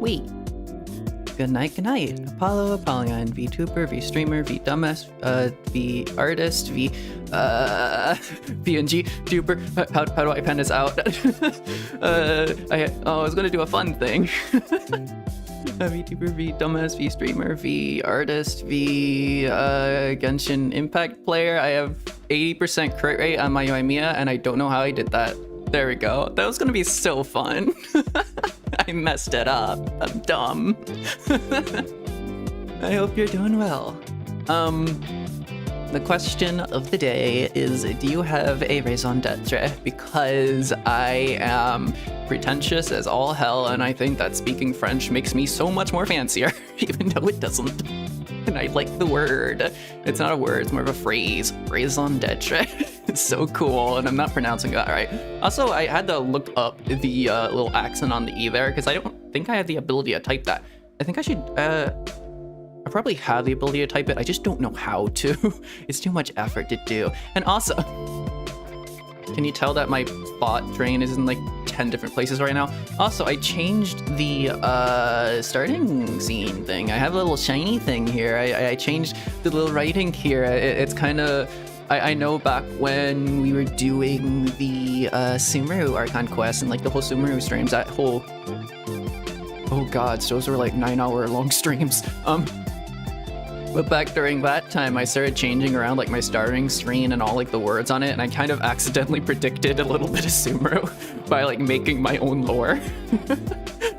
we. Good night, Apollo, Apollyon, VTuber, VStreamer, VDumbass, VArtist, PNG, Tuber. How do I pen this out? I was gonna do a fun thing. VTuber, VDumbass, VStreamer, VArtist, Genshin Impact player. I have 80% crit rate on my Yoimiya, and I don't know how I did that. There we go. That was gonna be so fun. I messed it up. I'm dumb. I hope you're doing well. The question of the day is, do you have a raison d'etre? Because I am pretentious as all hell, and I think that speaking French makes me so much more fancier, even though it doesn't. And I like the word. It's not a word, it's more of a phrase. Raison d'etre. It's so cool, and I'm not pronouncing that right. Also, I had to look up the little accent on the E there, because I don't think I have the ability to type that. I think I should, I probably have the ability to type it, I just don't know how to. It's too much effort to do. And also, can you tell that my thought train is in like 10 different places right now? Also, I changed the starting scene thing. I have a little shiny thing here. I changed the little writing here. It's kind of... I know back when we were doing the Sumeru Archon quest and like the whole Sumeru streams, that whole... Oh god, those were like 9-hour long streams. But back during that time, I started changing around like my starting screen and all like the words on it, and I kind of accidentally predicted a little bit of Sumeru by like making my own lore.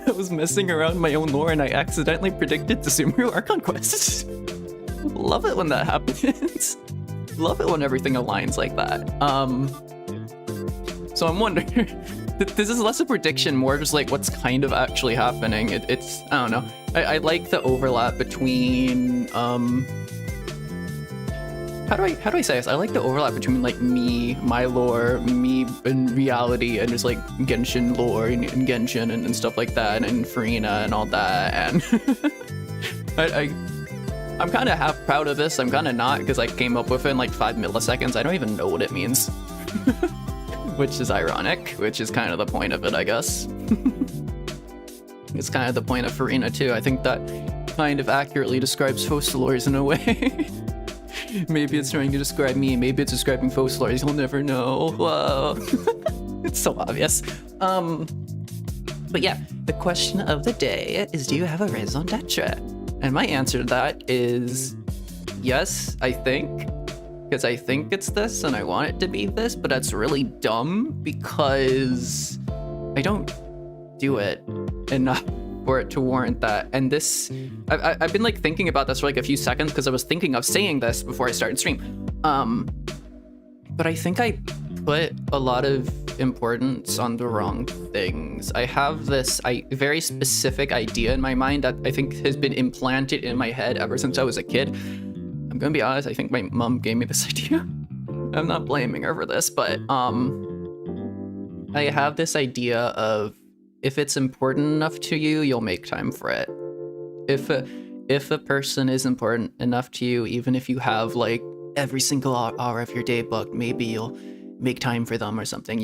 I was messing around my own lore and I accidentally predicted the Sumeru Archon quest. Love it when that happens. Love it when everything aligns like that. So I'm wondering, this is less a prediction, more just like what's kind of actually happening. It's I don't know. I like the overlap between how do I say this? I like the overlap between like me, my lore, me in reality, and just like Genshin lore and Genshin and stuff like that, and Furina and all that. And I'm kind of half proud of this. I'm kind of not, because I came up with it in like 5 milliseconds. I don't even know what it means. Which is ironic, which is kind of the point of it, I guess. It's kind of the point of Furina too. I think that kind of accurately describes Focalors in a way. Maybe it's trying to describe me, maybe it's describing Focalors, you'll never know. Whoa. It's so obvious. But yeah, the question of the day is, do you have a raison d'etre? And my answer to that is yes, I think. Because I think it's this and I want it to be this, but that's really dumb because I don't do it enough for it to warrant that. And this, I've been like thinking about this for like a few seconds because I was thinking of saying this before I started stream. But I think I put a lot of importance on the wrong things. I have this very specific idea in my mind that I think has been implanted in my head ever since I was a kid. I'm gonna be honest, I think my mom gave me this idea. I'm not blaming her for this, but I have this idea of if it's important enough to you, you'll make time for it. If a person is important enough to you, even if you have like every single hour of your day booked, maybe you'll make time for them or something.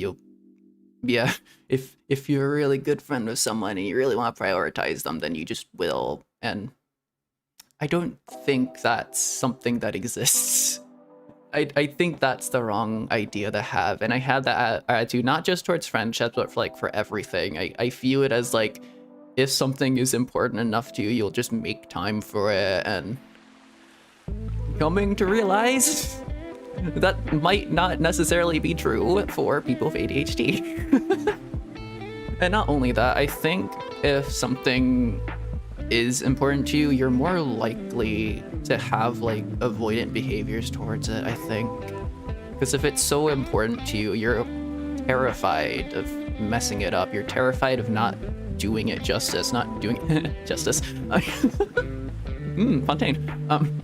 Yeah, if you're a really good friend with someone and you really want to prioritize them, then you just will. And I don't think that's something that exists. I think that's the wrong idea to have. And I have that attitude not just towards friendships, but for everything. I view it as like, if something is important enough to you, you'll just make time for it. And coming to realize that might not necessarily be true for people with ADHD. And not only that, I think if something is important to you, you're more likely to have like avoidant behaviors towards it, I think. Because if it's so important to you, you're terrified of messing it up. You're terrified of not doing it justice, not doing justice. Fontaine.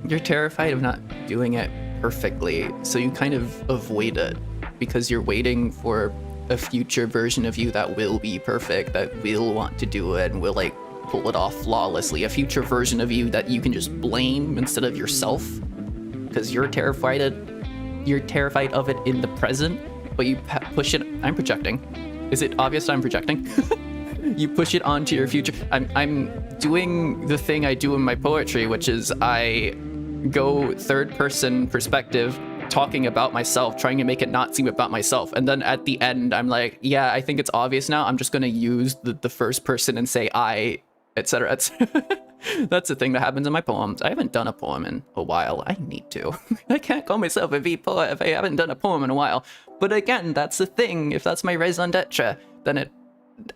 You're terrified of not doing it perfectly, so you kind of avoid it because you're waiting for a future version of you that will be perfect, that will want to do it and will like pull it off flawlessly. A future version of you that you can just blame instead of yourself, because you're terrified of it in the present, but you push it. I'm projecting. Is it obvious I'm projecting? You push it onto your future. I'm doing the thing I do in my poetry, which is I go third person perspective, talking about myself, trying to make it not seem about myself. And then at the end, I'm like, yeah, I think it's obvious now. I'm just going to use the first person and say I, etc. That's the thing that happens in my poems. I haven't done a poem in a while. I need to. I can't call myself a V poet if I haven't done a poem in a while. But again, that's the thing. If that's my raison d'etre, then it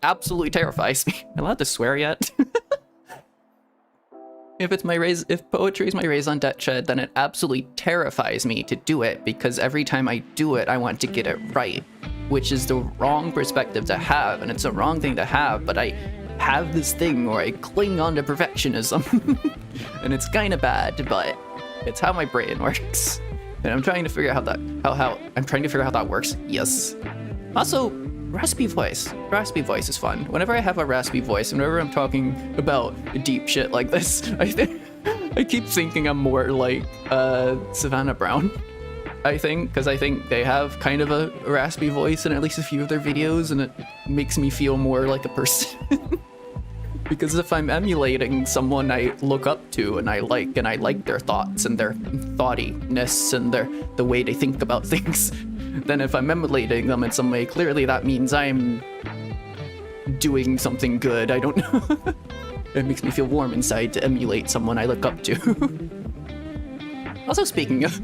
absolutely terrifies me. Am I allowed to swear yet? If poetry is my raison d'etre, then it absolutely terrifies me to do it, because every time I do it, I want to get it right, which is the wrong perspective to have, and it's a wrong thing to have, but I have this thing where I cling on to perfectionism, and it's kind of bad, but it's how my brain works, and I'm trying to figure out I'm trying to figure out how that works. Yes. Also, raspy voice. Raspy voice is fun. Whenever I have a raspy voice, whenever I'm talking about deep shit like this, I keep thinking I'm more like Savannah Brown. I think, because I think they have kind of a raspy voice in at least a few of their videos, and it makes me feel more like a person. Because if I'm emulating someone I look up to and I like their thoughts and their thoughtiness and the way they think about things, then if I'm emulating them in some way, clearly that means I'm doing something good. I don't know. It makes me feel warm inside to emulate someone I look up to. Also speaking of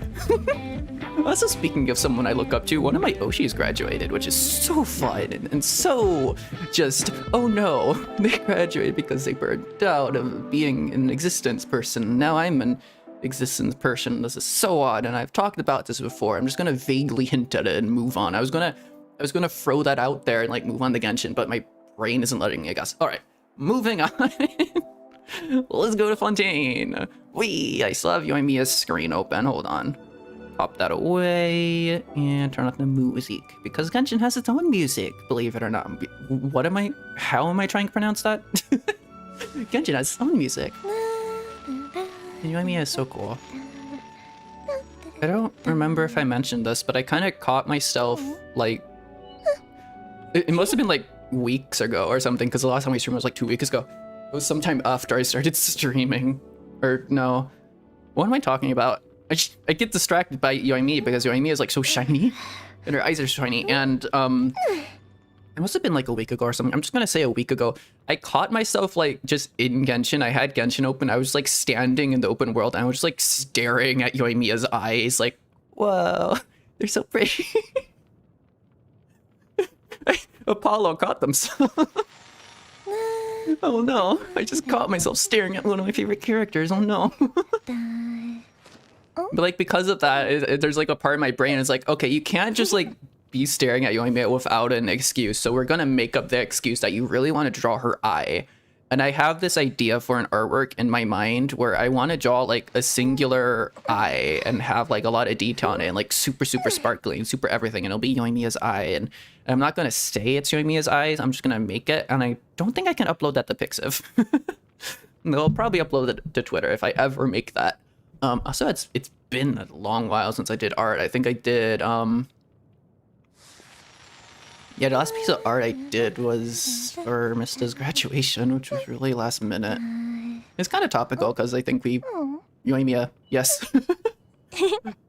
someone I look up to, one of my Oshis graduated, which is so fun and so just, oh no, they graduated because they burned out of being an existence person. Now I'm an existence person. This is so odd, and I've talked about this before. I'm just gonna vaguely hint at it and move on. I was gonna throw that out there and like move on to Genshin, but my brain isn't letting me, I guess. All right, moving on. Let's go to Fontaine. I still have Yoimiya's screen open. Hold on. Pop that away and turn off the music, because Genshin has its own music, believe it or not. How am I trying to pronounce that? Genshin has its own music. And Yoimiya is so cool. I don't remember if I mentioned this, but I kind of caught myself, like, it must have been like weeks ago or something, because the last time we streamed was like 2 weeks ago. It was sometime after I started streaming. Or no, what am I talking about? I get distracted by Yoimiya because Yoimiya is like so shiny and her eyes are shiny, and it must have been like a week ago or something. I'm just gonna say a week ago. I caught myself like just in Genshin. I had Genshin open. I was like standing in the open world and I was just like staring at Yoimiya's eyes like, whoa, they're so pretty. Apollo caught themselves. Oh no, I just caught myself staring at one of my favorite characters. Oh no. But like because of that, there's like a part of my brain is like, okay, you can't just like be staring at Yoimiya without an excuse. So we're gonna make up the excuse that you really want to draw her eye. And I have this idea for an artwork in my mind where I want to draw like a singular eye and have like a lot of detail on it and like super sparkly and super everything, and it'll be Yoimiya's eye. And I'm not gonna say it's Yoimiya's eyes. I'm just gonna make it, and I don't think I can upload that to Pixiv. I'll probably upload it to Twitter if I ever make that. Also, it's been a long while since I did art. I think I did, yeah, the last piece of art I did was for Mista's graduation, which was really last minute. It's kind of topical because I think Yoimiya, yes.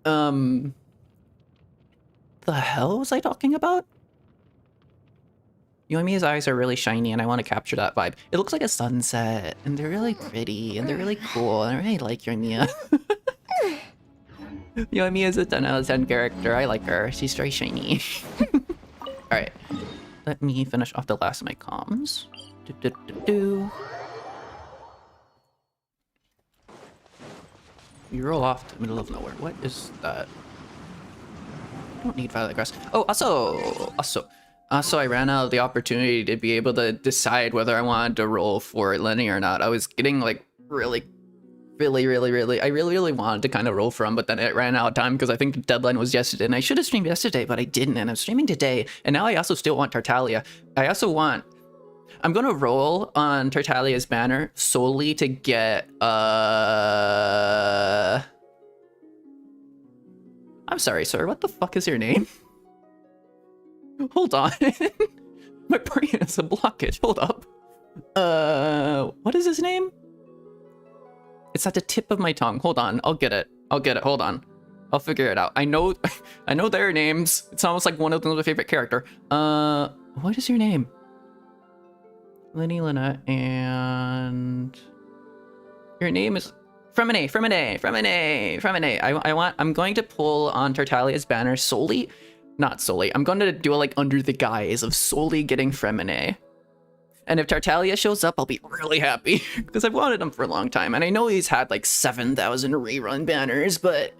The hell was I talking about? Yoimiya's eyes are really shiny and I want to capture that vibe. It looks like a sunset and they're really pretty and they're really cool and I really like Yoimiya. Yoimiya is a 10 out of 10 character. I like her. She's very shiny. Alright. Let me finish off the last of my comms. You roll off to the middle of nowhere. What is that? I don't need violet grass. Oh, also, I ran out of the opportunity to be able to decide whether I wanted to roll for Lenny or not. I was getting like really wanted to kind of roll for him, but then it ran out of time because I think the deadline was yesterday, and I should have streamed yesterday, but I didn't, and I'm streaming today, and now I also still want Tartaglia. I'm gonna roll on Tartaglia's banner solely to get, I'm sorry, sir, what the fuck is your name? Hold on. My brain is a blockage. Hold up. What is his name? It's at the tip of my tongue. Hold on. I'll get it. Hold on. I'll figure it out. I know their names. It's almost like one of them is my favorite character. What is your name? Lenny, Lena, and your name is Fremine. I'm going to pull on Tartalia's banner solely. Not solely. I'm going to do it like under the guise of solely getting Fremine. And if Tartalia shows up, I'll be really happy because I've wanted him for a long time. And I know he's had like 7,000 rerun banners, but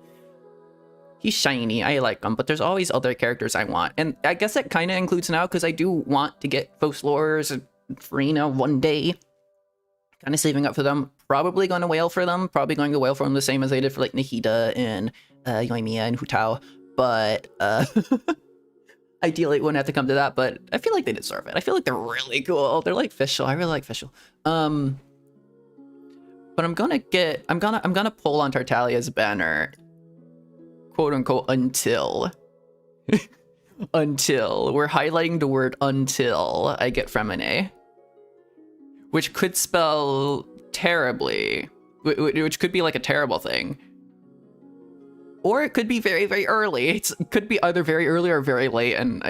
he's shiny. I like him, but there's always other characters I want. And I guess that kind of includes now because I do want to get Foslores and Furina one day. Kind of saving up for them. Probably going to whale for them. Probably going to whale for them the same as I did for like Nahida and Yoimiya and Hutao. But ideally it wouldn't have to come to that, but I feel like they deserve it. I feel like they're really cool. They're like Fischl. I really like Fischl. But I'm gonna pull on Tartalia's banner, quote unquote, until we're highlighting the word until I get Fremine, which could spell terribly, which could be like a terrible thing. Or it could be very, very early. It could be either very early or very late. And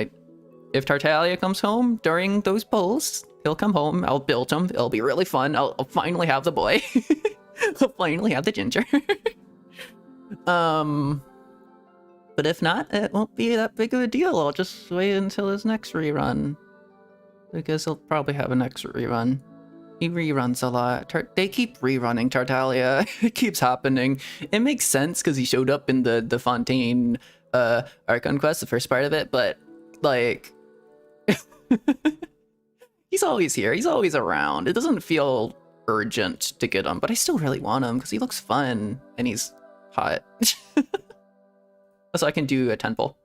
if Tartaglia comes home during those polls, he'll come home. I'll build him. It'll be really fun. I'll finally have the boy. I'll finally have the ginger. But if not, it won't be that big of a deal. I'll just wait until his next rerun. Because he'll probably have a next rerun. He reruns a lot. They keep rerunning Tartaglia. It keeps happening. It makes sense because he showed up in the Fontaine Archon quest, the first part of it, but like he's always here. He's always around. It doesn't feel urgent to get him, but I still really want him because he looks fun and he's hot. So I can do a 10 pull.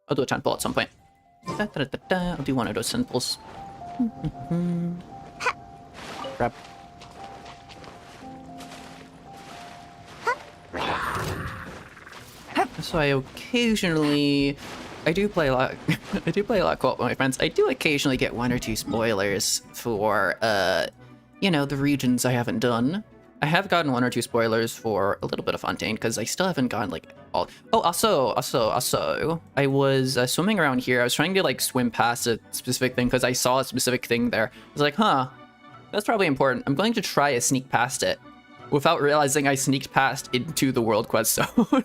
I'll do a 10 pull at some point. I'll do one of those 10 pulls. Grab. So I occasionally, I do play a lot co-op with my friends. I do occasionally get 1 or 2 spoilers for, you know, the regions I haven't done. I have gotten 1 or 2 spoilers for a little bit of Fontaine because I still haven't gotten like all. Oh, also, I was swimming around here. I was trying to like swim past a specific thing because I saw a specific thing there. I was like, huh. That's probably important. I'm going to try to sneak past it without realizing I sneaked past into the world quest zone.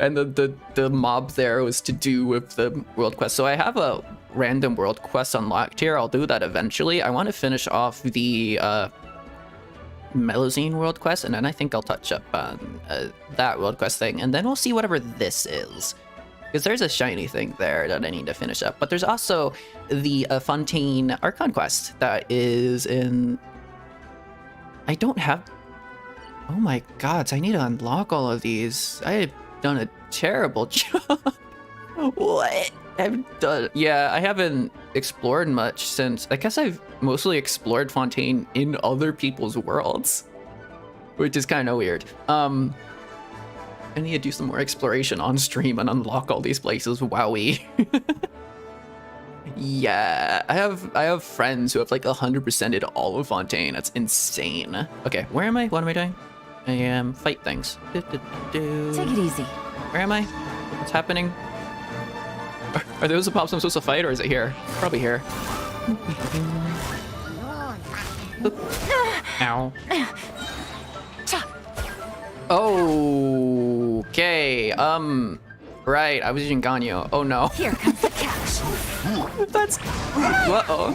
And the mob there was to do with the world quest. So I have a random world quest unlocked here. I'll do that eventually. I want to finish off the Melozine world quest, and then I think I'll touch up on that world quest thing. And then we'll see whatever this is. Because there's a shiny thing there that I need to finish up. But there's also the Fontaine Archon quest that is in... I don't have... Oh my god, I need to unlock all of these. I have done a terrible job. What? I've done... Yeah, I haven't explored much since... I guess I've mostly explored Fontaine in other people's worlds. Which is kind of weird. I need to do some more exploration on stream and unlock all these places. Wowie. Yeah, I have friends who have like 100%ed all of Fontaine. That's insane. Okay, where am I? What am I doing? I am fight things. Take it easy. Where am I? What's happening? Are those the pops I'm supposed to fight, or is it here? Probably here. Ow. Okay, right, I was using Ganyo. Oh no. Here comes the catch. That's... Uh-oh.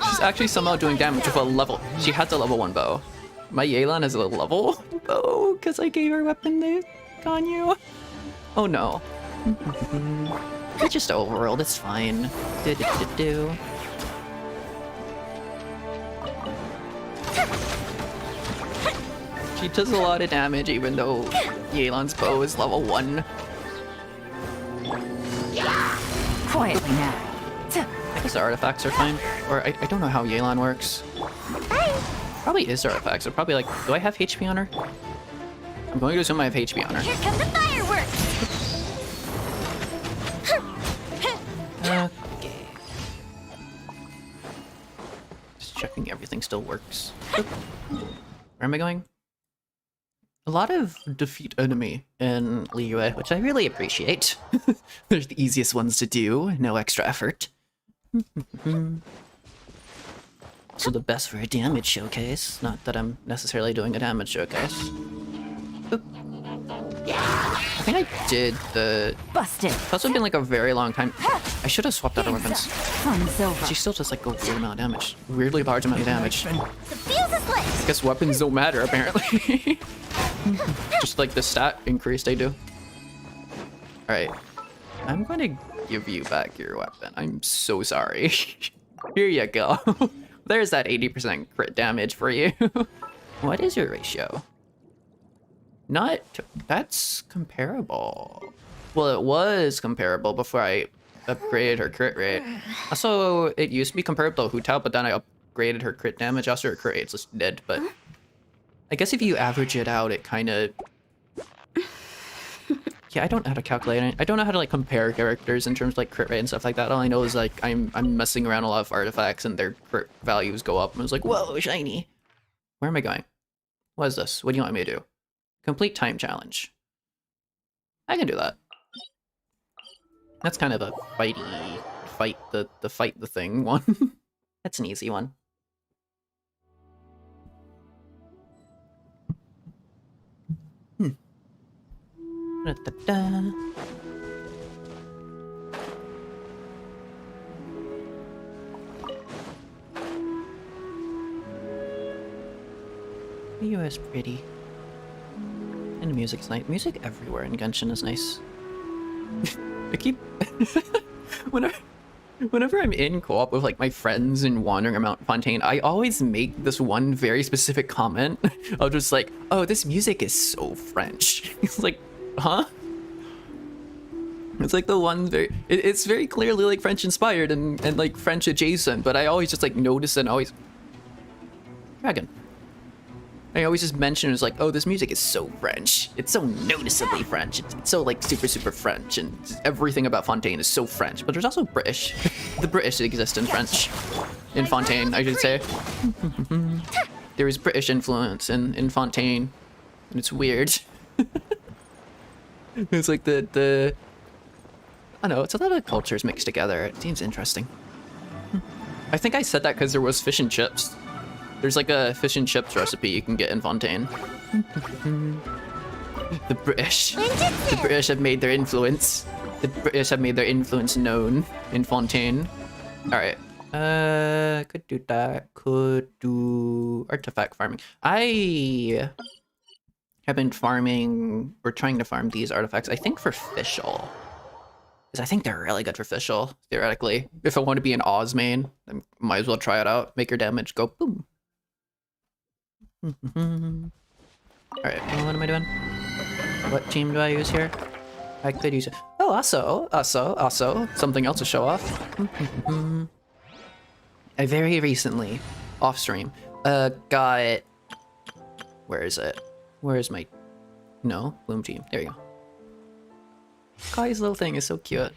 She's actually somehow doing damage with a level... She has a level 1 bow. My Yelan has a level 1 bow because I gave her weapon to Ganyo. Oh no. It's just overworld, it's fine. Do-do-do-do. She does a lot of damage even though Yelan's bow is level 1. Quietly now. I guess the artifacts are fine. Or I don't know how Yelan works. Probably is artifacts. They're probably like, do I have HP on her? I'm going to assume I have HP on her. Here come the fireworks. Okay. checking everything still works. Oop. Where am I going? A lot of defeat enemy in Liyue, which I really appreciate. They're the easiest ones to do, no extra effort. Also the best for a damage showcase. Not that I'm necessarily doing a damage showcase. Oop. I think I did the... Busted. It's also been like a very long time. I should have swapped out her weapons. Fun's over. She still does like a weird amount of damage. Weirdly large amount of damage. The fuse is lit. I guess weapons don't matter, apparently. Just like the stat increase they do. Alright. I'm going to give you back your weapon. I'm so sorry. Here you go. There's that 80% crit damage for you. What is your ratio? Not... That's comparable. Well, it was comparable before I upgraded her crit rate. Also, it used to be comparable to Hu Tao, but then I upgraded her crit damage. Also, her crit rate's just dead, but... I guess if you average it out, it kind of... Yeah, I don't know how to calculate it. I don't know how to like compare characters in terms of like crit rate and stuff like that. All I know is like I'm messing around a lot of artifacts and their crit values go up. And I was like, whoa, shiny. Where am I going? What is this? What do you want me to do? Complete time challenge. I can do that. That's kind of a fight the thing one. That's an easy one. Da, da, da. The US pretty. And the music's nice. Music everywhere in Genshin is nice. I keep... Whenever I'm in co-op with like my friends and wandering around Fontaine, I always make this one very specific comment of just like, oh, this music is so French. It's like, huh? It's like the one very... It's very clearly like French inspired and like French adjacent, but I always just like notice and always... Dragon. I always just mention it's like, oh, this music is so French. It's so noticeably French. It's so like super French, and everything about Fontaine is so French. But there's also British. The British exist in French. In Fontaine, I should say. There is British influence in Fontaine, and it's weird. It's like the I don't know, it's a lot of cultures mixed together. It seems interesting. I think I said that because there was fish and chips. There's like a fish and chips recipe you can get in Fontaine. The British. The British have made their influence. The British have made their influence known in Fontaine. Alright. Could do that. Could do artifact farming. I have been farming, or trying to farm these artifacts, I think for Fischl. Because I think they're really good for Fischl, theoretically. If I want to be an Oz main, I might as well try it out. Make your damage go boom. Alright, well, what am I doing? What team do I use here? I could use it. Oh, also, something else to show off. I very recently, off stream, got... Where is it? Where is my... No, Bloom team. There you go. Kai's little thing is so cute.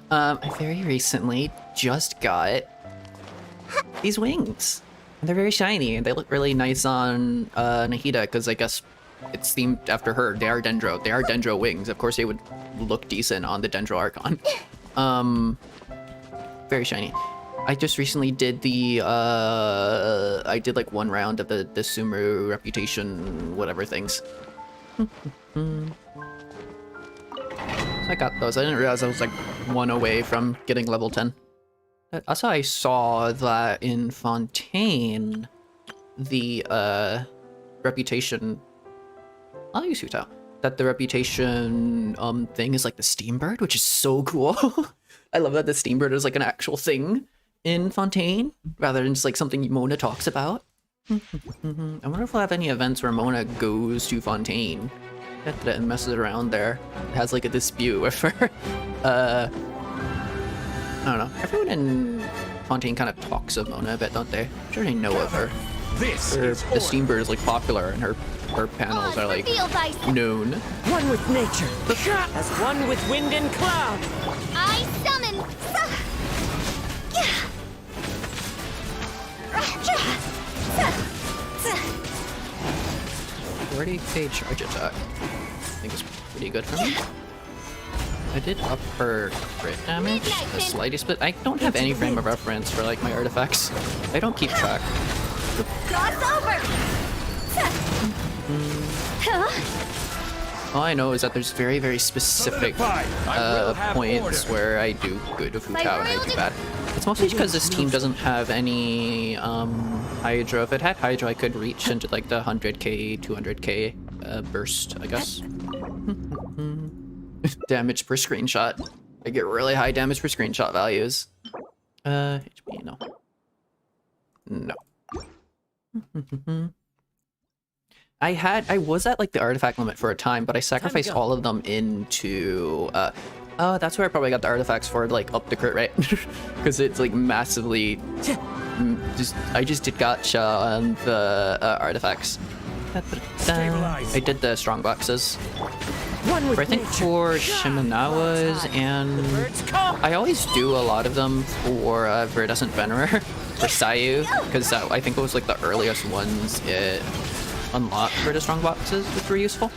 I very recently just got these wings. They're very shiny, and they look really nice on Nahida, because I guess it's themed after her. They are Dendro. They are Dendro wings. Of course, they would look decent on the Dendro Archon. Very shiny. I just recently did the, I did like one round of the Sumeru reputation, whatever things. So I got those. I didn't realize I was like one away from getting level 10. Also, I saw that in Fontaine, the reputation... I'll use Hu Tao. That the reputation thing is like the Steambird, which is so cool. I love that the Steambird is like an actual thing in Fontaine, rather than just like something Mona talks about. I wonder if we'll have any events where Mona goes to Fontaine and messes around there. It has like a dispute with her. I don't know. Everyone in Fontaine kind of talks of Mona a bit, don't they? I'm sure they know of her. The Steambird is like popular, and her panels are like known. One with nature, as one with wind and cloud. I summon. 40k charge attack. I think it's pretty good for me. I did up her crit damage the slightest bit. I don't have any frame of reference for like my artifacts. I don't keep track. All I know is that there's very, very specific points where I do good with Hutao and I do bad. It's mostly because this team doesn't have any Hydra. If it had Hydra, I could reach into like the 100k, 200k burst, I guess. Damage per screenshot. I get really high damage per screenshot values. HP, no. No. I was at like the artifact limit for a time, but I sacrificed all of them into oh, that's where I probably got the artifacts for, like up the crit rate. Because it's like massively I just did gotcha on the artifacts. I did the strong boxes. But I think for Shimenawas, and I always do a lot of them for Viridescent Venerer, for Sayu, because I think it was like the earliest ones it unlocked for the strong boxes, which were useful.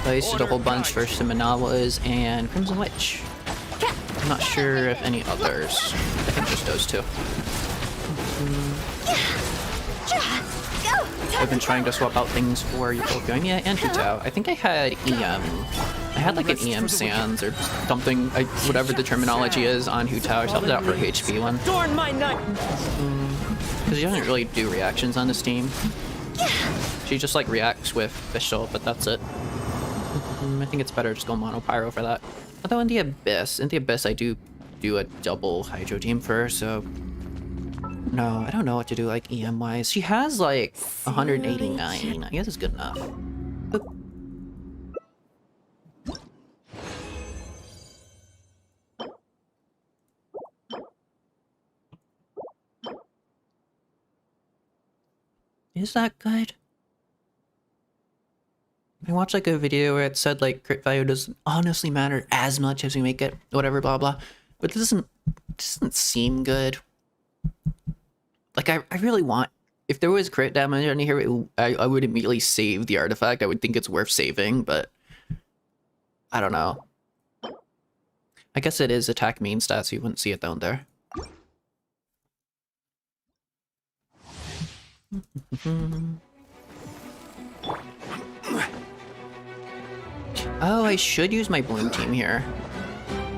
I used to do a whole bunch for Shimenawas and Crimson Witch. I'm not sure if any others. I think just those two. I've been trying to swap out things for Euphemia and Hutao. I think I had EM. I had like an EM Sans or something, whatever the terminology is on Hutao. I swapped it out for HP one. Because she doesn't really do reactions on this team. She just like reacts with Fischl, but that's it. I think it's better just go mono pyro for that. Although in the Abyss I do a double Hydro team for her, so no, I don't know what to do like EM wise. She has like 189. I guess it's good enough. Boop. Is that good? I watched like a video where it said like crit value doesn't honestly matter as much as we make it, whatever, blah blah. But it doesn't seem good. Like I really want, if there was crit damage on here, I would immediately save the artifact. I would think it's worth saving, but I don't know. I guess it is attack main stats, so you wouldn't see it down there. Oh, I should use my Bloom team here.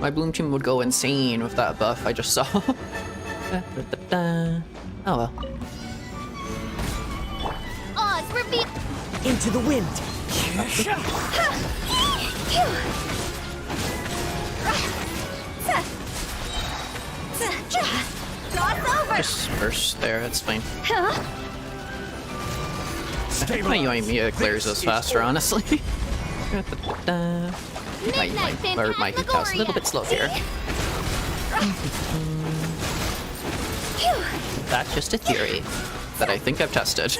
My Bloom team would go insane with that buff I just saw. Oh well. Oz, reveal. Into the wind. Just burst there, that's fine. My Yoimiya clears us faster, honestly. My Hutao's a little bit slow here. That's just a theory that I think I've tested.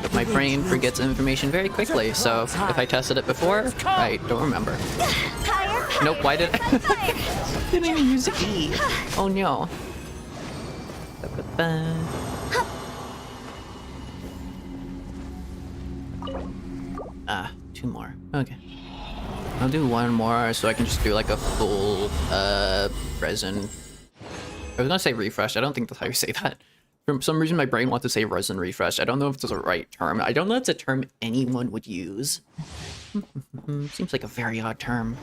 But my brain forgets information very quickly, so if I tested it before, I don't remember. Nope, why did I? Didn't even use E. Oh no. Ah, two more. Okay. I'll do one more so I can just do like a full resin. I was gonna say refresh. I don't think that's how you say that. For some reason my brain wants to say resin refresh. I don't know if it's the right term. I don't know if it's a term anyone would use. Seems like a very odd term.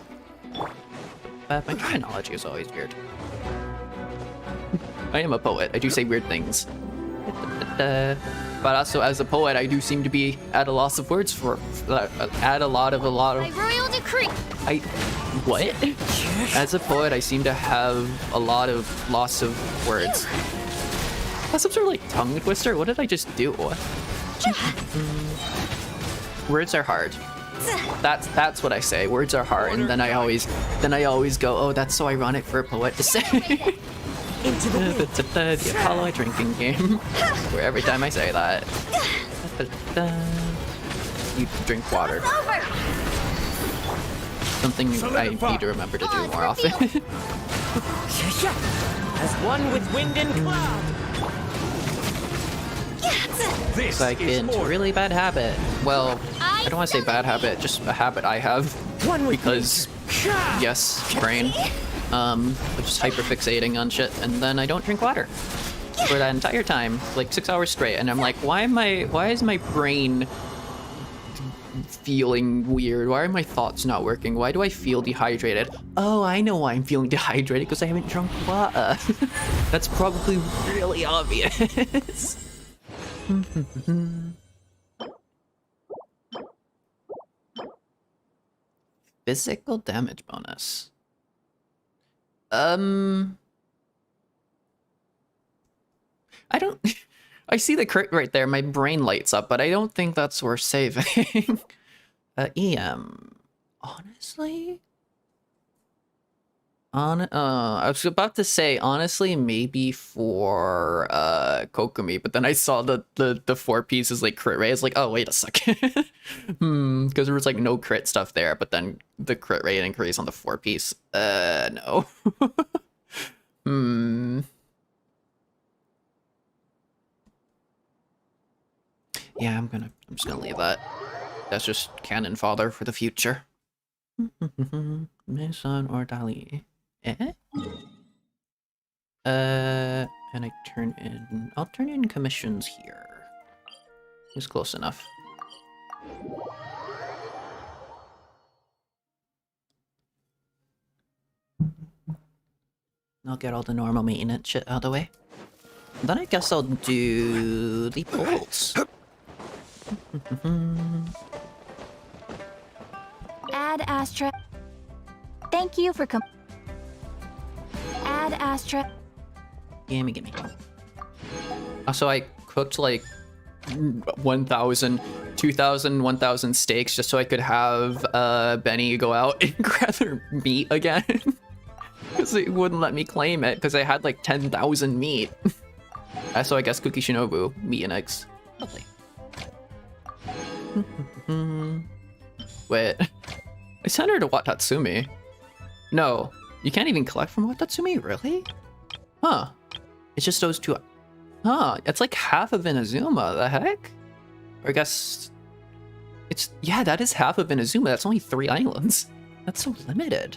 But my terminology is always weird. I am a poet. I do say weird things. But also as a poet, I do seem to be at a loss of words for add a lot of. My royal decree. What? As a poet, I seem to have a lot of loss of words. That's some sort of like tongue twister. What did I just do? Words are hard. That's what I say. Words are hard, and then I always go, oh, that's so ironic for a poet to say. Into the Apollo drinking game, where every time I say that, you drink water. Something I need to remember to do more often. As one with wind and cloud. It's like into a really bad habit. Well, I don't want to say bad habit, just a habit I have. Because, yes, brain. Just hyperfixating on shit, and then I don't drink water for that entire time, like 6 hours straight, and I'm like, why is my brain feeling weird? Why are my thoughts not working? Why do I feel dehydrated? Oh, I know why I'm feeling dehydrated, because I haven't drunk water. That's probably really obvious. Physical damage bonus. I don't... I see the crit right there. My brain lights up, but I don't think that's worth saving. EM. Honestly? I was about to say, honestly, maybe for Kokomi, but then I saw the 4 pieces like crit rate. I was like, oh, wait a second. Because there was like no crit stuff there, but then the crit rate increase on the 4 piece. No. Yeah, I'm just gonna leave that. That's just canon fodder for the future. Mason or Dali. And I I'll turn in commissions here. It's close enough. I'll get all the normal maintenance shit out of the way. Then I guess I'll do the polls. Add Astra. Thank you for Add Astra. Gimme. Also, I cooked like 1,000, 2,000, 1,000 steaks just so I could have Benny go out and grab their meat again. Because it wouldn't let me claim it because I had like 10,000 meat. So I guess Cookie Shinobu, meat and eggs. Lovely. Wait. I sent her to Watatsumi. No, you can't even collect from Watatsumi? Really? Huh. It's just those 2. Huh, it's like half of Inazuma, the heck? Or I guess... It's... Yeah, that is half of Inazuma. That's only 3 islands. That's so limited.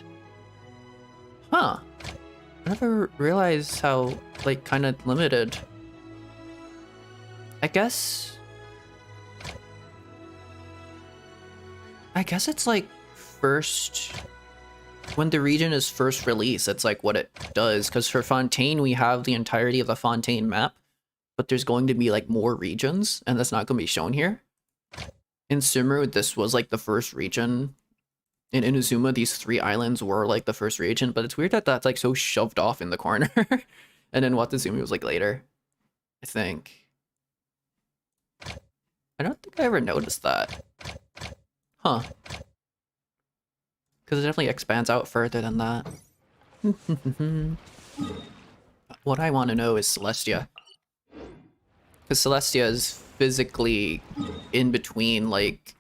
Huh. I never realized how, like, kind of limited. I guess it's like first, when the region is first released, it's like what it does. Because for Fontaine, we have the entirety of the Fontaine map, but there's going to be like more regions, and that's not going to be shown here. In Sumeru, this was like the first region. In Inazuma, these 3 islands were like the first region, but it's weird that that's like so shoved off in the corner. And then Watatsumi was like later, I think. I don't think I ever noticed that. Huh. Because it definitely expands out further than that. What I want to know is Celestia. Because Celestia is physically in between, like...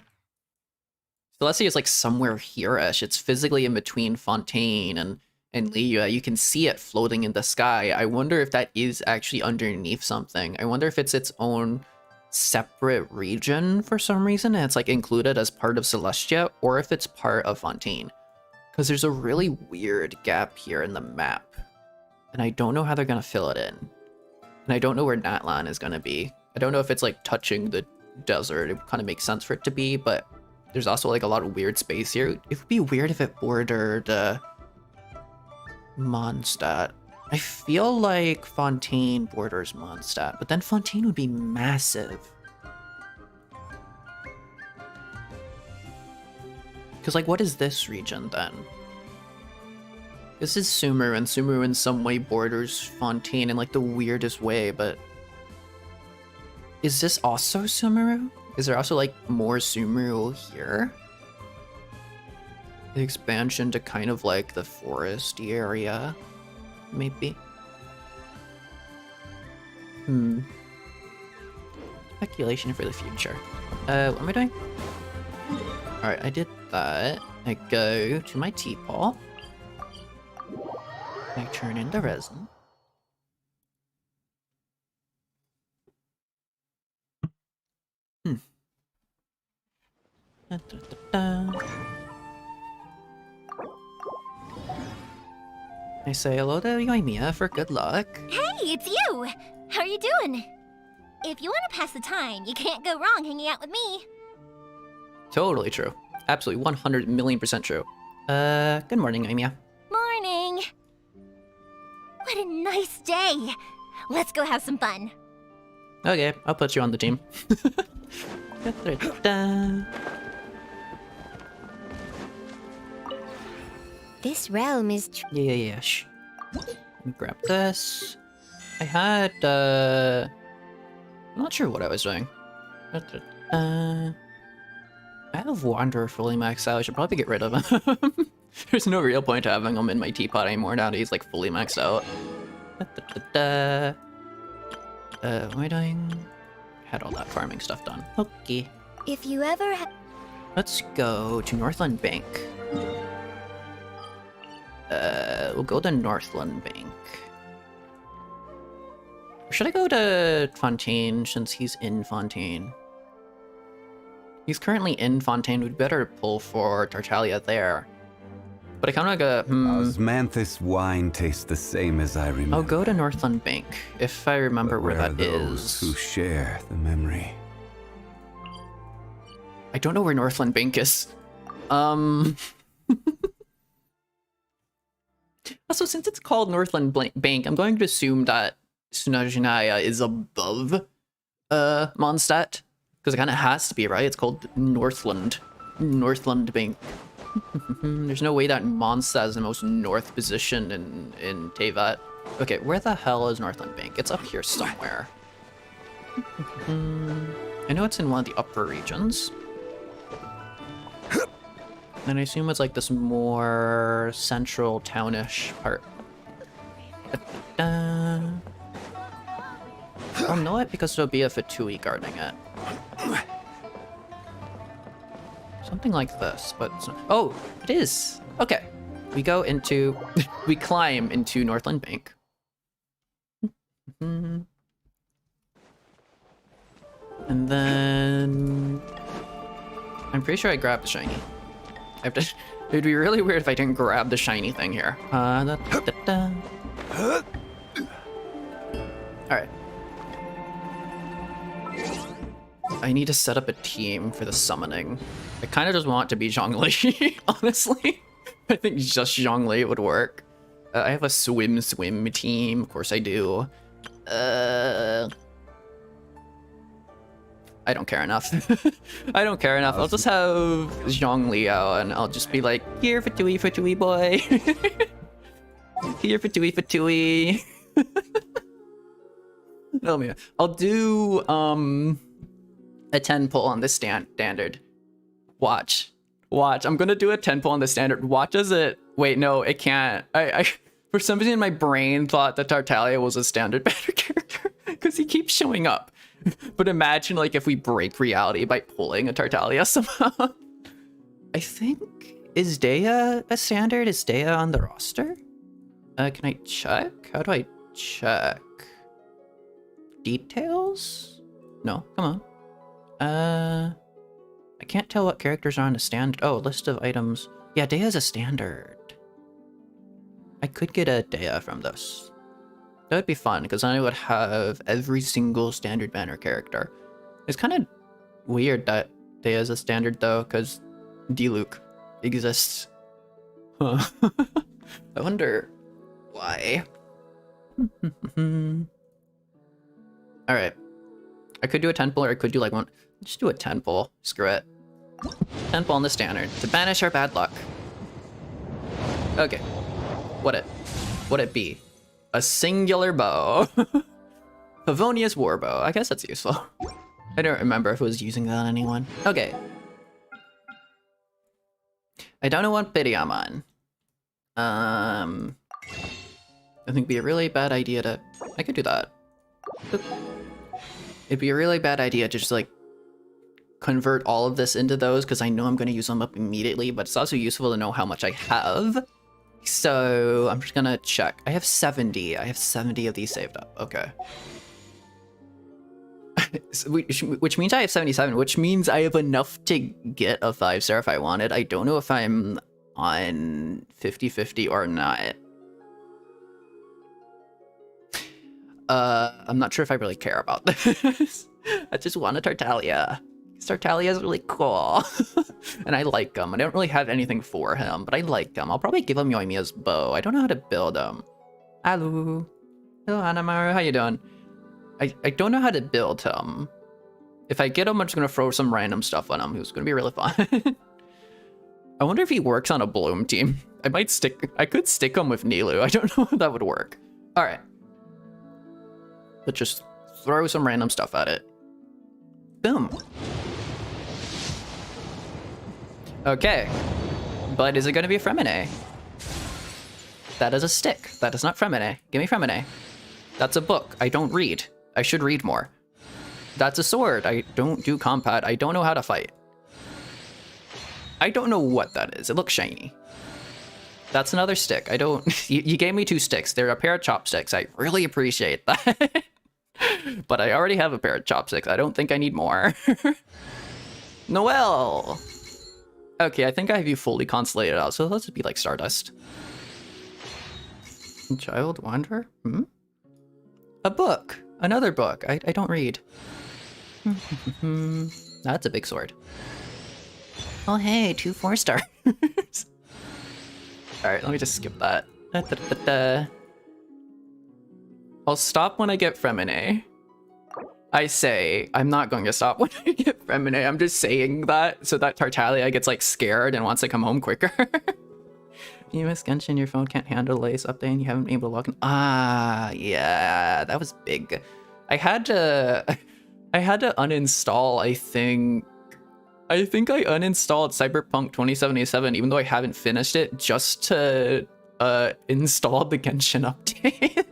Celestia is like somewhere here-ish. It's physically in between Fontaine and Liyue. You can see it floating in the sky. I wonder if that is actually underneath something. I wonder if it's its own separate region for some reason and it's like included as part of Celestia, or if it's part of Fontaine. Because there's a really weird gap here in the map. And I don't know how they're going to fill it in. And I don't know where Natlan is going to be. I don't know if it's like touching the desert. It kind of makes sense for it to be, but there's also like a lot of weird space here. It would be weird if it bordered Mondstadt. I feel like Fontaine borders Mondstadt, but then Fontaine would be massive. Because like, what is this region then? This is Sumeru, and Sumeru in some way borders Fontaine in like the weirdest way, but... Is this also Sumeru? Is there also like more Sumeru here? The expansion to kind of like the foresty area, maybe? Speculation for the future. What am I doing? Alright, I did that. I go to my teapot. I turn in the resin. I say hello to Yoimiya for good luck. Hey, it's you! How are you doing? If you want to pass the time, you can't go wrong hanging out with me. Totally true. Absolutely 100 million% true. Good morning, Yoimiya. Morning! What a nice day! Let's go have some fun. Okay, I'll put you on the team. This realm is Yeah. Shh. Let me grab this. I had, I'm not sure what I was doing. I have Wanderer fully maxed out. I should probably get rid of him. There's no real point to having him in my teapot anymore now that he's like fully maxed out. What am I doing? Had all that farming stuff done. Okay. If you ever Let's go to Northland Bank. We'll go to Northland Bank. Or should I go to Fontaine since he's in Fontaine? He's currently in Fontaine. We'd better pull for Tartaglia there. But I kind of got Osmanthus wine tastes the same as I remember. I'll go to Northland Bank if I remember where that those who is. share the memory. I don't know where Northland Bank is. Also, since it's called Northland Bank, I'm going to assume that Snezhnaya is above Mondstadt. Because it kind of has to be, right? It's called Northland Bank. There's no way that Mondstadt is the most north position in Teyvat. Okay, where the hell is Northland Bank? It's up here somewhere. I know it's in one of the upper regions. And I assume it's like this more central townish part. I'll know it because there'll be a Fatui guarding it. Something like this, but... Oh, it is! Okay. We go into... we climb into Northland Bank. And then... I'm pretty sure I grabbed the shiny. I have to... It'd be really weird if I didn't grab the shiny thing here. Alright. I need to set up a team for the summoning. I kind of just want it to be Zhongli, honestly. I think just Zhongli would work. I have a swim team. Of course I do. I don't care enough. I don't care enough. I'll just have Zhongli out and I'll just be like, here Fatui boy. Here Fatui. Oh man. I'll do a 10 pull on this standard. Watch. I'm gonna do a 10 pull on the standard. Watch as it... Wait, no, it can't. I for some reason my brain thought that Tartaglia was a standard banner character because he keeps showing up. But imagine like if we break reality by pulling a Tartaglia somehow. I think... Is Dea a standard? Is Dea on the roster? Can I check? How do I check? Details? No, come on. I can't tell what characters are on the standard. Oh, list of items. Yeah, Dea's a standard. I could get a Dea from this. That would be fun, because then I would have every single standard banner character. It's kind of weird that Dea is a standard, though, because Diluc exists. Huh. I wonder why. Alright. I could do a 10 pull, or I could do like one. Just do a 10 pull. Screw it. 10 pull on the standard to banish our bad luck. Okay. What it be? A singular bow. Pavonia's warbow. I guess that's useful. I don't remember if it was using that on anyone. Okay. I don't know what pity I'm on. I think it'd be a really bad idea to... I could do that. It'd be a really bad idea to just like convert all of this into those because I know I'm going to use them up immediately, but it's also useful to know how much I have. So I'm just going to check. I have 70. I have 70 of these saved up. Okay. Which means I have 77, which means I have enough to get a 5-star if I wanted. I don't know if I'm on 50-50 or not. I'm not sure if I really care about this. I just want a Tartaglia. Tartaglia is really cool. And I like him. I don't really have anything for him, but I like him. I'll probably give him Yoimiya's bow. I don't know how to build him. Hello. Hello, Hanamaru. How you doing? I don't know how to build him. If I get him, I'm just going to throw some random stuff on him. It's going to be really fun. I wonder if he works on a Bloom team. I could stick him with Nilu. I don't know if that would work. All right. Let's just throw some random stuff at it. Boom. Okay. But is it going to be a Fremine? That is a stick. That is not Fremine. Give me Fremine. That's a book. I don't read. I should read more. That's a sword. I don't do combat. I don't know how to fight. I don't know what that is. It looks shiny. That's another stick. I don't... You gave me 2 sticks. They're a pair of chopsticks. I really appreciate that. But I already have a pair of chopsticks. I don't think I need more. Noelle! Okay, I think I have you fully constellated out, so let's be like Stardust. Child Wanderer? Hmm? A book! Another book. I don't read. That's a big sword. Oh hey, 2 4-stars. Alright, let me just skip that. I'll stop when I get Fremine. I say, I'm not going to stop when I get Fremine. I'm just saying that so that Tartaglia gets like scared and wants to come home quicker. You miss Genshin, your phone can't handle the latest update and you haven't been able to log in. Ah, yeah, that was big. I had to uninstall, I think I uninstalled Cyberpunk 2077 even though I haven't finished it just to install the Genshin update.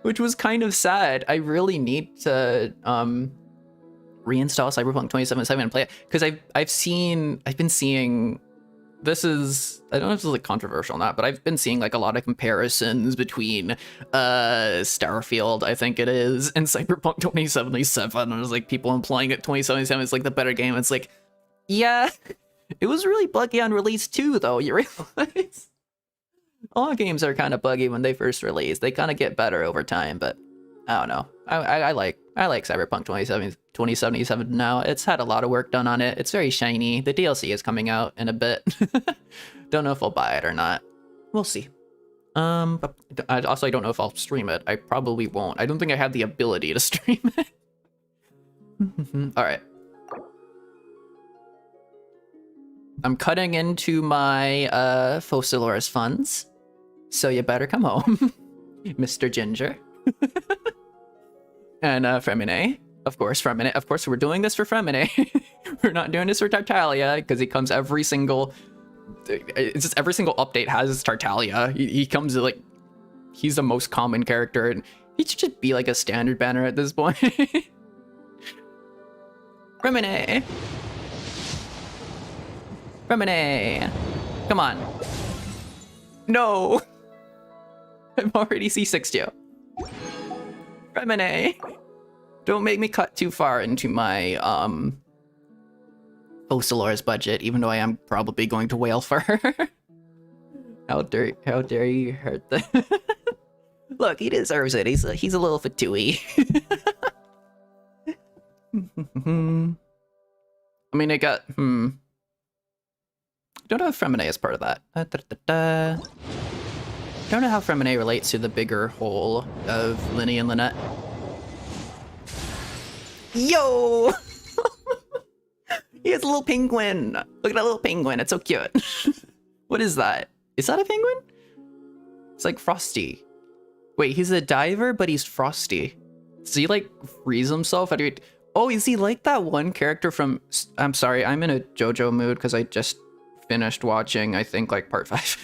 Which was kind of sad. I really need to reinstall Cyberpunk 2077 and play it because I've been seeing this is, I don't know if this is like controversial or not, but I've been seeing like a lot of comparisons between Starfield, I think it is, and Cyberpunk 2077. And there's like people implying that 2077 is like the better game. It's like, yeah, it was really buggy on release too, though. You realize all games are kind of buggy when they first release. They kind of get better over time, but I don't know. I like Cyberpunk 2077 now. It's had a lot of work done on it. It's very shiny. The DLC is coming out in a bit. Don't know if I'll buy it or not. We'll see. But I don't know if I'll stream it. I probably won't. I don't think I have the ability to stream it. All right. I'm cutting into my Focalor's funds, so you better come home, Mr. Ginger. And Fremine, of course, Fremine. Of course, we're doing this for Fremine. We're not doing this for Tartaglia because he comes every single. It's just every single update has Tartaglia. He comes like he's the most common character, and he should just be like a standard banner at this point. Fremine. Fremine, come on. No, I'm already C6'd you. Fremine, don't make me cut too far into my Focalor's budget, even though I am probably going to wail for her. How dare you hurt the Look, he deserves it. He's a little fatui. I mean, I got don't know if Fremine is part of that. Don't know how Fremine relates to the bigger whole of Linny and Lynette. Yo! He has a little penguin. Look at that little penguin. It's so cute. What is that? Is that a penguin? It's like Frosty. Wait, he's a diver, but he's Frosty. Does he like freeze himself? Oh, is he like that one character from... I'm sorry, I'm in a JoJo mood because I just finished watching, I think, like part 5.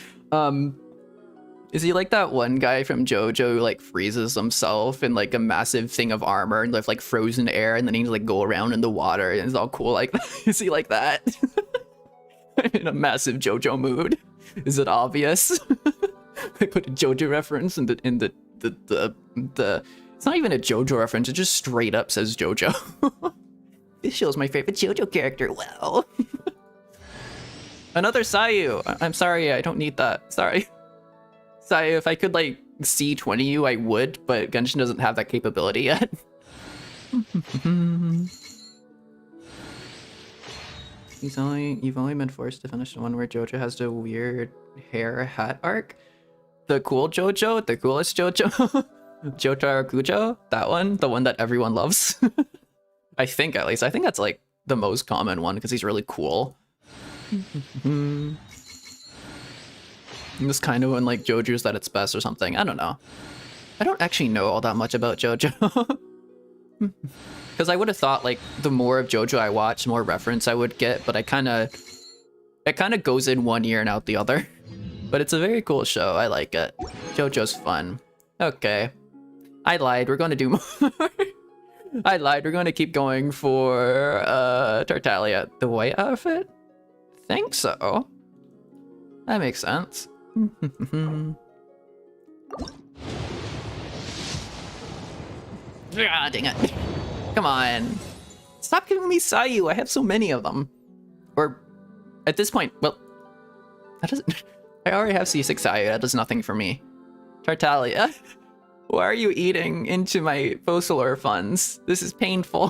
Is he like that one guy from JoJo who like freezes himself in like a massive thing of armor and with like frozen air, and then he like go around in the water and it's all cool like that? Is he like that? I'm in a massive JoJo mood. Is it obvious? I put a JoJo reference in the It's not even a JoJo reference, it just straight up says JoJo. Fischl is my favorite JoJo character, wow. Another Sayu! I'm sorry, I don't need that, sorry. Sayu, if I could like C20 you, I would, but Genshin doesn't have that capability yet. You've only been forced to finish the one where JoJo has the weird hair hat arc. The cool JoJo, the coolest JoJo. Jotaro Kujo, that one, the one that everyone loves. I think at least. I think that's like the most common one because he's really cool. This kind of when like JoJo's at its best or something. I don't know. I don't actually know all that much about JoJo. Because I would have thought like the more of JoJo I watch, more reference I would get, but it kind of goes in one ear and out the other. But it's a very cool show. I like it. JoJo's fun. Okay. I lied. We're going to do more. I lied. We're going to keep going for Tartaglia. The white outfit? Think so. That makes sense. Ah, dang it. Come on. Stop giving me Sayu. I have so many of them. Or at this point, well, that doesn't... I already have C6 Sayu. That does nothing for me. Tartaglia. Why are you eating into my Fosilor funds? This is painful.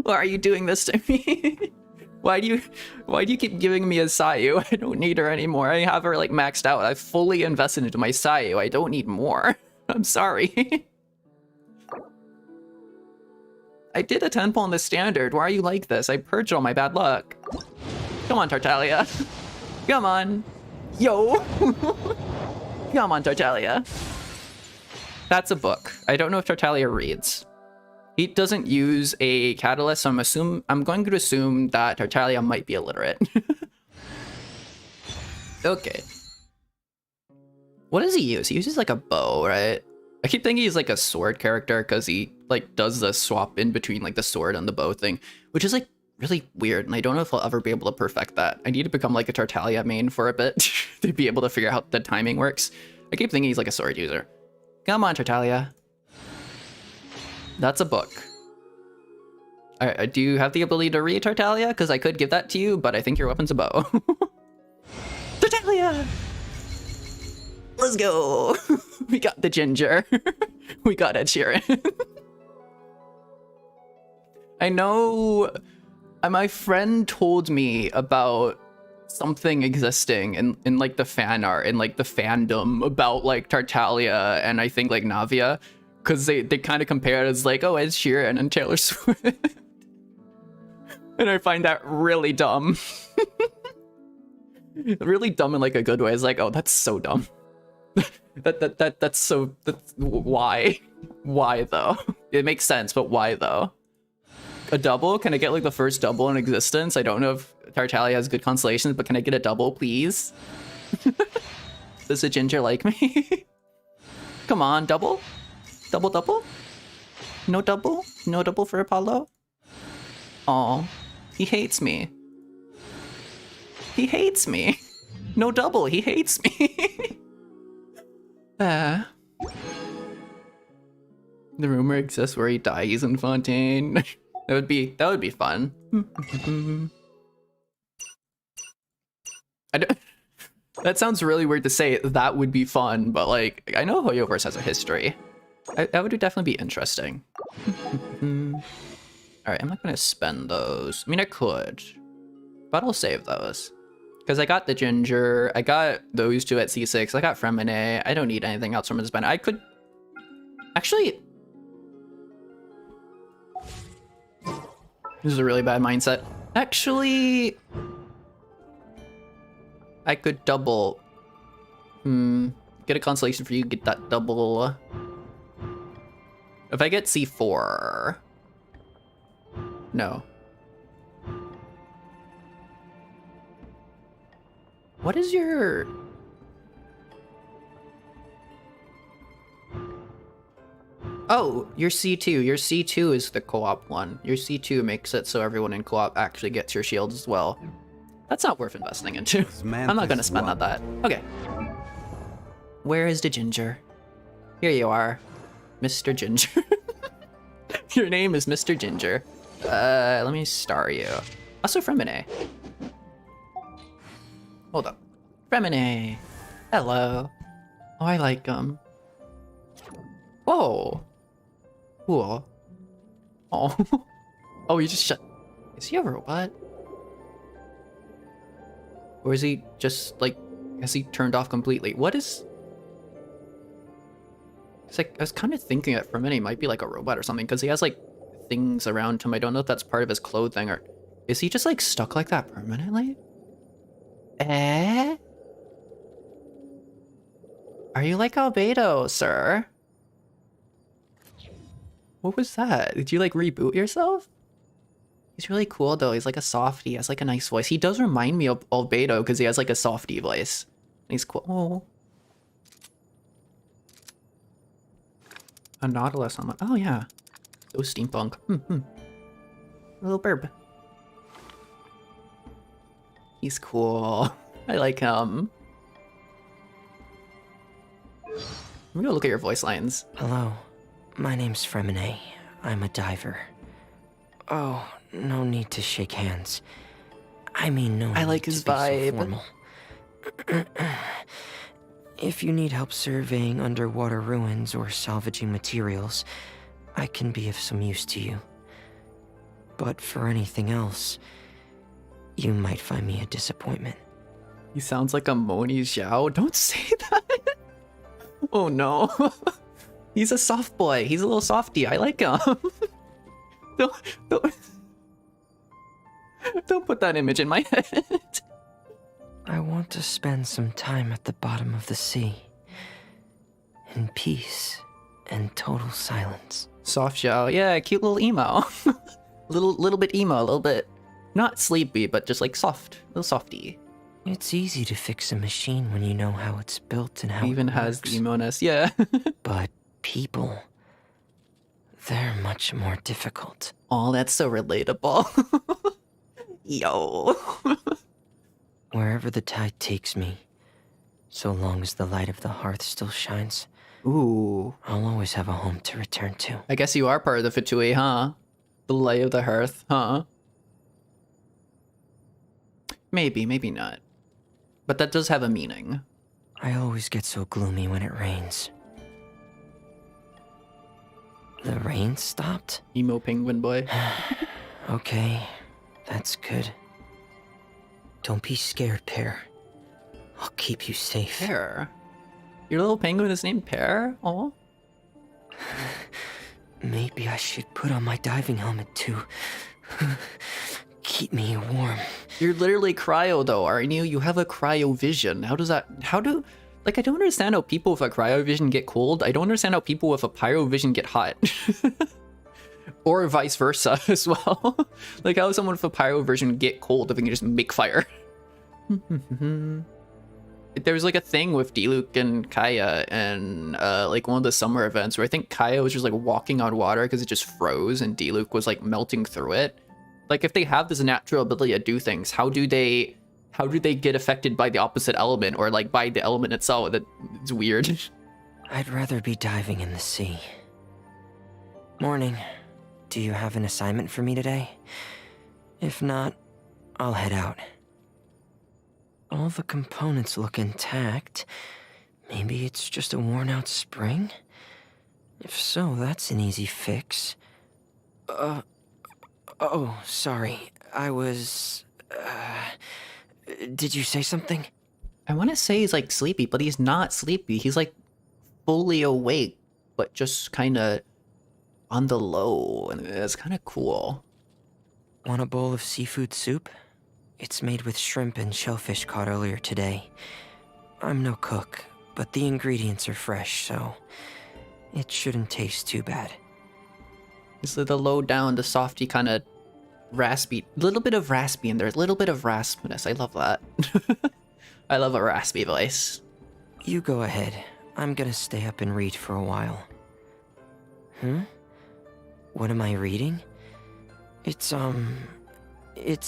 Why are you doing this to me? Why do you keep giving me a Sayu? I don't need her anymore. I have her like maxed out. I've fully invested into my Sayu. I don't need more. I'm sorry. I did a 10 pull on the standard. Why are you like this? I purged all my bad luck. Come on, Tartaglia. Come on. Yo. Come on, Tartaglia. That's a book. I don't know if Tartaglia reads. He doesn't use a catalyst, so I'm going to assume that Tartaglia might be illiterate. Okay. What does he use? He uses like a bow, right? I keep thinking he's like a sword character because he like does the swap in between like the sword and the bow thing, which is like really weird. And I don't know if I'll ever be able to perfect that. I need to become like a Tartaglia main for a bit to be able to figure out how the timing works. I keep thinking he's like a sword user. Come on, Tartaglia. That's a book. Do you have the ability to read Tartaglia? Because I could give that to you, but I think your weapon's a bow. Tartaglia! Let's go! We got the ginger. We got Ed Sheeran. I know my friend told me about something existing in like the fan art and like the fandom about like Tartaglia and I think like Navia, because they kind of compare it as like, oh, Ed Sheeran and Taylor Swift. And I find that really dumb. Really dumb in like a good way. It's like, oh, that's so dumb. That's why though? It makes sense, but why though? A double? Can I get like the first double in existence? I don't know if Tartaglia has good constellations, but can I get a double, please? Does the ginger like me? Come on, double? Double? No double? No double for Apollo? Aw, he hates me. He hates me. No double, he hates me. The rumor exists where he dies in Fontaine. That would be fun. That sounds really weird to say. That would be fun, but like I know Hoyoverse has a history. That would definitely be interesting. All right, I'm not gonna spend those. I mean, I could, but I'll save those because I got the ginger. I got those two at C6. I got Fremine. I don't need anything else from this band. I could actually. This is a really bad mindset. Actually, I could double. Get a constellation for you. Get that double. If I get C4. No. What is your... Oh, your C2. Your C2 is the co-op one. Your C2 makes it so everyone in co-op actually gets your shields as well. That's not worth investing into. I'm not gonna spend on that. Okay. Where is the ginger? Here you are. Mr. Ginger. Your name is Mr. Ginger. Let me star you. Also Fremine. Hold up. Fremine. Hello. Oh, I like him. Whoa. Cool. Oh. Oh, he just shut. Is he a robot? Or is he just like, has he turned off completely? What is... It's like, I was kind of thinking that for a minute he might be like a robot or something, because he has like things around him. I don't know if that's part of his clothing, or is he just like stuck like that permanently? Eh? Are you like albedo, sir? What was that? Did you like reboot yourself? He's really cool though. He's like a softie. He has like a nice voice. He does remind me of albedo because he has like a softie voice. He's cool. Oh. A Nautilus on my... Oh yeah. So steampunk. A little burb. He's cool. I like him. Let me go look at your voice lines. Hello, my name's Fremine. I'm a diver. Oh, no need to shake hands. I mean, no. I like his vibe. So if you need help surveying underwater ruins or salvaging materials, I can be of some use to you. But for anything else, you might find me a disappointment. He sounds like a Moni Xiao. Don't say that. Oh no. He's a soft boy. He's a little softy. I like him. Don't put that image in my head. I want to spend some time at the bottom of the sea. In peace and total silence. Soft Xiao. Yeah, cute little emo. little bit emo, a little bit not sleepy, but just like soft. Little softy. It's easy to fix a machine when you know how it's built and how it even it has works. the emo-ness, yeah. But people, they're much more difficult. Oh, that's so relatable. Yo. Wherever the tide takes me, so long as the light of the hearth still shines, Ooh. I'll always have a home to return to. I guess you are part of the Fatui, huh? The light of the hearth, huh? Maybe, maybe not. But that does have a meaning. I always get so gloomy when it rains. The rain stopped? Emo penguin boy. Okay, that's good. Don't be scared, Pear. I'll keep you safe. Pear? Your little penguin is named Pear? Oh. Maybe I should put on my diving helmet to keep me warm. You're literally cryo though, aren't you? You have a cryo vision. How does that... Like, I don't understand how people with a cryovision get cold. I don't understand how people with a pyrovision get hot. Or vice versa as well. Like, how does someone with a pyrovision get cold if they can just make fire? There was like a thing with Diluc and Kaya and like one of the summer events where I think Kaya was just like walking on water because it just froze and Diluc was like melting through it. Like, if they have this natural ability to do things, how do they get affected by the opposite element or like by the element itself? It's weird. I'd rather be diving in the sea. Morning. Do you have an assignment for me today? If not, I'll head out. All the components look intact. Maybe it's just a worn-out spring? If so, that's an easy fix. Oh, sorry. I was... Did you say something? I want to say he's like sleepy, but he's not sleepy. He's like fully awake, but just kind of on the low, and it's kind of cool. Want a bowl of seafood soup? It's made with shrimp and shellfish caught earlier today. I'm no cook, but the ingredients are fresh, so it shouldn't taste too bad. It's the low down, the softy kind of raspy, little bit of raspy in there, a little bit of raspiness. I love that. I love a raspy voice. You go ahead. I'm gonna stay up and read for a while. What am I reading? It's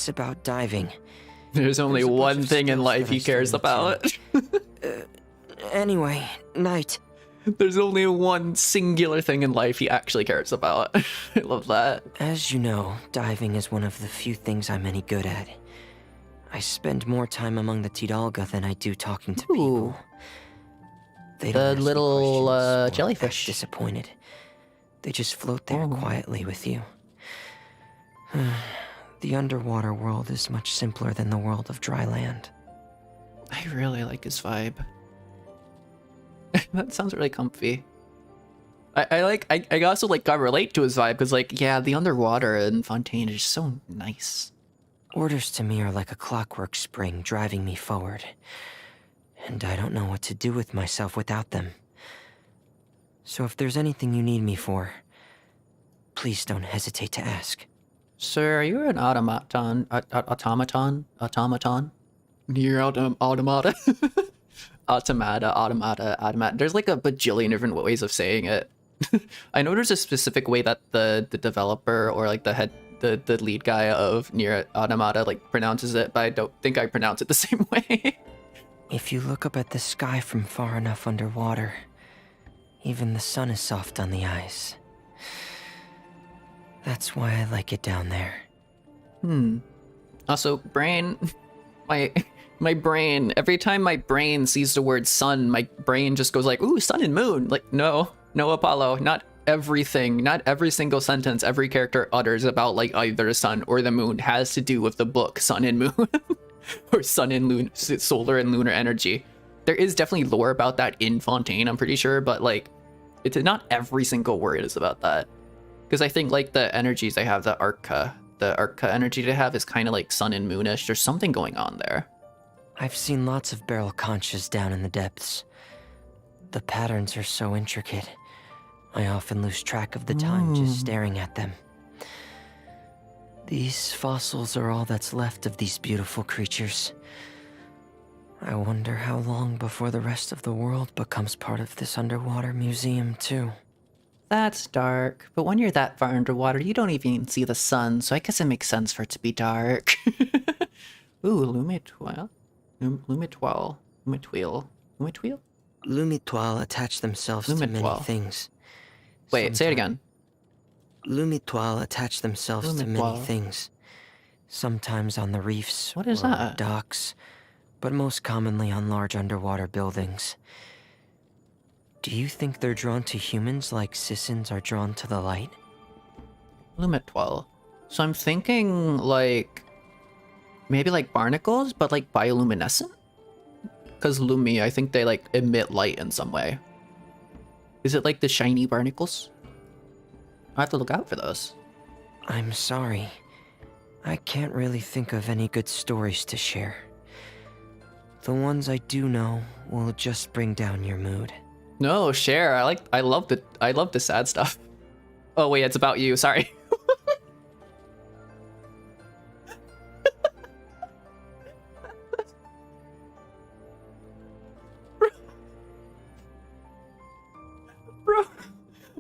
about diving. There's only There's a bunch one of thing in skills life that he I cares still need about. Anyway, night. There's only one singular thing in life he actually cares about. I love that. As you know, diving is one of the few things I'm any good at. I spend more time among the Tidalga than I do talking to people. They don't ask me little questions or act jellyfish. disappointed. They just float there quietly with you. The underwater world is much simpler than the world of dry land. I really like his vibe. That sounds really comfy. I also like got relate to his vibe because like, yeah, the underwater in Fontaine is just so nice. Orders to me are like a clockwork spring driving me forward. And I don't know what to do with myself without them. So if there's anything you need me for, please don't hesitate to ask. Sir, are you an automaton? Automaton? Near automata? Automata. There's like a bajillion different ways of saying it. I know there's a specific way that the developer or like the lead guy of Near Automata like pronounces it, but I don't think I pronounce it the same way. If you look up at the sky from far enough underwater, even the sun is soft on the eyes. That's why I like it down there. Also, brain, my brain, every time my brain sees the word sun, my brain just goes like, ooh, sun and moon. Like, no, Apollo, not everything, not every single sentence every character utters about like either the sun or the moon has to do with the book Sun and Moon. Or sun and solar and lunar energy. There is definitely lore about that in Fontaine, I'm pretty sure, but like, it's not every single word is about that. Because I think like the energies they have, the Arca energy they have is kind of like sun and moonish. There's something going on there. I've seen lots of barrel conchas down in the depths. The patterns are so intricate, I often lose track of the time just staring at them. These fossils are all that's left of these beautiful creatures. I wonder how long before the rest of the world becomes part of this underwater museum, too. That's dark, but when you're that far underwater, you don't even see the sun, so I guess it makes sense for it to be dark. Ooh, Lumitoile? Lumitoile attach themselves to many things. Wait, say it again. Lumitoile attach themselves to many things. Sometimes on the reefs What is or that? docks, but most commonly on large underwater buildings. Do you think they're drawn to humans like Sissons are drawn to the light? Lumitoile. So I'm thinking like maybe like barnacles, but like bioluminescent? Because Lumi, I think they like emit light in some way. Is it like the shiny barnacles? I have to look out for those. I'm sorry. I can't really think of any good stories to share. The ones I do know will just bring down your mood. No, share. I love the sad stuff. Oh wait, it's about you. Sorry.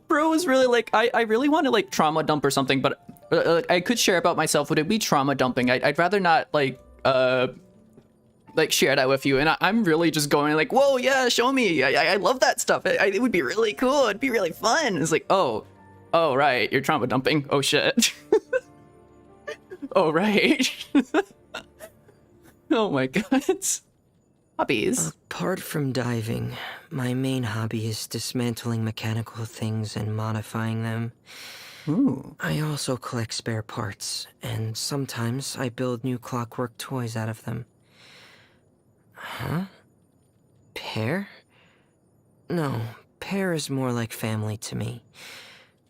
Bro was really like, I really want to like trauma dump or something, but I could share about myself. Would it be trauma dumping? I'd rather not like share that with you. And I'm really just going like, whoa, yeah, show me. I love that stuff. It would be really cool. It'd be really fun. It's like, oh, right. You're trauma dumping. Oh shit. Oh, right. Oh my god. Hobbies. Apart from diving, my main hobby is dismantling mechanical things and modifying them. Ooh. I also collect spare parts, and sometimes I build new clockwork toys out of them. Huh? Pear? No, Pear is more like family to me.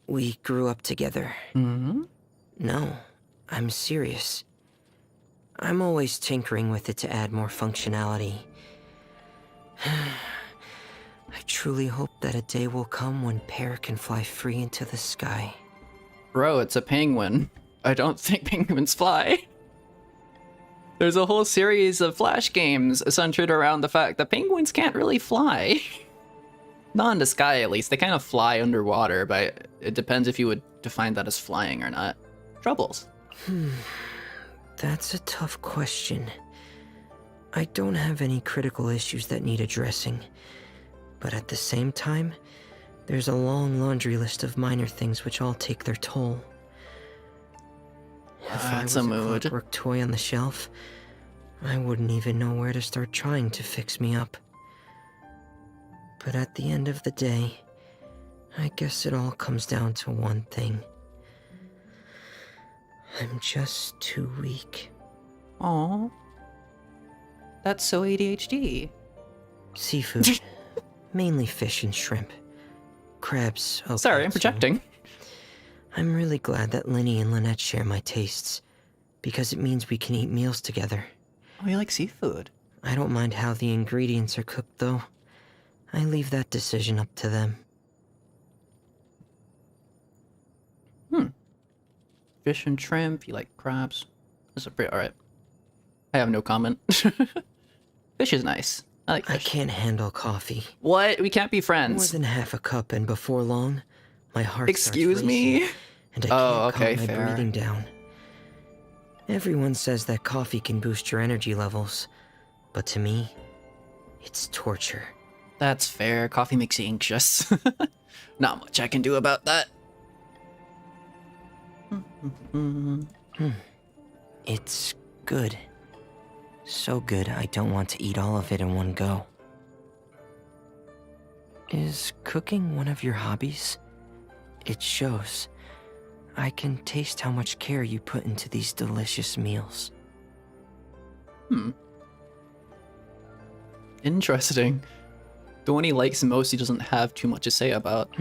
We grew up together. Mm-hmm. No, I'm serious. I'm always tinkering with it to add more functionality. I truly hope that a day will come when Pear can fly free into the sky. Bro, it's a penguin. I don't think penguins fly. There's a whole series of Flash games centered around the fact that penguins can't really fly. Not in the sky, at least. They kind of fly underwater, but it depends if you would define that as flying or not. Troubles. That's a tough question. I don't have any critical issues that need addressing, But at the same time, there's a long laundry list of minor things which all take their toll. If I was That's a a mood. clockwork toy on the shelf, I wouldn't even know where to start trying to fix me up. But at the end of the day, I guess it all comes down to one thing. I'm just too weak. Aw. That's so ADHD. Seafood. Mainly fish and shrimp. Crabs. Okay, Sorry, I'm projecting. I'm really glad that Linny and Lynette share my tastes, because it means we can eat meals together. Oh, you like seafood? I don't mind how the ingredients are cooked, though. I leave that decision up to them. Fish and shrimp, you like crabs. That's a pretty alright. I have no comment. Fish is nice. I like fish. I can't handle coffee. What? We can't be More friends. than half a cup, and before long, my heart Excuse starts me? racing, and I Oh, can't okay, calm my fair. breathing down. Everyone says that coffee can boost your energy levels, but to me, it's torture. That's fair. Coffee makes you anxious. Not much I can do about that. It's good. So good, I don't want to eat all of it in one go. Is cooking one of your hobbies? It shows. I can taste how much care you put into these delicious meals. Interesting. The one he likes most, he doesn't have too much to say about.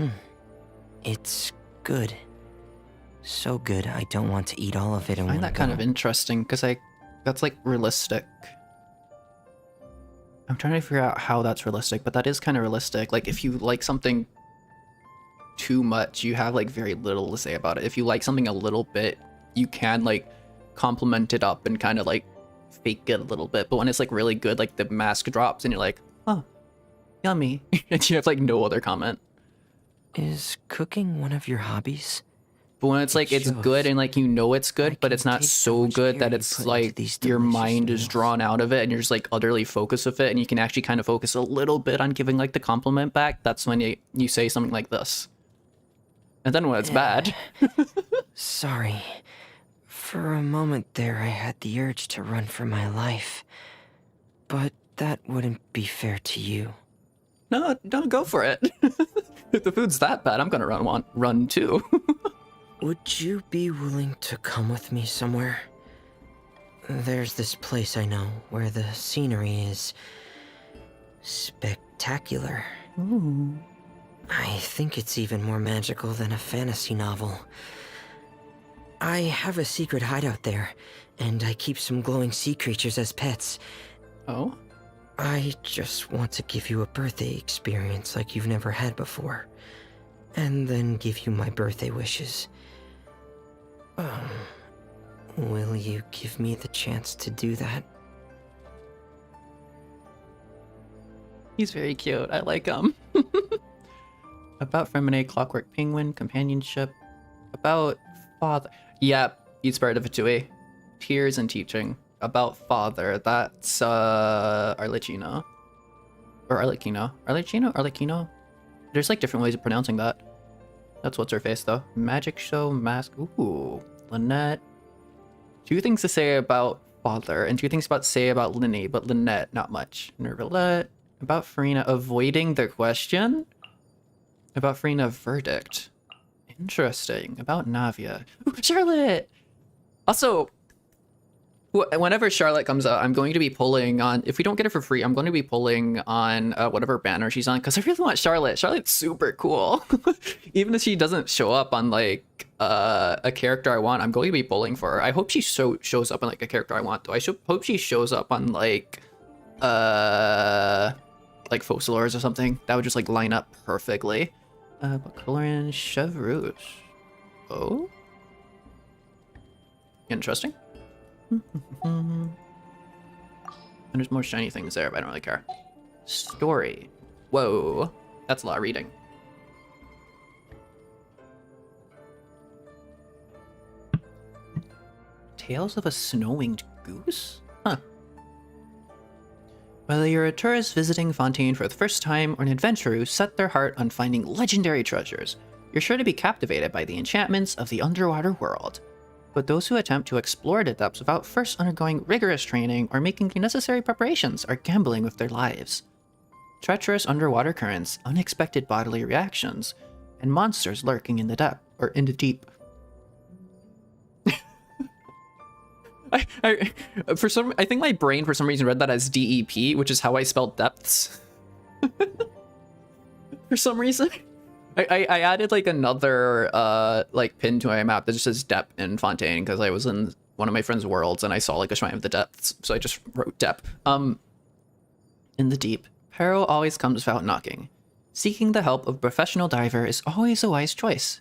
It's good. So good, I don't want to eat all of it in I one find that go. kind of interesting because that's like realistic. I'm trying to figure out how that's realistic, but that is kind of realistic. Like if you like something too much, you have like very little to say about it. If you like something a little bit, you can like compliment it up and kind of like fake it a little bit. But when it's like really good, like the mask drops and you're like, oh, yummy. And you have like no other comment. Is cooking one of your hobbies? But when it's like it's shows. good and like you know it's good, I but can it's not taste how so much good care that you it's put into like these your delicious mind is meals. drawn out of it and you're just like utterly focused with it and you can actually kind of focus a little bit on giving like the compliment back. That's when you say something like this. And then when it's bad, Sorry. For a moment there, I had the urge to run for my life. But that wouldn't be fair to you. no, don't go for it. If the food's that bad, I'm gonna run too. Would you be willing to come with me somewhere? There's this place I know where the scenery is spectacular. Ooh. I think it's even more magical than a fantasy novel. I have a secret hideout there, and I keep some glowing sea creatures as pets. Oh? I just want to give you a birthday experience like you've never had before, and then give you my birthday wishes. Will you give me the chance to do that? He's very cute. I like him. About feminine clockwork penguin, companionship. About father. Yep, he's part of Fatui. Tears and teaching. About father. That's Arlecchino. Or Arlecchino. Arlecchino? There's like different ways of pronouncing that. That's what's her face though. Magic show, mask. Ooh. Lynette. 2 things to say about father, and 2 things to say about Linny, but Lynette, not much. Nervalette. About Furina, avoiding the question. About Furina, verdict. Interesting. About Navia. Ooh, Charlotte! Also, whenever Charlotte comes out, I'm going to be pulling on, if we don't get it for free, I'm going to be pulling on whatever banner she's on, because I really want Charlotte. Charlotte's super cool. Even if she doesn't show up on, like, a character I want, I'm going to be pulling for her. I hope she shows up on, like, a character I want, though. I hope she shows up on, like Focalors or something. That would just, like, line up perfectly. But coloring Chevreuse. Oh? Interesting. And there's more shiny things there, but I don't really care. Story. Whoa. That's a lot of reading. Tales of a Snow-Winged Goose? Huh. Whether you're a tourist visiting Fontaine for the first time or an adventurer who set their heart on finding legendary treasures, you're sure to be captivated by the enchantments of the underwater world. But those who attempt to explore the depths without first undergoing rigorous training or making the necessary preparations are gambling with their lives. Treacherous underwater currents, unexpected bodily reactions, and monsters lurking in the depth or in the deep. I think my brain for some reason read that as DEP, which is how I spelled depths. For some reason. I added like another like pin to my map that just says dep in Fontaine because I was in one of my friend's worlds and I saw like a shrine of the depths, so I just wrote dep. In the deep, peril always comes without knocking. Seeking the help of a professional diver is always a wise choice.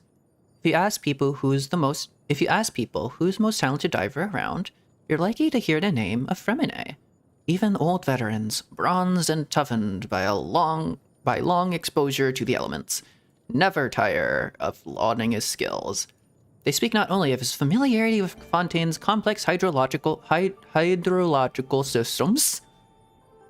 If you ask people who's the most talented diver around, you're likely to hear the name of Fremine. Even old veterans, bronzed and toughened by long exposure to the elements, never tire of lauding his skills. They speak not only of his familiarity with Fontaine's complex hydrological systems.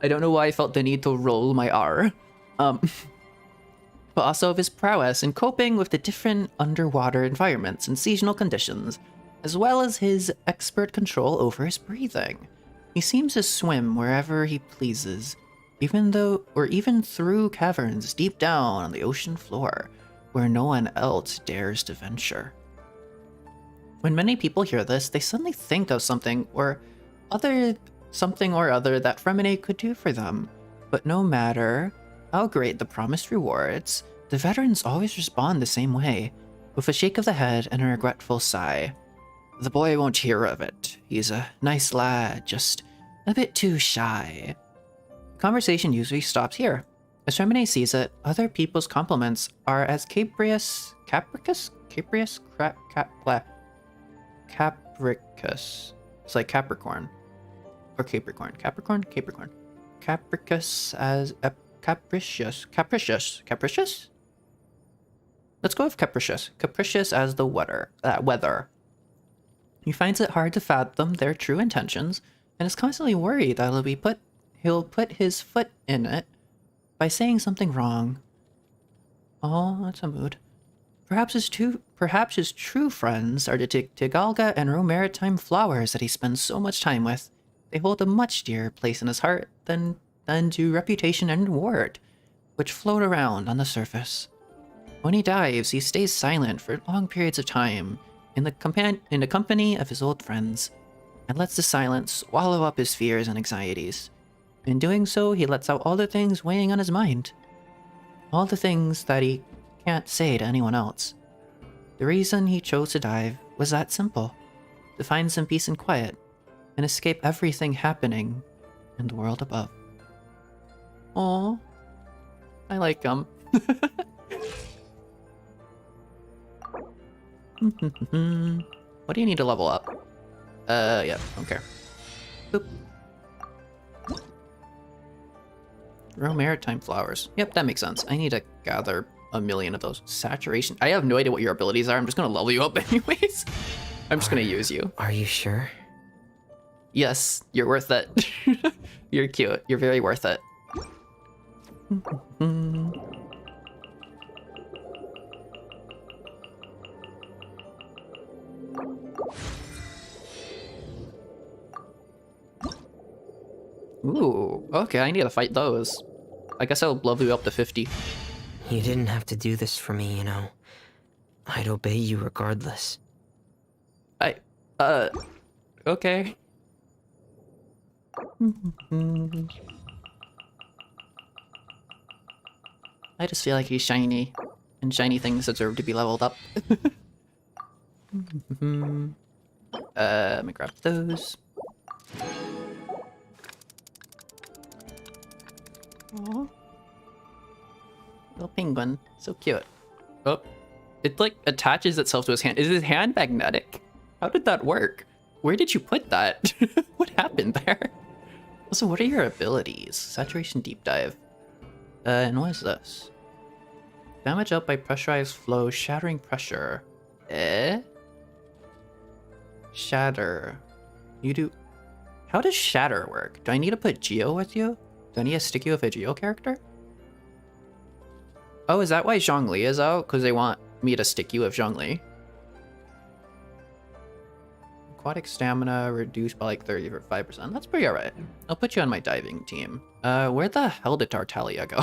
I don't know why I felt the need to roll my R. But also of his prowess in coping with the different underwater environments and seasonal conditions, as well as his expert control over his breathing. He seems to swim wherever he pleases, even through caverns deep down on the ocean floor, where no one else dares to venture. When many people hear this, they suddenly think of something or other that Fremine could do for them. But no matter how great the promised rewards, the veterans always respond the same way, with a shake of the head and a regretful sigh. The boy won't hear of it. He's a nice lad, just a bit too shy. Conversation usually stops here. As Fremine sees it, other people's compliments are as capricious. It's like Capricorn. Or Capricorn. Capricorn. Capricious? Let's go with capricious. Capricious as the weather. He finds it hard to fathom their true intentions, and is constantly worried that he'll put his foot in it by saying something wrong. Oh, that's a mood. Perhaps his true friends are the Tigalga and Romaritime flowers that he spends so much time with. They hold a much dearer place in his heart than do reputation and reward, which float around on the surface. When he dives, he stays silent for long periods of time in the company of his old friends, and lets the silence swallow up his fears and anxieties. In doing so, he lets out all the things weighing on his mind. All the things that he can't say to anyone else. The reason he chose to dive was that simple: to find some peace and quiet, and escape everything happening in the world above. Aww. I like him. What do you need to level up? Yeah, okay. Boop. Romaritime flowers. Yep, that makes sense. I need to gather a million of those. Saturation. I have no idea what your abilities are. I'm just gonna level you up anyways. I'm just gonna use you. Are you sure? Yes, you're worth it. You're cute. You're very worth it. Ooh, okay, I need to fight those. I guess I'll level you up to 50. You didn't have to do this for me, you know. I'd obey you regardless. Okay. I just feel like he's shiny, and shiny things deserve to be leveled up. Let me grab those. Aww. Little penguin. So cute. Oh. It like attaches itself to his hand. Is his hand magnetic? How did that work? Where did you put that? What happened there? Also, what are your abilities? Saturation deep dive. And what is this? Damage out by pressurized flow, shattering pressure. Shatter. You do... How does shatter work? Do I need to put Geo with you? Do I need to stick you with a Geo character? Oh, is that why Zhongli is out? Because they want me to stick you with Zhongli. Aquatic stamina reduced by like 35%. That's pretty alright. I'll put you on my diving team. Where the hell did Tartaglia go?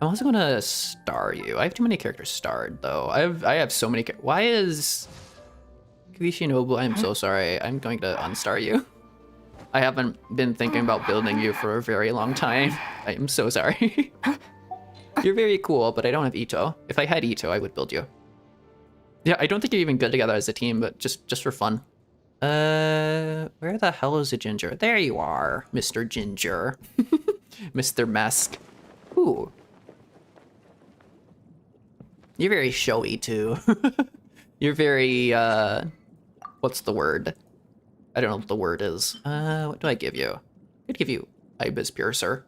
I'm also gonna star you. I have too many characters starred though. I have so many. Why is Kishinobu? I'm so sorry. I'm going to unstar you. I haven't been thinking about building you for a very long time. I am so sorry. You're very cool, but I don't have Ito. If I had Ito, I would build you. Yeah, I don't think you're even good together as a team, but just for fun. Where the hell is the Ginger? There you are, Mr. Ginger. Mr. Mask. Ooh. You're very showy, too. You're very, what's the word? I don't know what the word is. What do I give you? I could give you Ibis Piercer.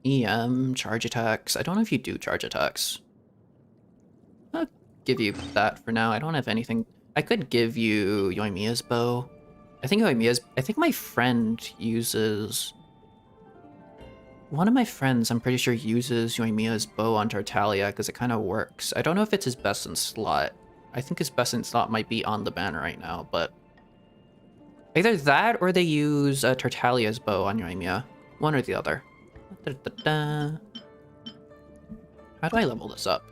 EM, charge attacks. I don't know if you do charge attacks. I'll give you that for now. I don't have anything. I could give you Yoimiya's bow. I think my friend uses... One of my friends, I'm pretty sure, uses Yoimiya's bow on Tartaglia because it kind of works. I don't know if it's his best in slot. I think his best in slot might be on the banner right now, but... Either that or they use Tartaglia's bow on Yoimiya. One or the other. Da, da, da. How do I level this up?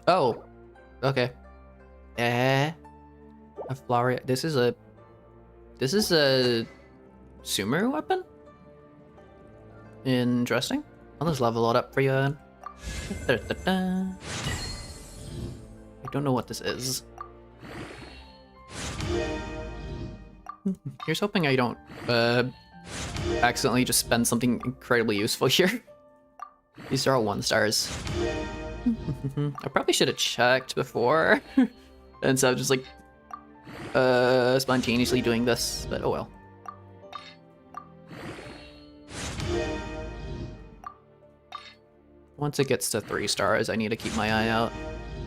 Oh, okay. A flower. This is a Sumeru weapon? Interesting. I'll just level it up for you. Da, da, da. I don't know what this is. Here's hoping I don't accidentally just spend something incredibly useful here. These are all 1 stars. I probably should have checked before instead of just like spontaneously doing this, but oh well. Once it gets to 3 stars, I need to keep my eye out.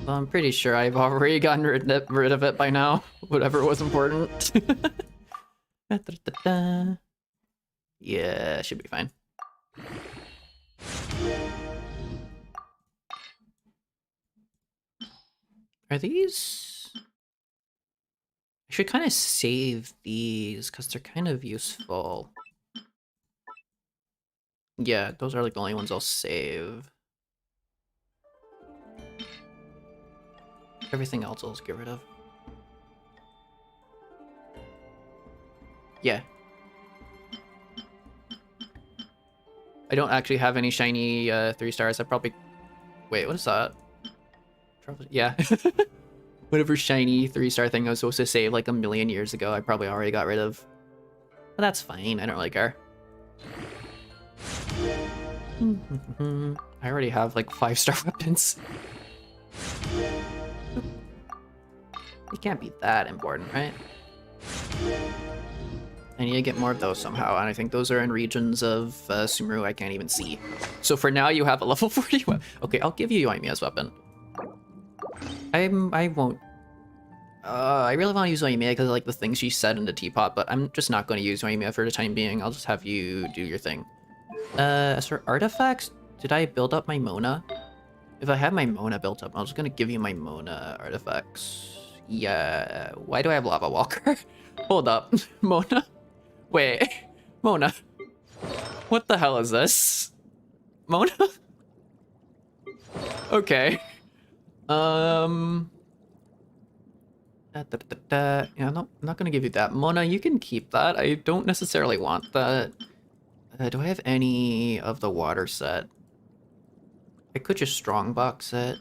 Well, I'm pretty sure I've already gotten rid of it by now, whatever was important. Da, da, da, da. Yeah, should be fine. Are these... I should kind of save these because they're kind of useful. Yeah, those are like the only ones I'll save. Everything else I'll just get rid of. Yeah. I don't actually have any shiny 3 stars. I probably... Wait, what is that? Yeah. Whatever shiny 3-star thing I was supposed to save like a million years ago, I probably already got rid of. But that's fine. I don't really care. I already have like 5-star weapons. It can't be that important, right? I need to get more of those somehow, and I think those are in regions of Sumeru I can't even see. So for now, you have a level 40 weapon. Okay, I'll give you Yoimiya's weapon. I won't... I really want to use Yoimiya because of like the things she said in the teapot, but I'm just not going to use Yoimiya for the time being. I'll just have you do your thing. As for artifacts, did I build up my Mona? If I have my Mona built up, I was going to give you my Mona artifacts. Yeah, why do I have Lava Walker? Hold up, Mona? Wait, Mona. What the hell is this? Mona? Okay. Yeah, no, I'm not gonna give you that. Mona, you can keep that. I don't necessarily want that. Do I have any of the water set? I could just strongbox it.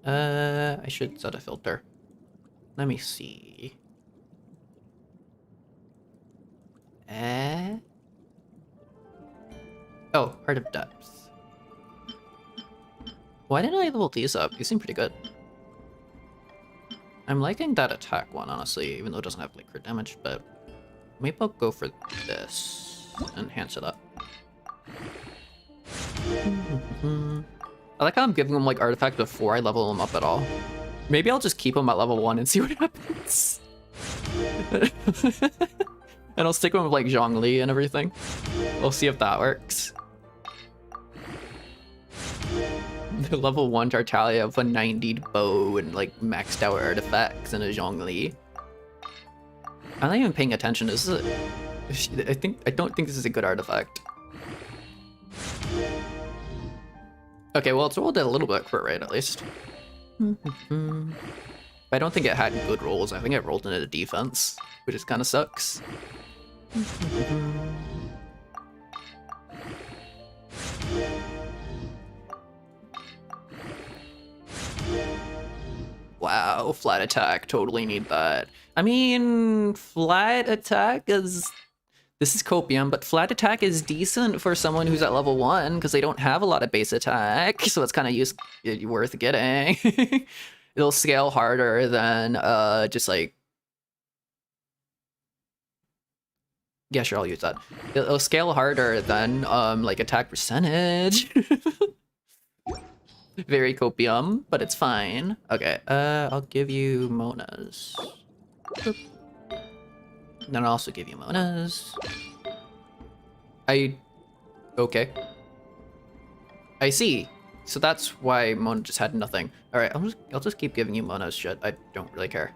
I should set a filter. Let me see. Oh, Heart of Depth. Why didn't I level these up? These seem pretty good. I'm liking that attack one, honestly, even though it doesn't have like crit damage, but maybe I'll go for this. Enhance it up. I like how I'm giving them like artifacts before I level them up at all. Maybe I'll just keep them at level 1 and see what happens. And I'll stick with like Zhongli and everything. We'll see if that works. The level 1 Tartaglia with a 90 bow and like maxed out artifacts and a Zhongli. I'm not even paying attention. This is I don't think this is a good artifact. Okay, well, it's rolled a little bit crit rate at least. I don't think it had good rolls. I think it rolled into the defense, which just kind of sucks. Wow, flat attack, totally need that. I mean, flat attack is... This is copium, but flat attack is decent for someone who's at level 1 because they don't have a lot of base attack, so it's kind of worth getting. It'll scale harder than just like... Yeah, sure, I'll use that. It'll scale harder than like attack percentage. Very copium, but it's fine. Okay, I'll give you Monas. Boop. Then I'll also give you Monas. Okay. I see. So that's why Mona just had nothing. All right, I'll just keep giving you Mona's shit. I don't really care.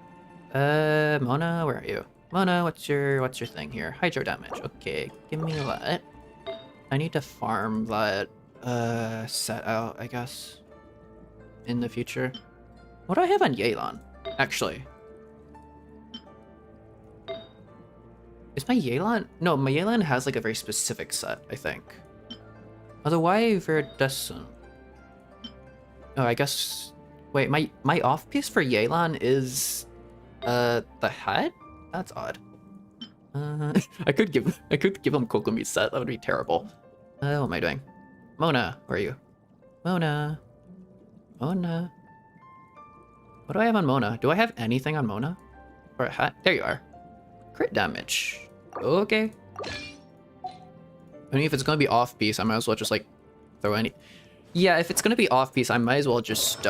Mona, where are you? Mona, what's your thing here? Hydro damage. Okay, give me that. I need to farm that set out, I guess, in the future. What do I have on Yelan, actually? Is my Yelan? No, my Yelan has like a very specific set, I think. Although why Verdescent? Oh, I guess... Wait, my off-piece for Yelan is... the hat? That's odd. I could give him Kokomi's set, that would be terrible. What am I doing? Mona, where are you? Mona. Mona. What do I have on Mona? Do I have anything on Mona? Or a hat? There you are. Crit damage. Okay. I mean, if it's gonna be off-piece, I might as well just like throw any... Yeah, if it's gonna be off-piece, I might as well just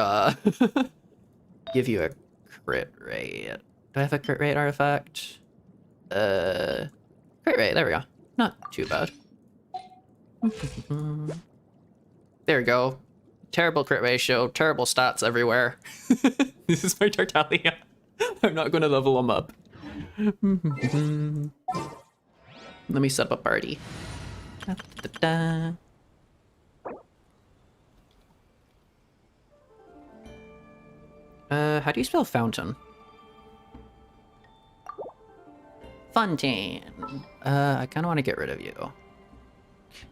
give you a crit rate. Do I have a crit rate artifact? Crit rate, there we go. Not too bad. There we go. Terrible crit ratio, terrible stats everywhere. This is my Tartaglia. I'm not gonna level him up. Let me set up a party. How do you spell fountain? Fontaine. I kind of want to get rid of you.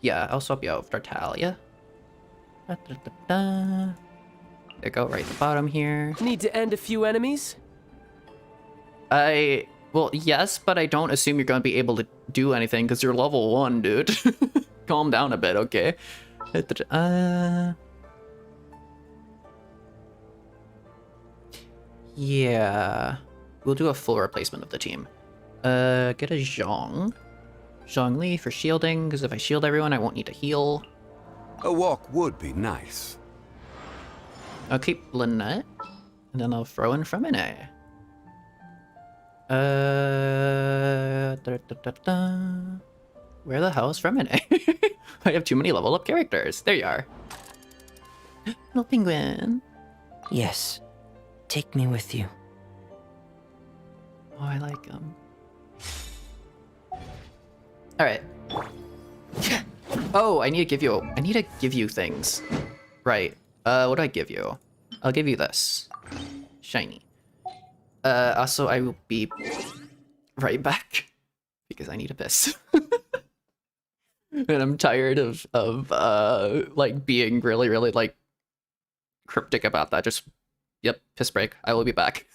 Yeah, I'll swap you out with Tartaglia. There you go, right at the bottom here. Need to end a few enemies? Well, yes, but I don't assume you're going to be able to do anything because you're level 1, dude. Calm down a bit, okay? Yeah. We'll do a full replacement of the team. Get a Zhong. Zhongli for shielding, because if I shield everyone, I won't need to heal. A walk would be nice. I'll keep Lynette, and then I'll throw in Fremine. Where the hell is Fremine? I have too many level up characters. There you are. Little penguin. Yes. Take me with you. Oh, I like him. Alright. Oh, I need to give you things. Right. What do I give you? I'll give you this. Shiny. Also, I will be right back because I need a piss. And I'm tired of like being really like cryptic about that. Just, yep, piss break. I will be back.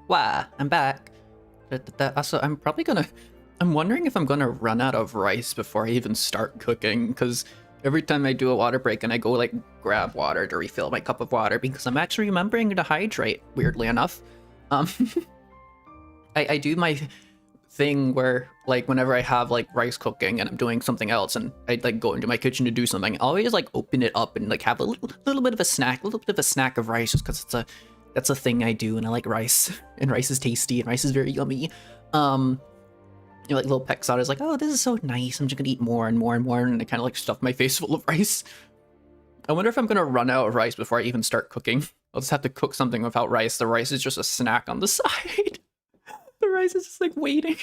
Wow, I'm back. Also, I'm wondering if I'm gonna run out of rice before I even start cooking, because every time I do a water break and I go like grab water to refill my cup of water, because I'm actually remembering to hydrate, weirdly enough. I do my thing where like whenever I have like rice cooking and I'm doing something else and I like go into my kitchen to do something, I always like open it up and like have a little bit of a snack, of rice, just because that's a thing I do, and I like rice, and rice is tasty, and rice is very yummy. You know, like little pecks out is like, oh, this is so nice, I'm just gonna eat more and more and more, and I kind of like stuff my face full of rice. I wonder if I'm gonna run out of rice before I even start cooking. I'll just have to cook something without rice. The rice is just a snack on the side. The rice is just like waiting.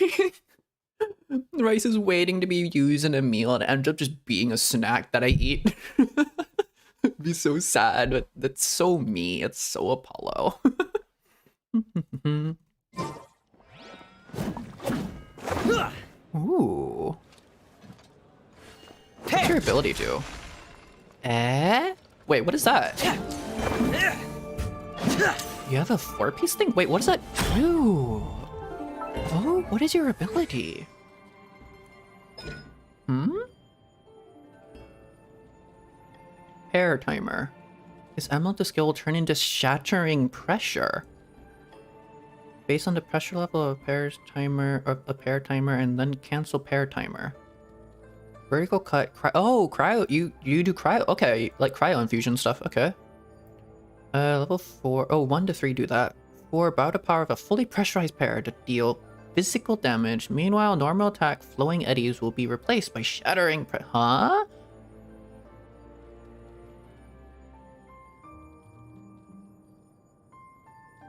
The rice is waiting to be used in a meal and ends up just being a snack that I eat. It'd be so sad, but that's so me. It's so Apollo. Ooh. What's your ability do? Wait, what is that? You have a 4-piece thing? Wait, what does that do? Oh, what is your ability? Pair timer. This emerald skill will turn into shattering pressure. Based on the pressure level of a pair timer, and then cancel pair timer. Vertical cut, cryo, you do cryo, okay, like cryo infusion stuff, okay. Level 4, 1 to 3 do that. 4, bow to power of a fully pressurized pair to deal physical damage. Meanwhile, normal attack flowing eddies will be replaced by shattering huh?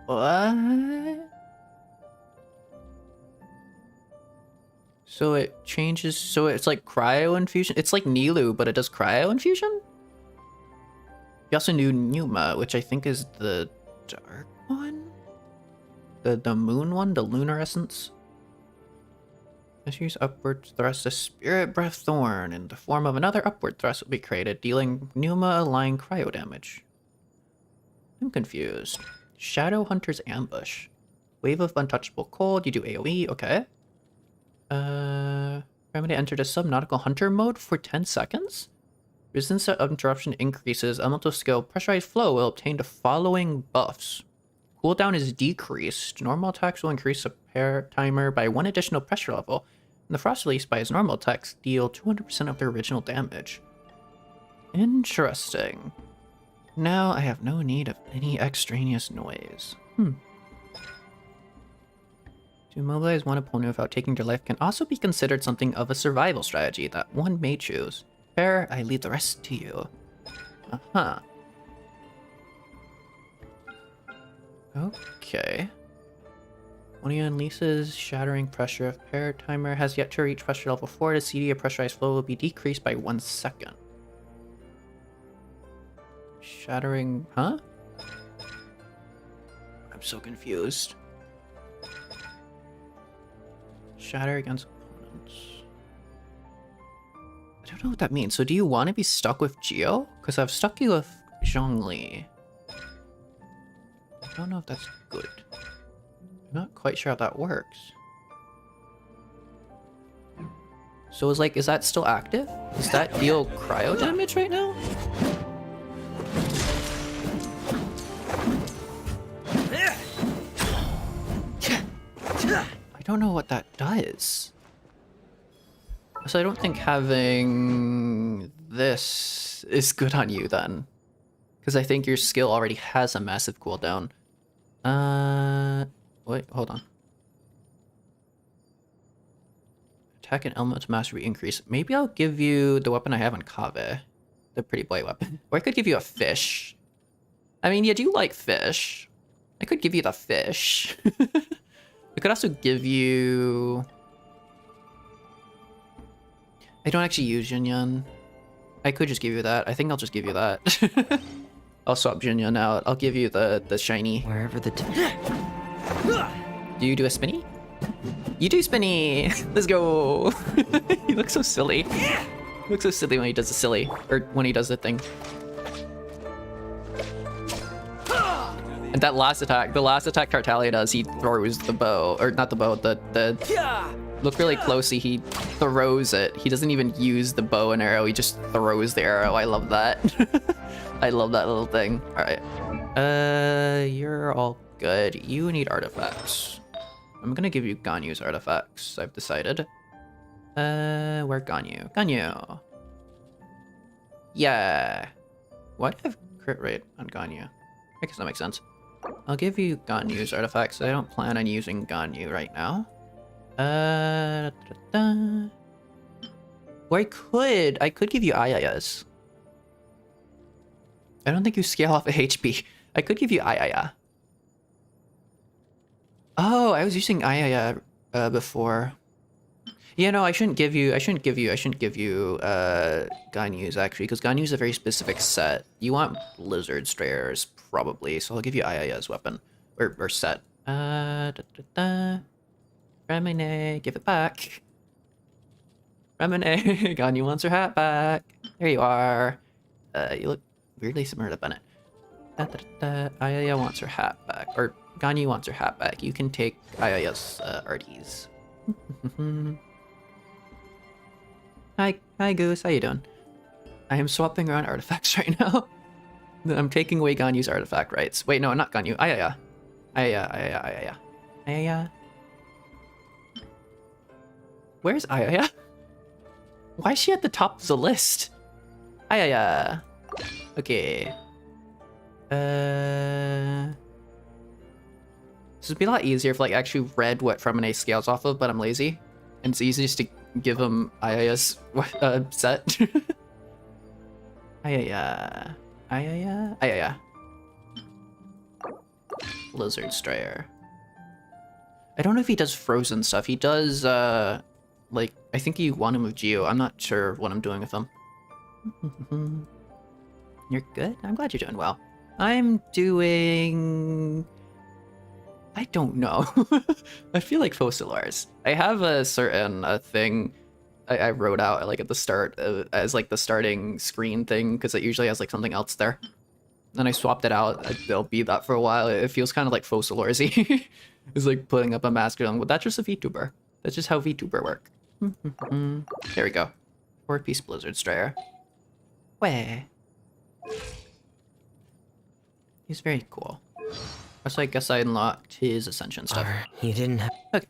What? So it changes, so it's like cryo infusion. It's like Nilu, but it does cryo infusion? You also knew Numa, which I think is the dark one? The moon one, the lunar essence? Let's use upward thrust. A spirit breath thorn in the form of another upward thrust will be created, dealing Numa aligned cryo damage. I'm confused. Shadow Hunter's Ambush. Wave of Untouchable Cold, you do AoE, okay. Remedy entered a subnautical hunter mode for 10 seconds? Resistance to interruption increases. Elemental skill Pressurized Flow will obtain the following buffs. Cooldown is decreased. Normal attacks will increase a pair timer by 1 additional pressure level. And the Frost Release by his normal attacks deal 200% of their original damage. Interesting. Now I have no need of any extraneous noise. To immobilize one opponent without taking their life can also be considered something of a survival strategy that one may choose. Fair, I leave the rest to you. Okay. When he unleashes shattering pressure, if pair timer has yet to reach pressure level 4, the CD of pressurized flow will be decreased by 1 second. Shattering, huh? I'm so confused. Shatter against opponents. I don't know what that means. So do you want to be stuck with Geo? Because I've stuck you with Zhongli. I don't know if that's good. I'm not quite sure how that works. So is like, is that still active? Does that deal cryo damage right now? I don't know what that does. So I don't think having this is good on you then. Because I think your skill already has a massive cooldown. Wait, hold on. Attack and element mastery increase. Maybe I'll give you the weapon I have on Kaveh. The pretty boy weapon. Or I could give you a fish. I mean, you do like fish. I could give you the fish. I could also give you... I don't actually use Jinyan. I could just give you that. I think I'll just give you that. I'll swap Jinyan out. I'll give you the shiny. Wherever the... Do you do a spinny? You do spinny! Let's go! He looks so silly. He looks so silly when he does the silly. Or when he does the thing. I And that last attack, the last attack Tartaglia does, he throws the bow, or not the bow, the look really closely, he throws it. He doesn't even use the bow and arrow, he just throws the arrow. I love that. I love that little thing. All right. You're all good. You need artifacts. I'm gonna give you Ganyu's artifacts, I've decided. Where Ganyu? Ganyu! Yeah. Why do I have crit rate on Ganyu? I guess that makes sense. I'll give you Ganyu's artifacts. I don't plan on using Ganyu right now. Or I could give you Ayaya's. I don't think you scale off a HP. I could give you Ayaya. Oh, I was using Ayaya before. Yeah, no, I shouldn't give you Ganyu's actually, because Ganyu's a very specific set. You want Lizard Strayers probably, so I'll give you Ayaya's weapon or set. Remine, give it back. Remine, Ganyu wants her hat back. There you are. You look weirdly similar to Bennett. Ayaya wants her hat back, or Ganyu wants her hat back. You can take Ayaya's arties. Hi Goose, how you doing? I am swapping around artifacts right now. I'm taking away Ganyu's artifact rights. Wait, no, not Ganyu. Ayaya. Ayaya. Where's Ayaya? Why is she at the top of the list? Ayaya. Okay. This would be a lot easier if like I actually read what Fremine scales off of, but I'm lazy. And it's easy just to give him Ayaya's set. Ayaya. Lizard Strayer. I don't know if he does frozen stuff. He does, like, I think you want him with Geo. I'm not sure what I'm doing with him. You're good? I'm glad you're doing well. I'm doing... I don't know. I feel like Focilars. I have a certain thing I wrote out like at the start as like the starting screen thing, because it usually has like something else there. And I swapped it out. It'll be that for a while. It feels kind of like Focilars-y. It's like putting up a mask on. Well, that's just a VTuber. That's just how VTuber work. There we go. 4-piece Blizzard Strayer. Where? He's very cool. So I guess I unlocked his Ascension stuff. You didn't have... Okay.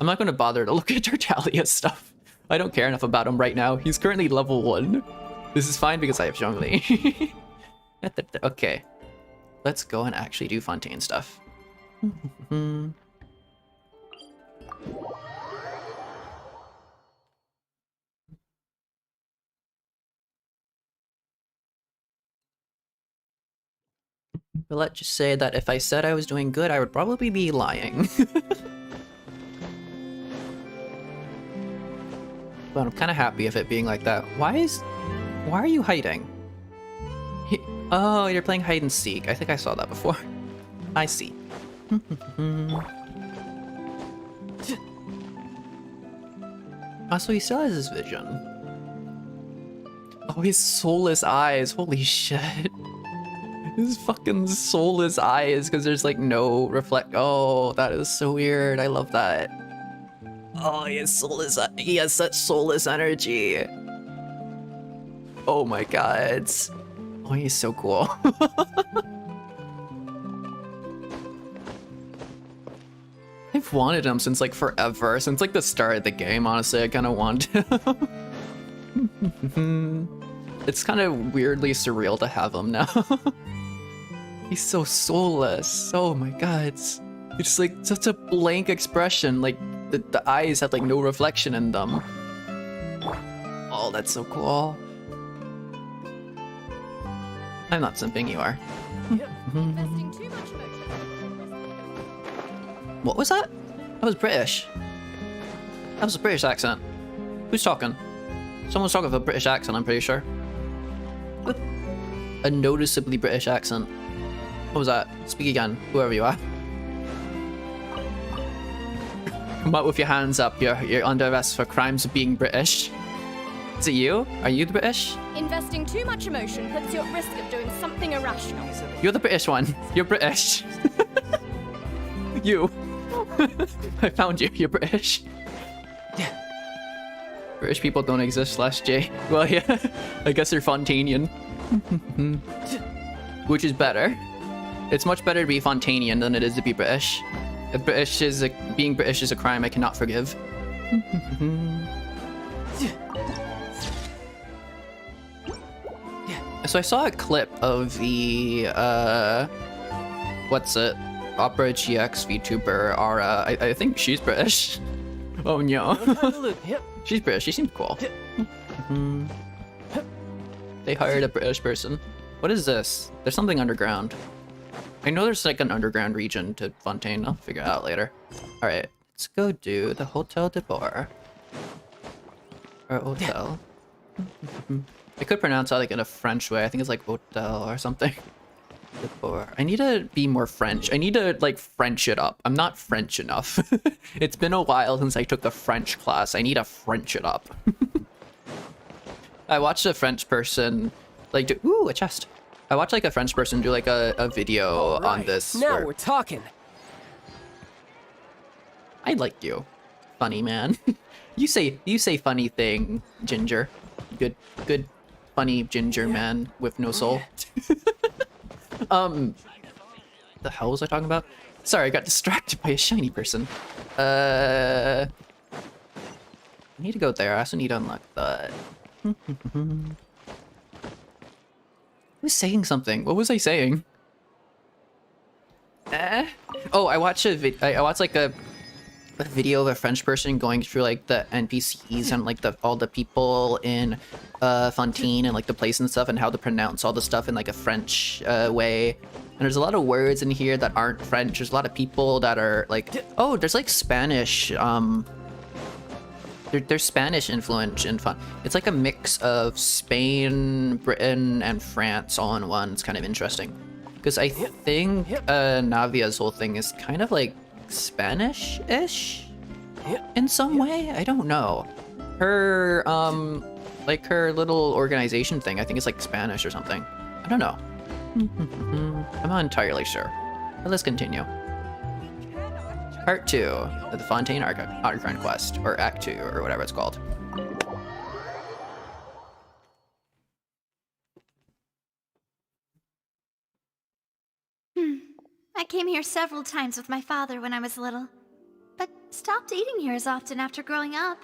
I'm not going to bother to look at Tartaglia's stuff. I don't care enough about him right now. He's currently level 1. This is fine because I have Zhongli. Okay. Let's go and actually do Fontaine stuff. But let's just say that if I said I was doing good, I would probably be lying. But I'm kind of happy of it being like that. Why are you hiding? Oh, you're playing hide and seek. I think I saw that before. I see. Also, he still has his vision. Oh, his soulless eyes. Holy shit. His fucking soulless eyes, because there's like no reflect. Oh, that is so weird. I love that. Oh, he has such soulless energy. Oh my god. Oh, he's so cool. I've wanted him since like forever. Since like the start of the game, honestly, I kind of want him. It's kind of weirdly surreal to have him now. He's so soulless. Oh my god. It's just like such a blank expression. Like the eyes had like no reflection in them. Oh, that's so cool. I'm not simping, you are. What was that? That was British. That was a British accent. Who's talking? Someone's talking with a British accent, I'm pretty sure. A noticeably British accent. What was that? Speak again, whoever you are. Come out with your hands up. You're under arrest for crimes of being British. Is it you? Are you the British? Investing too much emotion puts you at risk of doing something irrational. You're the British one. You're British. You. I found you. You're British. British people don't exist, /J. Well, yeah. I guess they're Fontainian. Which is better. It's much better to be Fontainian than it is to be British. If being British is a crime I cannot forgive. So I saw a clip of the what's it? Opera GX VTuber Ara. I think she's British. Oh no. She's British. She seems cool. They hired a British person. What is this? There's something underground. I know there's like an underground region to Fontaine. I'll figure it out later. Alright, let's go do the Hotel de Boer. Or Hotel. I could pronounce that like in a French way. I think it's like Hotel or something. De Boer. I need to be more French. I need to like French it up. I'm not French enough. It's been a while since I took a French class. I need to French it up. I watched a French person like do, ooh, a chest. I watched like a French person do like a video on this. Now we're talking. I like you, funny man. you say funny thing, Ginger. Good, funny ginger man with no soul. The hell was I talking about? Sorry, I got distracted by a shiny person. I need to go there. I also need to unlock that. Who's saying something? What was I saying? Oh, I watched like a video of a French person going through like the NPCs and like all the people in Fontaine and like the place and stuff and how to pronounce all the stuff in like a French way. And there's a lot of words in here that aren't French. There's a lot of people that are like, oh, there's like Spanish. There's Spanish influence in fun. It's like a mix of Spain, Britain, and France all in one. It's kind of interesting. Because I think Navia's whole thing is kind of like Spanish-ish in some way. I don't know. Her like her little organization thing, I think it's like Spanish or something. I don't know. I'm not entirely sure. But let's continue. Part 2 of the Fontaine Archon quest, or Act 2, or whatever it's called. I came here several times with my father when I was little, but stopped eating here as often after growing up.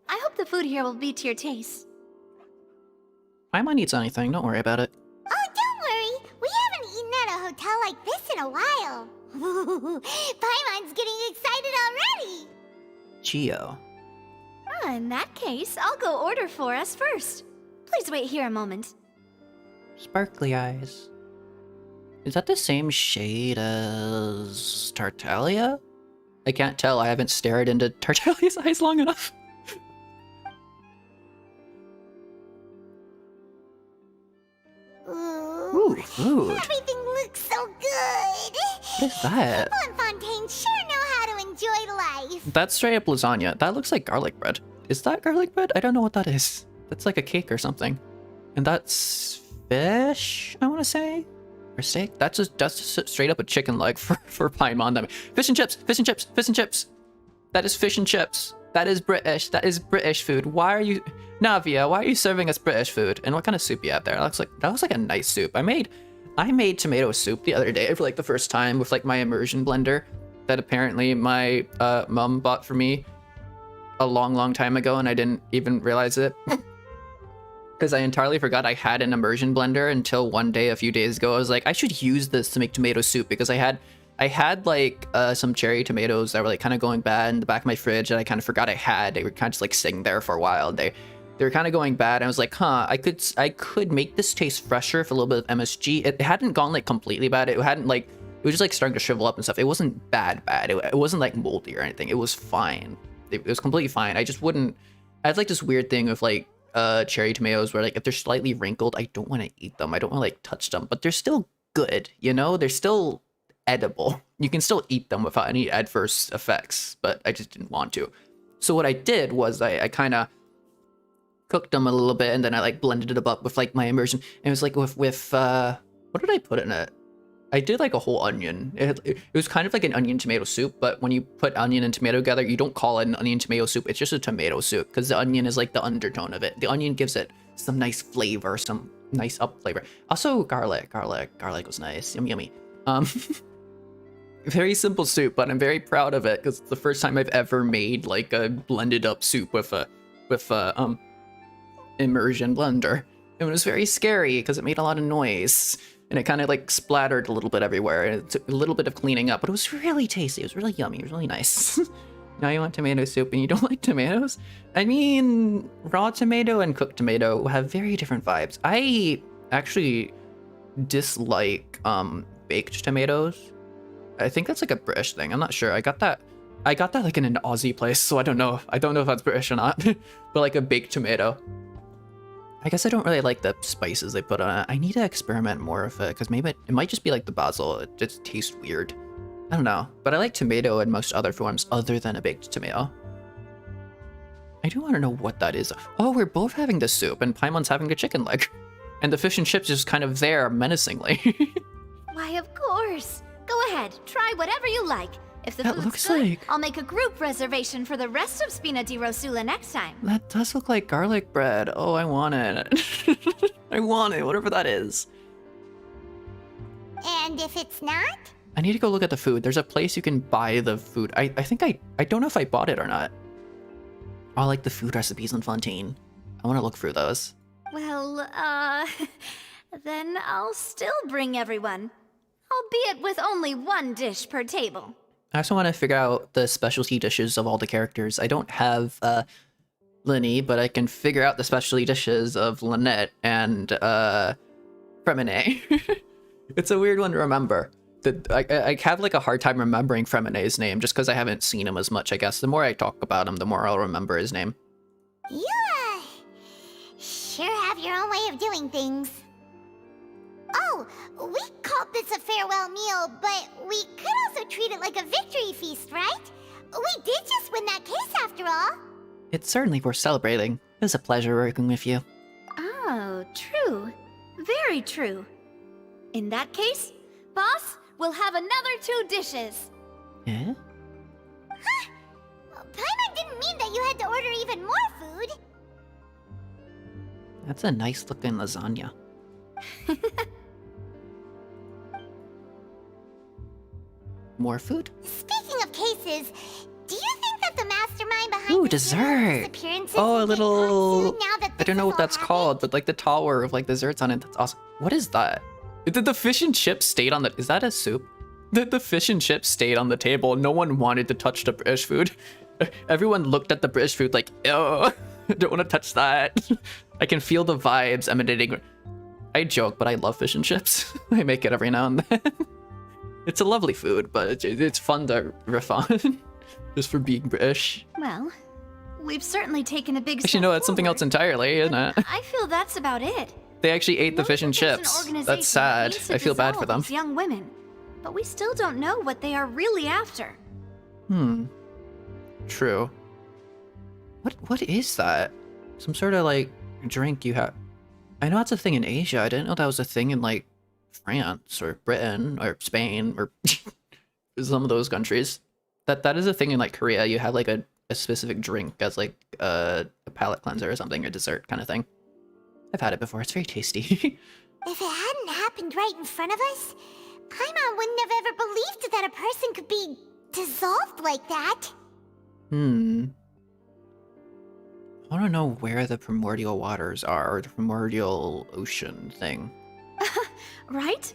I hope the food here will be to your taste. Paimon needs anything, don't worry about it. Oh, don't worry. We haven't eaten at a hotel like this in a while. Paimon's getting excited already. Geo. In that case, I'll go order for us first. Please wait here a moment. Sparkly eyes. Is that the same shade as Tartaglia? I can't tell. I haven't stared into Tartaglia's eyes long enough. Ooh, food. Everything looks so good. What is that? People in Fontaine sure know how to enjoy life. That's straight up lasagna. That looks like garlic bread. Is that garlic bread? I don't know what that is. That's like a cake or something. And that's fish, I want to say? Or steak? That's just straight up a chicken leg for Paimon. Fish and chips! Fish and chips! Fish and chips! That is fish and chips. That is British. That is British food. Why are you... Navia, why are you serving us British food? And what kind of soup you have there? That looks like a nice soup. I made tomato soup the other day for like the first time with like my immersion blender that apparently my mom bought for me a long time ago and I didn't even realize it. Because I entirely forgot I had an immersion blender until one day a few days ago. I was like, I should use this to make tomato soup because I had like some cherry tomatoes that were like kind of going bad in the back of my fridge that I kind of forgot I had. They were kind of just like sitting there for a while. They were kind of going bad. And I was like, I could make this taste fresher with a little bit of MSG. It hadn't gone like completely bad. It was just like starting to shrivel up and stuff. It wasn't bad. It wasn't like moldy or anything. It was fine. It was completely fine. I have like this weird thing with like cherry tomatoes where like if they're slightly wrinkled, I don't want to eat them. I don't want to like touch them, but they're still good, you know? They're still edible. You can still eat them without any adverse effects, but I just didn't want to. So what I did was I kind of cooked them a little bit, and then I like blended it up with like my immersion. And it was like with what did I put in it? I did like a whole onion. It was kind of like an onion tomato soup, but when you put onion and tomato together, you don't call it an onion tomato soup. It's just a tomato soup because the onion is like the undertone of it. The onion gives it some nice flavor, some nice up flavor. Also garlic was nice. Yummy, yummy. Very simple soup, but I'm very proud of it because it's the first time I've ever made like a blended up soup with a immersion blender. It was very scary because it made a lot of noise. And it kind of like splattered a little bit everywhere. And it took a little bit of cleaning up, but it was really tasty. It was really yummy. It was really nice. Now you want tomato soup and you don't like tomatoes? I mean, raw tomato and cooked tomato have very different vibes. I actually dislike baked tomatoes. I think that's like a British thing. I'm not sure. I got that like in an Aussie place, so I don't know. I don't know if that's British or not. But like a baked tomato. I guess I don't really like the spices they put on it. I need to experiment more with it, because maybe it might just be like the basil. It just tastes weird. I don't know. But I like tomato in most other forms other than a baked tomato. I do want to know what that is. Oh, we're both having the soup, and Paimon's having the chicken leg. And the fish and chips is kind of there menacingly. Why, of course. Go ahead, try whatever you like. If the That food's looks good, like- I'll make a group reservation for the rest of Spina di Rosula next time. That does look like garlic bread. Oh, I want it. I want it, whatever that is. And if it's not? I need to go look at the food. There's a place you can buy the food. I think I don't know if I bought it or not. I like the food recipes on Fontaine. I want to look through those. Well, then I'll still bring everyone. Albeit with only one dish per table. I also want to figure out the specialty dishes of all the characters. I don't have Linny, but I can figure out the specialty dishes of Lynette and Fremine. It's a weird one to remember. I have like a hard time remembering Fremine's name just because I haven't seen him as much, I guess. The more I talk about him, the more I'll remember his name. You, sure have your own way of doing things. Oh, we called this a farewell meal, but we could also treat it like a victory feast, right? We did just win that case after all. It's certainly worth celebrating. It was a pleasure working with you. Oh, true. Very true. In that case, boss, we'll have another 2 dishes. Yeah? Paimon didn't mean that you had to order even more food. That's a nice looking lasagna. More food? Speaking of cases, do you think that the mastermind behind Ooh, this dessert! disappearances Oh, will a get little... caught soon now that I don't know this what has that's all called, happened? but like the tower of like desserts on it. That's awesome. What is that? Did the fish and chips stayed on the... Is that a soup? The fish and chips stayed on the table. No one wanted to touch the British food. Everyone looked at the British food like, ew, I don't want to touch that. I can feel the vibes emanating. I joke, but I love fish and chips. I make it every now and then. It's a lovely food, but it's fun to riff on. Just for being British. Well, we've certainly taken a big step Actually, no, that's something else forward. entirely, isn't it? I feel that's about it. They actually ate the Know fish and that there's an chips. organization That's that sad. needs to I feel bad for dissolve them. these young women, but we still don't know what they are really after. True. What is that? Some sort of like drink you have. I know that's a thing in Asia. I didn't know that was a thing in like France or Britain or Spain or some of those countries. That is a thing in like Korea. You have like a specific drink as like a palate cleanser or something, or dessert kind of thing. I've had it before. It's very tasty. If it hadn't happened right in front of us, Paimon wouldn't have ever believed that a person could be dissolved like that. I want to know where the primordial waters are, or the primordial ocean thing. Right?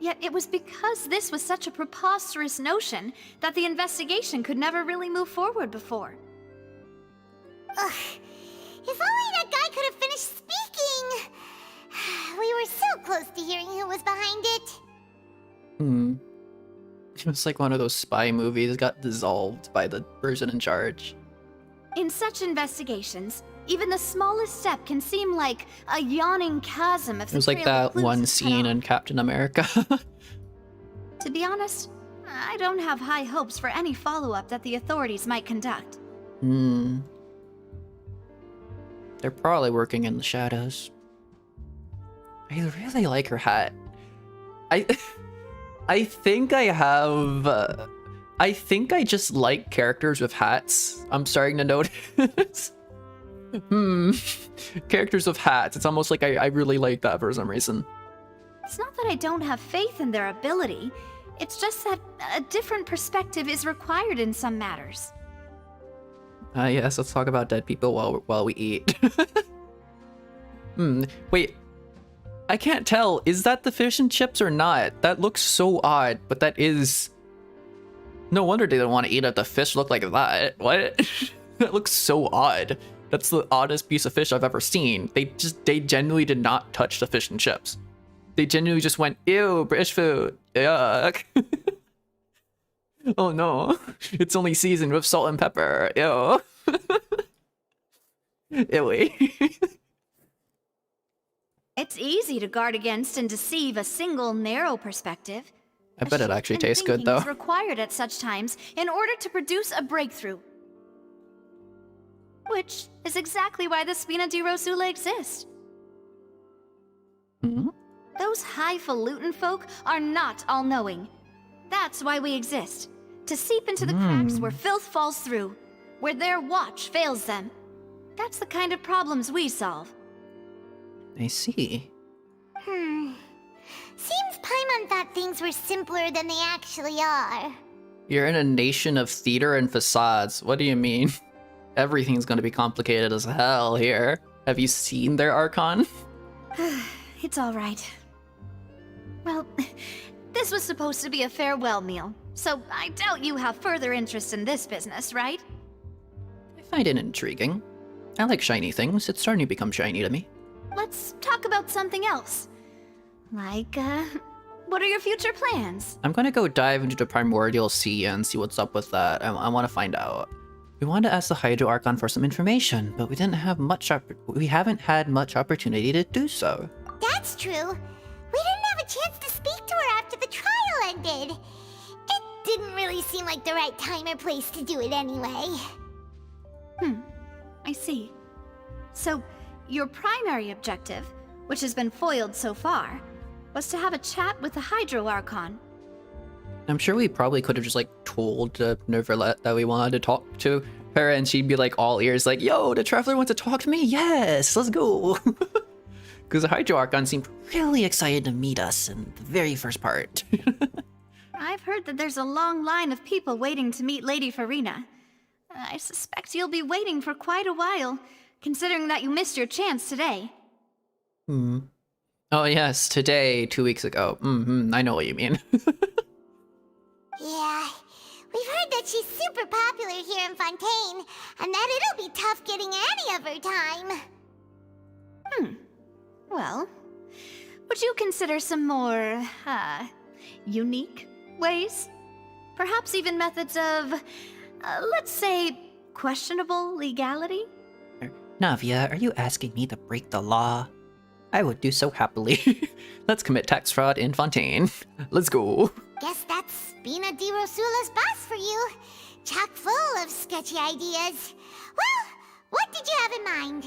Yet it was because this was such a preposterous notion that the investigation could never really move forward before. Ugh. If only that guy could have finished speaking! We were so close to hearing who was behind it. It's like one of those spy movies got dissolved by the person in charge. In such investigations, even the smallest step can seem like a yawning chasm if It was the like trail of that clues one is cut scene off. in Captain America. To be honest, I don't have high hopes for any follow-up that the authorities might conduct. They're probably working in the shadows. I really like her hat. I think I have... I think I just like characters with hats. I'm starting to notice. Characters with hats. It's almost like I really like that for some reason. It's not that I don't have faith in their ability. It's just that a different perspective is required in some matters. Yes, let's talk about dead people while we eat. Wait. I can't tell. Is that the fish and chips or not? That looks so odd, but that is... No wonder they didn't want to eat it. The fish looked like that. What? That looks so odd. That's the oddest piece of fish I've ever seen. They genuinely did not touch the fish and chips. They genuinely just went, ew, British food. Yuck. Oh no. It's only seasoned with salt and pepper. Ew. Ewy. It's easy to guard against and deceive a single narrow perspective. I bet it actually tastes good, Thinking though. is required at such times in order to produce a breakthrough. Which is exactly why the Spina di Rosula exist. Those highfalutin folk are not all-knowing. That's why we exist. To seep into the cracks where filth falls through, where their watch fails them. That's the kind of problems we solve. I see. Seems Paimon thought things were simpler than they actually are. You're in a nation of theater and facades. What do you mean? Everything's gonna be complicated as hell here. Have you seen their Archon? It's all right. Well, this was supposed to be a farewell meal, so I doubt you have further interest in this business, right? I find it intriguing. I like shiny things. It's starting to become shiny to me. Let's talk about something else. Like, what are your future plans? I'm gonna go dive into the Primordial Sea and see what's up with that. I want to find out. We wanted to ask the Hydro Archon for some information, but we haven't had much opportunity to do so. That's true. We didn't have a chance to speak to her after the trial ended. It didn't really seem like the right time or place to do it anyway. I see. So, your primary objective, which has been foiled so far, was to have a chat with the Hydro Archon. I'm sure we probably could have just told Neverlet that we wanted to talk to her, and she'd be all ears, yo, the Traveler wants to talk to me? Yes, let's go. Because the Hydro Archon seemed really excited to meet us in the very first part. I've heard that there's a long line of people waiting to meet Lady Furina. I suspect you'll be waiting for quite a while, considering that you missed your chance today. Oh yes, today, 2 weeks ago. I know what you mean. Yeah, we've heard that she's super popular here in Fontaine, and that it'll be tough getting any of her time. Well, would you consider some more, unique ways? Perhaps even methods of, let's say, questionable legality? Navia, are you asking me to break the law? I would do so happily. Let's commit tax fraud in Fontaine. Let's go. Guess that's Spina di Rosula's boss for you. Chock full of sketchy ideas. Well, what did you have in mind?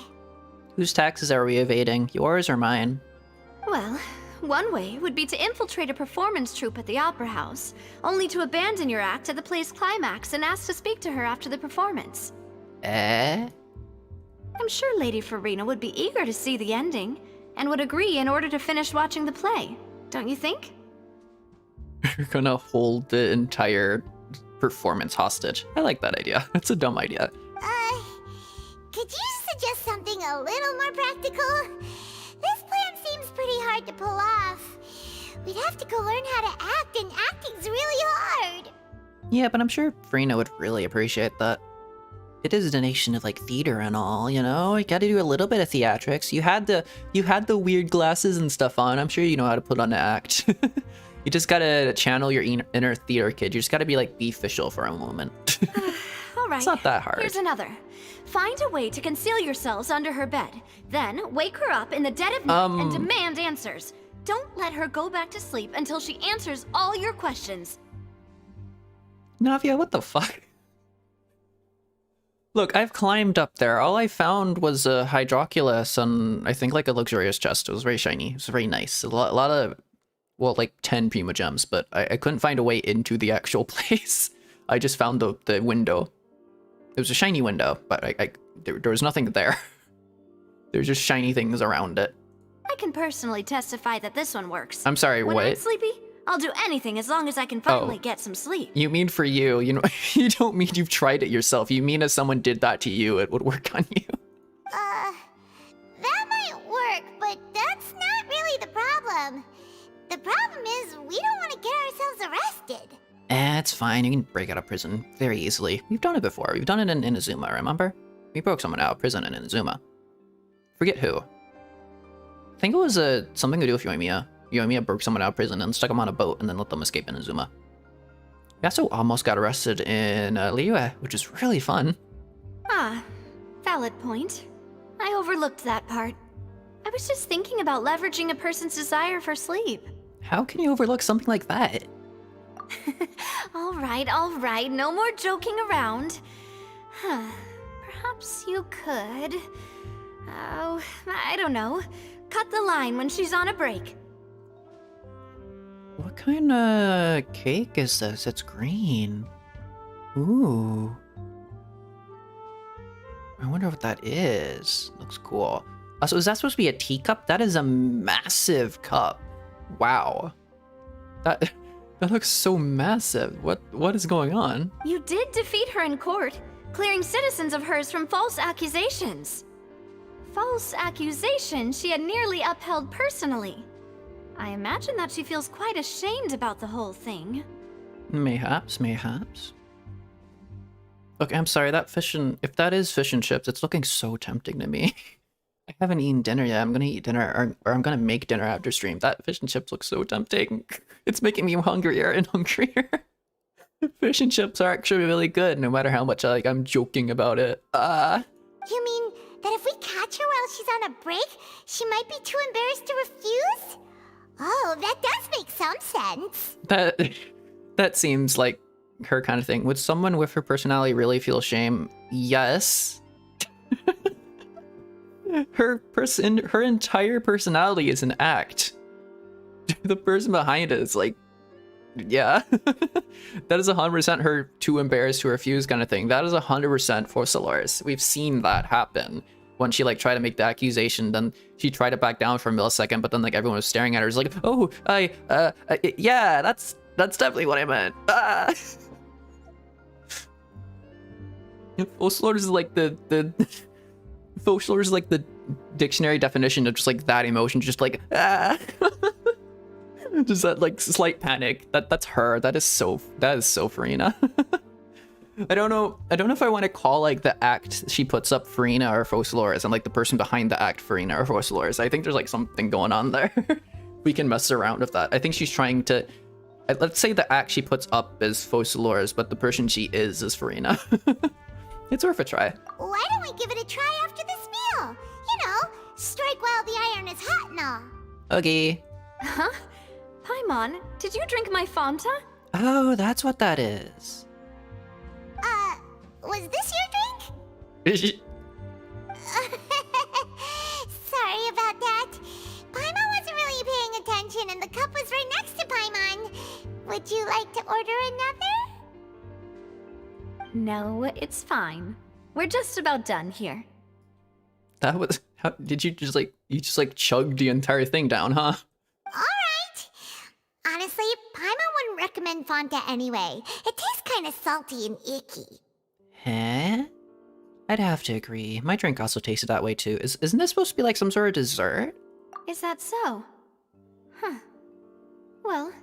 Whose taxes are we evading? Yours or mine? Well, one way would be to infiltrate a performance troupe at the Opera House, only to abandon your act at the play's climax and ask to speak to her after the performance. Eh? I'm sure Lady Furina would be eager to see the ending, and would agree in order to finish watching the play, don't you think? You're gonna hold the entire performance hostage. I like that idea. It's a dumb idea. Could you suggest something a little more practical? This plan seems pretty hard to pull off. We'd have to go learn how to act, and acting's really hard. Yeah, but I'm sure Furina would really appreciate that. It is a nation of theater and all, you know? You gotta do a little bit of theatrics. You had the weird glasses and stuff on. I'm sure you know how to put on an act. You just gotta channel your inner theater kid. You just gotta be Fischl for a moment. All right. It's not that hard. Here's another. Find a way to conceal yourselves under her bed. Then wake her up in the dead of night and demand answers. Don't let her go back to sleep until she answers all your questions. Navia, what the fuck? Look, I've climbed up there. All I found was a hydroculus and I think like a luxurious chest. It was very shiny. It was very nice. A lot of, well, like 10 prima gems, but I couldn't find a way into the actual place. I just found the window. It was a shiny window, but there was nothing there. There's just shiny things around it. I can personally testify that this one works. I'm sorry, when what? I'm sleepy, I'll do anything as long as I can finally get some sleep. You mean for you? You know, you don't mean you've tried it yourself. You mean if someone did that to you, it would work on you. That might work, but that's not really the problem. The problem is we don't want to get ourselves arrested. It's fine. You can break out of prison very easily. We've done it before. We've done it in Inazuma, remember? We broke someone out of prison in Inazuma. Forget who. I think it was something to do with Yoimiya. Yoimiya broke someone out of prison and stuck them on a boat and then let them escape in Inazuma. We also almost got arrested in Liyue, which is really fun. Ah, valid point. I overlooked that part. I was just thinking about leveraging a person's desire for sleep. How can you overlook something like that? All right, no more joking around. Perhaps you could... Oh, I don't know. Cut the line when she's on a break. What kind of cake is this? It's green. Ooh. I wonder what that is. Looks cool. Also, is that supposed to be a teacup? That is a massive cup. Wow. That looks so massive. What is going on? You did defeat her in court, clearing citizens of hers from false accusations. False accusations she had nearly upheld personally. I imagine that she feels quite ashamed about the whole thing. Mayhaps. Look, I'm sorry, if that is fish and chips, it's looking so tempting to me. I haven't eaten dinner yet. I'm gonna eat dinner, or I'm gonna make dinner after stream. That fish and chips looks so tempting. It's making me hungrier and hungrier. Fish and chips are actually really good, no matter how much I'm joking about it. You mean that if we catch her while she's on a break, she might be too embarrassed to refuse? Oh, that does make some sense. That seems like her kind of thing. Would someone with her personality really feel shame? Yes. Her entire personality is an act. The person behind it is like, yeah. That is 100% her too embarrassed to refuse kind of thing. That is 100% for Solaris. We've seen that happen. When she tried to make the accusation, then she tried to back down for a millisecond, but then everyone was staring at her. It's like, oh, yeah, that's definitely what I meant. Fosslers is like the Fosslers is like the dictionary definition of just that emotion, just just that slight panic. That's her. That is so Furina. I don't know if I want to call the act she puts up Furina or Fosslers and the person behind the act Furina or Fosslers. I think there's something going on there. We can mess around with that. I think she's trying to, let's say the act she puts up is Fosslers, but the person she is Furina. It's worth a try. Why don't we give it a try after this meal? You know, strike while the iron is hot and all. Okay. Huh? Paimon, did you drink my Fanta? Oh, that's what that is. Was this your drink? Sorry about that. Paimon wasn't really paying attention and the cup was right next to Paimon. Would you like to order another? No, it's fine. We're just about done here. That was, how did you just chugged the entire thing down, huh? Alright. Honestly, Paimon wouldn't recommend Fonta anyway. It tastes kind of salty and icky. Huh? I'd have to agree. My drink also tasted that way too. Isn't this supposed to be some sort of dessert? Is that so? Huh. Well,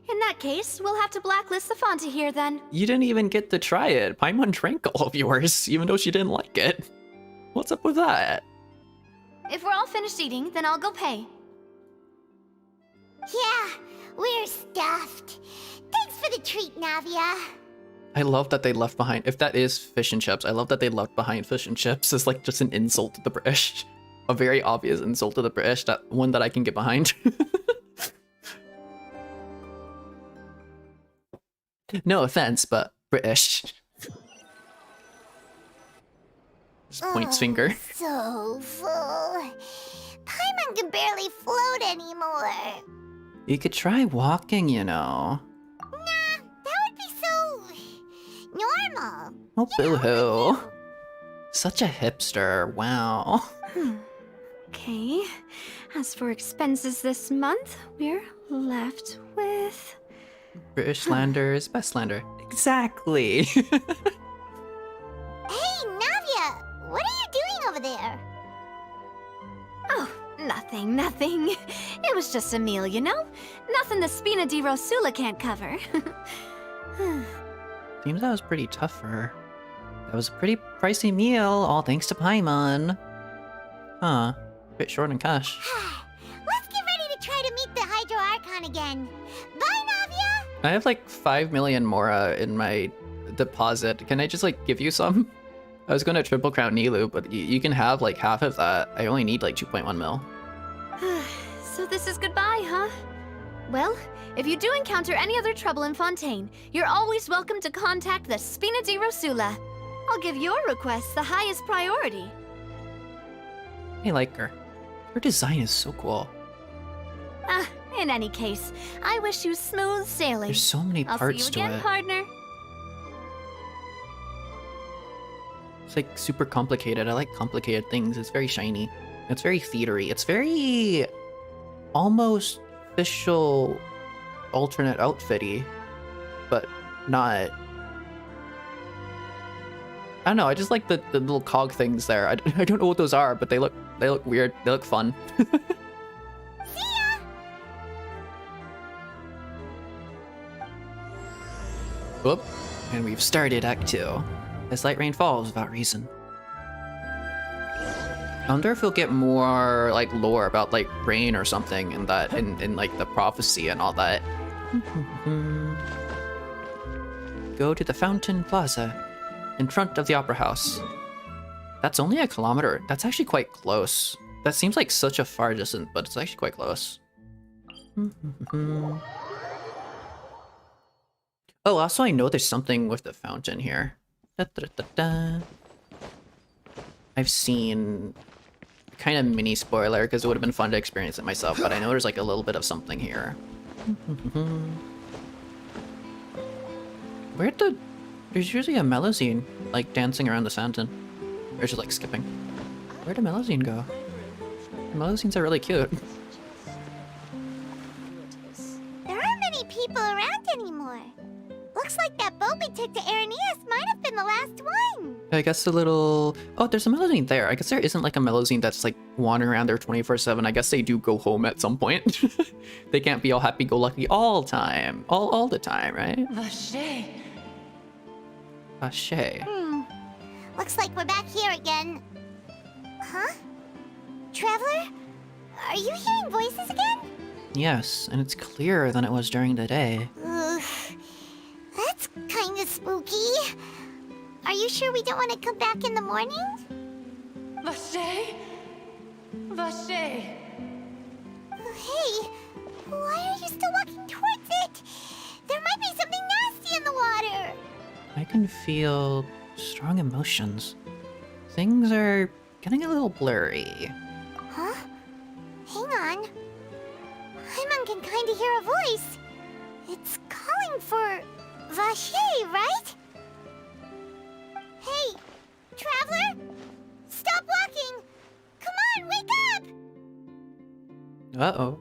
in that case, we'll have to blacklist the Fanta here then. You didn't even get to try it. Paimon drank all of yours, even though she didn't like it. What's up with that? If we're all finished eating, then I'll go pay. Yeah, we're stuffed. Thanks for the treat, Navia. I love that they left behind, if that is fish and chips, I love that they left behind fish and chips as just an insult to the British. A very obvious insult to the British, that one that I can get behind. No offense, but British. Just points finger. So full. Paimon can barely float anymore. You could try walking, you know. Nah, that would be so normal. Oh, boo-hoo. Such a hipster. Wow. Okay. As for expenses this month, we're left with... British lander is best lander. Exactly. Hey, Navia, what are you doing over there? Oh, nothing. It was just a meal, you know? Nothing the Spina di Rosula can't cover. Seems that was pretty tough for her. That was a pretty pricey meal, all thanks to Paimon. Huh. Bit short on cash. Let's get ready to try to meet the Hydro Archon again. Bye, Navia! I have like 5 million Mora in my deposit. Can I just like give you some? I was gonna triple crown Nilu, but you can have like half of that. I only need like 2.1 mil. So this is goodbye, huh? Well, if you do encounter any other trouble in Fontaine, you're always welcome to contact the Spina di Rosula. I'll give your request the highest priority. I like her. Her design is so cool. In any case, I wish you smooth sailing. There's so many I'll parts see you to again, it. partner. It's like super complicated. I like complicated things. It's very shiny. It's very theatery. It's very almost official alternate outfitty, but not. I don't know. I just like the little cog things there. I don't know what those are, but they look weird. They look fun. Whoop. And we've started Act 2. As light rain falls without reason. I wonder if we'll get more like lore about like rain or something in that in like the prophecy and all that. Go to the Fountain Plaza in front of the Opera House. That's only a kilometer. That's actually quite close. That seems like such a far distance, but it's actually quite close. Oh, also I know there's something with the fountain here. I've seen kind of mini spoiler because it would have been fun to experience it myself, but I know there's like a little bit of something here. There's usually a Melusine like dancing around the fountain. Or just like skipping. Where'd a Melusine go? Melusines are really cute. There aren't many people around anymore. Looks like that boat we took to Araneas might have been the last one. I guess the little... Oh, there's a Melusine there. I guess there isn't like a Melusine that's like wandering around there 24/7. I guess they do go home at some point. They can't be all happy-go-lucky all time. All the time, right? Vache. Vache. Looks like we're back here again. Huh? Traveler? Are you hearing voices again? Yes, and it's clearer than it was during the day. Ugh. That's kind of spooky. Are you sure we don't want to come back in the morning? Vache. Vache. Hey, why are you still walking towards it? There might be something nasty in the water. I can feel strong emotions. Things are getting a little blurry. Huh? Hang on. Paimon can kind of hear a voice. It's calling for Vache, right? Hey, Traveler? Stop walking! Come on, wake up! Uh-oh.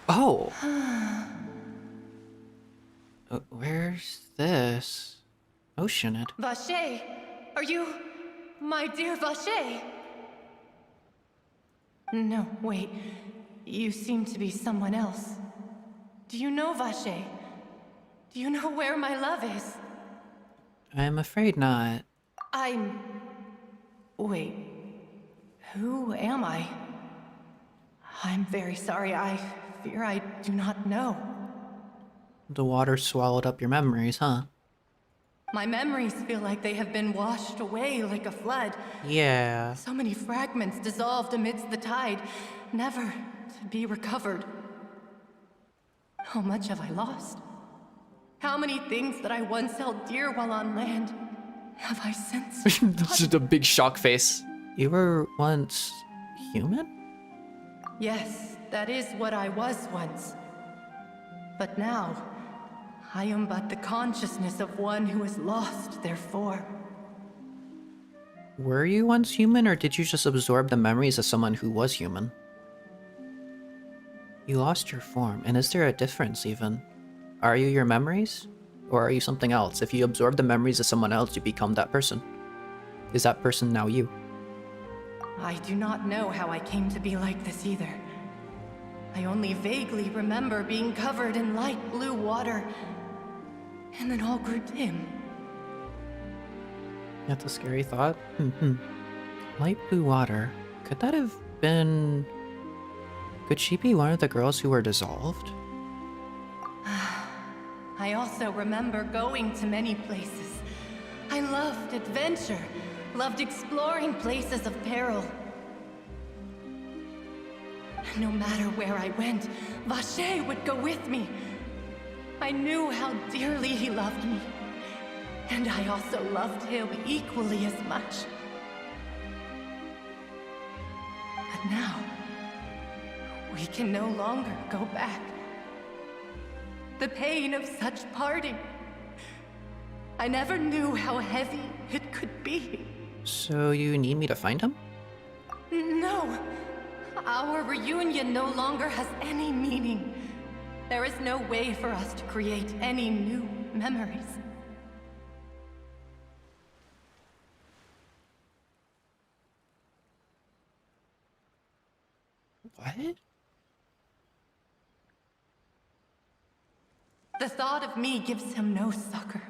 Oh! Where's this? Oceanid. Vache. Are you my dear Vache? No, wait. You seem to be someone else. Do you know Vache? Do you know where my love is? I'm afraid not. Wait. Who am I? I'm very sorry. I fear I do not know. The water swallowed up your memories, huh? My memories feel like they have been washed away like a flood. Yeah. So many fragments dissolved amidst the tide, never to be recovered. How much have I lost? How many things that I once held dear while on land have I since That's just a big shock face. You were once human? Yes, that is what I was once. But now, I am but the consciousness of one who has lost their form. Were you once human, or did you just absorb the memories of someone who was human? You lost your form, and is there a difference even? Are you your memories? Or are you something else? If you absorb the memories of someone else, you become that person. Is that person now you? I do not know how I came to be like this either. I only vaguely remember being covered in light blue water, and then all grew dim. That's a scary thought. Light blue water. Could that have been... Could she be one of the girls who were dissolved? I also remember going to many places. I loved adventure, loved exploring places of peril. No matter where I went, Vacher would go with me. I knew how dearly he loved me, and I also loved him equally as much. But now, we can no longer go back. The pain of such parting. I never knew how heavy it could be. So you need me to find him? No. Our reunion no longer has any meaning. There is no way for us to create any new memories. What? The thought of me gives him no succor.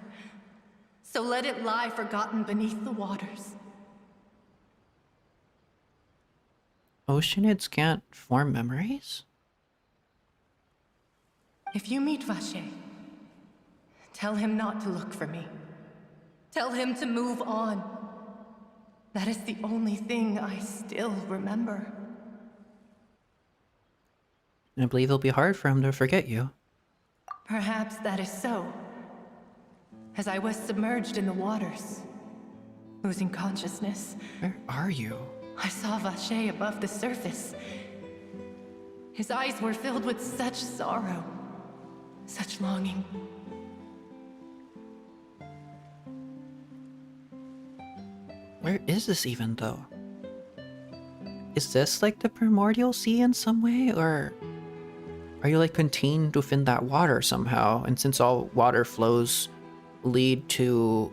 So let it lie forgotten beneath the waters. Oceanids can't form memories? If you meet Vacher, tell him not to look for me. Tell him to move on. That is the only thing I still remember. I believe it'll be hard for him to forget you. Perhaps that is so. As I was submerged in the waters, losing consciousness, Where are you? I saw Vacher above the surface. His eyes were filled with such sorrow, such longing. Where is this even, though? Is this like the primordial sea in some way, or are you like contained within that water somehow? And since all water flows lead to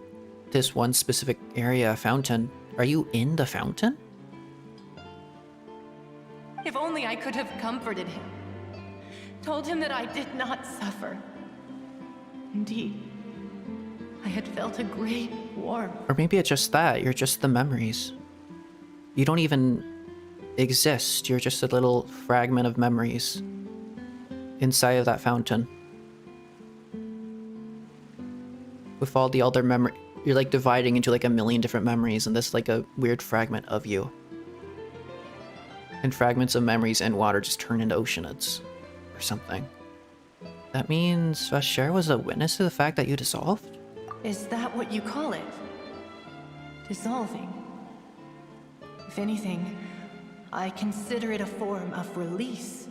this one specific area, fountain, are you in the fountain? If only I could have comforted him. Told him that I did not suffer. Indeed, I had felt a great warmth. Or maybe it's just that, you're just the memories. You don't even exist, you're just a little fragment of memories inside of that fountain. With all the other memory, you're like dividing into like a million different memories, and this is like a weird fragment of you. And fragments of memories and water just turn into oceanids or something. That means Vacher was a witness to the fact that you dissolved? Is that what you call it? Dissolving? If anything, I consider it a form of release.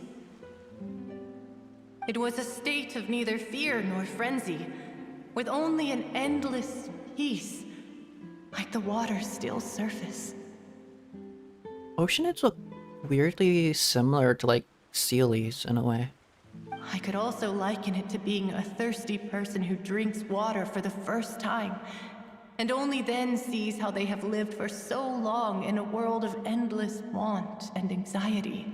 It was a state of neither fear nor frenzy, with only an endless peace, like the water's still surface. Oceanids look weirdly similar to like sealies in a way. I could also liken it to being a thirsty person who drinks water for the first time, and only then sees how they have lived for so long in a world of endless want and anxiety.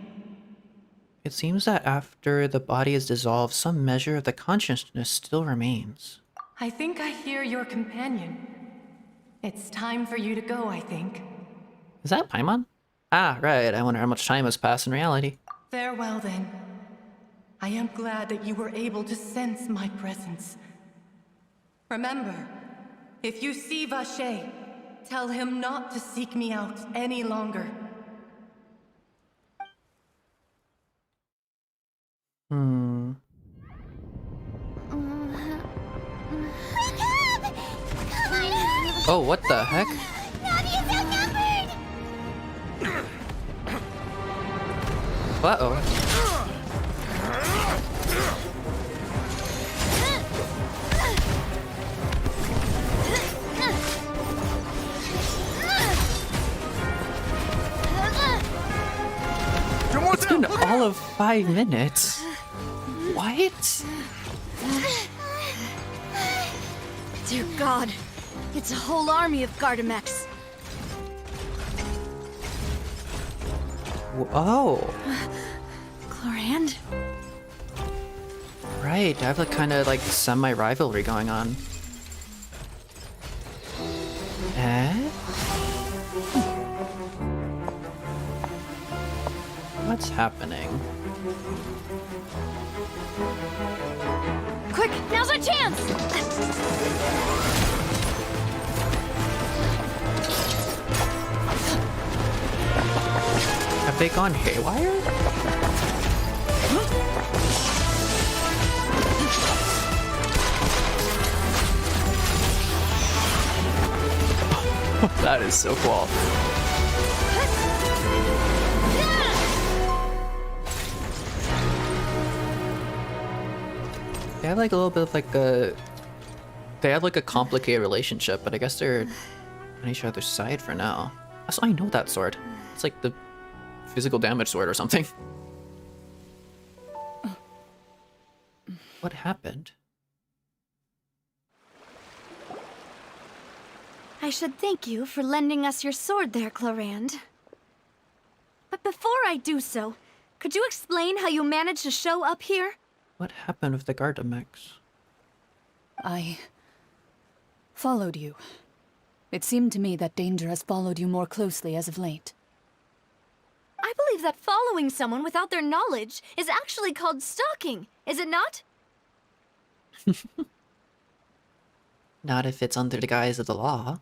It seems that after the body is dissolved, some measure of the consciousness still remains. I think I hear your companion. It's time for you to go, I think. Is that Paimon? Ah, right. I wonder how much time has passed in reality. Farewell, then. I am glad that you were able to sense my presence. Remember, if you see Vacher, tell him not to seek me out any longer. Oh, what the heck? Navia's outnumbered! Uh-oh. It's been all of 5 minutes. What? Dear God, it's a whole army of Gardamex. Oh. Clorand? Right, I have like kind of like semi-rivalry going on. Eh? What's happening? Quick, now's our chance! Have they gone haywire? That is so cool. They have like a little bit of like a... They have like a complicated relationship, but I guess they're on each other's side for now. Also, I know that sword. It's like the physical damage sword or something. What happened? I should thank you for lending us your sword there, Clorand. But before I do so, could you explain how you managed to show up here? What happened with the Gardamex? I followed you. It seemed to me that danger has followed you more closely as of late. I believe that following someone without their knowledge is actually called stalking, is it not? Not if it's under the guise of the law.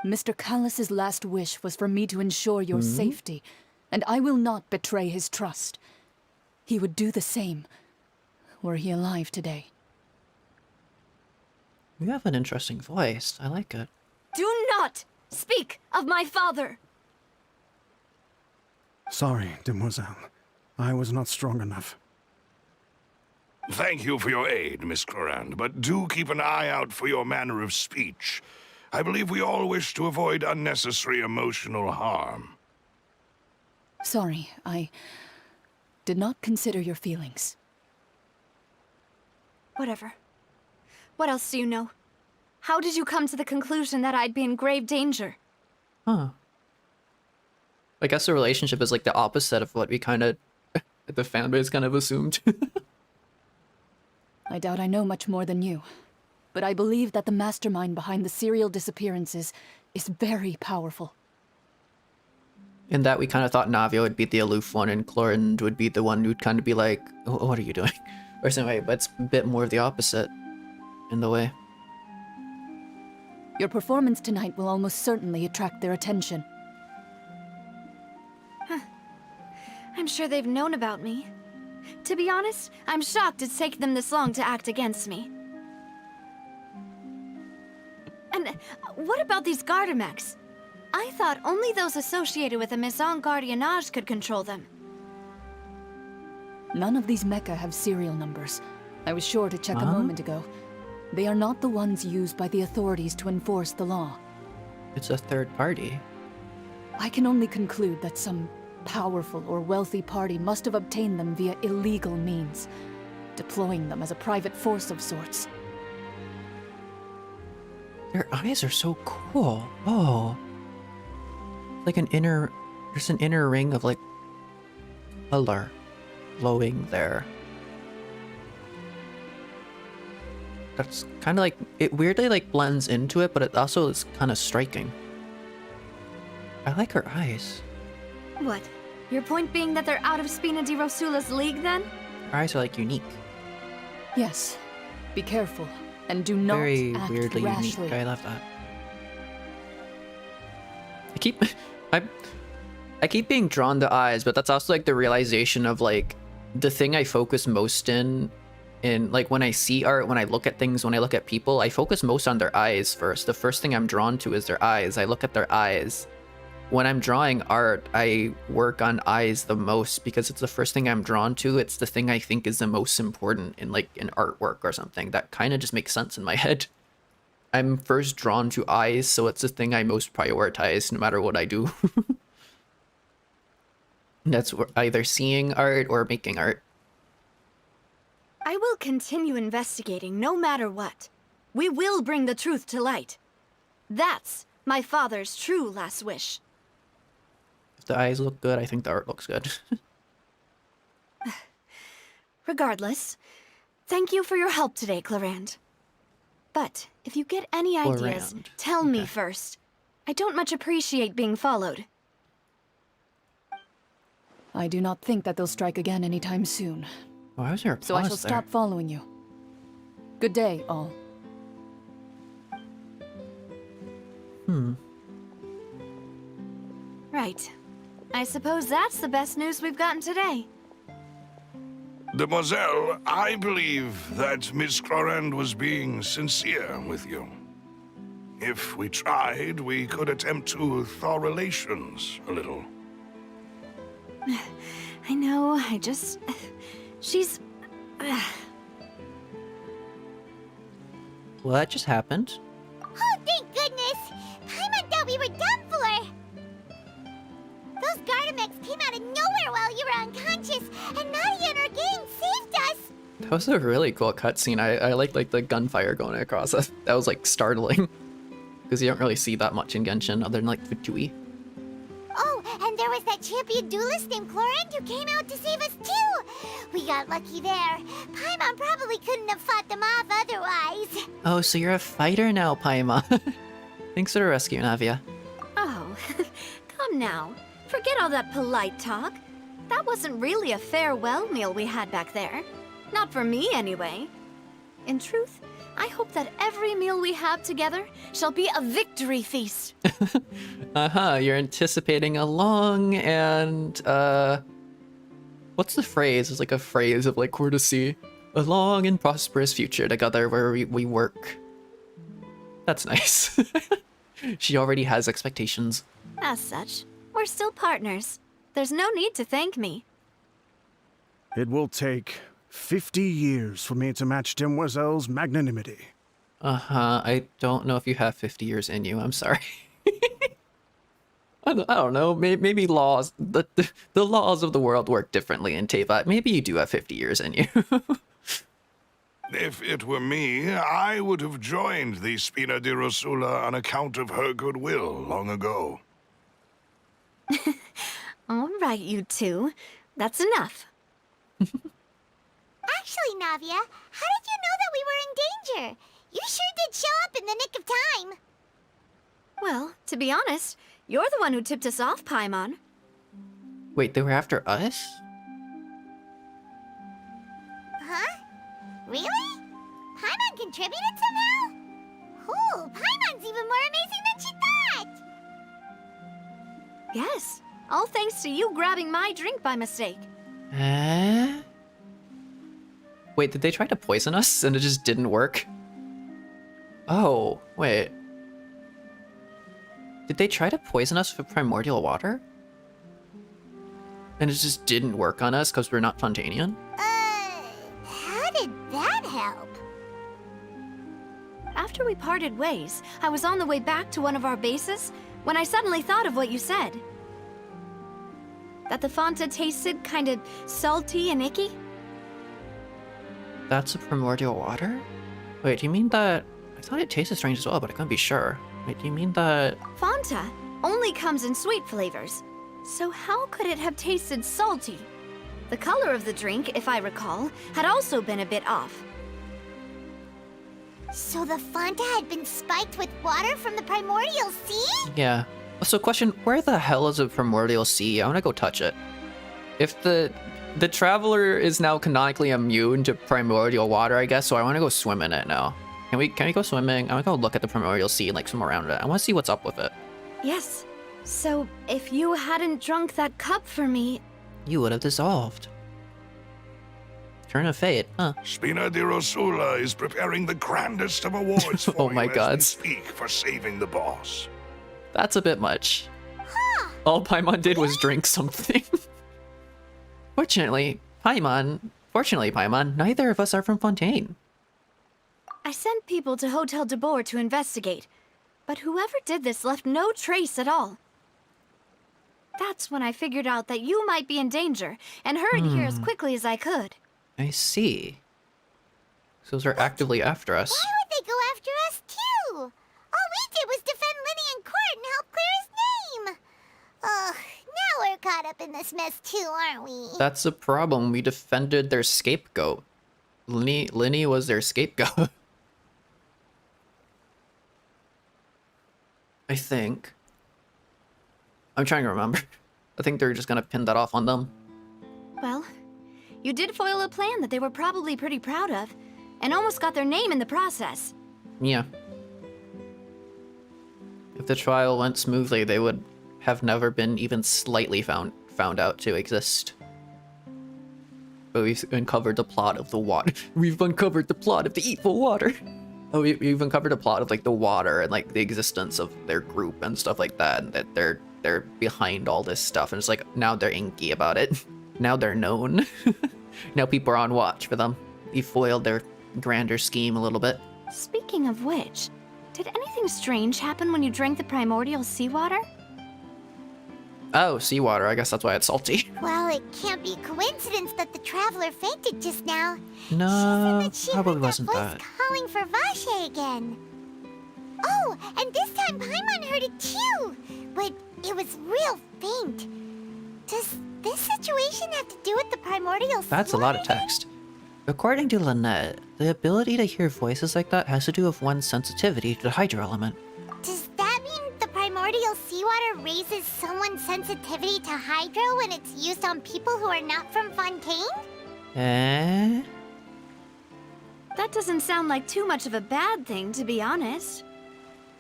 Mr. Callus's last wish was for me to ensure your safety, and I will not betray his trust. He would do the same, were he alive today. You have an interesting voice. I like it. Do not speak of my father! Sorry, demoiselle. I was not strong enough. Thank you for your aid, Miss Clorand, but do keep an eye out for your manner of speech. I believe we all wish to avoid unnecessary emotional harm. Sorry, I did not consider your feelings. Whatever. What else do you know? How did you come to the conclusion that I'd be in grave danger? Huh. I guess the relationship is like the opposite of what we kind of... the fanbase kind of assumed. I doubt I know much more than you, but I believe that the mastermind behind the serial disappearances is very powerful. In that we kind of thought Navia would be the aloof one and Clorand would be the one who'd kind of be like, oh, what are you doing? Or something, but it's a bit more of the opposite in the way. Your performance tonight will almost certainly attract their attention. I'm sure they've known about me. To be honest, I'm shocked it's taken them this long to act against me. And what about these Gardamex? I thought only those associated with the Maison Gardiennage could control them. None of these mecha have serial numbers. I was sure to check a moment ago. They are not the ones used by the authorities to enforce the law. It's a third party. I can only conclude that some powerful or wealthy party must have obtained them via illegal means, deploying them as a private force of sorts. Their eyes are so cool. Oh. Like an inner... There's an inner ring of like... color glowing there. That's kind of like... It weirdly like blends into it, but it also is kind of striking. I like her eyes. What? Your point being that they're out of Spina di Rosula's league, then? Her eyes are like unique. Yes. Be careful, and do not Very act weirdly rashly. unique. I love that. I keep being drawn to eyes, but that's also like the realization of like the thing I focus most in in like when I see art, when I look at things, when I look at people, I focus most on their eyes first. The first thing I'm drawn to is their eyes. I look at their eyes. When I'm drawing art, I work on eyes the most because it's the first thing I'm drawn to. It's the thing I think is the most important in like an artwork or something. That kind of just makes sense in my head. I'm first drawn to eyes, so it's the thing I most prioritize no matter what I do. That's either seeing art or making art. I will continue investigating no matter what. We will bring the truth to light. That's my father's true last wish. If the eyes look good, I think the art looks good. Regardless, thank you for your help today, Clarand. But if you get any ideas, Clarand. tell me first. I don't much appreciate being followed. I do not think that they'll strike again anytime soon. Why was there a pause So I shall there? stop following you. Good day, all. Right. I suppose that's the best news we've gotten today. Demoiselle, I believe that Miss Clarand was being sincere with you. If we tried, we could attempt to thaw relations a little. I know, I just... She's... What just happened? Oh, thank goodness! Paimon thought we were done for! Those Gardamex came out of nowhere while you were unconscious, and Nadia and her gang saved us! That was a really cool cutscene. I like the gunfire going across. That was like startling. Because you don't really see that much in Genshin other than like Futui. Oh, and there was that champion duelist named Clarand who came out to save us too! We got lucky there. Paimon probably couldn't have fought them off otherwise. Oh, so you're a fighter now, Paimon. Thanks for the rescue, Navia. Oh, come now. Forget all that polite talk. That wasn't really a farewell meal we had back there. Not for me, anyway. In truth, I hope that every meal we have together shall be a victory feast. You're anticipating a long and, what's the phrase? It's like a phrase of like courtesy. A long and prosperous future together where we work. That's nice. She already has expectations. As such, we're still partners. There's no need to thank me. It will take 50 years for me to match Demoiselle's magnanimity. I don't know if you have 50 years in you. I'm sorry. I don't know. Maybe laws, the laws of the world work differently in Teyvat. Maybe you do have 50 years in you. If it were me, I would have joined the Spina di Rosula on account of her goodwill long ago. All right, you two. That's enough. Actually, Navia, how did you know that we were in danger? You sure did show up in the nick of time. Well, to be honest, you're the one who tipped us off, Paimon. Wait, they were after us? Huh? Really? Paimon contributed somehow? Ooh, Paimon's even more amazing than she thought! Yes, all thanks to you grabbing my drink by mistake. Wait, did they try to poison us and it just didn't work? Oh, wait. Did they try to poison us with primordial water? And it just didn't work on us because we're not Fontanian? How did that help? After we parted ways, I was on the way back to one of our bases when I suddenly thought of what you said. That the Fonta tasted kind of salty and icky? That's a primordial water? Wait, do you mean that... I thought it tasted strange as well, but I couldn't be sure. Wait, do you mean that... Fonta only comes in sweet flavors. So how could it have tasted salty? The color of the drink, if I recall, had also been a bit off. So the Fonta had been spiked with water from the primordial sea? Yeah. So question, where the hell is a primordial sea? I want to go touch it. If the traveler is now canonically immune to primordial water, I guess, so I want to go swim in it now. Can we go swimming? I want to go look at the primordial sea and like swim around it. I want to see what's up with it. Yes. So if you hadn't drunk that cup for me... You would have dissolved. Turn of fate, huh? Spina di Rosula is preparing the grandest of awards for Oh my you God. as we speak for saving the boss. That's a bit much. All Paimon did was drink something. Fortunately, Paimon, neither of us are from Fontaine. I sent people to Hotel de Boer to investigate, but whoever did this left no trace at all. That's when I figured out that you might be in danger and hurried here as quickly as I could. I see. So those are actively after us. Why would they go after us too? All we did was defend Linny in court and help clear his name. Ugh, now we're caught up in this mess too, aren't we? That's the problem. We defended their scapegoat. Linny was their scapegoat. I think. I'm trying to remember. I think they're just gonna pin that off on them. Well, you did foil a plan that they were probably pretty proud of, and almost got their name in the process. Yeah. If the trial went smoothly, they would have never been even slightly found out to exist. But we've uncovered the plot of the water. We've uncovered the plot of the evil water. Oh, we've uncovered a plot of like the water and like the existence of their group and stuff like that, and that they're behind all this stuff. And it's like now they're inky about it. Now they're known. Now people are on watch for them. We foiled their grander scheme a little bit. Speaking of which, did anything strange happen when you drank the primordial seawater? Oh, seawater. I guess that's why it's salty. Well, it can't be coincidence that the traveler fainted just now. No, She said that probably she heard wasn't that that. voice calling for Vache again. Oh, and this time Paimon heard it too, but it was real faint. Does this situation have to do with the primordial That's a lot of seawater? text. According to Lynette, the ability to hear voices like that has to do with one's sensitivity to the hydro element. Does that mean the primordial seawater raises someone's sensitivity to hydro when it's used on people who are not from Fontaine? Eh? That doesn't sound like too much of a bad thing, to be honest.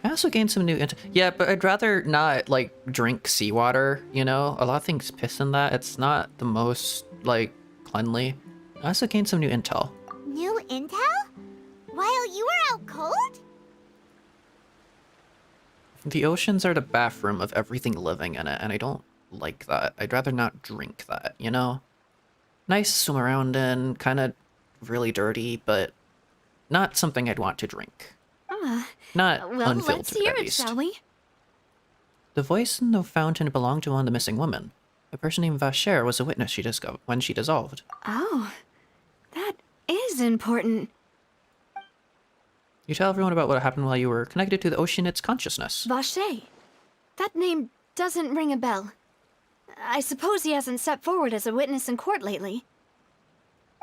I also gained some new yeah, but I'd rather not, like, drink seawater, you know? A lot of things piss in that. It's not the most, like, cleanly. I also gained some new intel. New intel? While you were out cold? The oceans are the bathroom of everything living in it, and I don't like that. I'd rather not drink that, you know? Nice to swim around in, kind of really dirty, but not something I'd want to drink. Not Well, unfiltered, let's hear at it, least. shall we? The voice in the fountain belonged to one of the missing women. A person named Vacher was a witness when she dissolved. Oh, that is important. You tell everyone about what happened while you were connected to the oceanit's consciousness. Vache. That name doesn't ring a bell. I suppose he hasn't stepped forward as a witness in court lately.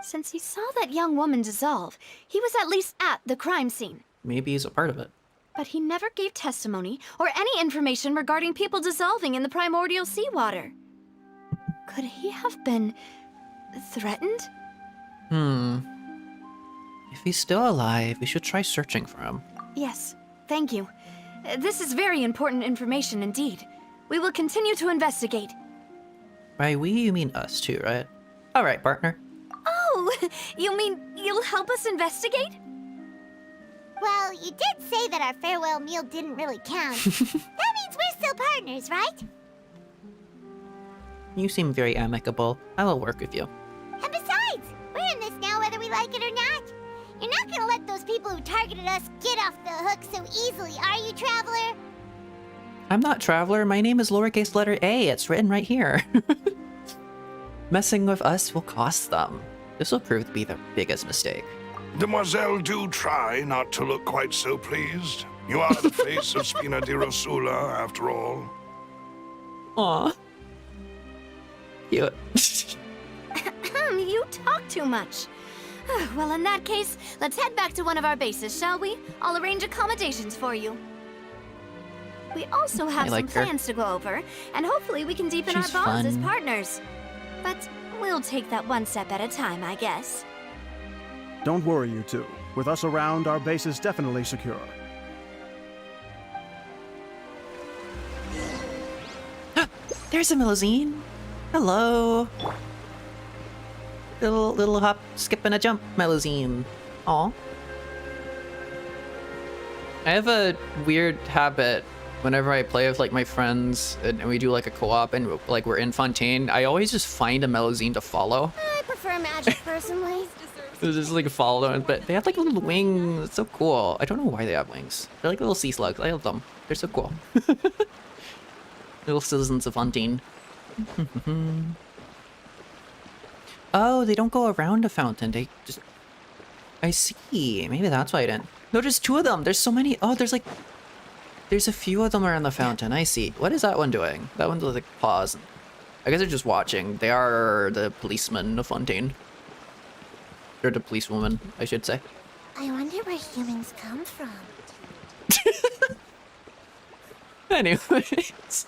Since he saw that young woman dissolve, he was at least at the crime scene. Maybe he's a part of it. But he never gave testimony or any information regarding people dissolving in the primordial seawater. Could he have been threatened? If he's still alive, we should try searching for him. Yes, thank you. This is very important information indeed. We will continue to investigate. By we, you mean us too, right? Alright, partner. Oh, you mean you'll help us investigate? Well, you did say that our farewell meal didn't really count. That means we're still partners, right? You seem very amicable. I will work with you. And besides, we're in this now whether we like it or not. You're not gonna let those people who targeted us get off the hook so easily, are you, Traveler? I'm not Traveler. My name is lowercase letter A. It's written right here. Messing with us will cost them. This will prove to be the biggest mistake. Demoiselle, do try not to look quite so pleased. You are the face of Spina di Rosula, after all. Aw. Cute. You talk too much. Well, in that case, let's head back to one of our bases, shall we? I'll arrange accommodations for you. We also have like some her. plans to go over, and hopefully we can deepen She's our bonds as fun. partners. But we'll take that one step at a time, I guess. Don't worry, you two. With us around, our base is definitely secure. There's a Melusine. Hello. Little hop, skip, and a jump, Melusine. Aw. I have a weird habit whenever I play with like my friends and we do like a co-op and like we're in Fontaine. I always just find a Melusine to follow. I prefer magic personally. Just like follow them, but they have like little wings. It's so cool. I don't know why they have wings. They're like little sea slugs. I love them. They're so cool. Little citizens of Fontaine. Oh, they don't go around a fountain. They just... I see. Maybe that's why I didn't. No, there's two of them. There's so many. Oh, there's like... There's a few of them around the fountain. I see. What is that one doing? That one's like pause. I guess they're just watching. They are the policemen of Fontaine. They're the policewoman, I should say. I wonder where humans come from. Anyways.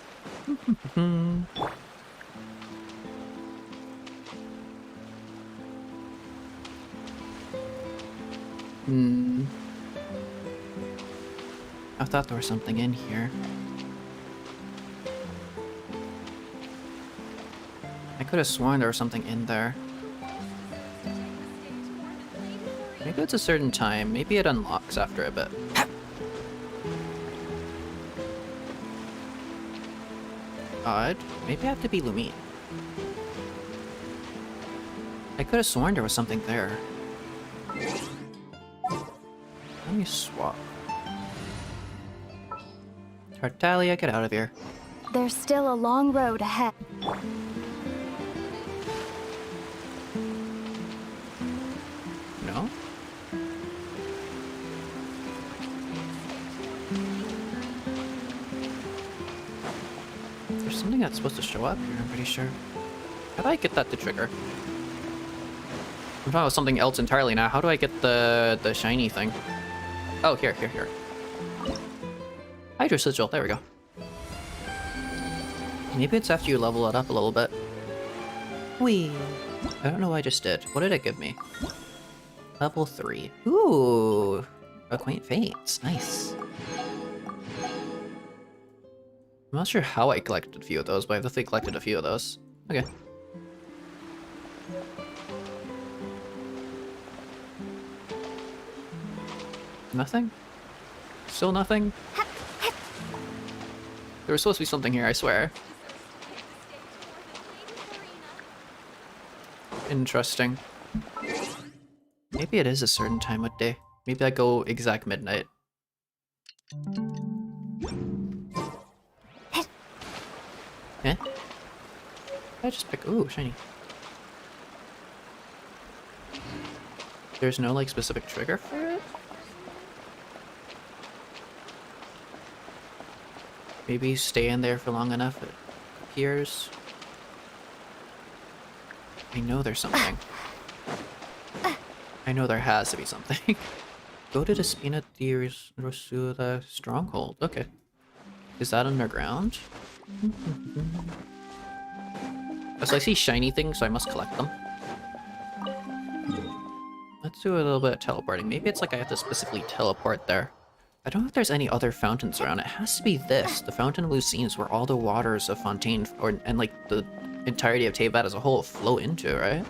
I thought there was something in here. I could have sworn there was something in there. Maybe it's a certain time. Maybe it unlocks after a bit. Odd. Maybe I have to be Lumine. I could have sworn there was something there. Let me swap. Tartaglia, get out of here. There's still a long road ahead. No? There's something that's supposed to show up here, I'm pretty sure. How do I get that to trigger? I'm talking about something else entirely now. How do I get the shiny thing? Oh, here. Hydro Sigil, there we go. Maybe it's after you level it up a little bit. Whee! I don't know what I just did. What did it give me? Level 3. Ooh! Acquaint Fates. Nice. I'm not sure how I collected a few of those, but I definitely collected a few of those. Okay. Nothing? Still nothing? There was supposed to be something here, I swear. Interesting. Maybe it is a certain time of day. Maybe I go exact midnight. Eh? I just pick... Ooh, shiny. There's no, like, specific trigger for it? Maybe stay in there for long enough, it appears. I know there's something. I know there has to be something. Go to the Spina di Rosula stronghold. Okay. Is that underground? So I see shiny things, so I must collect them. Let's do a little bit of teleporting. Maybe it's like I have to specifically teleport there. I don't know if there's any other fountains around. It has to be this, the Fountain of Lucines, where all the waters of Fontaine, and like the entirety of Teyvat as a whole, flow into, right?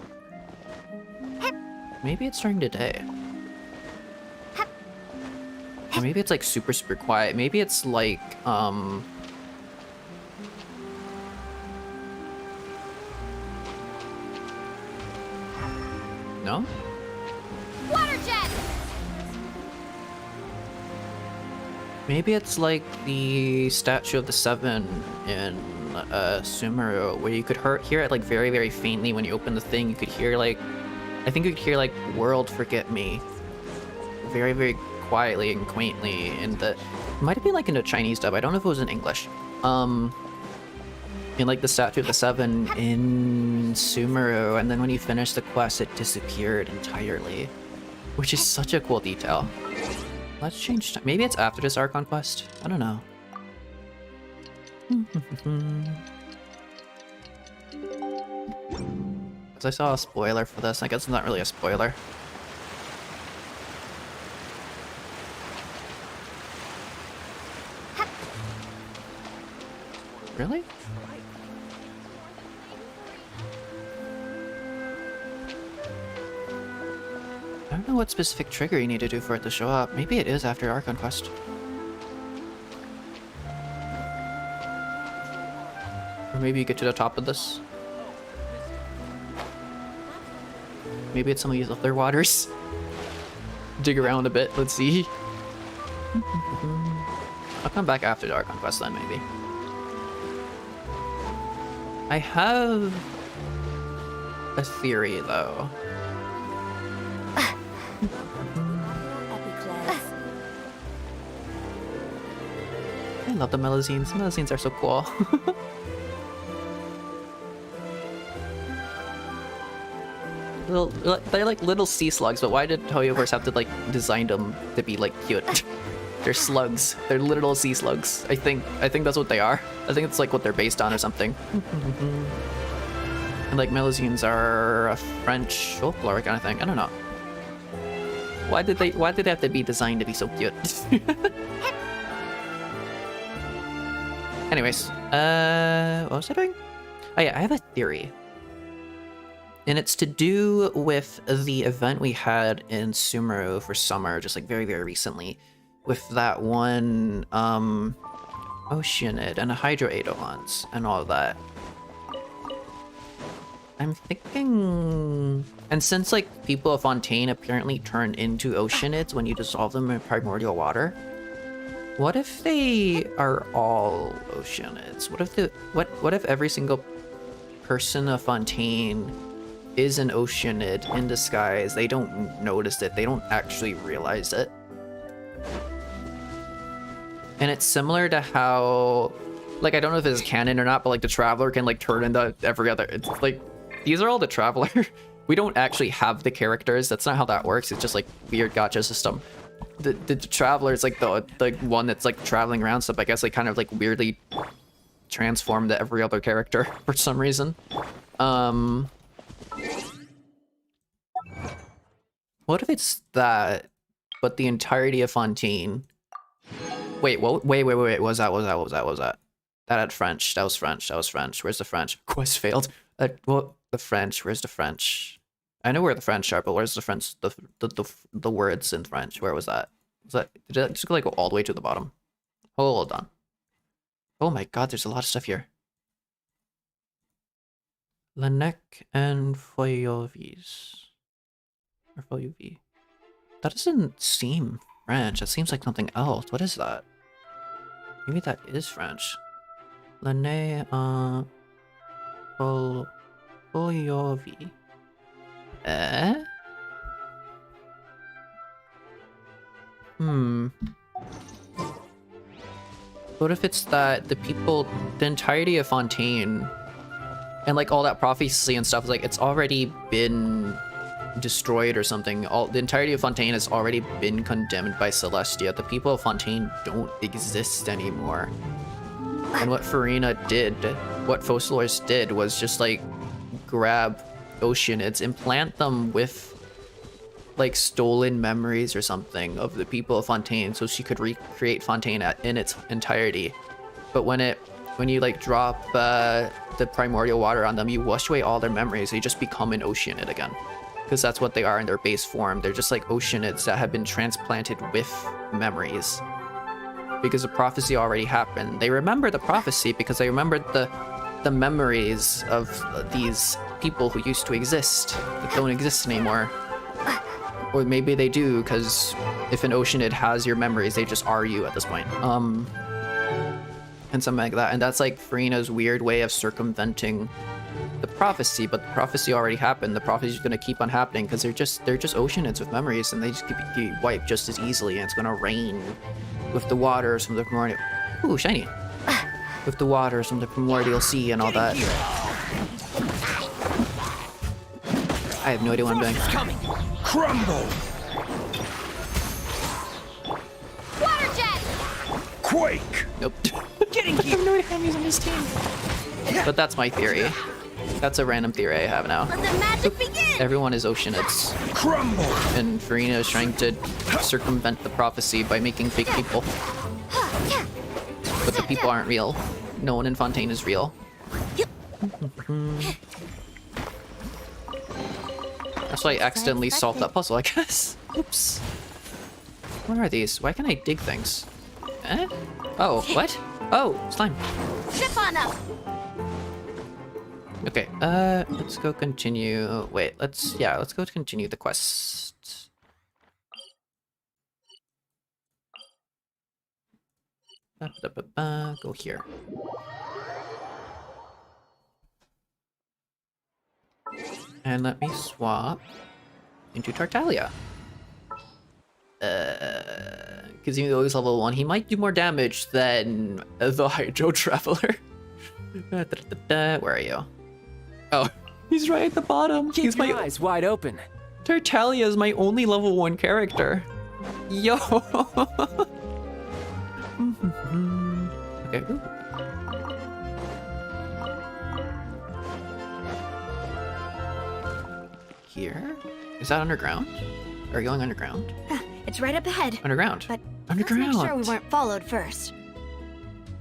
Maybe it's during the day. Or maybe it's like super quiet. Maybe it's like, no? Water jet! Maybe it's like the Statue of the Seven in Sumeru, where you could hear it like very, very faintly when you open the thing. You could hear like, I think you could hear like "World Forget Me," very, very quietly and quaintly. And the, it might have been like in a Chinese dub. I don't know if it was in English. In like the Statue of the Seven in Sumeru, and then when you finish the quest, it disappeared entirely, which is such a cool detail. Let's change time. Maybe it's after this Archon quest. I don't know. Because I saw a spoiler for this. I guess it's not really a spoiler. Really? know what specific trigger you need to do for it to show up. Maybe it is after Archon quest. Or maybe you get to the top of this. Maybe it's some of these other waters. Dig around a bit, let's see. I'll come back after the Archon quest then, maybe. I have a theory, though. I love the Melazines. Melazines are so cool. They're like little sea slugs, but why did Hoyoverse have to like design them to be like cute? They're slugs. They're little sea slugs. I think that's what they are. I think it's like what they're based on or something. And like Melazines are a French folklore kind of thing. I don't know. Why did they have to be designed to be so cute? Anyways, what was I doing? Oh yeah, I have a theory. And it's to do with the event we had in Sumeru for summer, just like very, very recently. With that one, Oceanid and a Hydro Eidolons and all that. I'm thinking... And since, like, people of Fontaine apparently turn into Oceanids when you dissolve them in primordial water, what if they are all Oceanids? What if every single person of Fontaine is an Oceanid in disguise? They don't notice it. They don't actually realize it. And it's similar to how, like, I don't know if it's canon or not, but like the Traveler can like turn into every other. It's like, these are all the Traveler. We don't actually have the characters. That's not how that works. It's just like weird gacha system. The Traveler is like the one that's like traveling around stuff. I guess like kind of like weirdly transformed to every other character for some reason. What if it's that, but the entirety of Fontaine? Wait, what? Wait. What was that? That had French. That was French. Where's the French? Quest failed. Well, the French. Where's the French? I know where the French are, but where's the French? The words in French. Where was that? Did it just like go all the way to the bottom? Hold on. Oh my God, there's a lot of stuff here. Lanek and Foyovis. Or Foyovi. That doesn't seem French. That seems like something else. What is that? Maybe that is French. Lanek Foyovi. What if it's that the entirety of Fontaine and like all that prophecy and stuff, like it's already been destroyed or something. The entirety of Fontaine has already been condemned by Celestia. The people of Fontaine don't exist anymore. And what Furina did, what Focalors did, was just like grab Oceanids, implant them with like stolen memories or something of the people of Fontaine, so she could recreate Fontaine in its entirety. But when you like drop the primordial water on them, you wash away all their memories. They just become an Oceanid again, because that's what they are in their base form. They're just like Oceanids that have been transplanted with memories, because the prophecy already happened. They remember the prophecy because they remembered the memories of these people who used to exist that don't exist anymore. Or maybe they do, because if an Oceanid has your memories, they just are you at this point. And something like that. And that's like Furina's weird way of circumventing the prophecy, but the prophecy already happened. The prophecy is going to keep on happening because they're just Oceanids with memories, and they just keep wiped just as easily. And it's going to rain with the waters from the primordial. Ooh, shiny! With the waters from the primordial sea and all that. I have no idea what I'm doing. Coming. Crumble. Water jet! Quake. Nope. Getting I have no idea I'm using this team. But that's my theory. That's a random theory I have now. Let the magic begin! Everyone is Oceanids. Crumble. And Furina is trying to circumvent the prophecy by making fake people. But the people aren't real. No one in Fontaine is real. That's why I accidentally solved that puzzle, I guess. Oops. What are these? Why can't I dig things? Eh? Oh, what? Oh, slime. Zip on up! Okay, let's go continue. Wait, let's go continue the quest. Go here. And let me swap into Tartaglia. Because even though he's level 1, he might do more damage than the Hydro Traveler. Where are you? Oh, he's right at the bottom. Keep your eyes wide open. Tartaglia is my only level 1 character. Yo! Okay. Ooh. Here? Is that underground? Are you going underground? It's right up ahead. Underground. But underground. let's make sure we weren't followed first.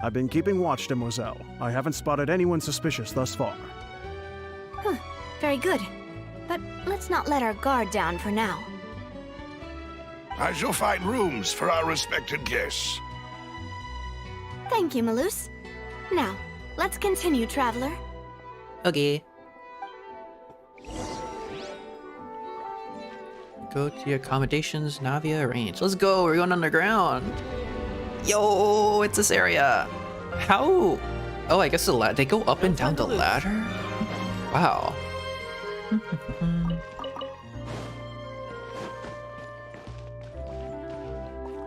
I've been keeping watch, Demoiselle. I haven't spotted anyone suspicious thus far. Huh. Very good. But let's not let our guard down for now. I shall find rooms for our respected guests. Thank you, Malus. Now, let's continue, Traveler. Okay. Go to your accommodations, Navia range. Let's go, we're going underground. Yo, it's this area. How? Oh, I guess they go up and down the ladder? Wow.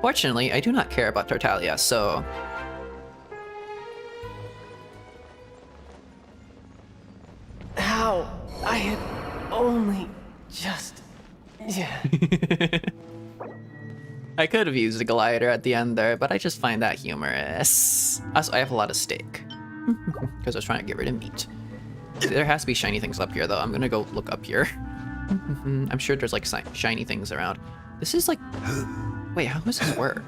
Fortunately, I do not care about Tartaglia, so... How? I had only just... Yeah. I could have used a glider at the end there, but I just find that humorous. Also, I have a lot of steak. Because I was trying to get rid of meat. There has to be shiny things up here, though. I'm gonna go look up here. I'm sure there's, like, shiny things around. This is, like... Wait, how does this work?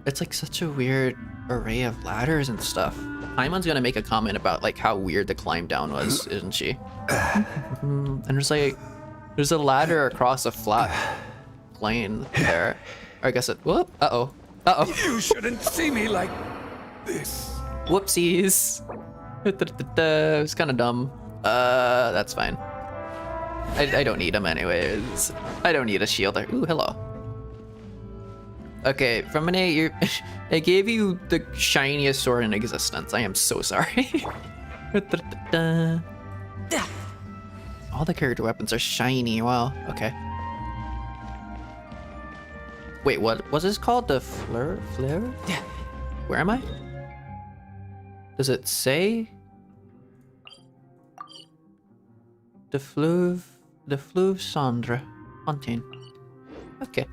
It's, like, such a weird array of ladders and stuff. Paimon's gonna make a comment about, like, how weird the climb down was, isn't she? And there's, like... There's a ladder across a flat plane there. Or I guess it... Whoop! Uh-oh. Uh-oh. You shouldn't see me like this. Whoopsies. It's kind of dumb. That's fine. I don't need them anyways. I don't need a shield there. Ooh, hello. Okay, from an A, I gave you the shiniest sword in existence. I am so sorry. All the character weapons are shiny. Wow. Okay. Wait, what was this called? The fleur? Where am I? Does it say? The fleuve cendre. Fontaine. Okay.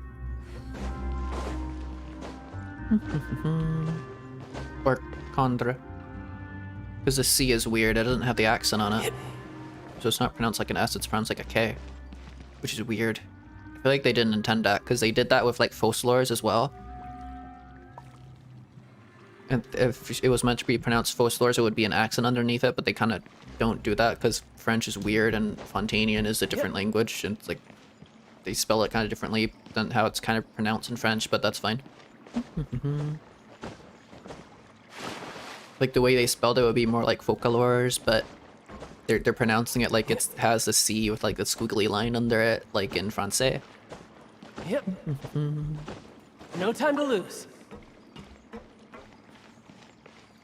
Or Condra. Because the C is weird, it doesn't have the accent on it. So it's not pronounced like an S, it's pronounced like a K. Which is weird. I feel like they didn't intend that, because they did that with like Foslors as well. And if it was meant to be pronounced Foslors, it would be an accent underneath it, but they kind of don't do that, because French is weird and Fontanian is a different language, and it's like they spell it kind of differently than how it's kind of pronounced in French, but that's fine. Like the way they spelled it would be more like Focalors, but they're pronouncing it like it has a C with like a squiggly line under it, like in Francais. Yep. No time to lose.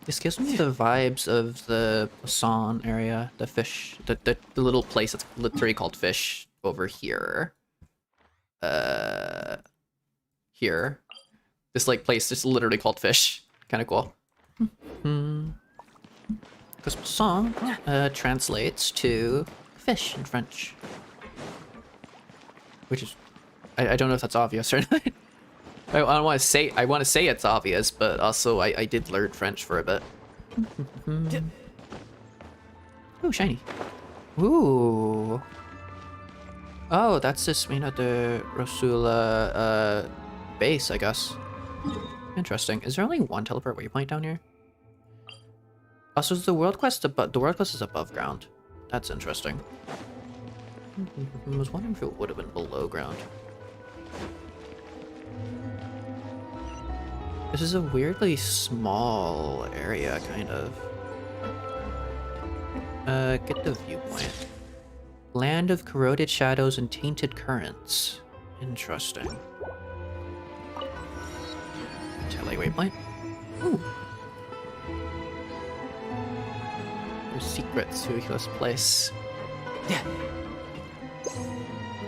This gives me the vibes of the Poisson area, the fish, the little place that's literally called Fish over here. Here. This like place just literally called Fish. Kind of cool. Because Poisson translates to fish in French. Which is, I don't know if that's obvious or not. I want to say it's obvious, but also I did learn French for a bit. Ooh, shiny. Ooh. Oh, that's this Mina de Rosula base, I guess. Interesting. Is there only one teleport waypoint down here? Also, is the world quest above? The world quest is above ground. That's interesting. I was wondering if it would have been below ground. This is a weirdly small area, kind of. Get the viewpoint. Land of corroded shadows and tainted currents. Interesting. Tele waypoint. Ooh. There's secrets to this place. Yeah.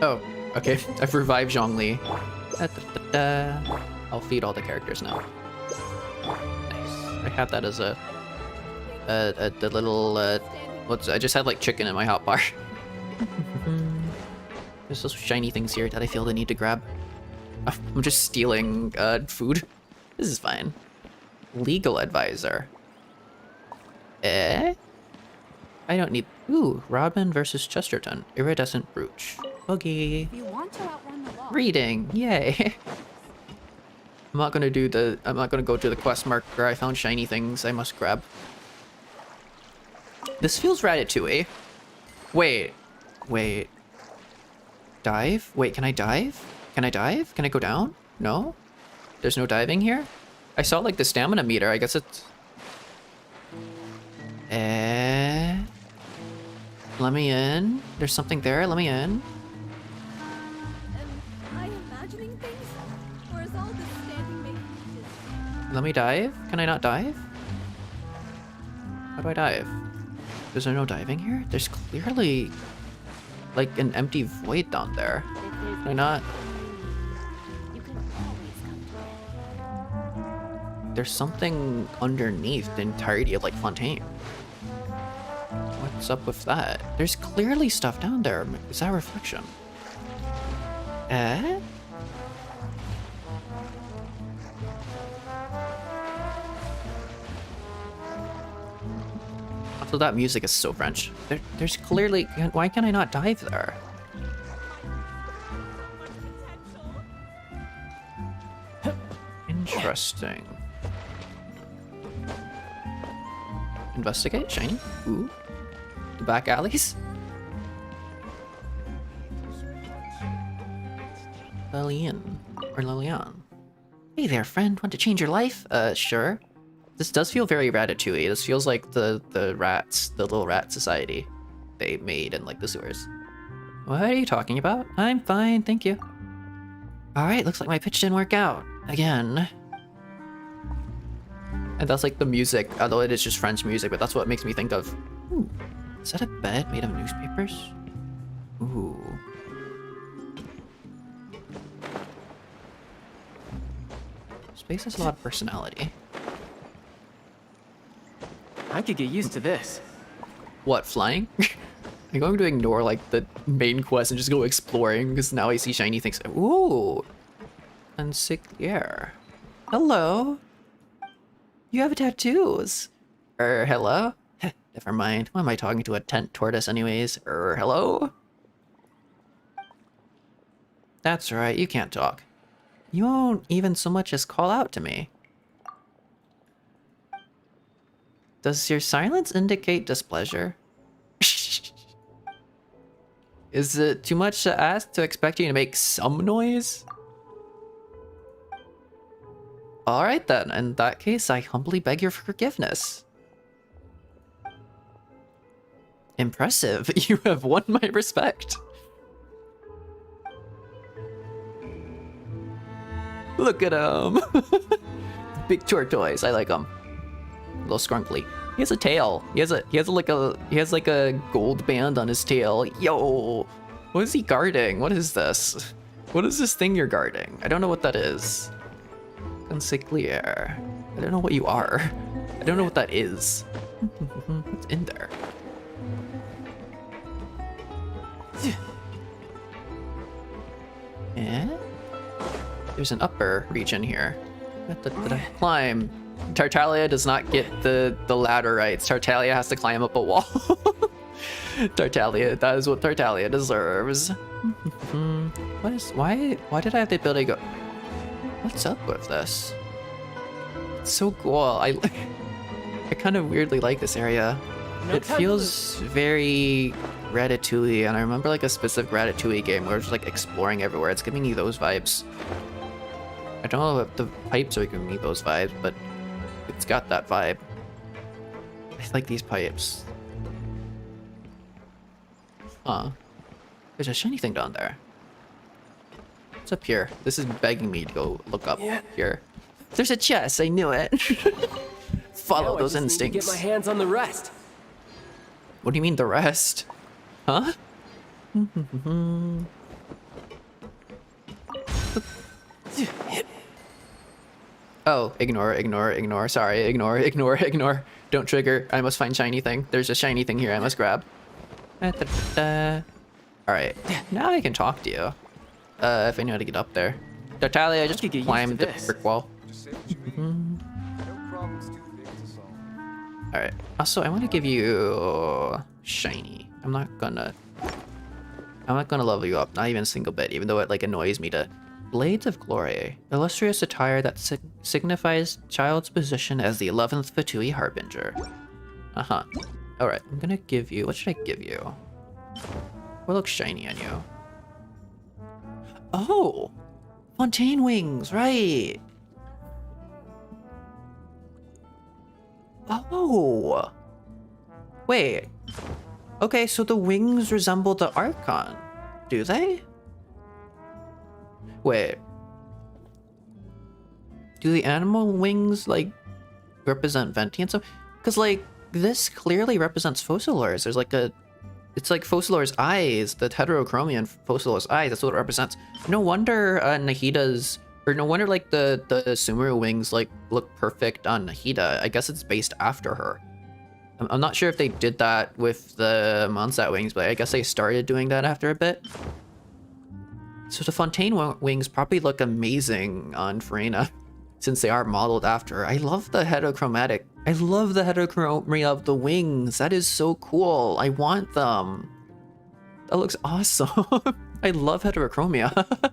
Oh, okay. I've revived Zhongli. I'll feed all the characters now. Nice. I had that as the little I just had like chicken in my hotbar. There's those shiny things here that I feel the need to grab. I'm just stealing food. This is fine. Legal advisor. I don't need. Ooh, Robin versus Chesterton. Iridescent brooch. Boogie. You want to outrun the law. Reading. Yay. I'm not gonna go to the quest marker. I found shiny things I must grab. This feels Ratatouille. Wait. Dive? Wait, can I dive? Can I dive? Can I go down? No? There's no diving here? I saw like the stamina meter. I guess it's... Let me in. There's something there. Let me in. Am I imagining things? Or is all this standing making just... Let me dive? Can I not dive? How do I dive? Is there no diving here? There's clearly like an empty void down there. Can I not? There's something underneath the entirety of like Fontaine. What's up with that? There's clearly stuff down there. Is that reflection? Also, that music is so French. There's clearly... Why can I not dive there? Interesting. Investigate, shiny. Ooh. The back alleys. Lillian. Hey there, friend. Want to change your life? Sure. This does feel very Ratatouille. This feels like the rats, the little rat society they made in like the sewers. What are you talking about? I'm fine, thank you. Alright, looks like my pitch didn't work out. Again. And that's like the music, although it is just French music, but that's what it makes me think of. Ooh, is that a bed made of newspapers? Ooh. Space has a lot of personality. I could get used to this. What, flying? I'm going to ignore like the main quest and just go exploring because now I see shiny things. Ooh. Unsicklier. Hello. You have tattoos. Hello? Never mind. Why am I talking to a tent tortoise anyways? Hello? That's right, you can't talk. You won't even so much as call out to me. Does your silence indicate displeasure? Is it too much to ask to expect you to make some noise? Alright then, in that case, I humbly beg your forgiveness. Impressive, you have won my respect. Look at him. Big tortoise, I like him. A little scrunkly. He has a tail. He has like a gold band on his tail. Yo, what is he guarding? What is this? What is this thing you're guarding? I don't know what that is. Consigliere. I don't know what you are. I don't know what that is. What's in there? Eh? There's an upper region here. Did I climb? Tartaglia does not get the ladder rights. Tartaglia has to climb up a wall. Tartaglia, that is what Tartaglia deserves. Why did I have the ability to go? What's up with this? It's so cool. I kind of weirdly like this area. It feels very Ratatouille, and I remember like a specific Ratatouille game where it's just like exploring everywhere. It's giving me those vibes. I don't know if the pipes are giving me those vibes, but it's got that vibe. I like these pipes. Huh. There's a shiny thing down there. What's up here? This is begging me to go look up here. There's a chest, I knew it. Follow those instincts. Get my hands on the rest. What do you mean the rest? Huh? Oh, ignore. Sorry, ignore. Don't trigger. I must find shiny thing. There's a shiny thing here I must grab. Alright, now I can talk to you. If I know how to get up there. Tartaglia, just climb the brick wall. Alright, also I want to give you shiny. I'm not gonna level you up, not even a single bit, even though it like annoys me to. Blades of Glory, illustrious attire that signifies child's position as the 11th Fatui Harbinger. Alright, I'm gonna give you, what should I give you? What looks shiny on you? Oh! Fontaine wings, right! Oh! Wait. Okay, so the wings resemble the Archon. Do they? Wait. Do the animal wings, like, represent Venti and stuff? Because, like, this clearly represents Focalors. There's, like, it's like Focalor's eyes, the heterochromia in Focalor's eyes. That's what it represents. No wonder Nahida's... Or no wonder, like, the Sumeru wings, like, look perfect on Nahida. I guess it's based after her. I'm not sure if they did that with the Mondstadt wings, but I guess they started doing that after a bit. So the Fontaine wings probably look amazing on Furina, since they are modeled after her. I love the heterochromatic. I love the heterochromia of the wings. That is so cool. I want them. That looks awesome. I love heterochromia.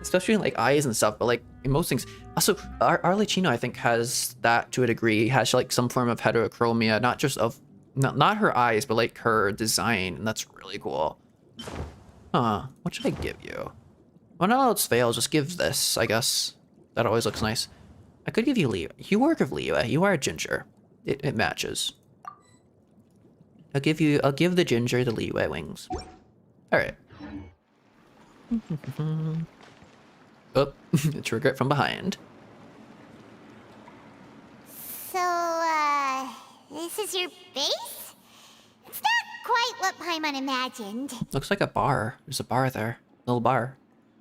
Especially in like eyes and stuff, but like in most things. Also, Arlecchino I think has that to a degree. Has like some form of heterochromia, not just of, not her eyes, but like her design, and that's really cool. Huh, what should I give you? When all else fails, just give this, I guess. That always looks nice. I could give you Liyue. You work of Liyue. You are a ginger. It matches. I'll give the ginger the Liyue wings. Alright. Oh, trigger it from behind. So, this is your base? It's not quite what Paimon imagined. Looks like a bar. There's a bar there. Little bar.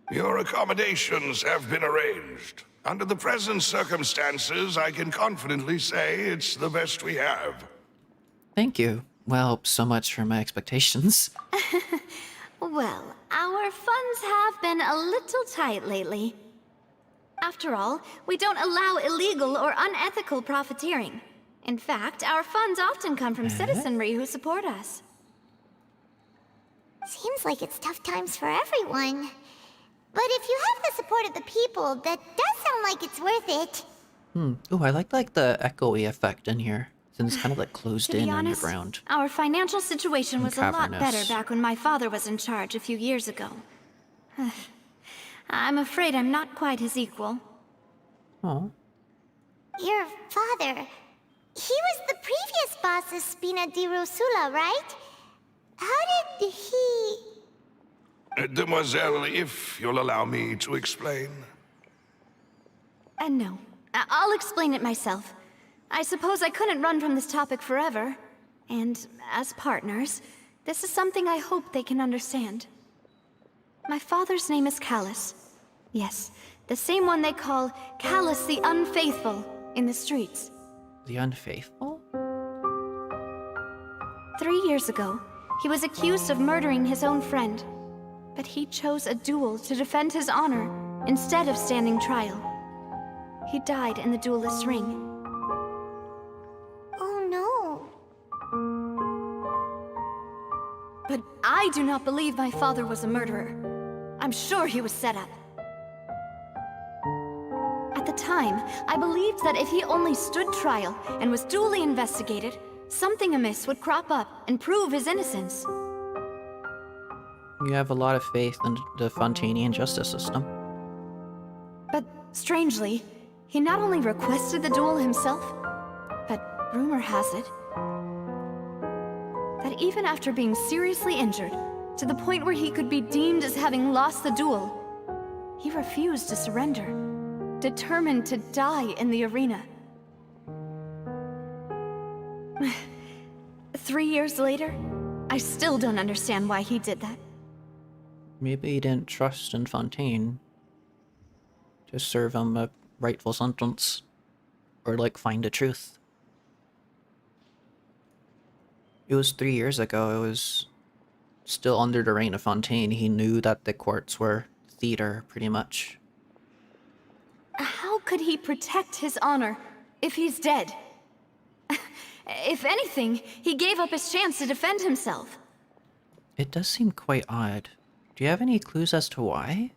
Your accommodations have been arranged. Under the present circumstances, I can confidently say it's the best we have. Thank you. Well, so much for my expectations. Well, our funds have been a little tight lately. After all, we don't allow illegal or unethical profiteering. In fact, our funds often come from citizenry who support us. Seems like it's tough times for everyone. But if you have the support of the people, that does sound like it's worth it. Ooh, I like the echoey effect in here. Since it's kind of like closed in honest, underground. Our financial situation was a lot Cavernous. better back when my father was in charge a few years ago. I'm afraid I'm not quite his equal. Oh. Your father, he was the previous boss of Spina di Rosula, right? How did he... Demoiselle, if you'll allow me to explain. No. I'll explain it myself. I suppose I couldn't run from this topic forever. And as partners, this is something I hope they can understand. My father's name is Callus. Yes, the same one they call Callus the Unfaithful in the streets. The Unfaithful? 3 years ago, he was accused of murdering his own friend. But he chose a duel to defend his honor instead of standing trial. He died in the duelist's ring. Oh no. But I do not believe my father was a murderer. I'm sure he was set up. At the time, I believed that if he only stood trial and was duly investigated, something amiss would crop up and prove his innocence. You have a lot of faith in the Fontainian justice system. But strangely, he not only requested the duel himself, but rumor has it that even after being seriously injured, to the point where he could be deemed as having lost the duel, he refused to surrender, determined to die in the arena. 3 years later, I still don't understand why he did that. Maybe he didn't trust in Fontaine to serve him a rightful sentence, or like find the truth. It was 3 years ago. It was still under the reign of Fontaine. He knew that the courts were theater, pretty much. How could he protect his honor if he's dead? If anything, he gave up his chance to defend himself. It does seem quite odd. Do you have any clues as to why?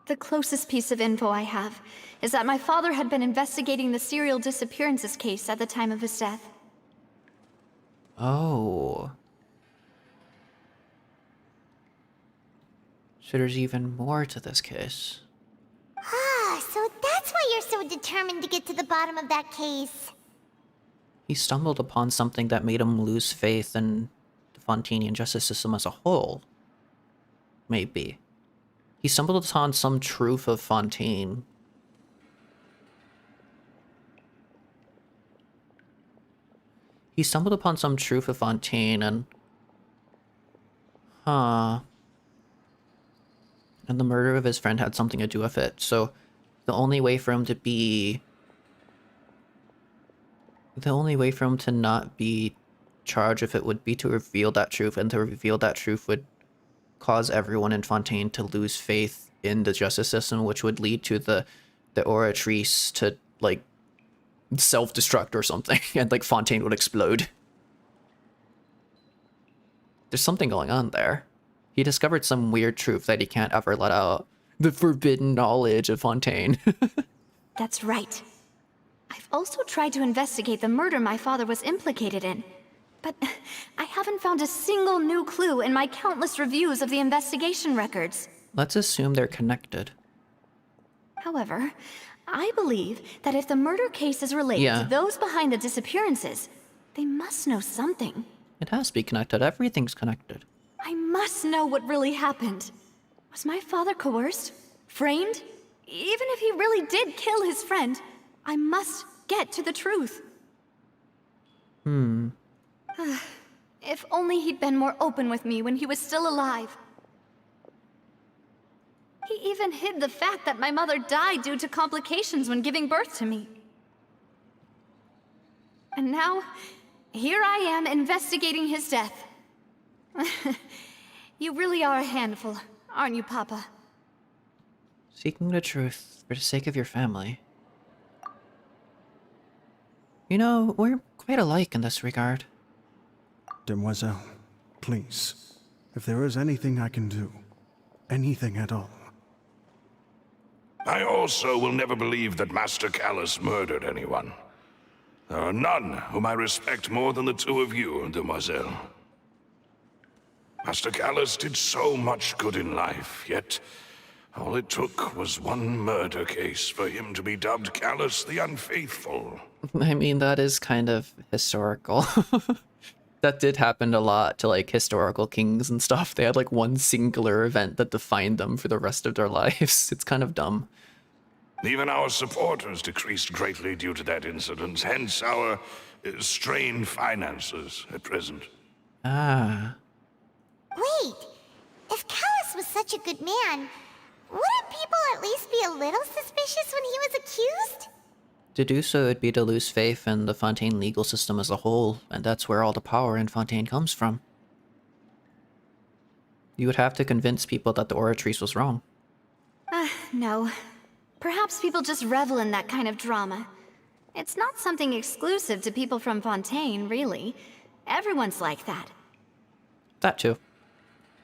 The closest piece of info I have is that my father had been investigating the serial disappearances case at the time of his death. Oh. So there's even more to this case. Ah, so that's why you're so determined to get to the bottom of that case. He stumbled upon something that made him lose faith in the Fontainian justice system as a whole. Maybe. He stumbled upon some truth of Fontaine. He stumbled upon some truth of Fontaine and... And the murder of his friend had something to do with it, so the only way for him to be... The only way for him to not be charged with it would be to reveal that truth, and to reveal that truth would cause everyone in Fontaine to lose faith in the justice system, which would lead to the Oratrice to, like, self-destruct or something, and, like, Fontaine would explode. There's something going on there. He discovered some weird truth that he can't ever let out. The forbidden knowledge of Fontaine. That's right. I've also tried to investigate the murder my father was implicated in, but I haven't found a single new clue in my countless reviews of the investigation records. Let's assume they're connected. However, I believe that if the murder case is related to those behind the disappearances, they must know something. It has to be connected. Everything's connected. I must know what really happened. Was my father coerced? Framed? Even if he really did kill his friend, I must get to the truth. If only he'd been more open with me when he was still alive. He even hid the fact that my mother died due to complications when giving birth to me. And now, here I am investigating his death. You really are a handful, aren't you, Papa? Seeking the truth for the sake of your family. You know, we're quite alike in this regard. Demoiselle, please, if there is anything I can do, anything at all. I also will never believe that Master Callus murdered anyone. There are none whom I respect more than the two of you, Demoiselle. Master Callus did so much good in life, yet all it took was one murder case for him to be dubbed Callus the Unfaithful. I mean, that is kind of historical. That did happen a lot to, like, historical kings and stuff. They had, like, one singular event that defined them for the rest of their lives. It's kind of dumb. Even our supporters decreased greatly due to that incident, hence our strained finances at present. Ah. Wait, if Callus was such a good man, wouldn't people at least be a little suspicious when he was accused? To do so would be to lose faith in the Fontaine legal system as a whole, and that's where all the power in Fontaine comes from. You would have to convince people that the Oratrice was wrong. No. Perhaps people just revel in that kind of drama. It's not something exclusive to people from Fontaine, really. Everyone's like that. That too.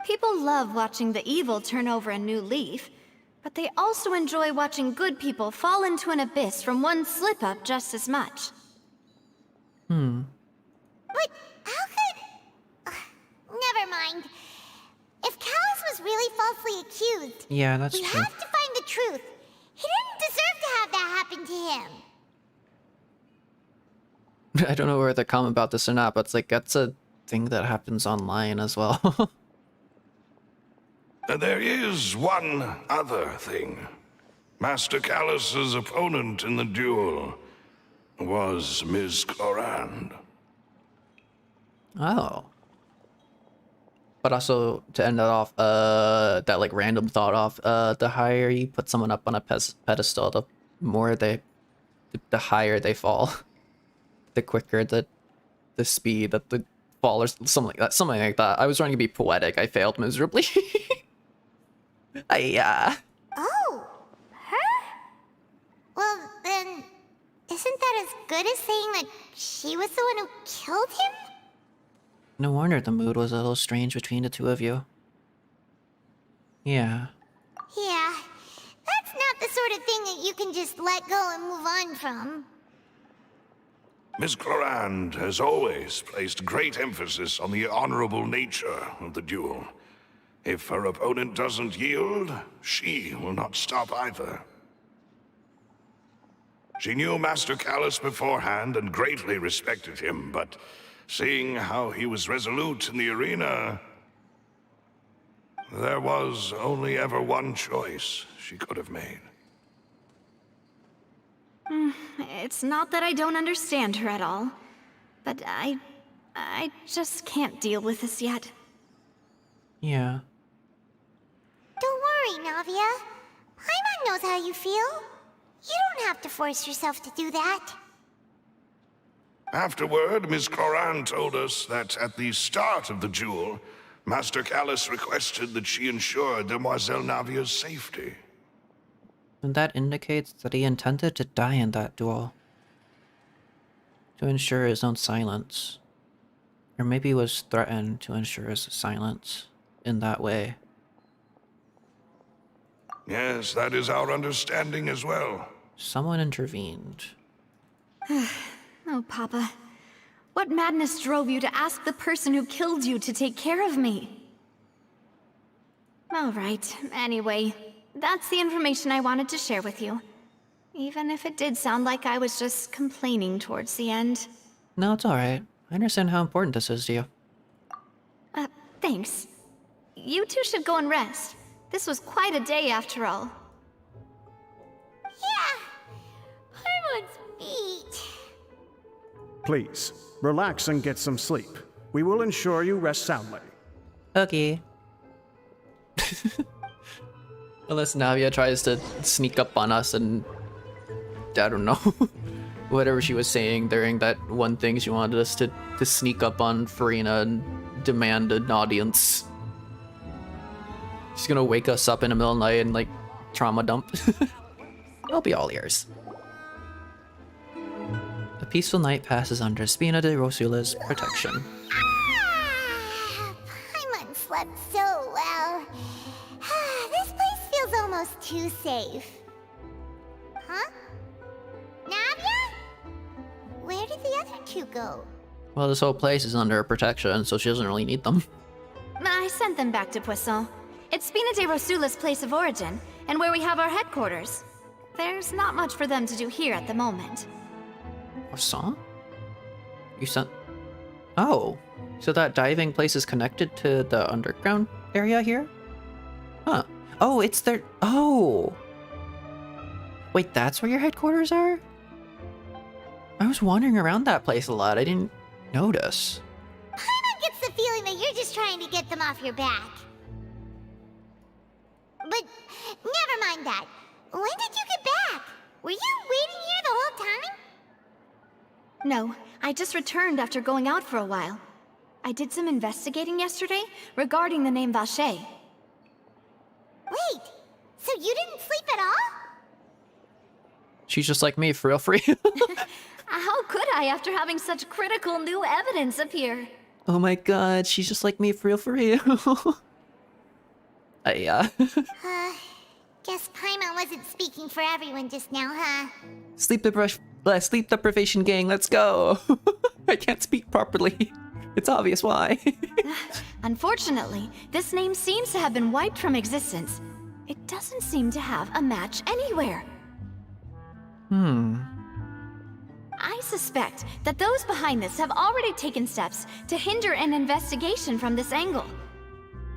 People love watching the evil turn over a new leaf, but they also enjoy watching good people fall into an abyss from one slip-up just as much. But how could... Never mind. If Callus was falsely accused. Yeah, that's we true. have to find the truth. He didn't deserve to have that happen to him. I don't know whether to comment about this or not, but it's like, that's a thing that happens online as well. There is one other thing. Master Callus's opponent in the duel was Ms. Clorand. Oh. But also, to end that off, that like random thought off, the higher you put someone up on a pedestal, the the higher they fall. The quicker the speed that the fall or something like that. Something like that. I was trying to be poetic. I failed miserably. Oh, her? Well, then, isn't that as good as saying that she was the one who killed him? No wonder the mood was a little strange between the two of you. Yeah. Yeah, that's not the sort of thing that you can just let go and move on from. Ms. Clorand has always placed great emphasis on the honorable nature of the duel. If her opponent doesn't yield, she will not stop either. She knew Master Callus beforehand and greatly respected him, but seeing how he was resolute in the arena, there was only ever one choice she could have made. It's not that I don't understand her at all, but I just can't deal with this yet. Yeah. Don't worry, Navia. Paimon knows how you feel. You don't have to force yourself to do that. Afterward, Ms. Clorand told us that at the start of the duel, Master Callus requested that she ensure Demoiselle Navia's safety. And that indicates that he intended to die in that duel. To ensure his own silence. Or maybe was threatened to ensure his silence in that way. Yes, that is our understanding as well. Someone intervened. Oh, Papa. What madness drove you to ask the person who killed you to take care of me? All right, anyway, that's the information I wanted to share with you. Even if it did sound like I was just complaining towards the end. No, it's alright. I understand how important this is to you. Thanks. You two should go and rest. This was quite a day after all. Yeah, Paimon's beat. Please, relax and get some sleep. We will ensure you rest soundly. Okay. Unless Navia tries to sneak up on us and... I don't know. Whatever she was saying during that one thing she wanted us to sneak up on Furina and demand an audience. She's gonna wake us up in the middle of the night and, like, trauma dump. I'll be all ears. A peaceful night passes under Spina de Rosula's protection. Paimon slept so well. This place feels almost too safe. Huh? Navia? Where did the other two go? Well, this whole place is under her protection, so she doesn't really need them. I sent them back to Poisson. It's Spina de Rosula's place of origin, and where we have our headquarters. There's not much for them to do here at the moment. Poisson? You sent... Oh, so that diving place is connected to the underground area here? Huh. Oh, it's their... Oh! Wait, that's where your headquarters are? I was wandering around that place a lot. I didn't notice. Paimon gets the feeling that you're just trying to get them off your back. But never mind that. When did you get back? Were you waiting here the whole time? No, I just returned after going out for a while. I did some investigating yesterday regarding the name Vache. Wait, so you didn't sleep at all? She's just like me, for real free. How could I after having such critical new evidence appear? Oh my god, she's just like me, for real free. Guess Paimon wasn't speaking for everyone just now, huh? Sleep deprivation gang, let's go. I can't speak properly. It's obvious why. Unfortunately, this name seems to have been wiped from existence. It doesn't seem to have a match anywhere. I suspect that those behind this have already taken steps to hinder an investigation from this angle.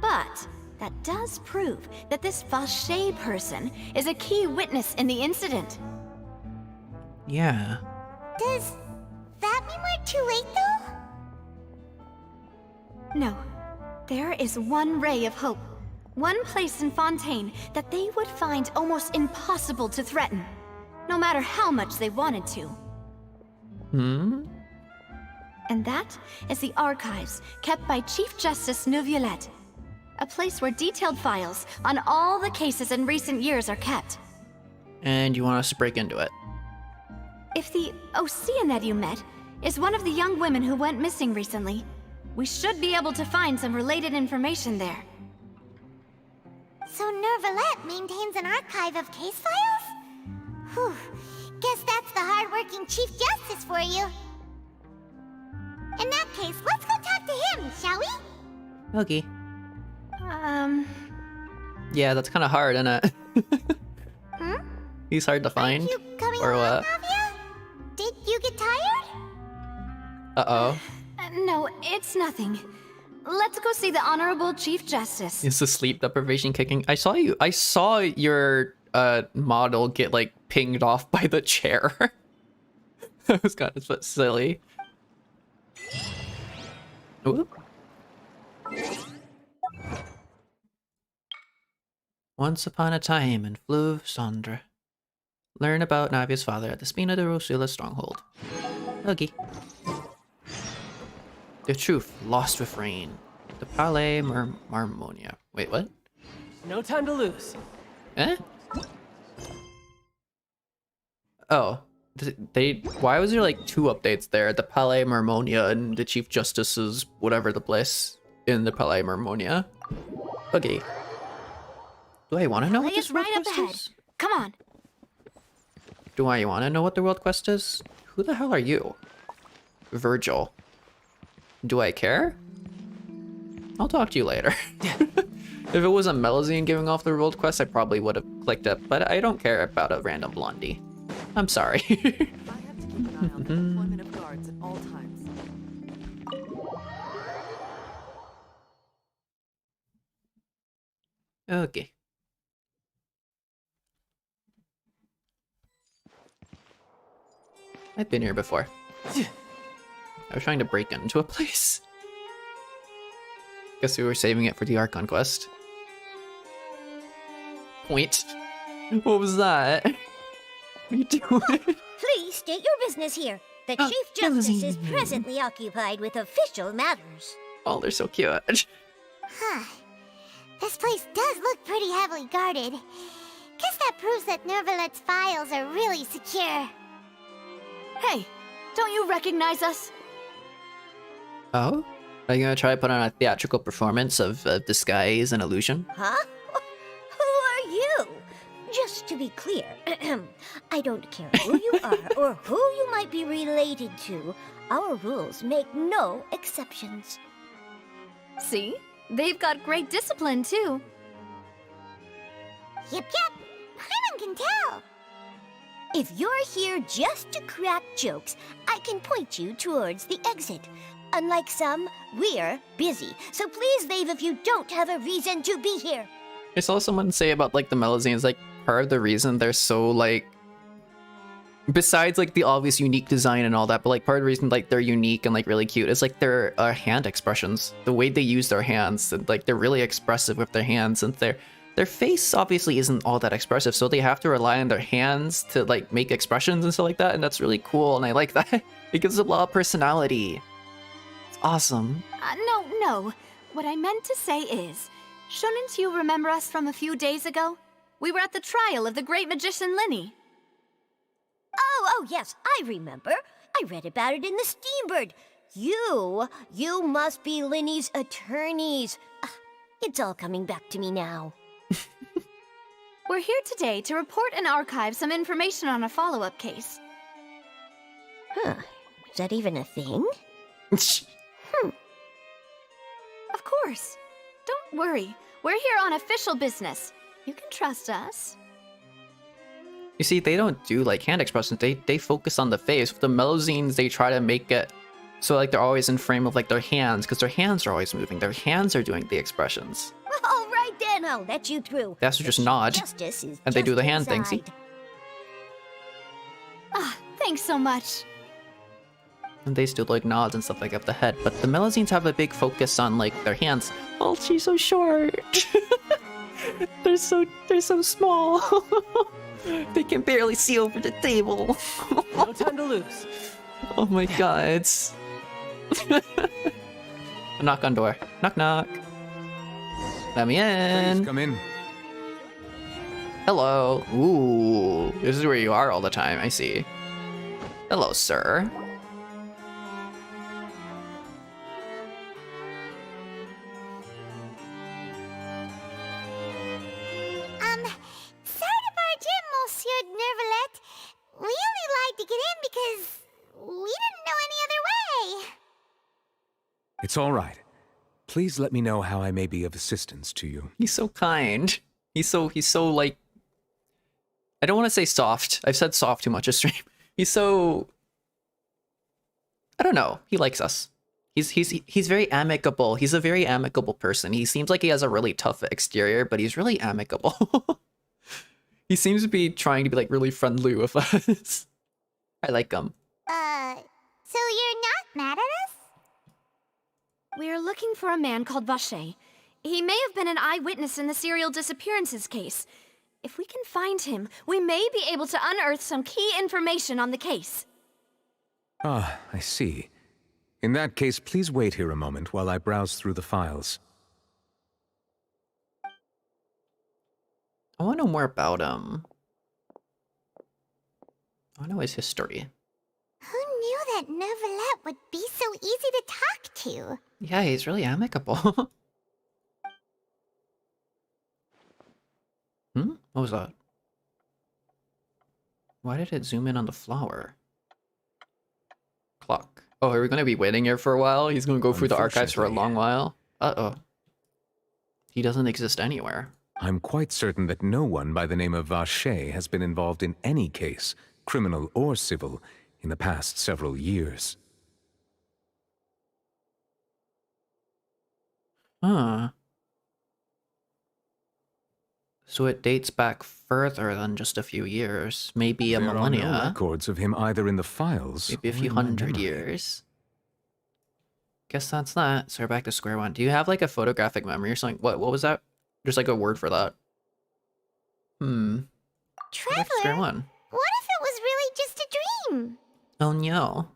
But that does prove that this Fischl person is a key witness in the incident. Yeah. Does that mean we're too late, though? No. There is one ray of hope. One place in Fontaine that they would find almost impossible to threaten, no matter how much they wanted to. And that is the archives kept by Chief Justice Neuvillette. A place where detailed files on all the cases in recent years are kept. And you want us to break into it? If the Ocean that you met is one of the young women who went missing recently, we should be able to find some related information there. So Neuvillette maintains an archive of case files? Whew. Guess that's the hard-working Chief Justice for you. In that case, let's go talk to him, shall we? Okay. Yeah, that's kind of hard, isn't it? He's hard to find. Are you coming or along, what? Navia? Did you get tired? Uh-oh. No, it's nothing. Let's go see the Honorable Chief Justice. Is the sleep deprivation kicking? I saw your model get like pinged off by the chair. That was kind of silly. Ooh. Once upon a time in Fleuve Cendre. Learn about Navia's father at the Spina de Rosula stronghold. Okay. The truth lost with rain. The Palais Marmonia. Wait, what? No time to lose. Eh? Oh. Why was there like two updates there? The Palais Marmonia and the Chief Justice's whatever the place in the Palais Marmonia. Okay. Do I want to know what this world right up quest ahead. is? Come on. Do I want to know what the world quest is? Who the hell are you? Virgil. Do I care? I'll talk to you later. If it was a Melazine giving off the world quest, I probably would have clicked it, but I don't care about a random blondie. I'm sorry. I have to keep an eye on the deployment of guards at all times. Okay. I've been here before. I was trying to break into a place. Guess we were saving it for the Archon quest. Point. What was that? What are you doing? Please state your business here. The Chief Justice is presently occupied with official matters. Oh, they're so cute. Huh. This place does look pretty heavily guarded. Guess that proves that Neuvillette's files are really secure. Hey, don't you recognize us? Oh? Are you gonna try to put on a theatrical performance of disguise and illusion? Huh? Who are you? Just to be clear, I don't care who you are or who you might be related to. Our rules make no exceptions. See? They've got great discipline, too. Yep. Paimon can tell. If you're here just to crack jokes, I can point you towards the exit. Unlike some, we're busy, so please leave if you don't have a reason to be here. I saw someone say about like the Melazines, like part of the reason they're so like, besides like the obvious unique design and all that, but like part of the reason like they're unique and like really cute is like their hand expressions, the way they use their hands, and like they're really expressive with their hands, and their face obviously isn't all that expressive, so they have to rely on their hands to like make expressions and stuff like that, and that's really cool, and I like that. It gives it a lot of personality. It's awesome. No. What I meant to say is, shouldn't you remember us from a few days ago? We were at the trial of the great magician Linny. Oh, yes, I remember. I read about it in the Steambird. You must be Linny's attorneys. It's all coming back to me now. We're here today to report and archive some information on a follow-up case. Huh. Is that even a thing? course. Don't worry. We're here on official business. You can trust us. You see, they don't do like hand expressions. They focus on the face. With the Melazines, they try to make it so like they're always in frame of like their hands, because their hands are always moving. Their hands are doing the expressions. All right then, I'll let you through. They have to just nod, and they do the hand thing. See? Ah, thanks so much. And they still like nods and stuff like up the head. But the Melazines have a big focus on like their hands. Oh, she's so short. they're so small. They can barely see over the table. No time to lose. Oh my god. Knock on door. Knock knock. Let me in. Please come in. Hello. Ooh, this is where you are all the time. I see. Hello, sir. Sorry to barge in, Monsieur Nervalet. We only lied to get in because we didn't know any other way. It's all right. Please let me know how I may be of assistance to you. He's so kind. He's so like, I don't want to say soft. I've said soft too much this stream. He's so, I don't know. He likes us. He's very amicable. He's a very amicable person. He seems like he has a really tough exterior, but he's really amicable. He seems to be trying to be like really friendly with us. I like him. So you're not mad at us? We're looking for a man called Vacher. He may have been an eyewitness in the serial disappearances case. If we can find him, we may be able to unearth some key information on the case. Ah, I see. In that case, please wait here a moment while I browse through the files. I want to know more about him. I want to know his history. Who knew that Nervalet would be so easy to talk to? Yeah, he's really amicable. What was that? Why did it zoom in on the flower? Clock. Oh, are we going to be waiting here for a while? He's going to go through the archives for a long while? Uh-oh. He doesn't exist anywhere. I'm quite certain that no one by the name of Vacher has been involved in any case, criminal or civil, in the past several years. Huh. So it dates back further than just a few years. Maybe a millennia. There are no records of him either in the files Maybe a or few in my hundred memory. years. Guess that's that. So we're back to square one. Do you have like a photographic memory or something? What was that? There's like a word for that. Back to square Traveler, one. what if it was really just a dream? Oh no.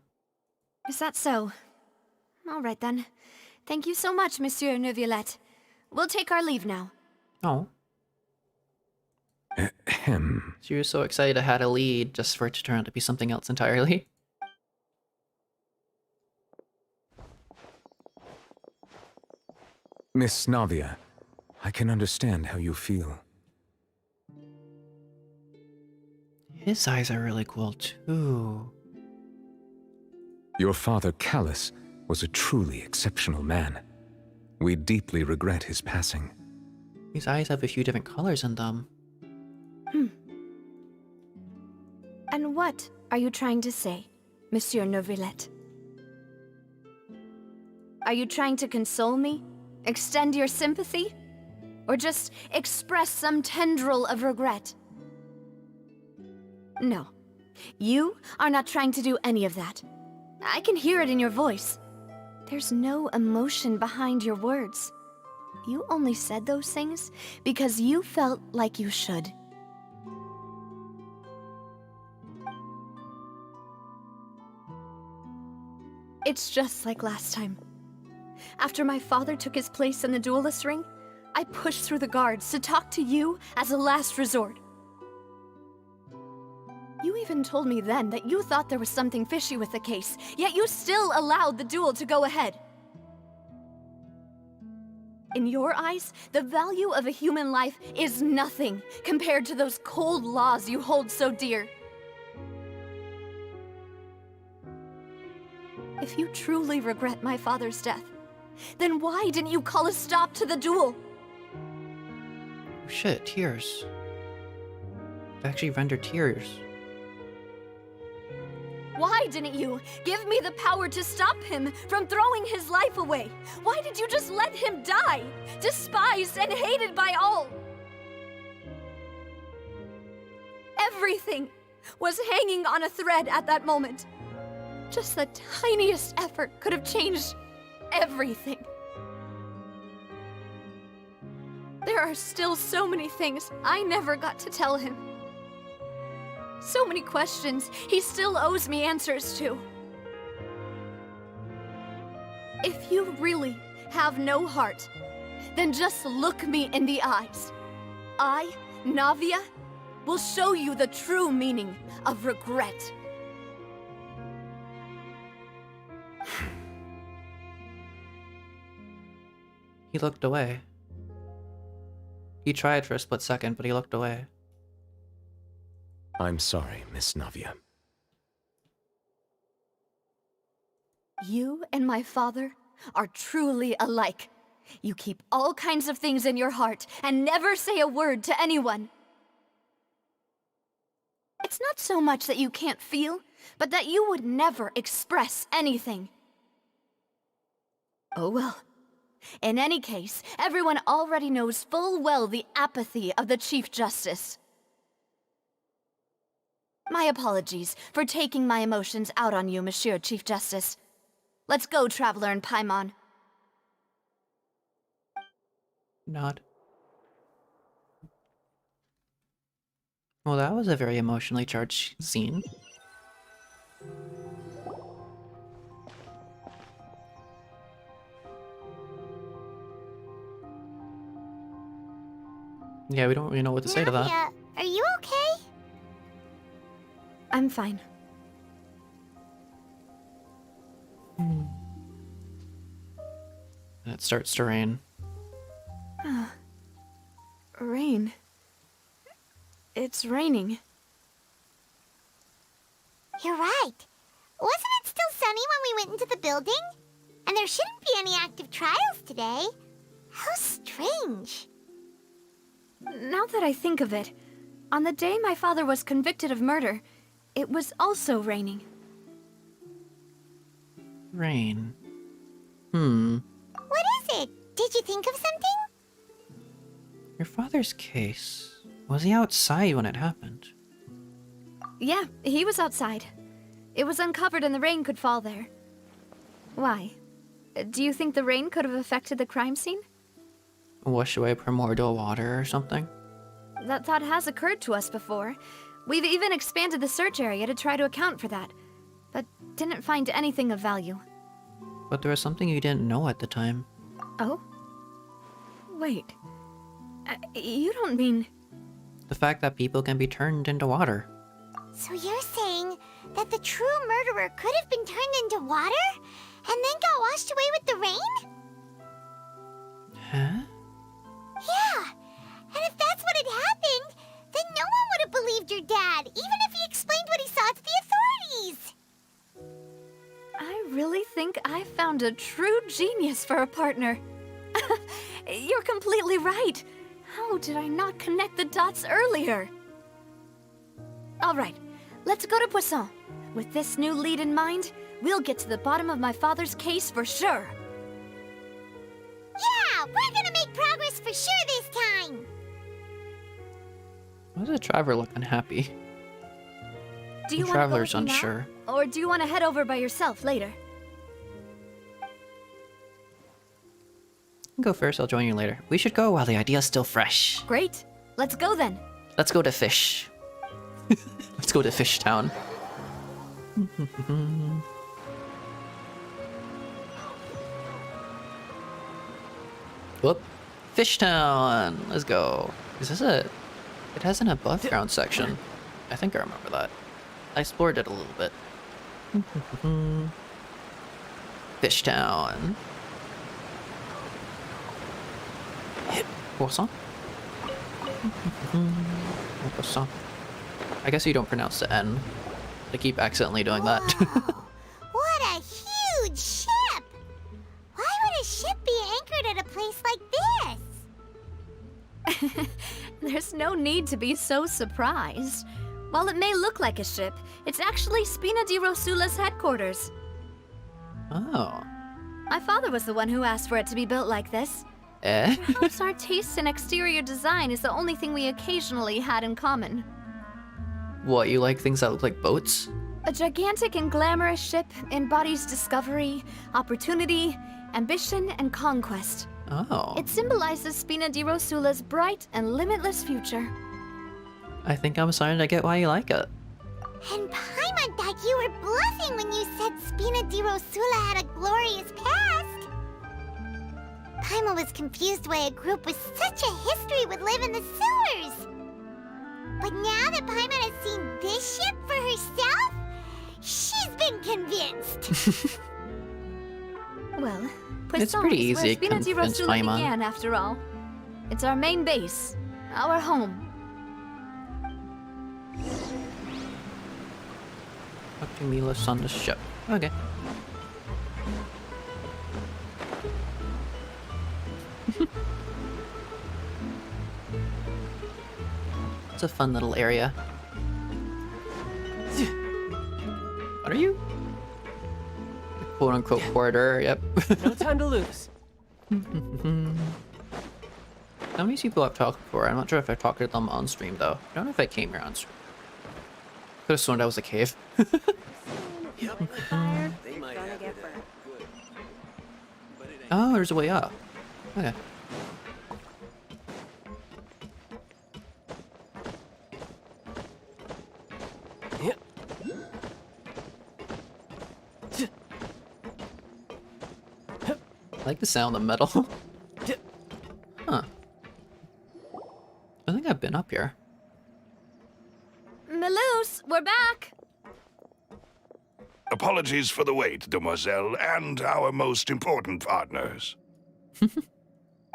Is that so? All right then. Thank you so much, Monsieur Neuvillette. We'll take our leave now. Oh. Ahem. So you're so excited I had a lead just for it to turn out to be something else entirely? Miss Navia, I can understand how you feel. His eyes are really cool too. Your father, Callus, was a truly exceptional man. We deeply regret his passing. His eyes have a few different colors in them. And what are you trying to say, Monsieur Neuvillette? Are you trying to console me? Extend your sympathy? Or just express some tendril of regret? No. You are not trying to do any of that. I can hear it in your voice. There's no emotion behind your words. You only said those things because you felt like you should. It's just like last time. After my father took his place in the duelist ring, I pushed through the guards to talk to you as a last resort. You even told me then that you thought there was something fishy with the case, yet you still allowed the duel to go ahead. In your eyes, the value of a human life is nothing compared to those cold laws you hold so dear. If you truly regret my father's death, Then why didn't you call a stop to the duel? Oh, shit, tears. It actually rendered tears. Why didn't you give me the power to stop him from throwing his life away? Why did you just let him die, despised and hated by all? Everything was hanging on a thread at that moment. Just the tiniest effort could have changed everything. There are still so many things I never got to tell him. So many questions he still owes me answers to. If you really have no heart, then just look me in the eyes. I, Navia, will show you the true meaning of regret. He looked away. He tried for a split second, but he looked away. I'm sorry, Miss Navia. You and my father are truly alike. You keep all kinds of things in your heart and never say a word to anyone. It's not so much that you can't feel, but that you would never express anything. Oh well. In any case, everyone already knows full well the apathy of the Chief Justice. My apologies for taking my emotions out on you, Monsieur Chief Justice. Let's go, Traveler and Paimon. Nod. Well, that was a very emotionally charged scene. Yeah, we don't really know what to say to that. Navia, are you okay? I'm fine. And it starts to rain. Rain. It's raining. You're right. Wasn't it still sunny when we went into the building? And there shouldn't be any active trials today. How strange. Now that I think of it, on the day my father was convicted of murder, it was also raining. Rain. What is it? Did you think of something? Your father's case. Was he outside when it happened? Yeah, he was outside. It was uncovered and the rain could fall there. Why? Do you think the rain could have affected the crime scene? Wash away primordial water or something? That thought has occurred to us before. We've even expanded the search area to try to account for that, but didn't find anything of value. But there was something you didn't know at the time. Oh? Wait. You don't mean... The fact that people can be turned into water. So you're saying that the true murderer could have been turned into water and then got washed away with the rain? Huh? Yeah, and if that's what had happened, then no one would have believed your dad, even if he explained what he saw to the authorities. I really think I found a true genius for a partner. You're completely right. How did I not connect the dots earlier? All right, let's go to Poisson. With this new lead in mind, we'll get to the bottom of my father's case for sure. Yeah, we're gonna make progress for sure this time. Why is the traveler looking happy? Do you The want to go traveler's with me unsure. now? Or do you want to head over by yourself later? Go first, I'll join you later. We should go while the idea's still fresh. Great. Let's go then. Let's go to Fish. Let's go to Fish Town. Whoop. Fish Town! Let's go. Is this a... It has an above ground section. I think I remember that. I explored it a little bit. Fish Town. Hit Poisson. Poisson. I guess you don't pronounce the N. I keep accidentally doing that. Whoa, what a huge ship! Why would a ship There's no need to be so surprised. While it may look like a ship, it's actually Spina di Rosula's headquarters. Oh. My father was the one who asked for it to be built like this. Eh? Perhaps our taste in exterior design is the only thing we occasionally had in common. What, you like things that look like boats? A gigantic and glamorous ship embodies discovery, opportunity, ambition, and conquest. Oh. It symbolizes Spina di Rosula's bright and limitless future. I think I'm starting to get why you like it. And Paimon thought you were bluffing when you said Spina di Rosula had a glorious past. Paimon was confused why a group with such a history would live in the sewers. But now that Paimon has seen this ship for herself, she's been convinced. Well, It's Poisson pretty is where easy to Spina di convince Rosula Paimon. began, after all. It's our main base, our home. Octimilas on the ship. Okay. It's a fun little area. What are you? Quote unquote quarter, yep. No time to lose. How many people I've talked before? I'm not sure if I talked to them on stream though. I don't know if I came here on stream. Could have sworn that was a cave. Oh, there's a way up. Okay. I like the sound of metal. Huh. I think I've been up here. Maloose, we're back! Apologies for the wait, demoiselle, and our most important partners.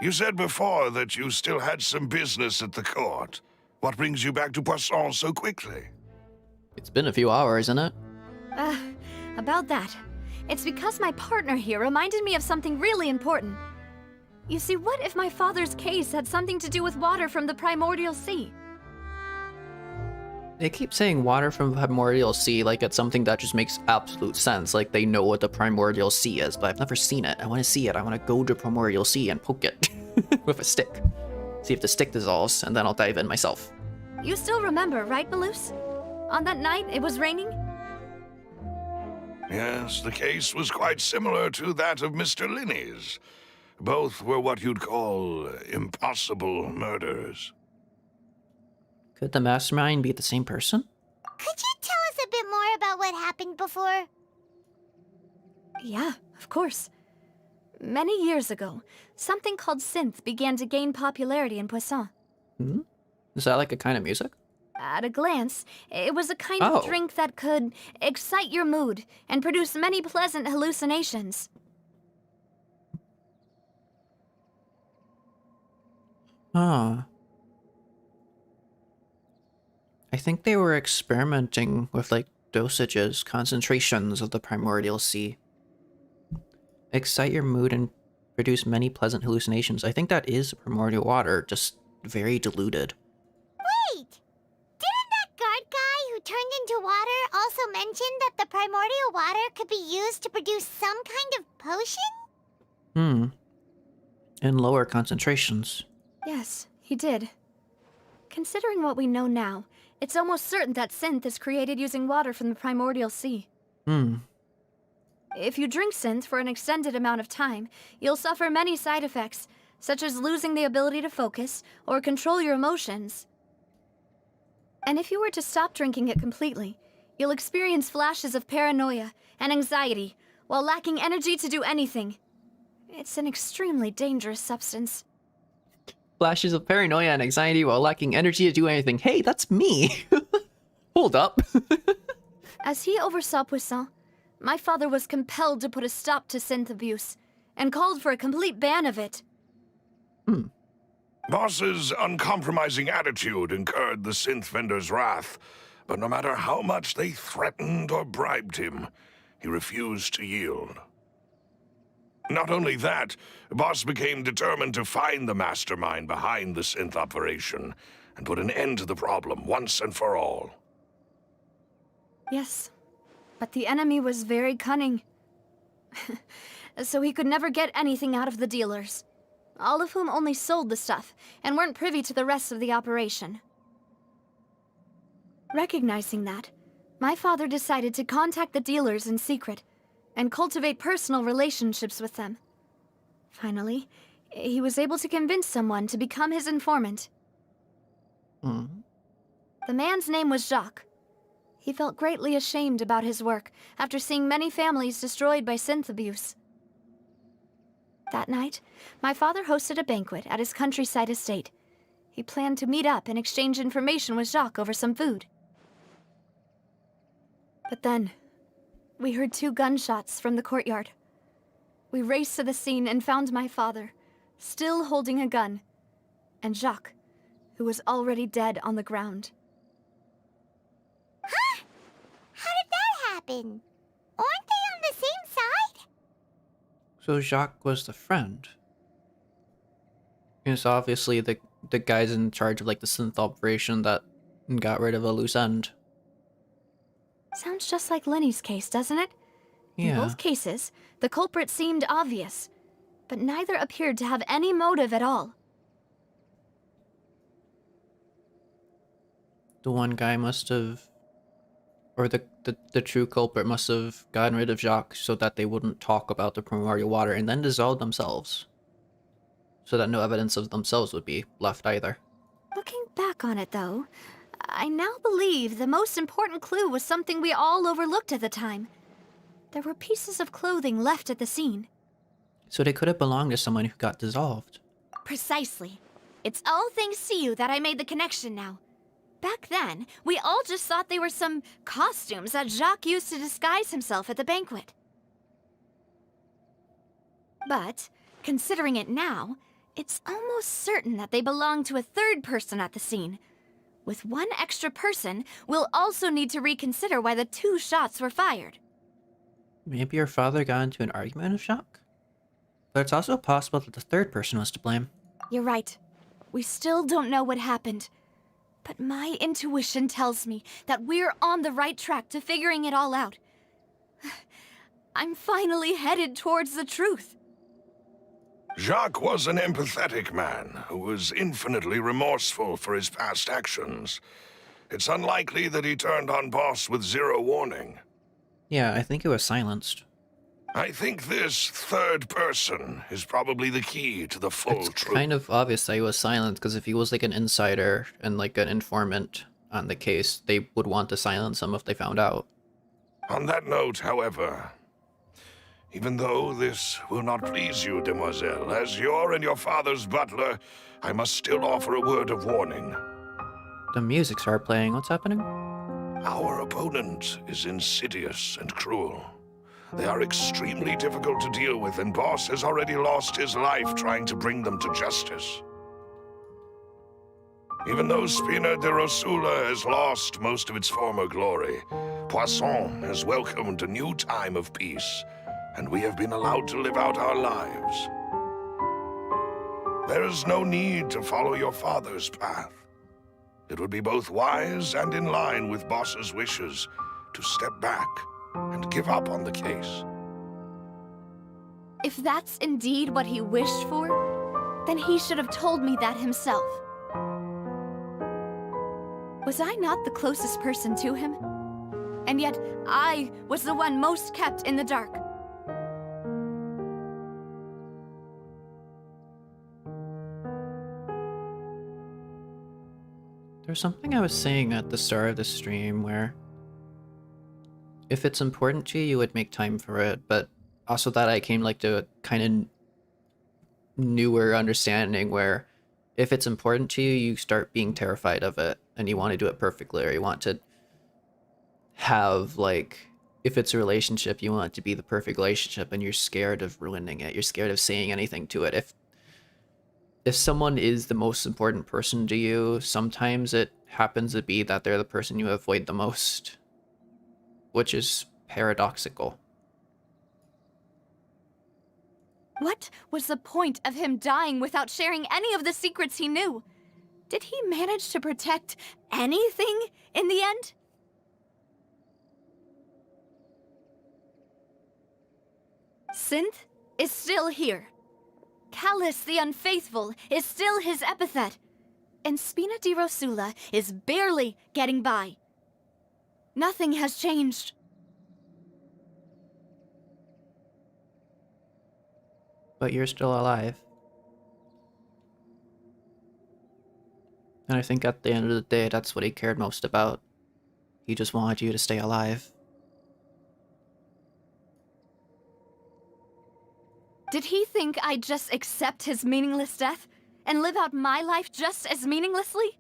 You said before that you still had some business at the court. What brings you back to Poisson so quickly? It's been a few hours, isn't it? About that. It's because my partner here reminded me of something really important. You see, what if my father's case had something to do with water from the primordial sea? They keep saying water from the primordial sea like it's something that just makes absolute sense, like they know what the primordial sea is, but I've never seen it. I want to see it. I want to go to primordial sea and poke it with a stick. See if the stick dissolves, and then I'll dive in myself. You still remember, right, Maloose? On that night, it was raining? Yes, the case was quite similar to that of Mr. Linney's. Both were what you'd call impossible murders. Could the mastermind be the same person? Could you tell us a bit more about what happened before? Yeah, of course. Many years ago, something called synth began to gain popularity in Poisson. Hmm? Is that like a kind of music? At a glance, it was a kind Oh. of drink that could excite your mood and produce many pleasant hallucinations. Huh. I think they were experimenting with like dosages, concentrations of the primordial sea. Excite your mood and produce many pleasant hallucinations. I think that is primordial water, just very diluted. Wait! Didn't that guard guy who turned into water also mention that the primordial water could be used to produce some kind of potion? Hmm. In lower concentrations. Yes, he did. Considering what we know now, it's almost certain that synth is created using water from the primordial sea. Hmm. If you drink synth for an extended amount of time, you'll suffer many side effects, such as losing the ability to focus or control your emotions. And if you were to stop drinking it completely, you'll experience flashes of paranoia and anxiety while lacking energy to do anything. It's an extremely dangerous substance. Flashes of paranoia and anxiety while lacking energy to do anything. Hey, that's me! Hold up. As he oversaw Poisson, my father was compelled to put a stop to synth abuse and called for a complete ban of it. Hmm. Boss's uncompromising attitude incurred the synth vendor's wrath, but no matter how much they threatened or bribed him, he refused to yield. Not only that, Boss became determined to find the mastermind behind the synth operation, and put an end to the problem once and for all. Yes, but the enemy was very cunning. So he could never get anything out of the dealers, all of whom only sold the stuff and weren't privy to the rest of the operation. Recognizing that, my father decided to contact the dealers in secret and cultivate personal relationships with them. Finally, he was able to convince someone to become his informant. The man's name was Jacques. He felt greatly ashamed about his work after seeing many families destroyed by synth abuse. That night, my father hosted a banquet at his countryside estate. He planned to meet up and exchange information with Jacques over some food. But then, we heard 2 gunshots from the courtyard. We raced to the scene and found my father, still holding a gun, and Jacques, who was already dead on the ground. Huh? How did that happen? Aren't they on the same side? So Jacques was the friend. He was obviously the guys in charge of like the synth operation that got rid of a loose end. Sounds just like Lenny's case, doesn't it? Yeah. In both cases, the culprit seemed obvious, but neither appeared to have any motive at all. The one guy must have, or the true culprit must have gotten rid of Jacques so that they wouldn't talk about the primordial water and then dissolved themselves. So that no evidence of themselves would be left either. Looking back on it, though, I now believe the most important clue was something we all overlooked at the time. There were pieces of clothing left at the scene. So they could have belonged to someone who got dissolved. Precisely. It's all thanks to you that I made the connection now. Back then, we all just thought they were some costumes that Jacques used to disguise himself at the banquet. But, considering it now, it's almost certain that they belong to a third person at the scene. With one extra person, we'll also need to reconsider why the 2 shots were fired. Maybe your father got into an argument with Jacques? But it's also possible that the third person was to blame. You're right. We still don't know what happened. But my intuition tells me that we're on the right track to figuring it all out. I'm finally headed towards the truth. Jacques was an empathetic man who was infinitely remorseful for his past actions. It's unlikely that he turned on Boss with 0 warning. Yeah, I think he was silenced. I think this third person is probably the key to the full It's truth. kind of obvious that he was silenced, because if he was like an insider and like an informant on the case, they would want to silence him if they found out. On that note, however, even though this will not please you, demoiselle, as your and your father's butler, I must still offer a word of warning. The music started playing. What's happening? Our opponent is insidious and cruel. They are extremely difficult to deal with, and Boss has already lost his life trying to bring them to justice. Even though Spina de Rosula has lost most of its former glory, Poisson has welcomed a new time of peace, and we have been allowed to live out our lives. There is no need to follow your father's path. It would be both wise and in line with Boss's wishes to step back and give up on the case. If that's indeed what he wished for, then he should have told me that himself. Was I not the closest person to him? And yet, I was the one most kept in the dark. There's something I was saying at the start of the stream where if it's important to you, you would make time for it, but also that I came like to a kind of newer understanding where if it's important to you, you start being terrified of it and you want to do it perfectly, or you want to have like, if it's a relationship, you want it to be the perfect relationship and you're scared of ruining it. You're scared of saying anything to it. If someone is the most important person to you, sometimes it happens to be that they're the person you avoid the most, which is paradoxical. What was the point of him dying without sharing any of the secrets he knew? Did he manage to protect anything in the end? Synth is still here. Callus the Unfaithful is still his epithet. And Spina di Rosula is barely getting by. Nothing has changed. But you're still alive. And I think at the end of the day, that's what he cared most about. He just wanted you to stay alive. Did he think I'd just accept his meaningless death and live out my life just as meaninglessly?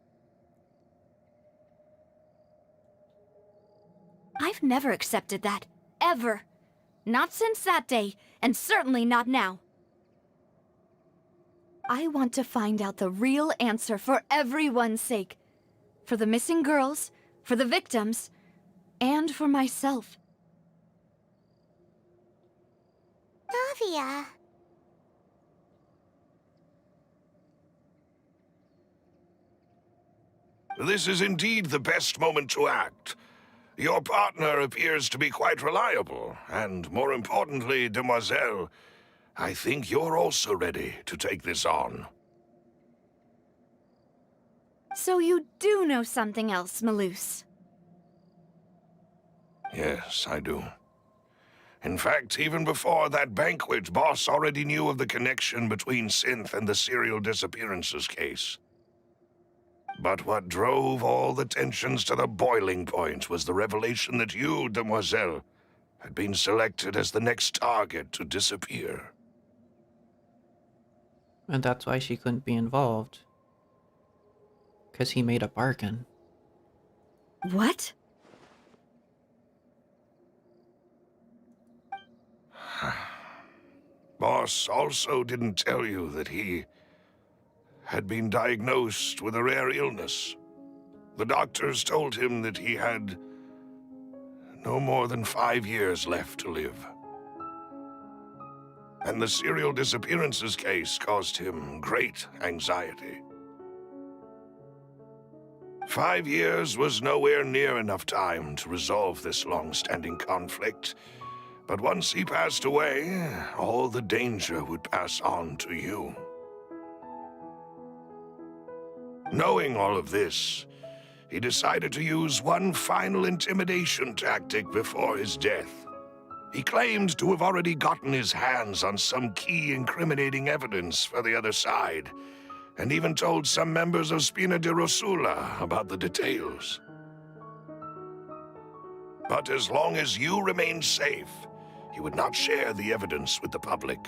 I've never accepted that. Ever. Not since that day, and certainly not now. I want to find out the real answer for everyone's sake. For the missing girls, for the victims, and for myself. Navia. This is indeed the best moment to act. Your partner appears to be quite reliable, and more importantly, Demoiselle, I think you're also ready to take this on. So you do know something else, Maloose? Yes, I do. In fact, even before that banquet, Boss already knew of the connection between Synth and the serial disappearances case. But what drove all the tensions to the boiling point was the revelation that you, Demoiselle, had been selected as the next target to disappear. And that's why she couldn't be involved. Because he made a bargain. What? Boss also didn't tell you that he had been diagnosed with a rare illness. The doctors told him that he had no more than 5 years left to live. And the serial disappearances case caused him great anxiety. 5 years was nowhere near enough time to resolve this long-standing conflict, but once he passed away, all the danger would pass on to you. Knowing all of this, he decided to use one final intimidation tactic before his death. He claimed to have already gotten his hands on some key incriminating evidence for the other side, and even told some members of Spina di Rosula about the details. But as long as you remained safe, he would not share the evidence with the public.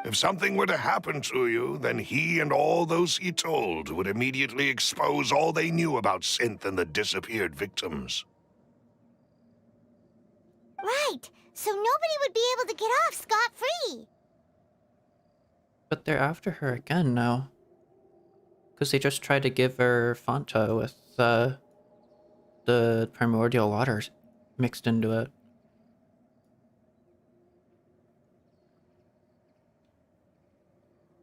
If something were to happen to you, then he and all those he told would immediately expose all they knew about Synth and the disappeared victims. Right, so nobody would be able to get off scot-free. But they're after her again now. Because they just tried to give her Fanta with the primordial waters mixed into it.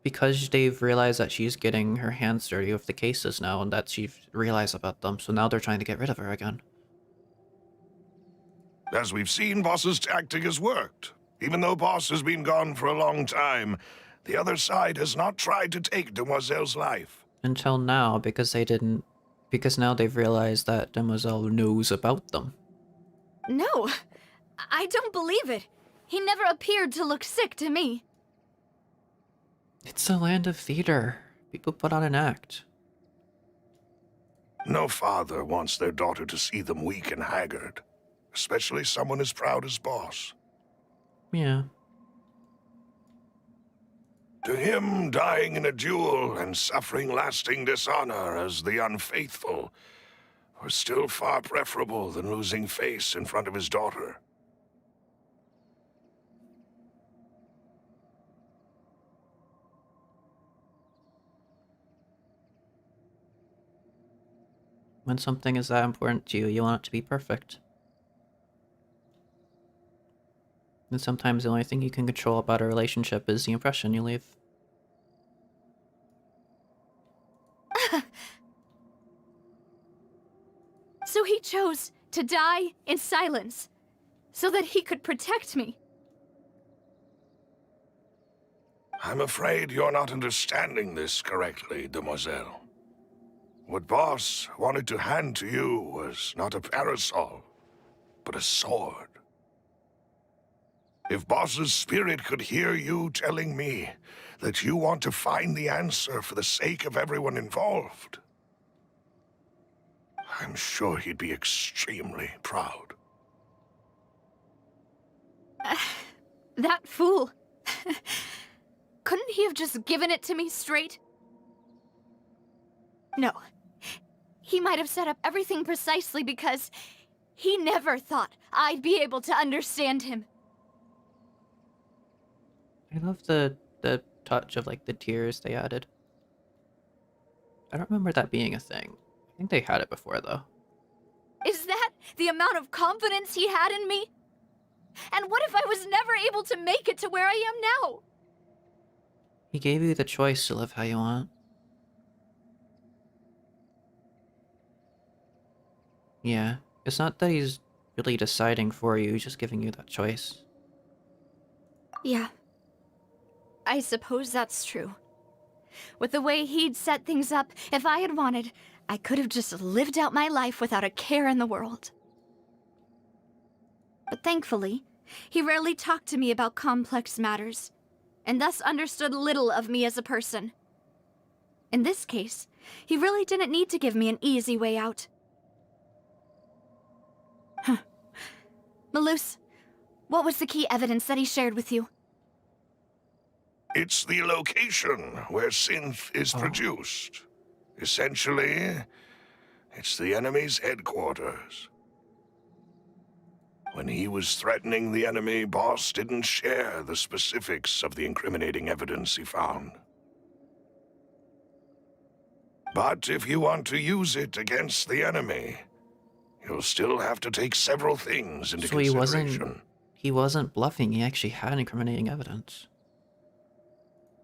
Because they've realized that she's getting her hands dirty with the cases now, and that she's realized about them, so now they're trying to get rid of her again. As we've seen, Boss's tactic has worked. Even though Boss has been gone for a long time, the other side has not tried to take Demoiselle's life. Until now, because they didn't... Because now they've realized that Demoiselle knows about them. No, I don't believe it. He never appeared to look sick to me. It's the land of theater. People put on an act. No father wants their daughter to see them weak and haggard, especially someone as proud as Boss. Yeah. To him, dying in a duel and suffering lasting dishonor as the unfaithful were still far preferable than losing face in front of his daughter. When something is that important to you, you want it to be perfect. And sometimes the only thing you can control about a relationship is the impression you leave. So he chose to die in silence, so that he could protect me. I'm afraid you're not understanding this correctly, demoiselle. What Boss wanted to hand to you was not a parasol, but a sword. If Boss's spirit could hear you telling me that you want to find the answer for the sake of everyone involved, I'm sure he'd be extremely proud. That fool. Couldn't he have just given it to me straight? No. He might have set up everything precisely because he never thought I'd be able to understand him. I love the touch of like the tears they added. I don't remember that being a thing. I think they had it before though. Is that the amount of confidence he had in me? And what if I was never able to make it to where I am now? He gave you the choice to live how you want. Yeah, it's not that he's really deciding for you, he's just giving you that choice. Yeah. I suppose that's true. With the way he'd set things up, if I had wanted, I could have just lived out my life without a care in the world. But thankfully, he rarely talked to me about complex matters, and thus understood little of me as a person. In this case, he really didn't need to give me an easy way out. Huh. Malus, what was the key evidence that he shared with you? It's the location where synth is produced. Essentially, it's the enemy's headquarters. When he was threatening the enemy, Boss didn't share the specifics of the incriminating evidence he found. But if you want to use it against the enemy, you'll still have to take several things into consideration. He wasn't bluffing, he actually had incriminating evidence.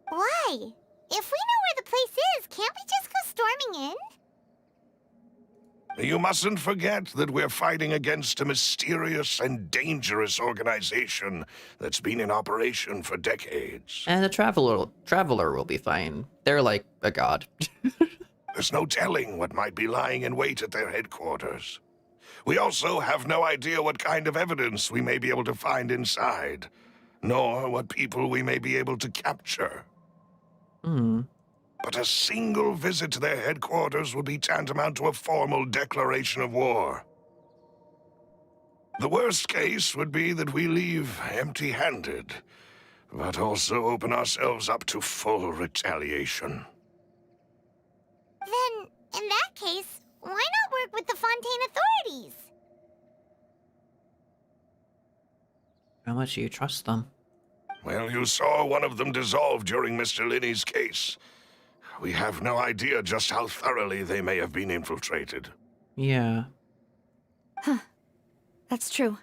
Why? If we know where the place is, can't we just go storming in? You mustn't forget that we're fighting against a mysterious and dangerous organization that's been in operation for decades. And the traveler will be fine. They're like a god. There's no telling what might be lying in wait at their headquarters. We also have no idea what kind of evidence we may be able to find inside, nor what people we may be able to capture. But a single visit to their headquarters would be tantamount to a formal declaration of war. The worst case would be that we leave empty-handed, but also open ourselves up to full retaliation. Then, in that case, why not work with the Fontaine authorities? How much do you trust them? Well, you saw one of them dissolve during Mr. Linney's case. We have no idea just how thoroughly they may have been infiltrated. Yeah. Huh. That's true.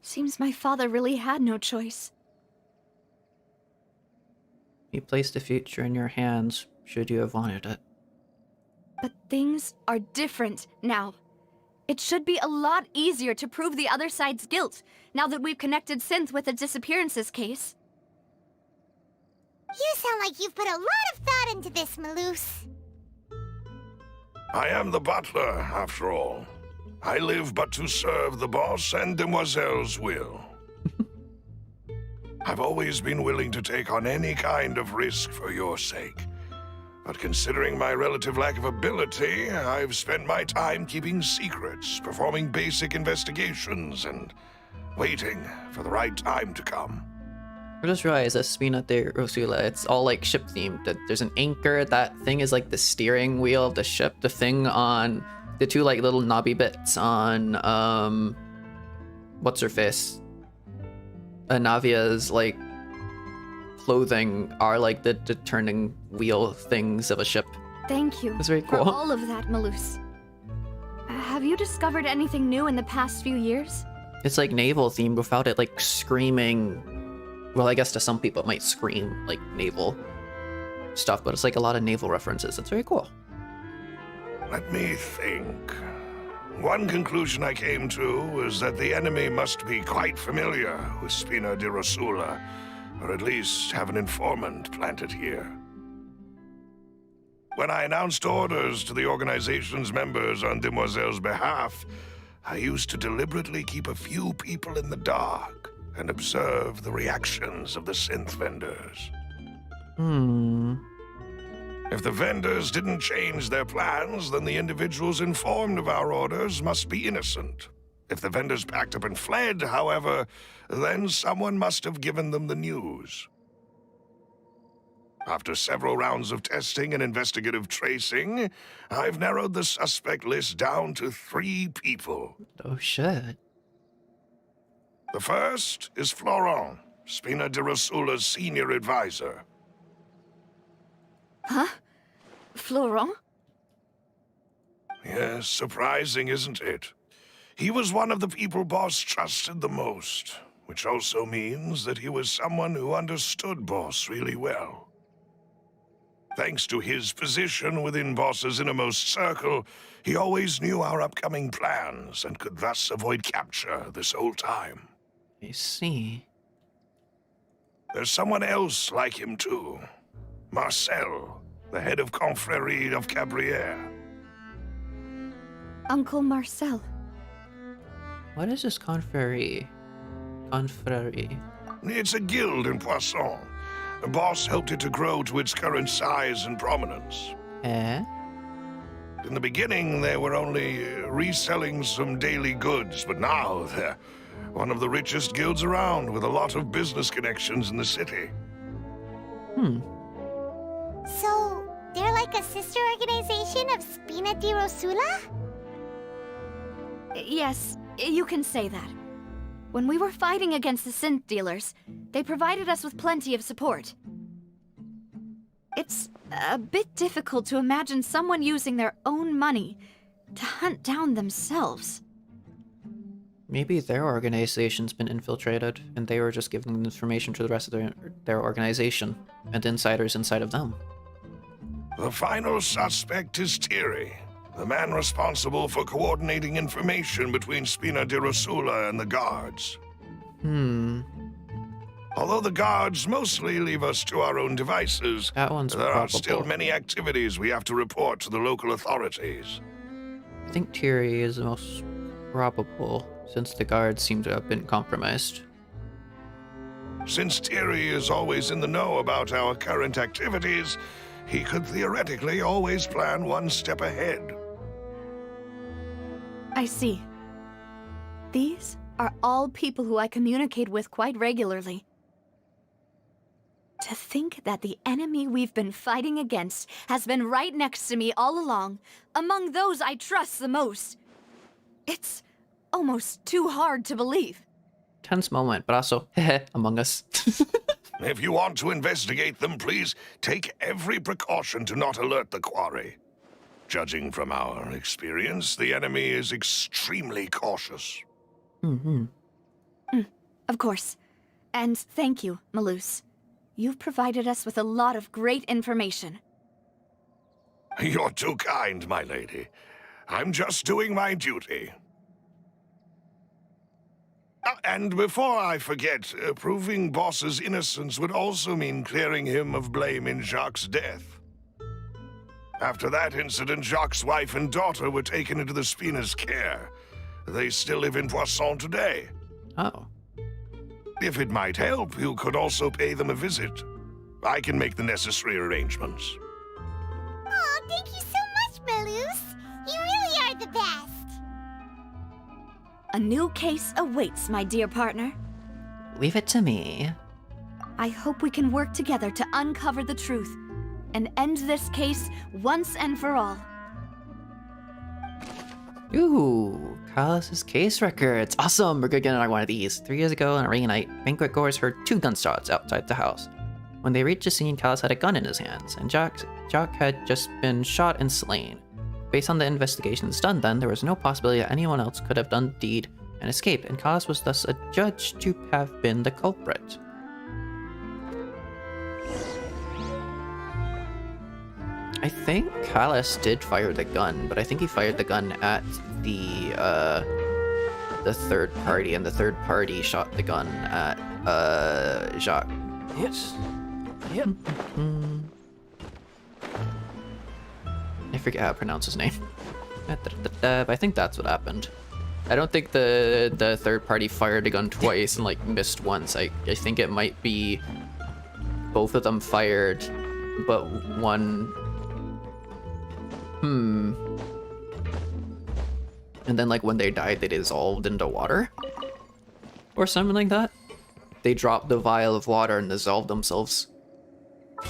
Seems my father really had no choice. He placed the future in your hands, should you have wanted it. But things are different now. It should be a lot easier to prove the other side's guilt, now that we've connected Synth with the disappearances case. You sound like you've put a lot of thought into this, Malus. I am the butler, after all. I live but to serve the boss and demoiselle's will. I've always been willing to take on any kind of risk for your sake. But considering my relative lack of ability, I've spent my time keeping secrets, performing basic investigations, and waiting for the right time to come. I just realized that Spina de Rosula, it's all like ship themed. That there's an anchor, that thing is like the steering wheel of the ship, the thing on the two like little knobby bits on what's her face? Navia's like clothing are like the turning wheel things of a ship. Thank you That's very for cool. all of that, Malus. Have you discovered anything new in the past few years? It's like naval themed without it like screaming. Well, I guess to some people it might scream like naval stuff, but it's like a lot of naval references. It's very cool. Let me think. One conclusion I came to is that the enemy must be quite familiar with Spina di Rosula, or at least have an informant planted here. When I announced orders to the organization's members on Demoiselle's behalf, I used to deliberately keep a few people in the dark and observe the reactions of the synth vendors. If the vendors didn't change their plans, then the individuals informed of our orders must be innocent. If the vendors packed up and fled, however, then someone must have given them the news. After several rounds of testing and investigative tracing, I've narrowed the suspect list down to 3 people. Oh shit. The first is Florent, Spina di Rosula's senior advisor. Huh? Florent? Yes, surprising, isn't it? He was one of the people Boss trusted the most, which also means that he was someone who understood Boss really well. Thanks to his position within Boss's innermost circle, he always knew our upcoming plans and could thus avoid capture this whole time. I see. There's someone else like him too. Marcel, the head of Confrérie of Cabrières. Uncle Marcel. What is this confrérie? Confrérie. It's a guild in Poisson. The boss helped it to grow to its current size and prominence. Eh? In the beginning, they were only reselling some daily goods, but now they're one of the richest guilds around with a lot of business connections in the city. So, they're like a sister organization of Spina di Rosula? Yes, you can say that. When we were fighting against the synth dealers, they provided us with plenty of support. It's a bit difficult to imagine someone using their own money to hunt down themselves. Maybe their organization's been infiltrated, and they were just giving the information to the rest of their organization, and insiders inside of them. The final suspect is Thierry, the man responsible for coordinating information between Spina di Rosula and the guards. Although the guards mostly leave us to our own devices, That one's there are probable. still many activities we have to report to the local authorities. I think Thierry is the most probable, since the guards seem to have been compromised. Since Thierry is always in the know about our current activities, he could theoretically always plan one step ahead. I see. These are all people who I communicate with quite regularly. To think that the enemy we've been fighting against has been right next to me all along, among those I trust the most. It's almost too hard to believe. Tense moment, but also, Among Us. If you want to investigate them, please take every precaution to not alert the quarry. Judging from our experience, the enemy is extremely cautious. Of course. And thank you, Malus. You've provided us with a lot of great information. You're too kind, my lady. I'm just doing my duty. And before I forget, proving Boss's innocence would also mean clearing him of blame in Jacques' death. After that incident, Jacques' wife and daughter were taken into the Spina's care. They still live in Poisson today. Oh. If it might help, you could also pay them a visit. I can make the necessary arrangements. Oh, thank you so much, Malus. You really are the best. A new case awaits, my dear partner. Leave it to me. I hope we can work together to uncover the truth and end this case once and for all. Ooh, Carlos's case records. Awesome, we're gonna get another one of these. 3 years ago on a rainy night, banquet goers heard 2 gunshots outside the house. When they reached the scene, Carlos had a gun in his hands, and Jacques had just been shot and slain. Based on the investigations done then, there was no possibility that anyone else could have done the deed, and escape, and Callas was thus adjudged to have been the culprit. I think Callas did fire the gun, but I think he fired the gun at the third party, and the third party shot the gun at Jacques. Yes. Yep. I forget how to pronounce his name. But I think that's what happened. I don't think the third party fired a gun twice and like missed once. I think it might be both of them fired, but one. And then like when they died, they dissolved into water, or something like that. They dropped the vial of water and dissolved themselves,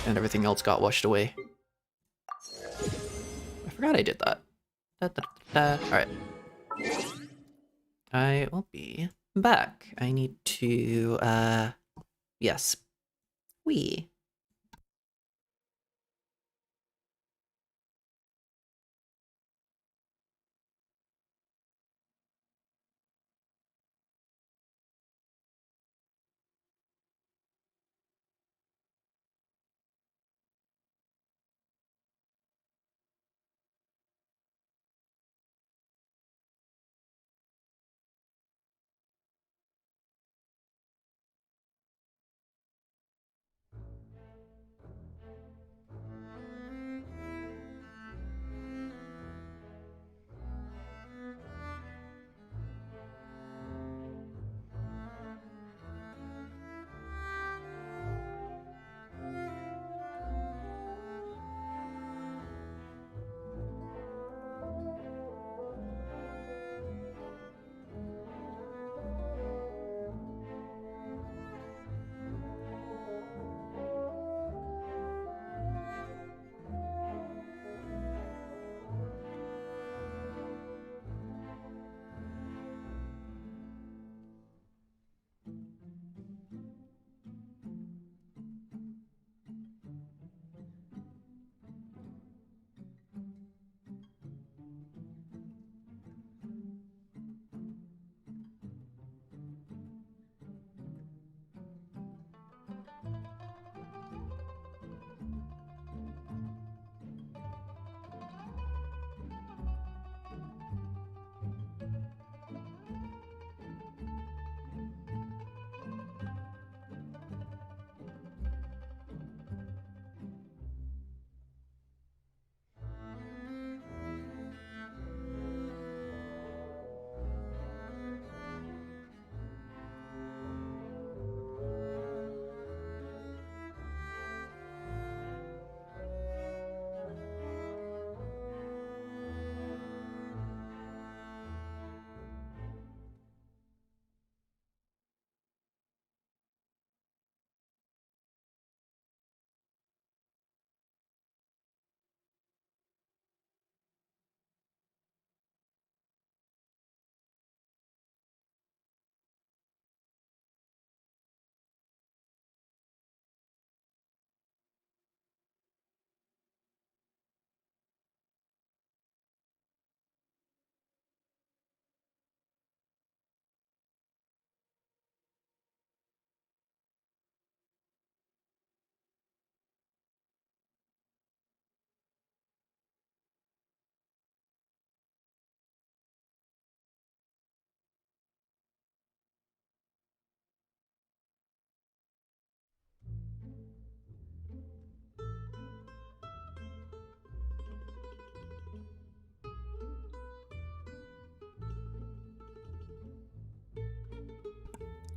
and everything else got washed away. I forgot I did that. Alright. I will be back. I need to, yes. Wee.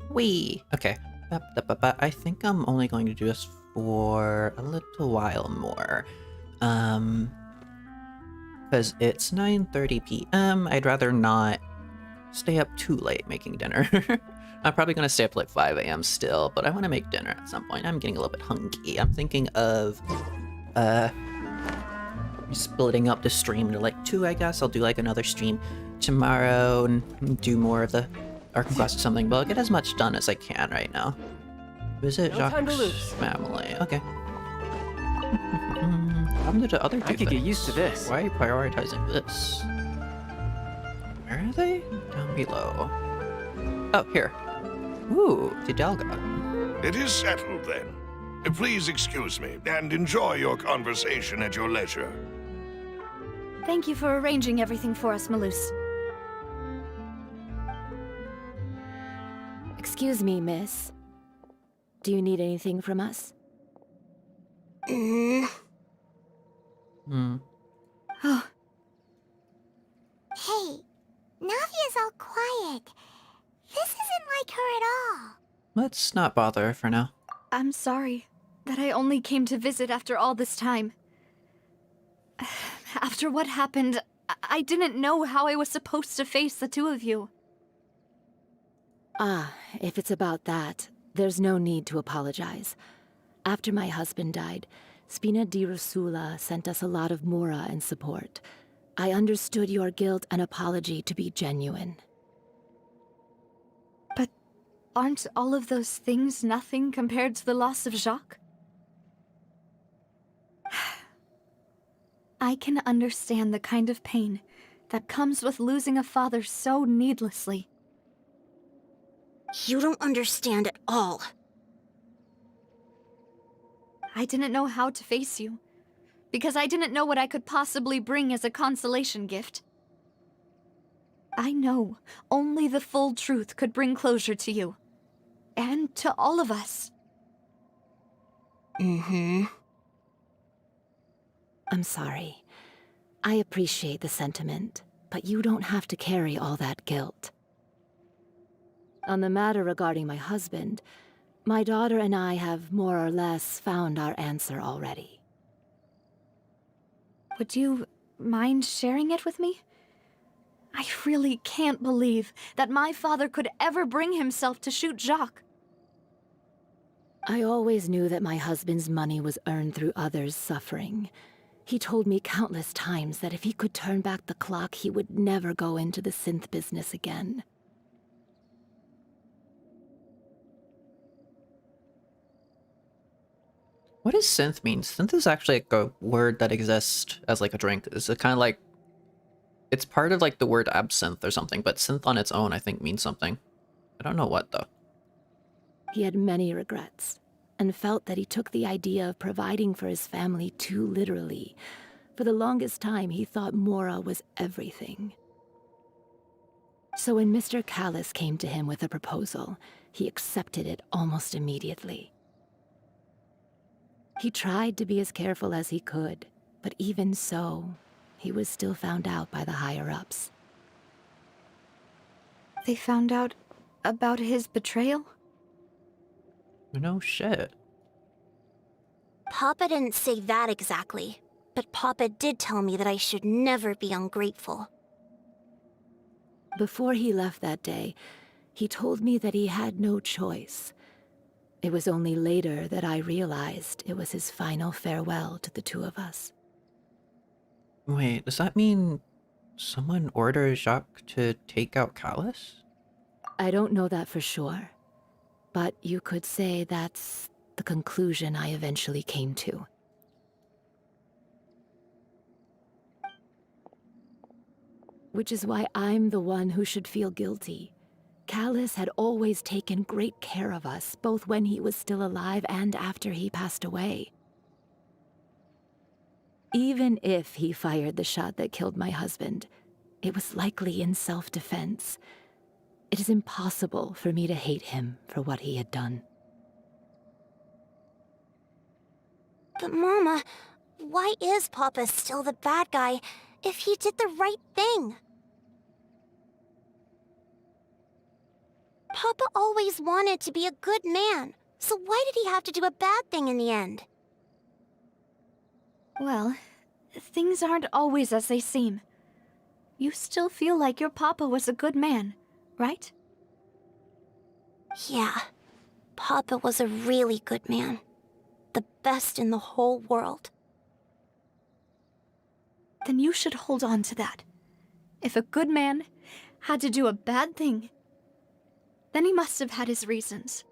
Wee. Okay. I think I'm only going to do this for a little while more. Because it's 9:30 p.m. I'd rather not stay up too late making dinner. I'm probably going to stay up like 5 a.m. still, but I want to make dinner at some point. I'm getting a little bit hungry. I'm thinking of splitting up the stream to like 2, I guess. I'll do like another stream tomorrow and do more of the Archon class or something, but I'll get as much done as I can right now. Visit Jacques' family. Okay. How did the other two I could get used to this. Why are you prioritizing this? Where are they? Down below. Oh, here. Ooh, Didelga. It is settled then. Please excuse me, and enjoy your conversation at your leisure. Thank you for arranging everything for us, Malus. Excuse me, miss. Do you need anything from us? Hmm. Oh, Hey, Navia's all quiet. This isn't like her at all. Let's not bother her for now. I'm sorry that I only came to visit after all this time. After what happened, I didn't know how I was supposed to face the two of you. Ah, if it's about that, there's no need to apologize. After my husband died, Spina di Rosula sent us a lot of mora and support. I understood your guilt and apology to be genuine. But aren't all of those things nothing compared to the loss of Jacques? I can understand the kind of pain that comes with losing a father so needlessly. You don't understand at all. I didn't know how to face you, because I didn't know what I could possibly bring as a consolation gift. I know only the full truth could bring closure to you, and to all of us. I'm sorry. I appreciate the sentiment, but you don't have to carry all that guilt. On the matter regarding my husband, my daughter and I have more or less found our answer already. Would you mind sharing it with me? I really can't believe that my father could ever bring himself to shoot Jacques. I always knew that my husband's money was earned through others' suffering. He told me countless times that if he could turn back the clock, he would never go into the synth business again. What does synth mean? Synth is actually like a word that exists as like a drink. It's kind of like, it's part of like the word absinthe or something, but synth on its own I think means something. I don't know what though. He had many regrets, and felt that he took the idea of providing for his family too literally. For the longest time, he thought Mora was everything. So when Mr. Callis came to him with a proposal, he accepted it almost immediately. He tried to be as careful as he could, but even so, he was still found out by the higher-ups. They found out about his betrayal? No shit. Papa didn't say that exactly, but Papa did tell me that I should never be ungrateful. Before he left that day, he told me that he had no choice. It was only later that I realized it was his final farewell to the two of us. Wait, does that mean someone ordered Jacques to take out Callis? I don't know that for sure, but you could say that's the conclusion I eventually came to. Which is why I'm the one who should feel guilty. Callis had always taken great care of us, both when he was still alive and after he passed away. Even if he fired the shot that killed my husband, it was likely in self-defense. It is impossible for me to hate him for what he had done. But Mama, why is Papa still the bad guy if he did the right thing? Papa always wanted to be a good man, so why did he have to do a bad thing in the end? Well, things aren't always as they seem. You still feel like your papa was a good man, right? Yeah, Papa was a really good man. The best in the whole world. Then you should hold on to that. If a good man had to do a bad thing, then he must have had his reasons.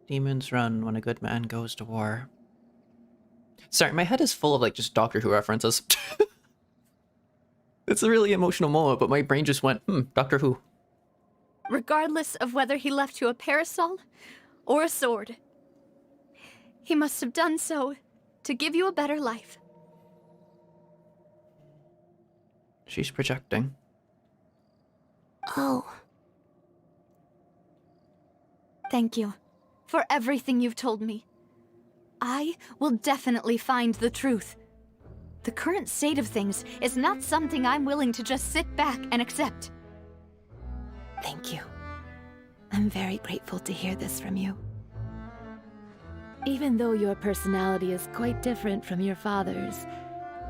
Demons run when a good man goes to war. Sorry, my head is full of like just Doctor Who references. It's a really emotional moment, but my brain just went, Doctor Who. Regardless of whether he left you a parasol or a sword, he must have done so to give you a better life. She's projecting. Oh. Thank you for everything you've told me. I will definitely find the truth. The current state of things is not something I'm willing to just sit back and accept. Thank you. I'm very grateful to hear this from you. Even though your personality is quite different from your father's,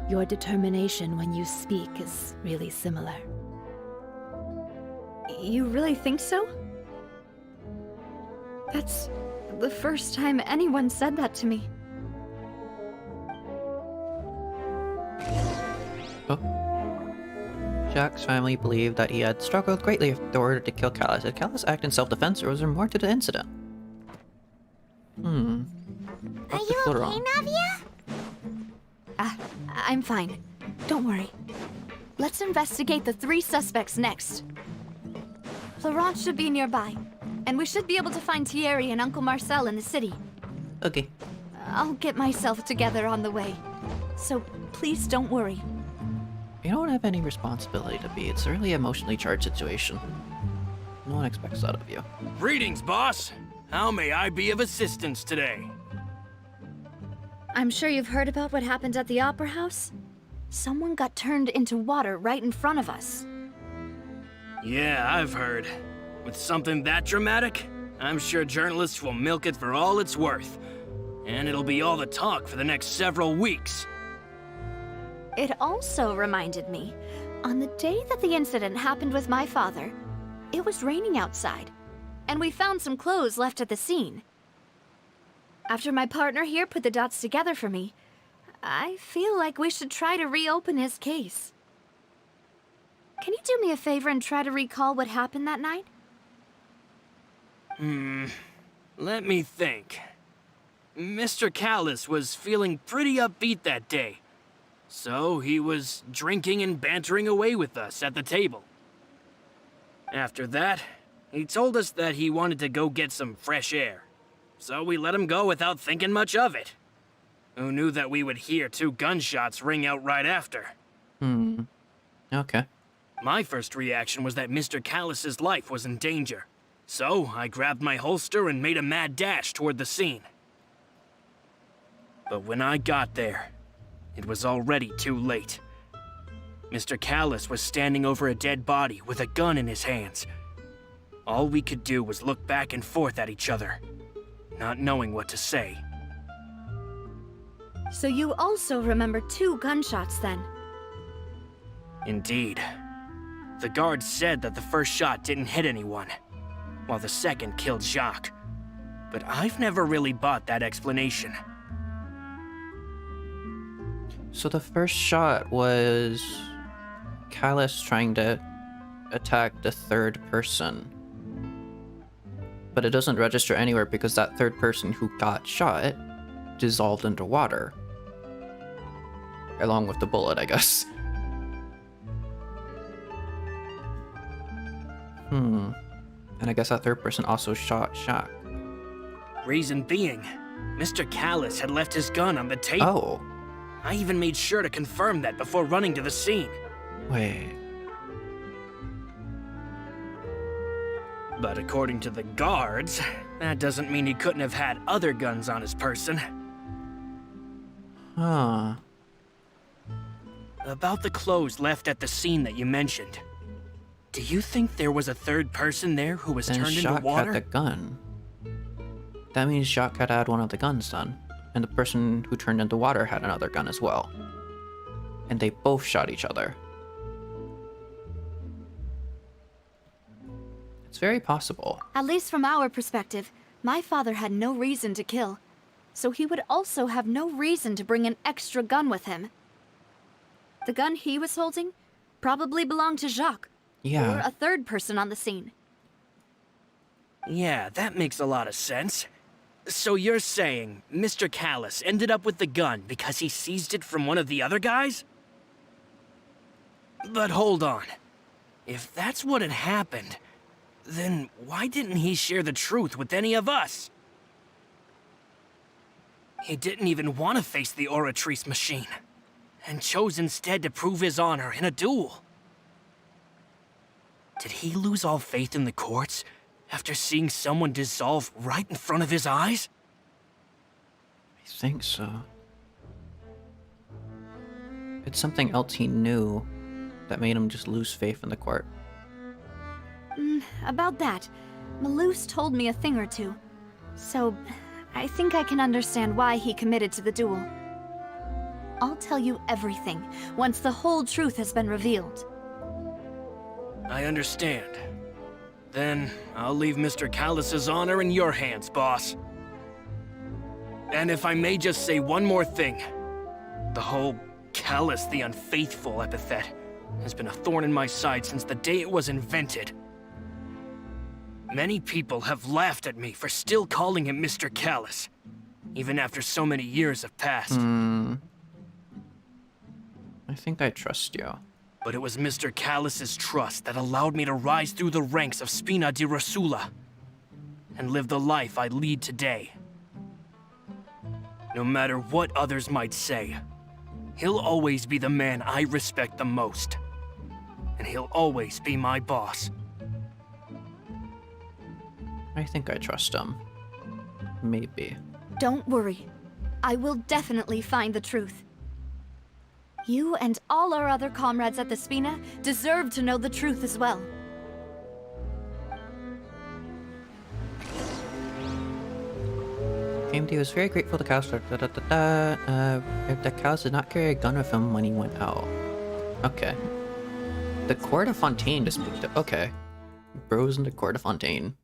your determination when you speak is really similar. You really think so? That's the first time anyone said that to me. Jack's family believed that he had struggled greatly in order to kill Callus. Did Callus act in self-defense, or was there more to the incident? Are you okay, Navia? I'm fine. Don't worry. Let's investigate the 3 suspects next. Florent should be nearby, and we should be able to find Thierry and Uncle Marcel in the city. Okay. I'll get myself together on the way, so please don't worry. You don't have any responsibility to be. It's a really emotionally charged situation. No one expects that of you. Greetings, boss. How may I be of assistance today? I'm sure you've heard about what happened at the Opera House? Someone got turned into water right in front of us. Yeah, I've heard. With something that dramatic, I'm sure journalists will milk it for all it's worth. And it'll be all the talk for the next several weeks. It also reminded me, on the day that the incident happened with my father, it was raining outside, and we found some clothes left at the scene. After my partner here put the dots together for me, I feel like we should try to reopen his case. Can you do me a favor and try to recall what happened that night? Let me think. Mr. Callus was feeling pretty upbeat that day. So he was drinking and bantering away with us at the table. After that, he told us that he wanted to go get some fresh air. So we let him go without thinking much of it. Who knew that we would hear 2 gunshots ring out right after? Okay. My first reaction was that Mr. Callus's life was in danger. So I grabbed my holster and made a mad dash toward the scene. But when I got there, it was already too late. Mr. Callus was standing over a dead body with a gun in his hands. All we could do was look back and forth at each other, not knowing what to say. So you also remember 2 gunshots then? Indeed. The guard said that the first shot didn't hit anyone, while the second killed Jacques. But I've never really bought that explanation. So the first shot was Callus trying to attack the 3rd person. But it doesn't register anywhere because that 3rd person who got shot dissolved into water. Along with the bullet, I guess. And I guess that 3rd person also shot Jacques. Reason being, Mr. Callus had left his gun on the table. Oh. I even made sure to confirm that before running to the scene. Wait. But according to the guards, that doesn't mean he couldn't have had other guns on his person. Huh. About the clothes left at the scene that you mentioned. Do you think there was a 3rd person there who was turned into water? Had the gun. That means Jacques had one of the guns then. And the person who turned into water had another gun as well. And they both shot each other. It's very possible. At least from our perspective, my father had no reason to kill. So he would also have no reason to bring an extra gun with him. The gun he was holding probably belonged to Jacques. Yeah. Or a 3rd person on the scene. Yeah, that makes a lot of sense. So you're saying Mr. Callus ended up with the gun because he seized it from one of the other guys? But hold on. If that's what had happened, then why didn't he share the truth with any of us? He didn't even want to face the Oratrice machine, and chose instead to prove his honor in a duel. Did he lose all faith in the courts after seeing someone dissolve right in front of his eyes? I think so. It's something else he knew that made him just lose faith in the court. About that, Malus told me a thing or two. So, I think I can understand why he committed to the duel. I'll tell you everything once the whole truth has been revealed. I understand. Then I'll leave Mr. Callus's honor in your hands, boss. And if I may just say one more thing, the whole Callus the Unfaithful epithet has been a thorn in my side since the day it was invented. Many people have laughed at me for still calling him Mr. Callus, even after so many years have passed. I think I trust you. But it was Mr. Callus's trust that allowed me to rise through the ranks of Spina di Rosula and live the life I lead today. No matter what others might say, he'll always be the man I respect the most. And he'll always be my boss. I think I trust him. Maybe. Don't worry. I will definitely find the truth. You and all our other comrades at the Spina deserve to know the truth as well. KMD was very grateful to Callus. The Callus did not carry a gun with him when he went out. Okay. The Court of Fontaine disputed. Okay. Bros in the Court of Fontaine.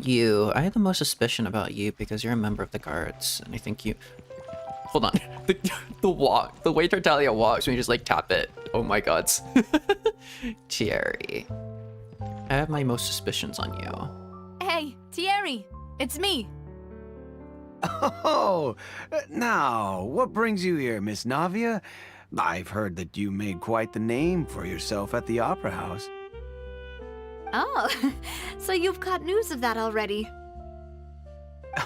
You. I have the most suspicion about you because you're a member of the guards, and I think you. Hold on. The walk, the way Tartaglia walks when you just like tap it. Oh my god. Thierry. I have my most suspicions on you. Hey, Thierry, it's me. Oh, now, what brings you here, Miss Navia? I've heard that you made quite the name for yourself at the Opera House. Oh, so you've got news of that already.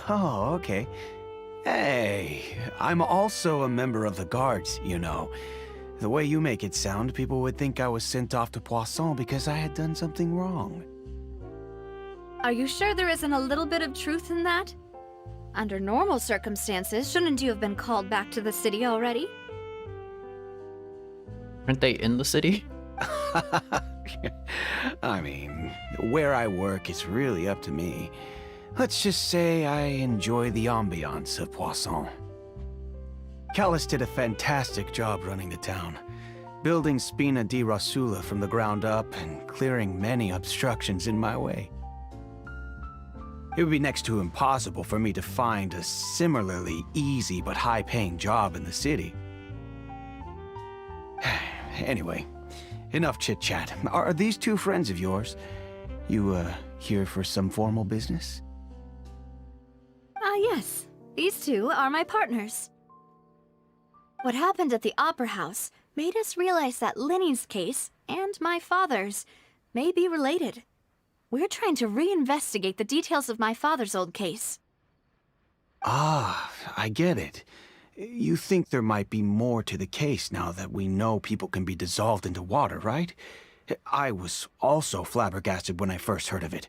Oh, okay. Hey, I'm also a member of the guards, you know. The way you make it sound, people would think I was sent off to Poisson because I had done something wrong. Are you sure there isn't a little bit of truth in that? Under normal circumstances, shouldn't you have been called back to the city already? Aren't they in the city? I mean, where I work is really up to me. Let's just say I enjoy the ambiance of Poisson. Callus did a fantastic job running the town, building Spina di Rosula from the ground up and clearing many obstructions in my way. It would be next to impossible for me to find a similarly easy but high-paying job in the city. Anyway, enough chit-chat. Are these two friends of yours? You, here for some formal business? Yes. These two are my partners. What happened at the Opera House made us realize that Linny's case and my father's may be related. We're trying to reinvestigate the details of my father's old case. Ah, I get it. You think there might be more to the case now that we know people can be dissolved into water, right? I was also flabbergasted when I first heard of it.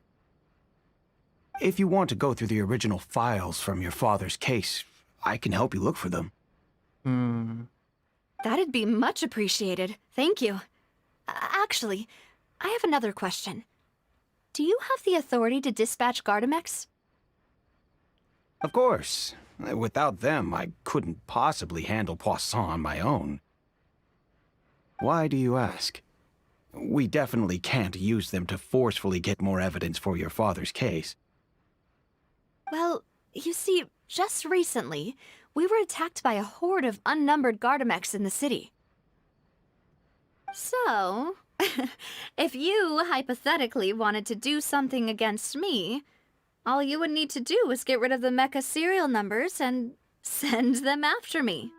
If you want to go through the original files from your father's case, I can help you look for them. That'd be much appreciated. Thank you. Actually, I have another question. Do you have the authority to dispatch Gardamex? Of course. Without them, I couldn't possibly handle Poisson on my own. Why do you ask? We definitely can't use them to forcefully get more evidence for your father's case. Well, you see, just recently, we were attacked by a horde of unnumbered Gardamex in the city. So, if you hypothetically wanted to do something against me, All you would need to do is get rid of the mecha serial numbers and send them after me.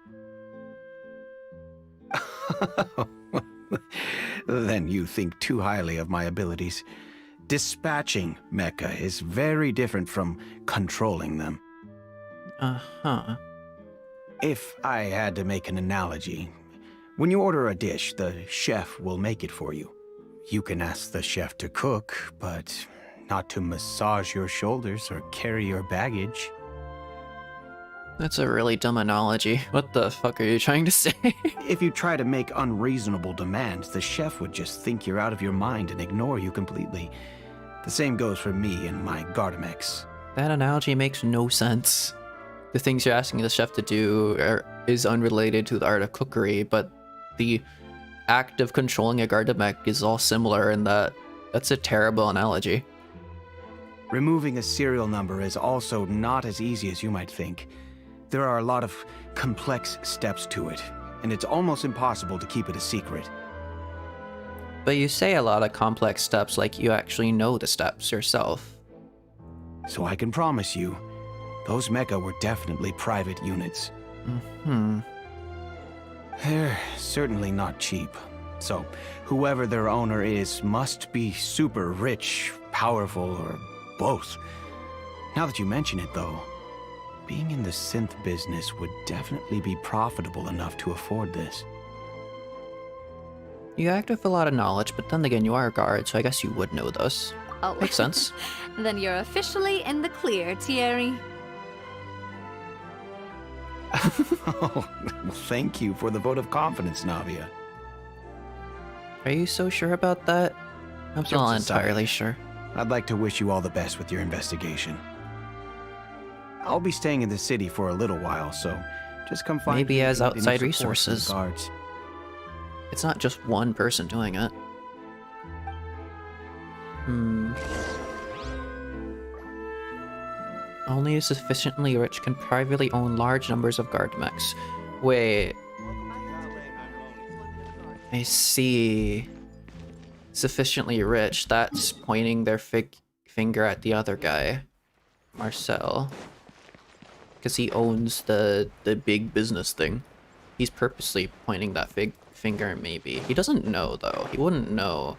Then you think too highly of my abilities. Dispatching mecha is very different from controlling them. Uh-huh. If I had to make an analogy, when you order a dish, the chef will make it for you. You can ask the chef to cook, but not to massage your shoulders or carry your baggage. That's a really dumb analogy. What the fuck are you trying to say? If you try to make unreasonable demands, the chef would just think you're out of your mind and ignore you completely. The same goes for me and my Gardamex. That analogy makes no sense. The things you're asking the chef to do is unrelated to the art of cookery, but the act of controlling a Gardamex is all similar in that that's a terrible analogy. Removing a serial number is also not as easy as you might think. There are a lot of complex steps to it, and it's almost impossible to keep it a secret. But you say a lot of complex steps like you actually know the steps yourself. So I can promise you, those mecha were definitely private units. Hmm. They're certainly not cheap. So, whoever their owner is must be super rich, powerful, or both. Now that you mention it, though, being in the synth business would definitely be profitable enough to afford this. You act with a lot of knowledge, but then again, you are a guard, so I guess you would know this. Oh. Makes sense. Then you're officially in the clear, Thierry. Oh, well, thank you for the vote of confidence, Navia. Are you so sure about that? I'm Jokes not aside, entirely sure. I'd like to wish you all the best with your investigation. I'll be staying in the city for a little while, so just come find Maybe me as if you need any outside support from the resources. guards. It's not just one person doing it. Only sufficiently rich can privately own large numbers of Gardamex. Wait. I see. Sufficiently rich, that's pointing their finger at the other guy. Marcel. Because he owns the big business thing. He's purposely pointing that finger, maybe. He doesn't know, though. He wouldn't know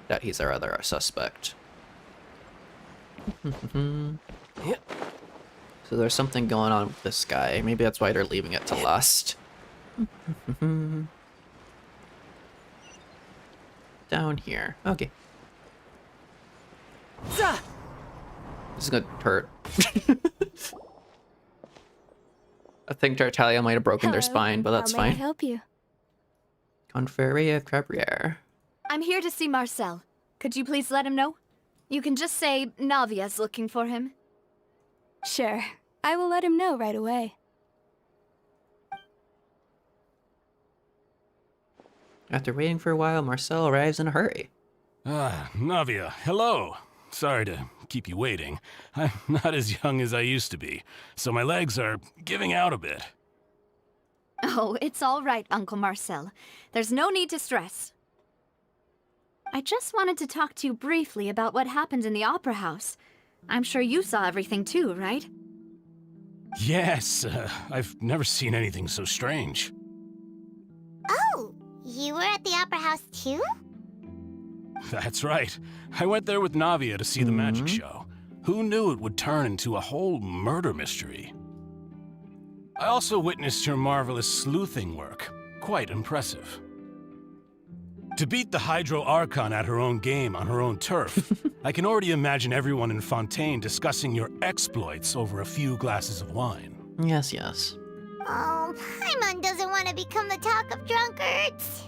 that he's our other suspect. So there's something going on with this guy. Maybe that's why they're leaving it to last. Down here. Okay. This is gonna hurt. I think Tartaglia might have broken their spine, but that's How may I fine. help you? Conferia Cabriere. I'm here to see Marcel. Could you please let him know? You can just say Navia's looking for him. Sure. I will let him know right away. After waiting for a while, Marcel arrives in a hurry. Navia, hello. Sorry to keep you waiting. I'm not as young as I used to be, so my legs are giving out a bit. Oh, it's all right, Uncle Marcel. There's no need to stress. I just wanted to talk to you briefly about what happened in the Opera House. I'm sure you saw everything too, right? Yes, I've never seen anything so strange. Oh, you were at the Opera House too? That's right. I went there with Navia to see the magic show. Who knew it would turn into a whole murder mystery? I also witnessed your marvelous sleuthing work. Quite impressive. To beat the Hydro Archon at her own game on her own turf, I can already imagine everyone in Fontaine discussing your exploits over a few glasses of wine. Yes, yes. Oh, Paimon doesn't want to become the talk of drunkards.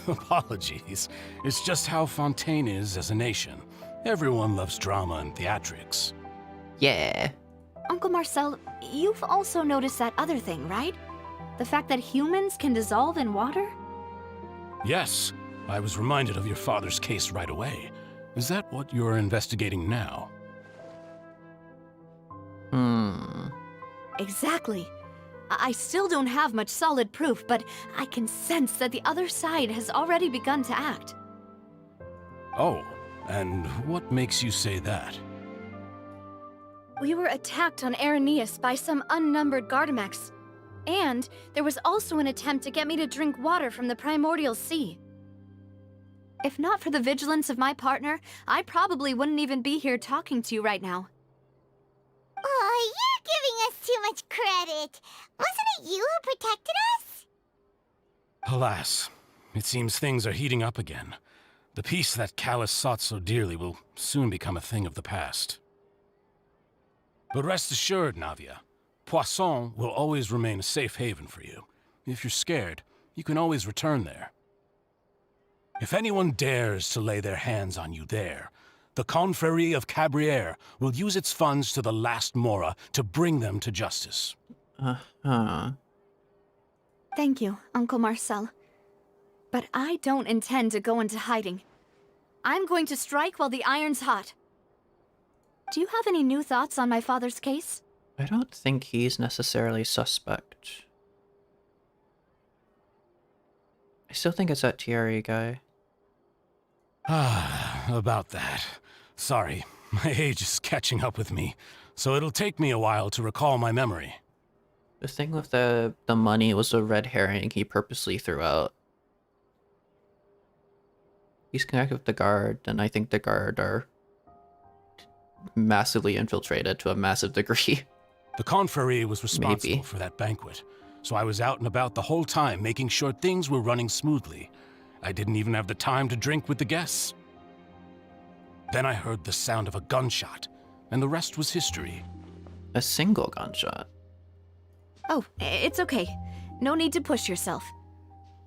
Apologies. It's just how Fontaine is as a nation. Everyone loves drama and theatrics. Yeah. Uncle Marcel, you've also noticed that other thing, right? The fact that humans can dissolve in water? Yes, I was reminded of your father's case right away. Is that what you're investigating now? Exactly. I still don't have much solid proof, but I can sense that the other side has already begun to act. Oh, And what makes you say that? We were attacked on Araneus by some unnumbered Gardamex. And there was also an attempt to get me to drink water from the primordial sea. If not for the vigilance of my partner, I probably wouldn't even be here talking to you right now. Oh, you're giving us too much credit. Wasn't it you who protected us? Alas, it seems things are heating up again. The peace that Callus sought so dearly will soon become a thing of the past. But rest assured, Navia, Poisson will always remain a safe haven for you. If you're scared, you can always return there. If anyone dares to lay their hands on you there, the Confrérie of Cabriere will use its funds to the last Mora to bring them to justice. Thank you, Uncle Marcel. But I don't intend to go into hiding. I'm going to strike while the iron's hot. Do you have any new thoughts on my father's case? I don't think he's necessarily suspect. I still think it's that Thierry guy. About that. Sorry, my age is catching up with me, so it'll take me a while to recall my memory. The thing with the money was a red herring he purposely threw out. He's connected with the guard, and I think the guard are massively infiltrated to a massive degree. The Confrérie was responsible for that banquet, so I was out and about the whole time making sure things were running smoothly. I didn't even have the time to drink with the guests. Then I heard the sound of a gunshot, and the rest was history. A single gunshot? Oh, it's okay. No need to push yourself.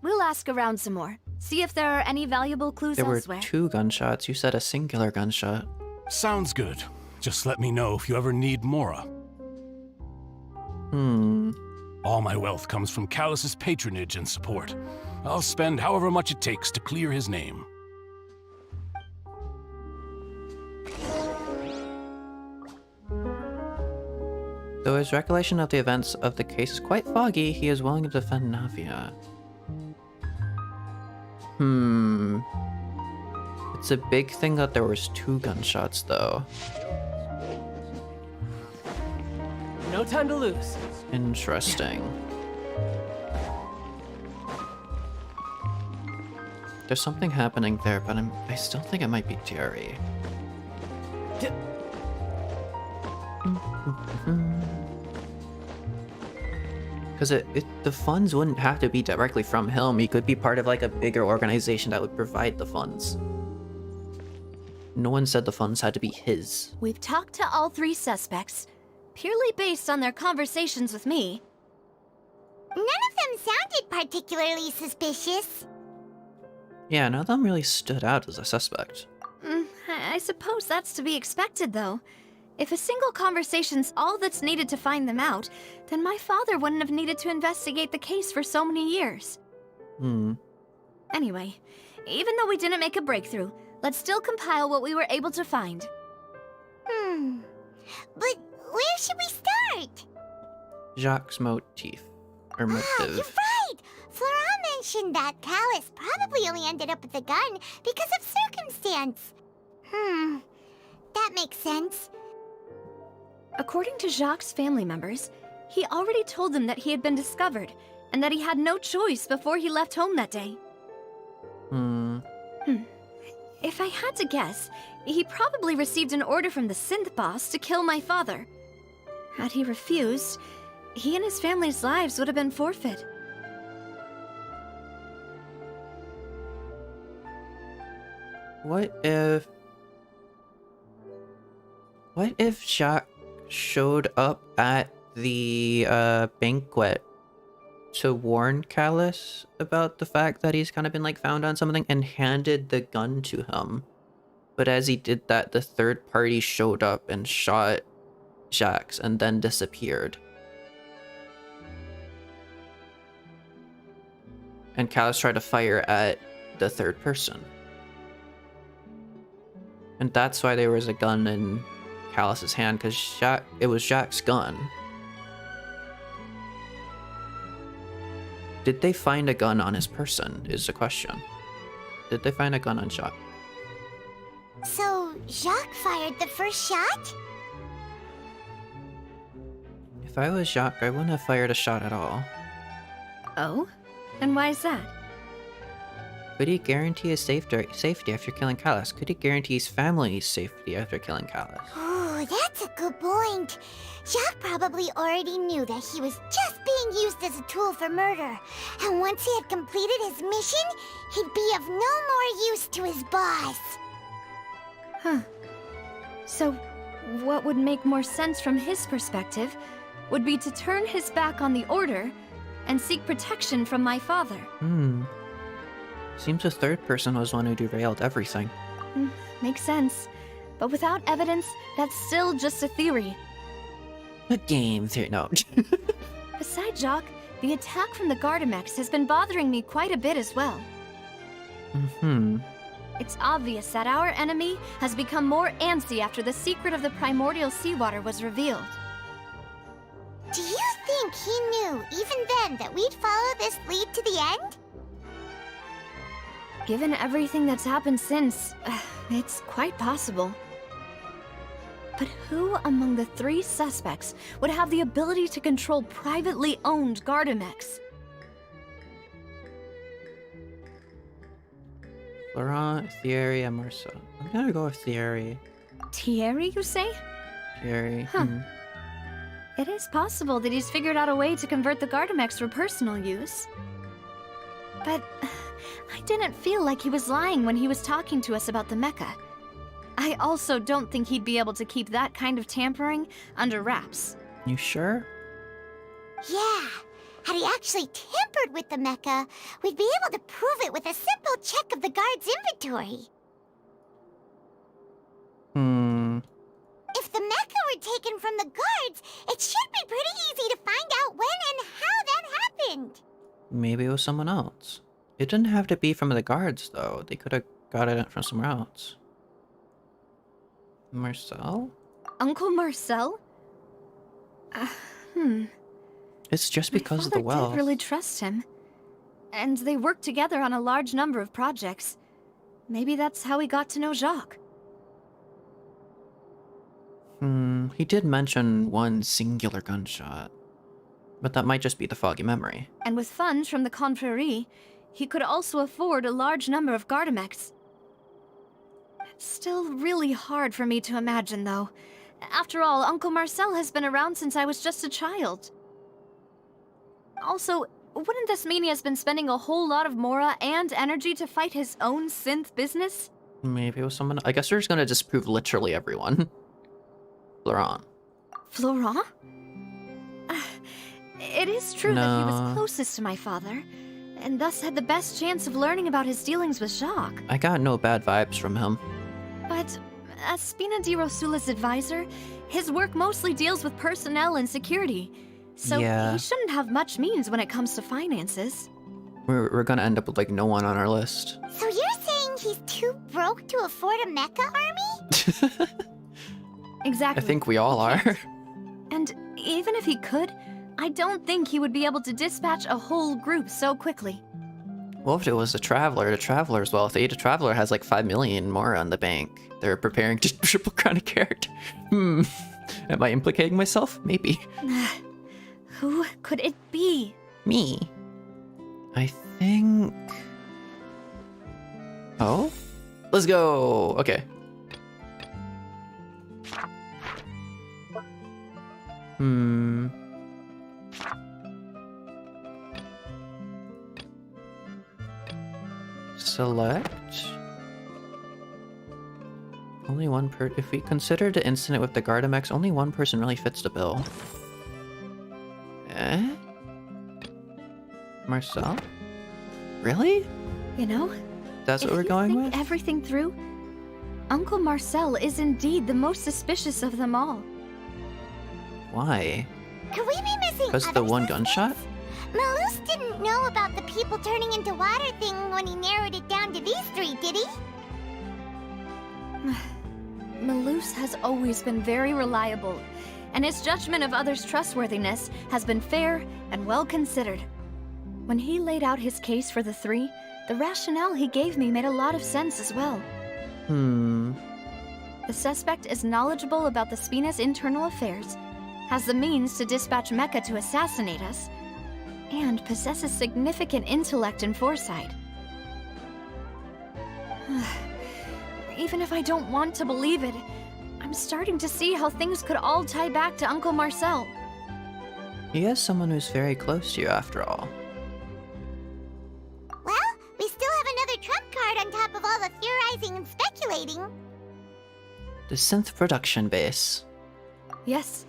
We'll ask around some more. See if there are any valuable clues elsewhere. There were 2 gunshots. You said a singular gunshot. Sounds good. Just let me know if you ever need Mora. All my wealth comes from Callus's patronage and support. I'll spend however much it takes to clear his name. Though his recollection of the events of the case is quite foggy, he is willing to defend Navia. It's a big thing that there was 2 gunshots, though. No time to lose. Interesting. There's something happening there, but I still think it might be Thierry. Because the funds wouldn't have to be directly from him. He could be part of like a bigger organization that would provide the funds. No one said the funds had to be his. We've talked to all 3 suspects, purely based on their conversations with me. None of them sounded particularly suspicious. Yeah, none of them really stood out as a suspect. I suppose that's to be expected, though. If a single conversation's all that's needed to find them out, then my father wouldn't have needed to investigate the case for so many years. Anyway, even though we didn't make a breakthrough, let's still compile what we were able to find. But where should we start? Jacques' motif. Or motive. You're right! Flora mentioned that Callus probably only ended up with the gun because of circumstance. That makes sense. According to Jacques' family members, he already told them that he had been discovered, and that he had no choice before he left home that day. If I had to guess, he probably received an order from the synth boss to kill my father. Had he refused, he and his family's lives would have been forfeit. What if Jacques showed up at the banquet to warn Callus about the fact that he's kind of been like found on something and handed the gun to him? But as he did that, the 3rd party showed up and shot Jacques and then disappeared. And Callus tried to fire at the 3rd person. And that's why there was a gun in Callus's hand, because it was Jacques' gun. Did they find a gun on his person, is the question. Did they find a gun on Jacques? So, Jacques fired the first shot? If I was Jacques, I wouldn't have fired a shot at all. Oh? And why is that? Could he guarantee his safety after killing Callus? Could he guarantee his family's safety after killing Callus? Ooh, that's a good point. Jacques probably already knew that he was just being used as a tool for murder. And once he had completed his mission, he'd be of no more use to his boss. Huh. So, what would make more sense from his perspective would be to turn his back on the Order and seek protection from my father. Seems the third person was one who derailed everything. Makes sense. But without evidence, that's still just a theory. A game theory, no. Besides Jacques, the attack from the Gardamex has been bothering me quite a bit as well. It's obvious that our enemy has become more antsy after the secret of the primordial seawater was revealed. Do you think he knew, even then, that we'd follow this lead to the end? Given everything that's happened since, it's quite possible. But who among the three suspects would have the ability to control privately owned Gardamex? Laurent, Thierry, and Marceau. I'm gonna go with Thierry. Thierry, you say? Thierry. It is possible that he's figured out a way to convert the Gardamex for personal use. But I didn't feel like he was lying when he was talking to us about the mecha. I also don't think he'd be able to keep that kind of tampering under wraps. You sure? Yeah. Had he actually tampered with the mecha, we'd be able to prove it with a simple check of the guard's inventory. If the mecha were taken from the guards, it should be pretty easy to find out when and how that happened. Maybe it was someone else. It didn't have to be from the guards, though. They could have got it from somewhere else. Marcel? Uncle Marcel? It's just because of the My father wealth. did really trust him. And they worked together on a large number of projects. Maybe that's how he got to know Jacques. He did mention one singular gunshot. But that might just be the foggy memory. And with funds from the Confrérie, he could also afford a large number of Gardamex. It's still really hard for me to imagine, though. After all, Uncle Marcel has been around since I was just a child. Also, wouldn't this mean he has been spending a whole lot of mora and energy to fight his own synth business? Maybe it was someone. I guess we're just gonna disprove literally everyone. Florent. Florent? It is true that he was closest to my father, and thus had the best chance of learning about his dealings with Jacques. I got no bad vibes from him. But as Spina di Rosula's advisor, his work mostly deals with personnel and security, so Yeah. he shouldn't have much means when it comes to finances. We're gonna end up with like no one on our list. So you're saying he's too broke to afford a mecha army? Exactly. I think we all are. And even if he could, I don't think he would be able to dispatch a whole group so quickly. Well, if it was a Traveler, the Traveler's wealthy. The Traveler has like 5 million more on the bank. They're preparing to triple crown a character. Am I implicating myself? Maybe. Who could it be? Me. I think... Oh? Let's go! Okay. Select. Only one if we consider the incident with the Gardamex, only one person really fits the bill. Marcel? Really? You know, That's what we're going with? Everything through, Uncle Marcel is indeed the most suspicious of them all. Why? Could we be missing Because other the one suspects? gunshot? Malus didn't know about the people turning into water thing when he narrowed it down to these three, did he? Malus has always been very reliable, and his judgment of others' trustworthiness has been fair and well considered. When he laid out his case for the three, the rationale he gave me made a lot of sense as well. The suspect is knowledgeable about the Spina's internal affairs, has the means to dispatch Mecha to assassinate us, and possesses significant intellect and foresight. Even if I don't want to believe it, I'm starting to see how things could all tie back to Uncle Marcel. He is someone who's very close to you, after all. Well, we still have another trump card on top of all the theorizing and speculating. The synth production base. Yes,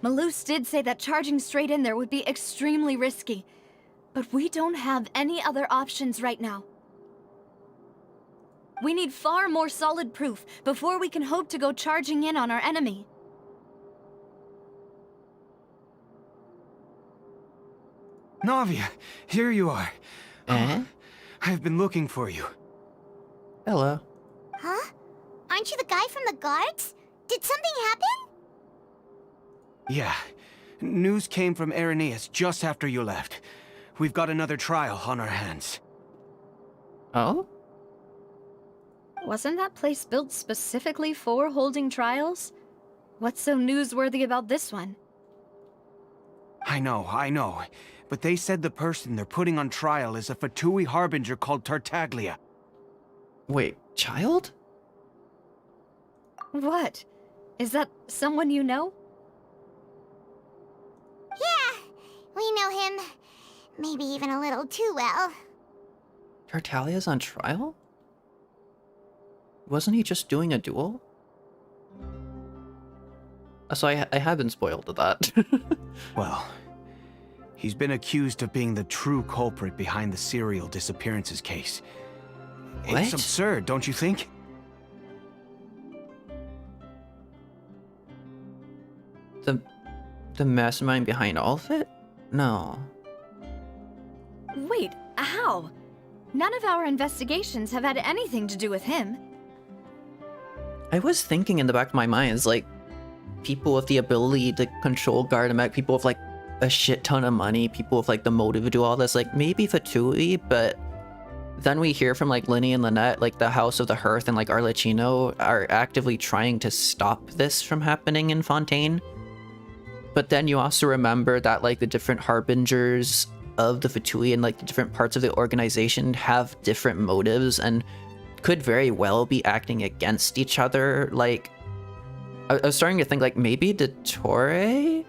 Malus did say that charging straight in there would be extremely risky, but we don't have any other options right now. We need far more solid proof before we can hope to go charging in on our enemy. Navia, here you are. I've been looking for you. Hello. Huh? Aren't you the guy from the guards? Did something happen? Yeah. News came from Irenaeus just after you left. We've got another trial on our hands. Oh? Wasn't that place built specifically for holding trials? What's so newsworthy about this one? I know. But they said the person they're putting on trial is a Fatui harbinger called Tartaglia. Wait, child? What? Is that someone you know? Yeah, we know him. Maybe even a little too well. Tartaglia's on trial? Wasn't he just doing a duel? So I have been spoiled to that. Well, he's been accused of being the true culprit behind the serial disappearances case. What? It's absurd, don't you think? The mastermind behind all of it? No. Wait, how? None of our investigations have had anything to do with him. I was thinking in the back of my mind, is like, people with the ability to control Gardamek, people with like a shit ton of money, people with like the motive to do all this, like maybe Fatui, but then we hear from like Linny and Lynette, like the House of the Hearth and like Arlecchino are actively trying to stop this from happening in Fontaine. But then you also remember that like the different harbingers of the Fatui and like the different parts of the organization have different motives and could very well be acting against each other. Like, I was starting to think like maybe Dottore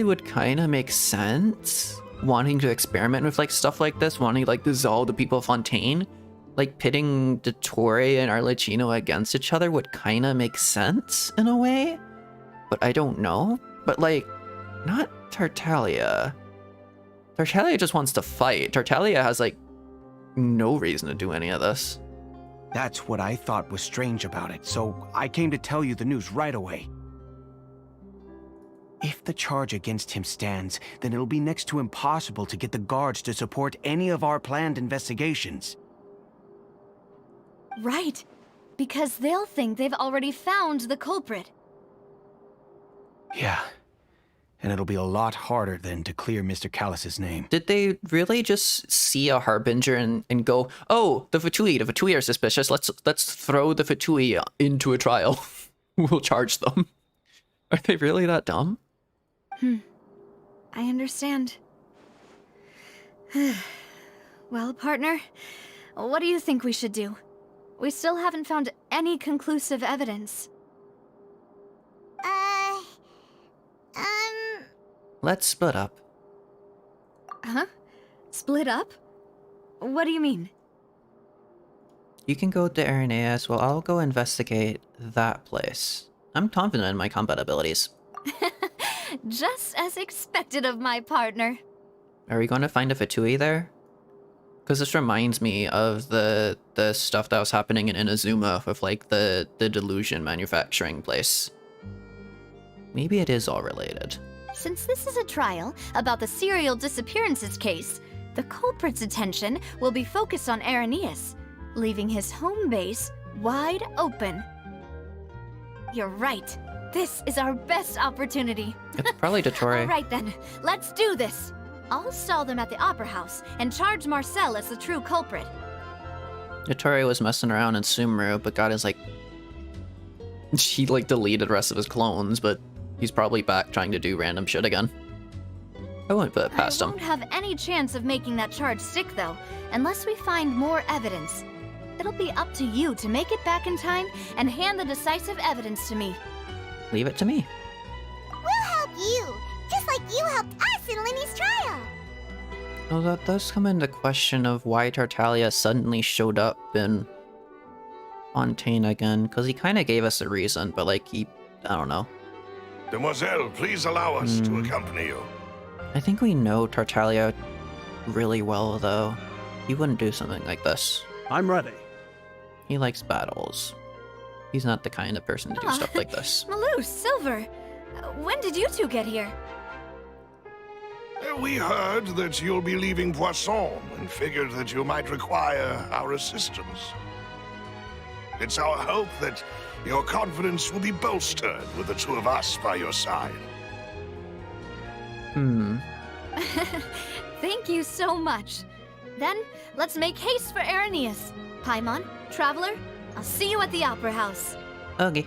would kind of make sense, wanting to experiment with like stuff like this, wanting to like dissolve the people of Fontaine. Like pitting Dottore and Arlecchino against each other would kind of make sense in a way, but I don't know. But like, not Tartaglia. Tartaglia just wants to fight. Tartaglia has like no reason to do any of this. That's what I thought was strange about it, so I came to tell you the news right away. If the charge against him stands, then it'll be next to impossible to get the guards to support any of our planned investigations. Right, because they'll think they've already found the culprit. Yeah, and it'll be a lot harder then to clear Mr. Callus's name. Did they really just see a harbinger and go, oh, the Fatui are suspicious, let's throw the Fatui into a trial. We'll charge them. Are they really that dumb? I understand. Well, partner, what do you think we should do? We still haven't found any conclusive evidence. Let's split up. Huh? Split up? What do you mean? You can go to Irenaeus while I'll go investigate that place. I'm confident in my combat abilities. Just as expected of my partner. Are we going to find a Fatui there? Because this reminds me of the stuff that was happening in Inazuma with like the delusion manufacturing place. Maybe it is all related. Since this is a trial about the serial disappearances case, the culprit's attention will be focused on Irenaeus, leaving his home base wide open. You're right. This is our best opportunity. It's probably Dottore. All right then, let's do this. I'll stall them at the Opera House and charge Marcel as the true culprit. Dottore was messing around in Sumeru, but got his like He like deleted the rest of his clones, but he's probably back trying to do random shit again. I won't put it past him. I won't have any chance of making that charge stick, though, unless we find more evidence. It'll be up to you to make it back in time and hand the decisive evidence to me. Leave it to me. We'll help you, just like you helped us in Linny's trial. Well, that does come into question of why Tartaglia suddenly showed up in Fontaine again, because he kind of gave us a reason, but like I don't know. Demoiselle, please allow us to accompany you. I think we know Tartaglia really well, though. He wouldn't do something like this. I'm ready. He likes battles. He's not the kind of person to do stuff like this. Malou, Silver, when did you two get here? We heard that you'll be leaving Poisson and figured that you might require our assistance. It's our hope that your confidence will be bolstered with the two of us by your side. Thank you so much. Then, let's make haste for Irenaeus. Paimon, Traveler, I'll see you at the Opera House. Okay.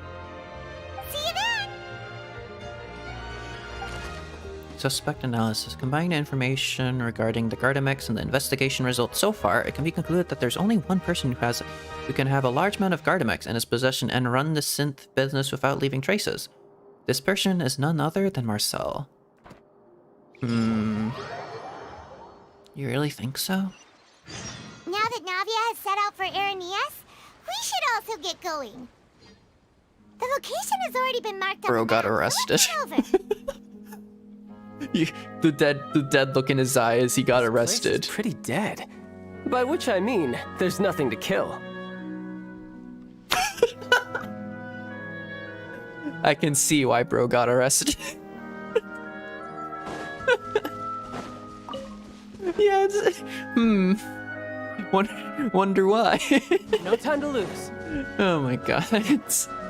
See you then! Suspect analysis. Combining information regarding the Gardamex and the investigation results so far, it can be concluded that there's only one person who can have a large amount of Gardamex in his possession and run the synth business without leaving traces. This person is none other than Marcel. You really think so? Now that Navia has set out for Irenaeus, we should also get going. The location has already been marked up. Bro got arrested. The dead look in his eye as he got arrested. Pretty dead. By which I mean, there's nothing to kill. I can see why bro got arrested. Yeah, it's... Wonder why. No time to lose. Oh my god.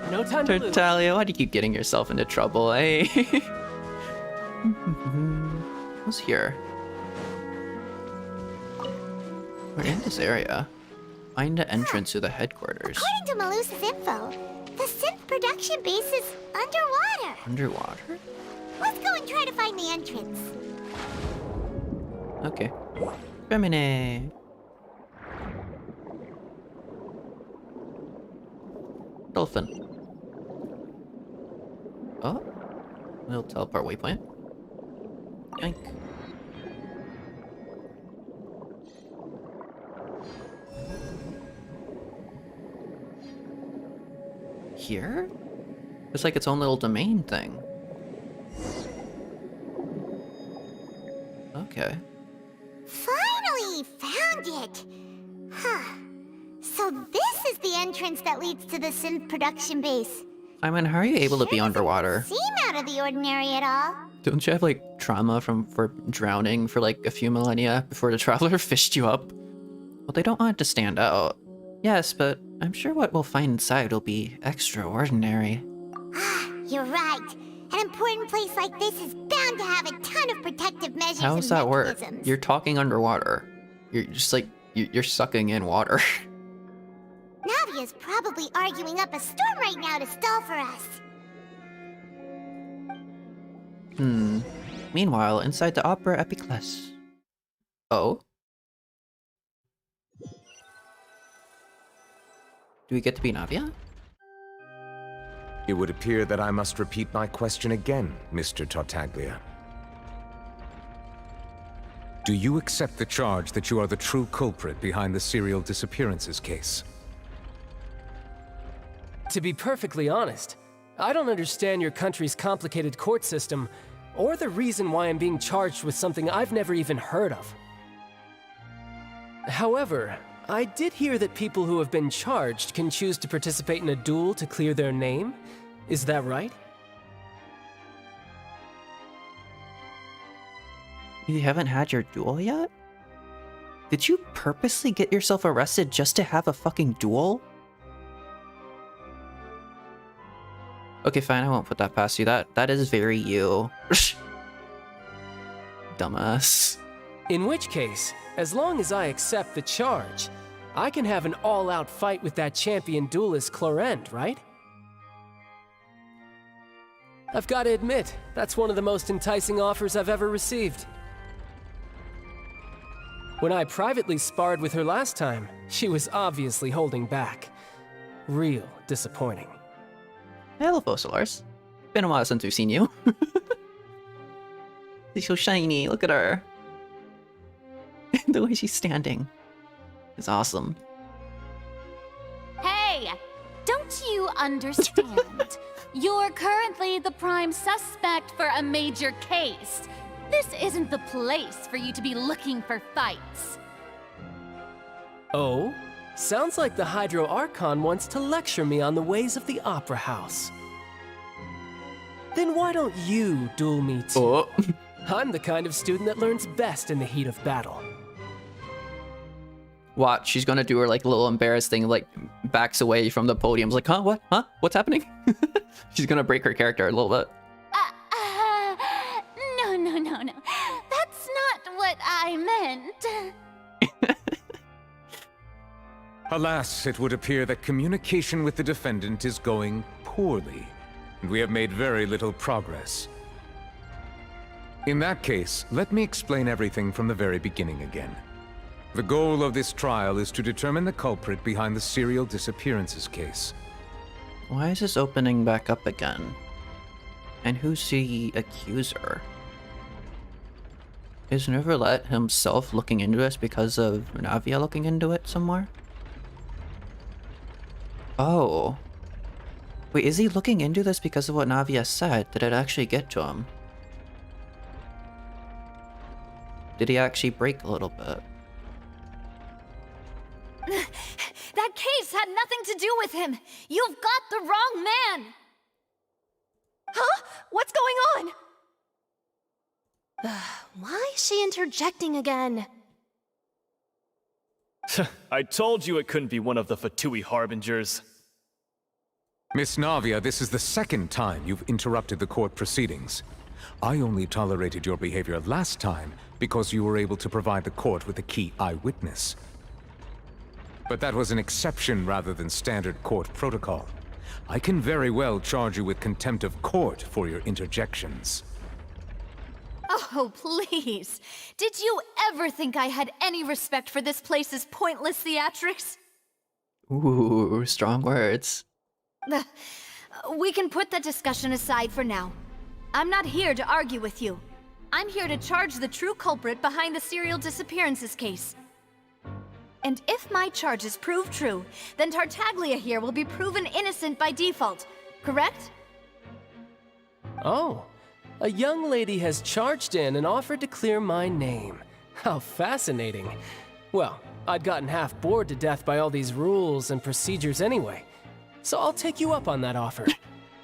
No time to lose. Tartaglia, why do you keep getting yourself into trouble, eh? Who's here? We're in this area. Find the entrance to the headquarters. According to Malus's info, the synth production base is underwater. Underwater? Let's go and try to find the entrance. Okay. Femine. Dolphin. Oh. Little teleport waypoint. Yank. Here? It's like its own little domain thing. Okay. Finally found it! Huh. So this is the entrance that leads to the synth production base. I mean, how are you able to be underwater? Seem out of the ordinary at all. Don't you have like trauma for drowning for like a few millennia before the Traveler fished you up? Well, they don't want it to stand out. Yes, but I'm sure what we'll find inside will be extraordinary. You're right. An important place like this is bound to have a ton of protective measures. How does that work? mechanisms. You're talking underwater. You're just like, you're sucking in water. Navia's probably arguing up a storm right now to stall for us. Meanwhile, inside the Opera Epiclese. Oh? Do we get to be Navia? It would appear that I must repeat my question again, Mr. Tartaglia. Do you accept the charge that you are the true culprit behind the serial disappearances case? To be perfectly honest, I don't understand your country's complicated court system, or the reason why I'm being charged with something I've never even heard of. However, I did hear that people who have been charged can choose to participate in a duel to clear their name. Is that right? You haven't had your duel yet? Did you purposely get yourself arrested just to have a fucking duel? Okay, fine, I won't put that past you. That is very you. Dumbass. In which case, as long as I accept the charge, I can have an all-out fight with that champion duelist Clorend, right? I've got to admit, that's one of the most enticing offers I've ever received. When I privately sparred with her last time, she was obviously holding back. Real disappointing. Hello, Fossilars. Been a while since we've seen you. She's so shiny, look at her. The way she's standing is awesome. Hey! Don't you understand? You're currently the prime suspect for a major case. This isn't the place for you to be looking for fights. Oh? Sounds like the Hydro Archon wants to lecture me on the ways of the Opera House. Then why don't you duel me too? Oh. I'm the kind of student that learns best in the heat of battle. Watch, she's gonna do her like little embarrassed thing, like backs away from the podium. Like, huh? What? Huh? What's happening? She's gonna break her character a little bit. No. That's not what I meant. Alas, it would appear that communication with the defendant is going poorly, and we have made very little progress. In that case, let me explain everything from the very beginning again. The goal of this trial is to determine the culprit behind the serial disappearances case. Why is this opening back up again? And who's the accuser? Is Neverlet himself looking into this because of Navia looking into it somewhere? Oh. Wait, is he looking into this because of what Navia said? Did it actually get to him? Did he actually break a little bit? That case had nothing to do with him! You've got the wrong man! Huh? What's going on? Why is she interjecting again? I told you it couldn't be one of the Fatui Harbingers. Miss Navia, this is the second time you've interrupted the court proceedings. I only tolerated your behavior last time because you were able to provide the court with a key eyewitness. But that was an exception rather than standard court protocol. I can very well charge you with contempt of court for your interjections. Oh, please. Did you ever think I had any respect for this place's pointless theatrics? Ooh, strong words. We can put that discussion aside for now. I'm not here to argue with you. I'm here to charge the true culprit behind the serial disappearances case. And if my charges prove true, then Tartaglia here will be proven innocent by default, correct? Oh, a young lady has charged in and offered to clear my name. How fascinating. Well, I'd gotten half bored to death by all these rules and procedures anyway, so I'll take you up on that offer.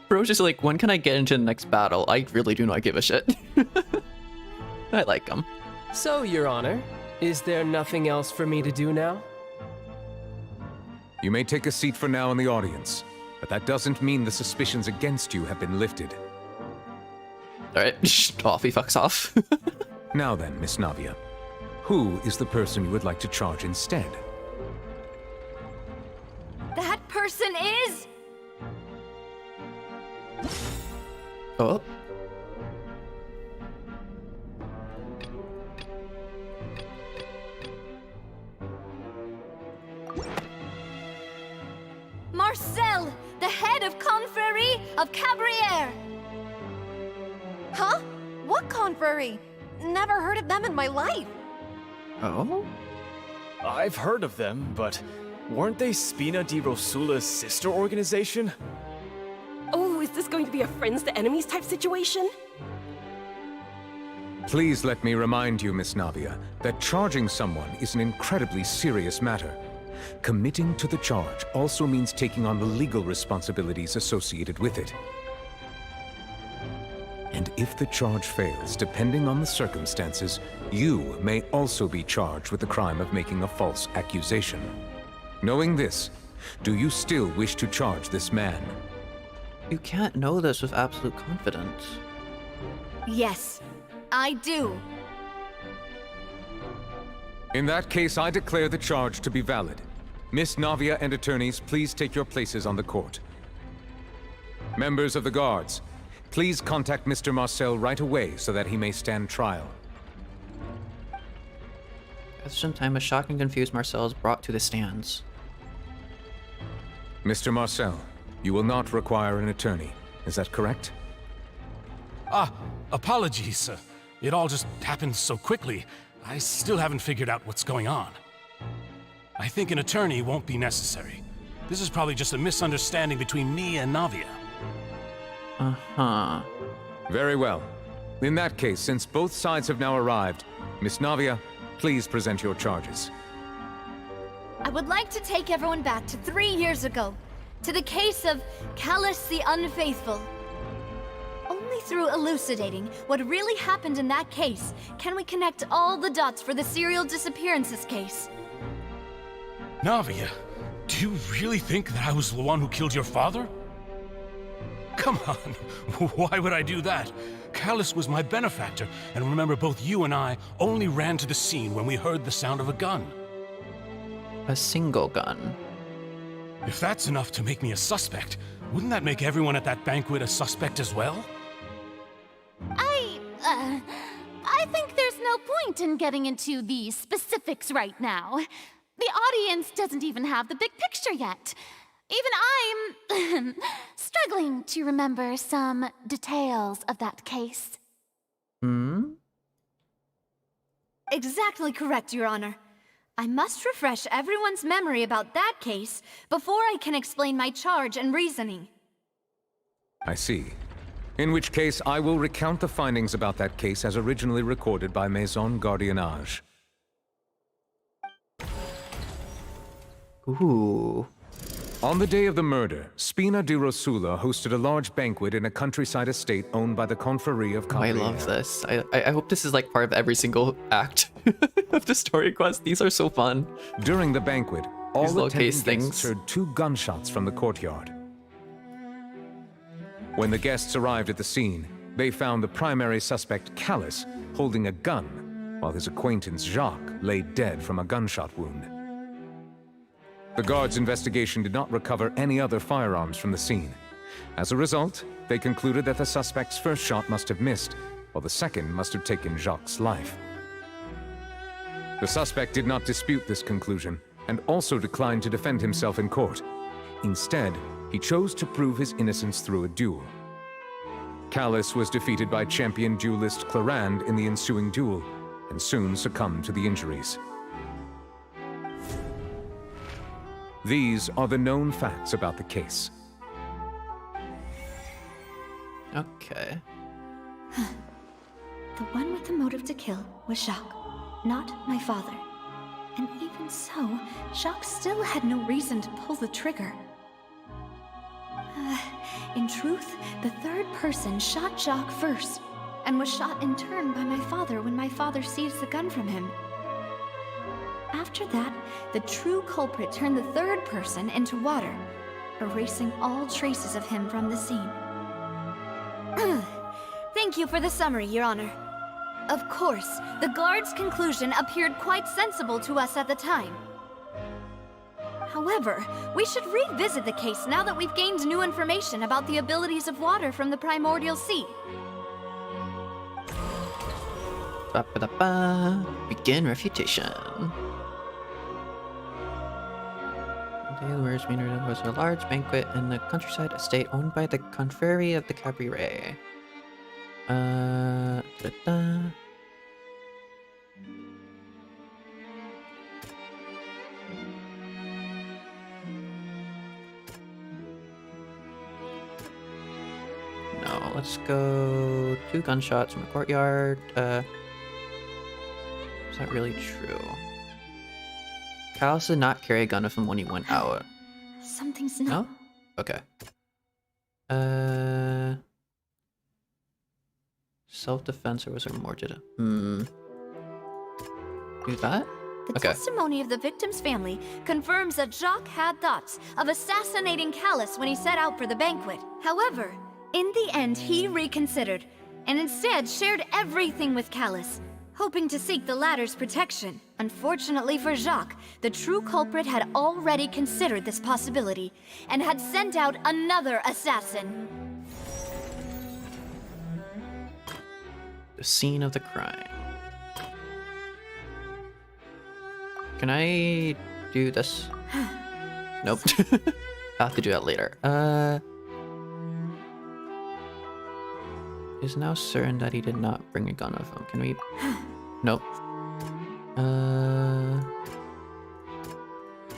Bro's just like, when can I get into the next battle? I really do not give a shit. I like him. So, Your Honor, is there nothing else for me to do now? You may take a seat for now in the audience, but that doesn't mean the suspicions against you have been lifted. Alright, off he fucks off. Now then, Miss Navia, who is the person you would like to charge instead? That person is... Oh. Marcel, the head of Confrérie of Cabrières! Huh? What confrérie? Never heard of them in my life. Oh? I've heard of them, but weren't they Spina di Rosula's sister organization? Oh, is this going to be a friends to enemies type situation? Please let me remind you, Miss Navia, that charging someone is an incredibly serious matter. Committing to the charge also means taking on the legal responsibilities associated with it. And if the charge fails, depending on the circumstances, you may also be charged with the crime of making a false accusation. Knowing this, do you still wish to charge this man? You can't know this with absolute confidence. Yes, I do. In that case, I declare the charge to be valid. Miss Navia and attorneys, please take your places on the court. Members of the guards, Please contact Mr. Marcel right away so that he may stand trial. At some time, a shocked and confused Marcel is brought to the stands. Mr. Marcel, you will not require an attorney. Is that correct? Apologies. It all just happened so quickly. I still haven't figured out what's going on. I think an attorney won't be necessary. This is probably just a misunderstanding between me and Navia. Uh-huh. Very well. In that case, since both sides have now arrived, Miss Navia, please present your charges. I would like to take everyone back to 3 years ago, to the case of Callus the Unfaithful. Only through elucidating what really happened in that case can we connect all the dots for the serial disappearances case. Navia, do you really think that I was the one who killed your father? Come on, why would I do that? Callus was my benefactor, and remember, both you and I only ran to the scene when we heard the sound of a gun. A single gun. If that's enough to make me a suspect, wouldn't that make everyone at that banquet a suspect as well? I think there's no point in getting into the specifics right now. The audience doesn't even have the big picture yet. Even I'm struggling to remember some details of that case. Exactly correct, Your Honor. I must refresh everyone's memory about that case before I can explain my charge and reasoning. I see. In which case, I will recount the findings about that case as originally recorded by Maison Gardiennage. Ooh. On the day of the murder, Spina di Rosula hosted a large banquet in a countryside estate owned by the Confrérie of Oh, I love this. I hope this is like part of every single act of the story quest. These are so fun. During the banquet, all little attending case guests things. heard 2 gunshots from the courtyard. When the guests arrived at the scene, they found the primary suspect, Callus, holding a gun, while his acquaintance, Jacques, lay dead from a gunshot wound. The guards' investigation did not recover any other firearms from the scene. As a result, they concluded that the suspect's first shot must have missed, while the second must have taken Jacques' life. The suspect did not dispute this conclusion, and also declined to defend himself in court. Instead, he chose to prove his innocence through a duel. Callus was defeated by champion duelist Clarand in the ensuing duel, and soon succumbed to the injuries. These are the known facts about the case. Okay. The one with the motive to kill was Jacques, not my father. And even so, Jacques still had no reason to pull the trigger. In truth, the third person shot Jacques first, and was shot in turn by my father when my father seized the gun from him. After that, the true culprit turned the third person into water, erasing all traces of him from the scene. Thank you for the summary, Your Honor. Of course, the guard's conclusion appeared quite sensible to us at the time. However, we should revisit the case now that we've gained new information about the abilities of water from the primordial sea. Ba-ba-da-ba. Begin refutation. The day of the murder's meaning was a large banquet in the countryside estate owned by the Confrérie of the Cabreret. Da-da. No, let's go 2 gunshots from the courtyard. Is that really true? Callus did not carry a gun with him when he went out. Something's not... No? Okay. Self-defense, or was there more to do? Do that? The Okay. testimony of the victim's family confirms that Jacques had thoughts of assassinating Callus when he set out for the banquet. However, in the end, he reconsidered, and instead shared everything with Callus, hoping to seek the latter's protection. Unfortunately for Jacques, the true culprit had already considered this possibility, and had sent out another assassin. The scene of the crime. Can I do this? Nope. I'll have to do that later. Is now certain that he did not bring a gun with him. Can we? Nope.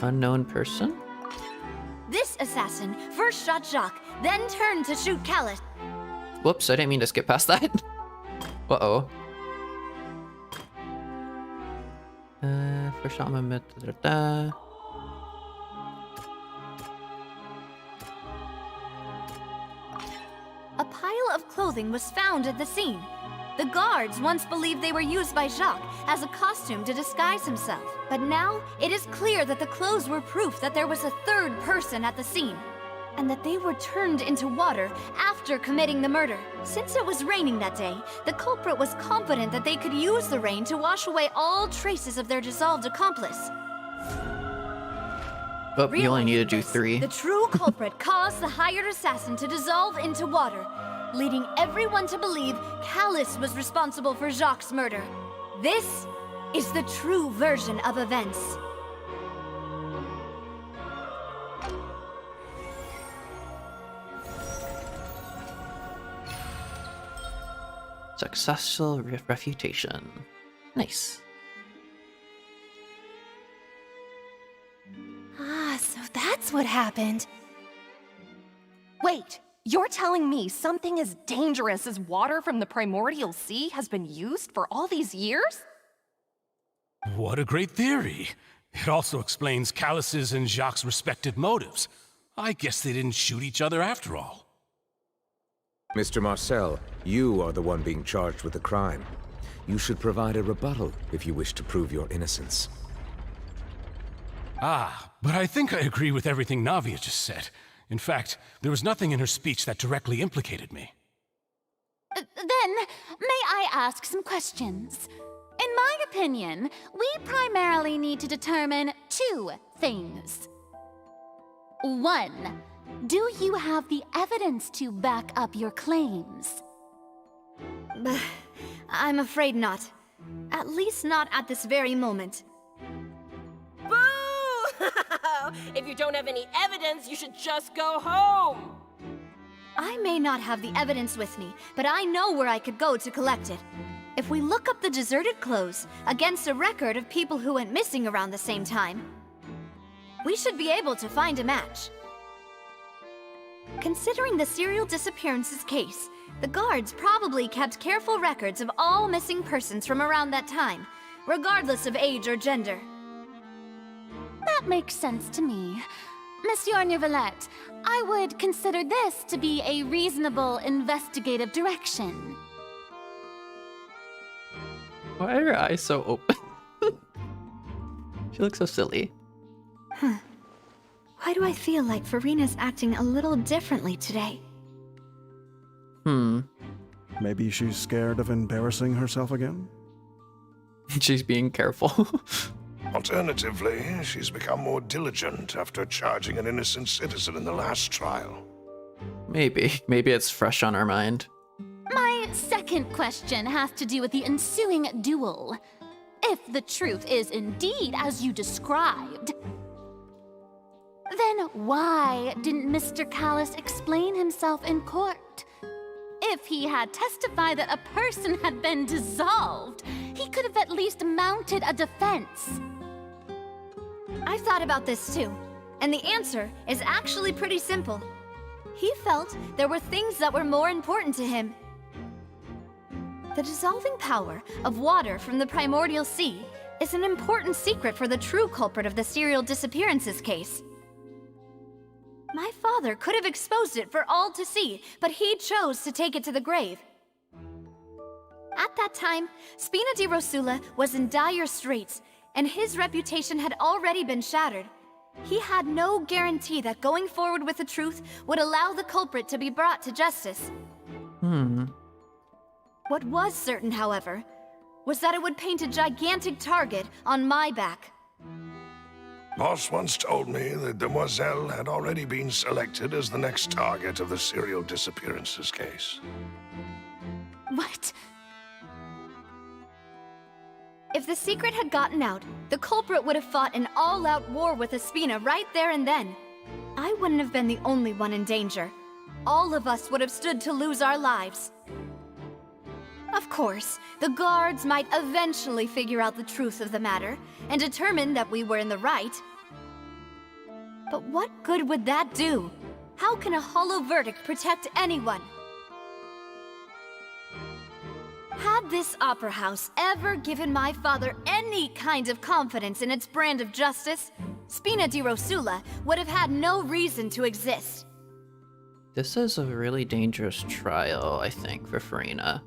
Unknown person? This assassin first shot Jacques, then turned to shoot Callus. Whoops, I didn't mean to skip past that. Uh-oh. First shot Mehmet. A pile of clothing was found at the scene. The guards once believed they were used by Jacques as a costume to disguise himself. But now, it is clear that the clothes were proof that there was a third person at the scene, and that they were turned into water after committing the murder. Since it was raining that day, the culprit was confident that they could use the rain to wash away all traces of their dissolved accomplice. Oh, you only need to do 3. The true culprit caused the hired assassin to dissolve into water, leading everyone to believe Callus was responsible for Jacques' murder. This is the true version of events. Successful refutation. Nice. Ah, so that's what happened. Wait, you're telling me something as dangerous as water from the primordial sea has been used for all these years? What a great theory. It also explains Callus's and Jacques' respective motives. I guess they didn't shoot each other after all. Mr. Marcel, you are the one being charged with the crime. You should provide a rebuttal if you wish to prove your innocence. Ah, but I think I agree with everything Navia just said. In fact, there was nothing in her speech that directly implicated me. Then, may I ask some questions? In my opinion, we primarily need to determine 2 things. 1, do you have the evidence to back up your claims? I'm afraid not. At least not at this very moment. Boo! If you don't have any evidence, you should just go home! I may not have the evidence with me, but I know where I could go to collect it. If we look up the deserted clothes against a record of people who went missing around the same time, we should be able to find a match. Considering the serial disappearances case, the guards probably kept careful records of all missing persons from around that time, regardless of age or gender. That makes sense to me. Monsieur Neuvillette, I would consider this to be a reasonable investigative direction. Why are her eyes so open? She looks so silly. Why do I feel like Furina's acting a little differently today? Maybe she's scared of embarrassing herself again? She's being careful. Alternatively, she's become more diligent after charging an innocent citizen in the last trial. Maybe it's fresh on her mind. My second question has to do with the ensuing duel. If the truth is indeed as you described, then why didn't Mr. Callus explain himself in court? If he had testified that a person had been dissolved, he could have at least mounted a defense. I've thought about this too, and the answer is actually pretty simple. He felt there were things that were more important to him. The dissolving power of water from the primordial sea is an important secret for the true culprit of the serial disappearances case. My father could have exposed it for all to see, but he chose to take it to the grave. At that time, Spina di Rosula was in dire straits, and his reputation had already been shattered. He had no guarantee that going forward with the truth would allow the culprit to be brought to justice. What was certain, however, was that it would paint a gigantic target on my back. Boss once told me that Demoiselle had already been selected as the next target of the serial disappearances case. What? If the secret had gotten out, the culprit would have fought an all-out war with Espina right there and then. I wouldn't have been the only one in danger. All of us would have stood to lose our lives. Of course, the guards might eventually figure out the truth of the matter and determine that we were in the right. But what good would that do? How can a hollow verdict protect anyone? Had this opera house ever given my father any kind of confidence in its brand of justice, Spina di Rosula would have had no reason to exist. This is a really dangerous trial, I think, for Furina.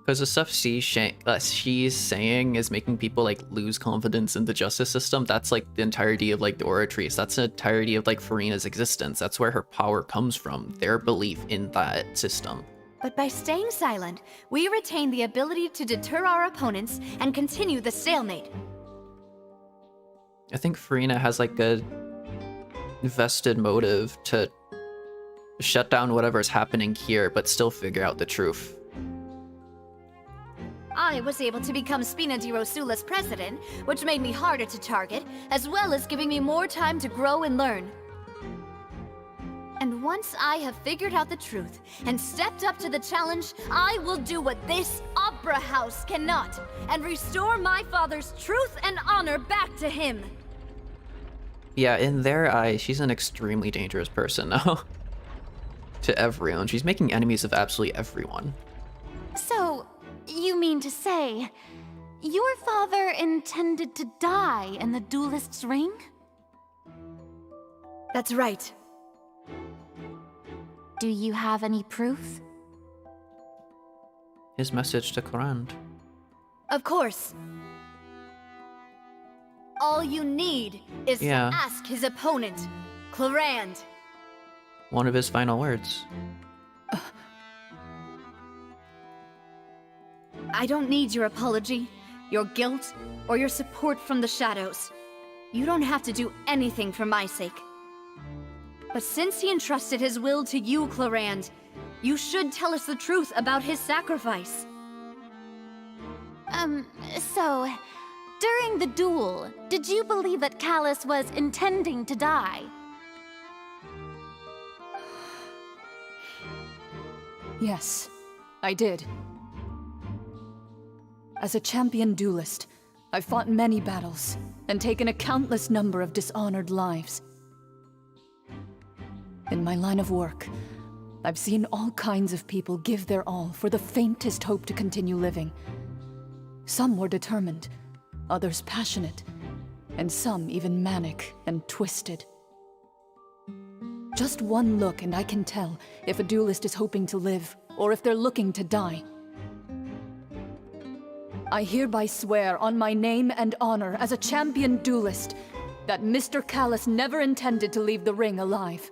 Because the stuff she's saying is making people, like, lose confidence in the justice system. That's, like, the entirety of, like, the oratories. That's the entirety of, like, Furina's existence. That's where her power comes from, their belief in that system. But by staying silent, we retain the ability to deter our opponents and continue the stalemate. I think Furina has, like, a vested motive to shut down whatever's happening here, but still figure out the truth. I was able to become Spina di Rosula's president, which made me harder to target, as well as giving me more time to grow and learn. And once I have figured out the truth and stepped up to the challenge, I will do what this opera house cannot, and restore my father's truth and honor back to him. Yeah, in their eyes, she's an extremely dangerous person now. To everyone. She's making enemies of absolutely everyone. So, you mean to say, your father intended to die in the duelist's ring? That's right. Do you have any proof? His message to Clorinde. Of course. All you need is to ask his opponent, Clorinde. One of his final words. I don't need your apology, your guilt, or your support from the shadows. You don't have to do anything for my sake. But since he entrusted his will to you, Clorinde, you should tell us the truth about his sacrifice. So, during the duel, did you believe that Callus was intending to die? Yes, I did. As a champion duelist, I've fought many battles and taken a countless number of dishonored lives. In my line of work, I've seen all kinds of people give their all for the faintest hope to continue living. Some were determined, others passionate, and some even manic and twisted. Just one look and I can tell if a duelist is hoping to live or if they're looking to die. I hereby swear on my name and honor as a champion duelist that Mr. Callus never intended to leave the ring alive.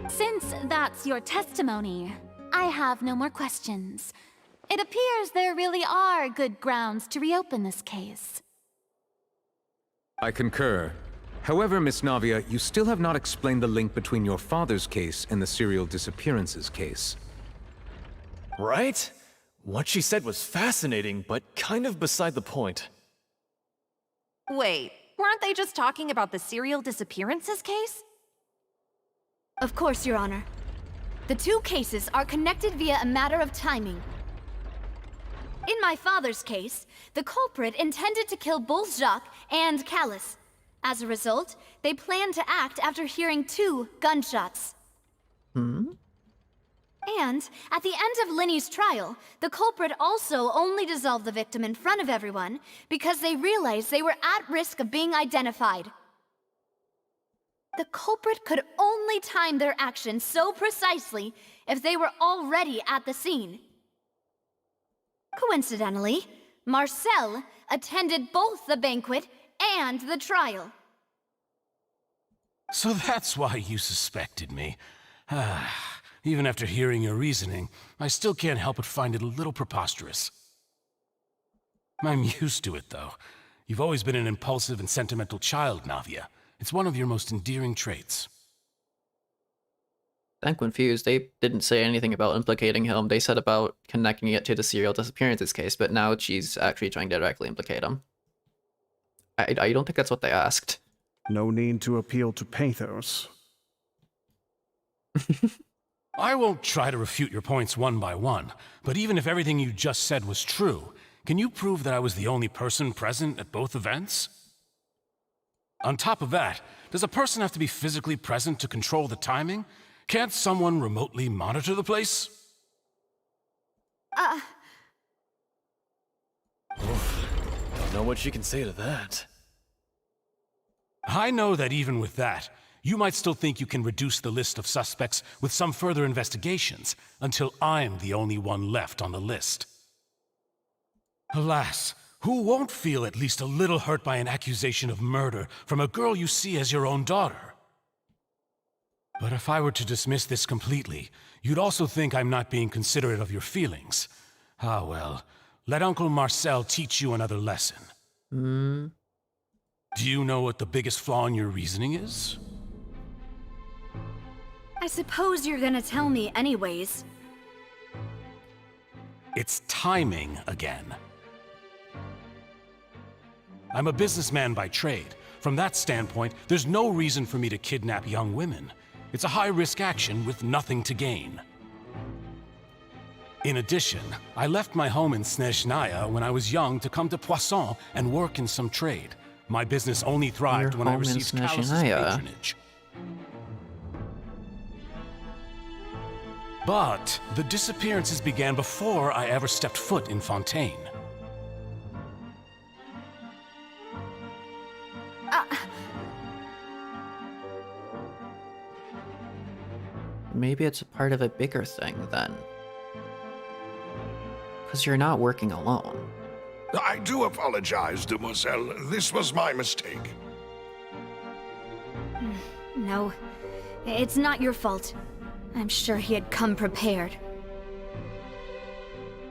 Since that's your testimony, I have no more questions. It appears there really are good grounds to reopen this case. I concur. However, Miss Navia, you still have not explained the link between your father's case and the serial disappearances case. Right? What she said was fascinating, but kind of beside the point. Wait, weren't they just talking about the serial disappearances case? Of course, Your Honor. The two cases are connected via a matter of timing. In my father's case, the culprit intended to kill both Jacques and Callus. As a result, they planned to act after hearing 2 gunshots. And at the end of Linny's trial, the culprit also only dissolved the victim in front of everyone because they realized they were at risk of being identified. The culprit could only time their actions so precisely if they were already at the scene. Coincidentally, Marcel attended both the banquet and the trial. So that's why you suspected me. Even after hearing your reasoning, I still can't help but find it a little preposterous. I'm used to it, though. You've always been an impulsive and sentimental child, Navia. It's one of your most endearing traits. I'm confused. They didn't say anything about implicating him. They said about connecting it to the serial disappearances case, but now she's actually trying to directly implicate him. I don't think that's what they asked. No need to appeal to pathos. I won't try to refute your points one by one, but even if everything you just said was true, can you prove that I was the only person present at both events? On top of that, does a person have to be physically present to control the timing? Can't someone remotely monitor the place? Don't know what she can say to that. I know that even with that, you might still think you can reduce the list of suspects with some further investigations until I'm the only one left on the list. Alas, who won't feel at least a little hurt by an accusation of murder from a girl you see as your own daughter? But if I were to dismiss this completely, you'd also think I'm not being considerate of your feelings. Ah well, let Uncle Marcel teach you another lesson. Do you know what the biggest flaw in your reasoning is? I suppose you're gonna tell me anyways. It's timing again. I'm a businessman by trade. From that standpoint, there's no reason for me to kidnap young women. It's a high-risk action with nothing to gain. In addition, I left my home in Snezhnaya when I was young to come to Poisson and work in some trade. My business only thrived when I received Callus's patronage. But the disappearances began before I ever stepped foot in Fontaine. Maybe it's a part of a bigger thing, then. Because you're not working alone. I do apologize, demoiselle. This was my mistake. No, it's not your fault. I'm sure he had come prepared.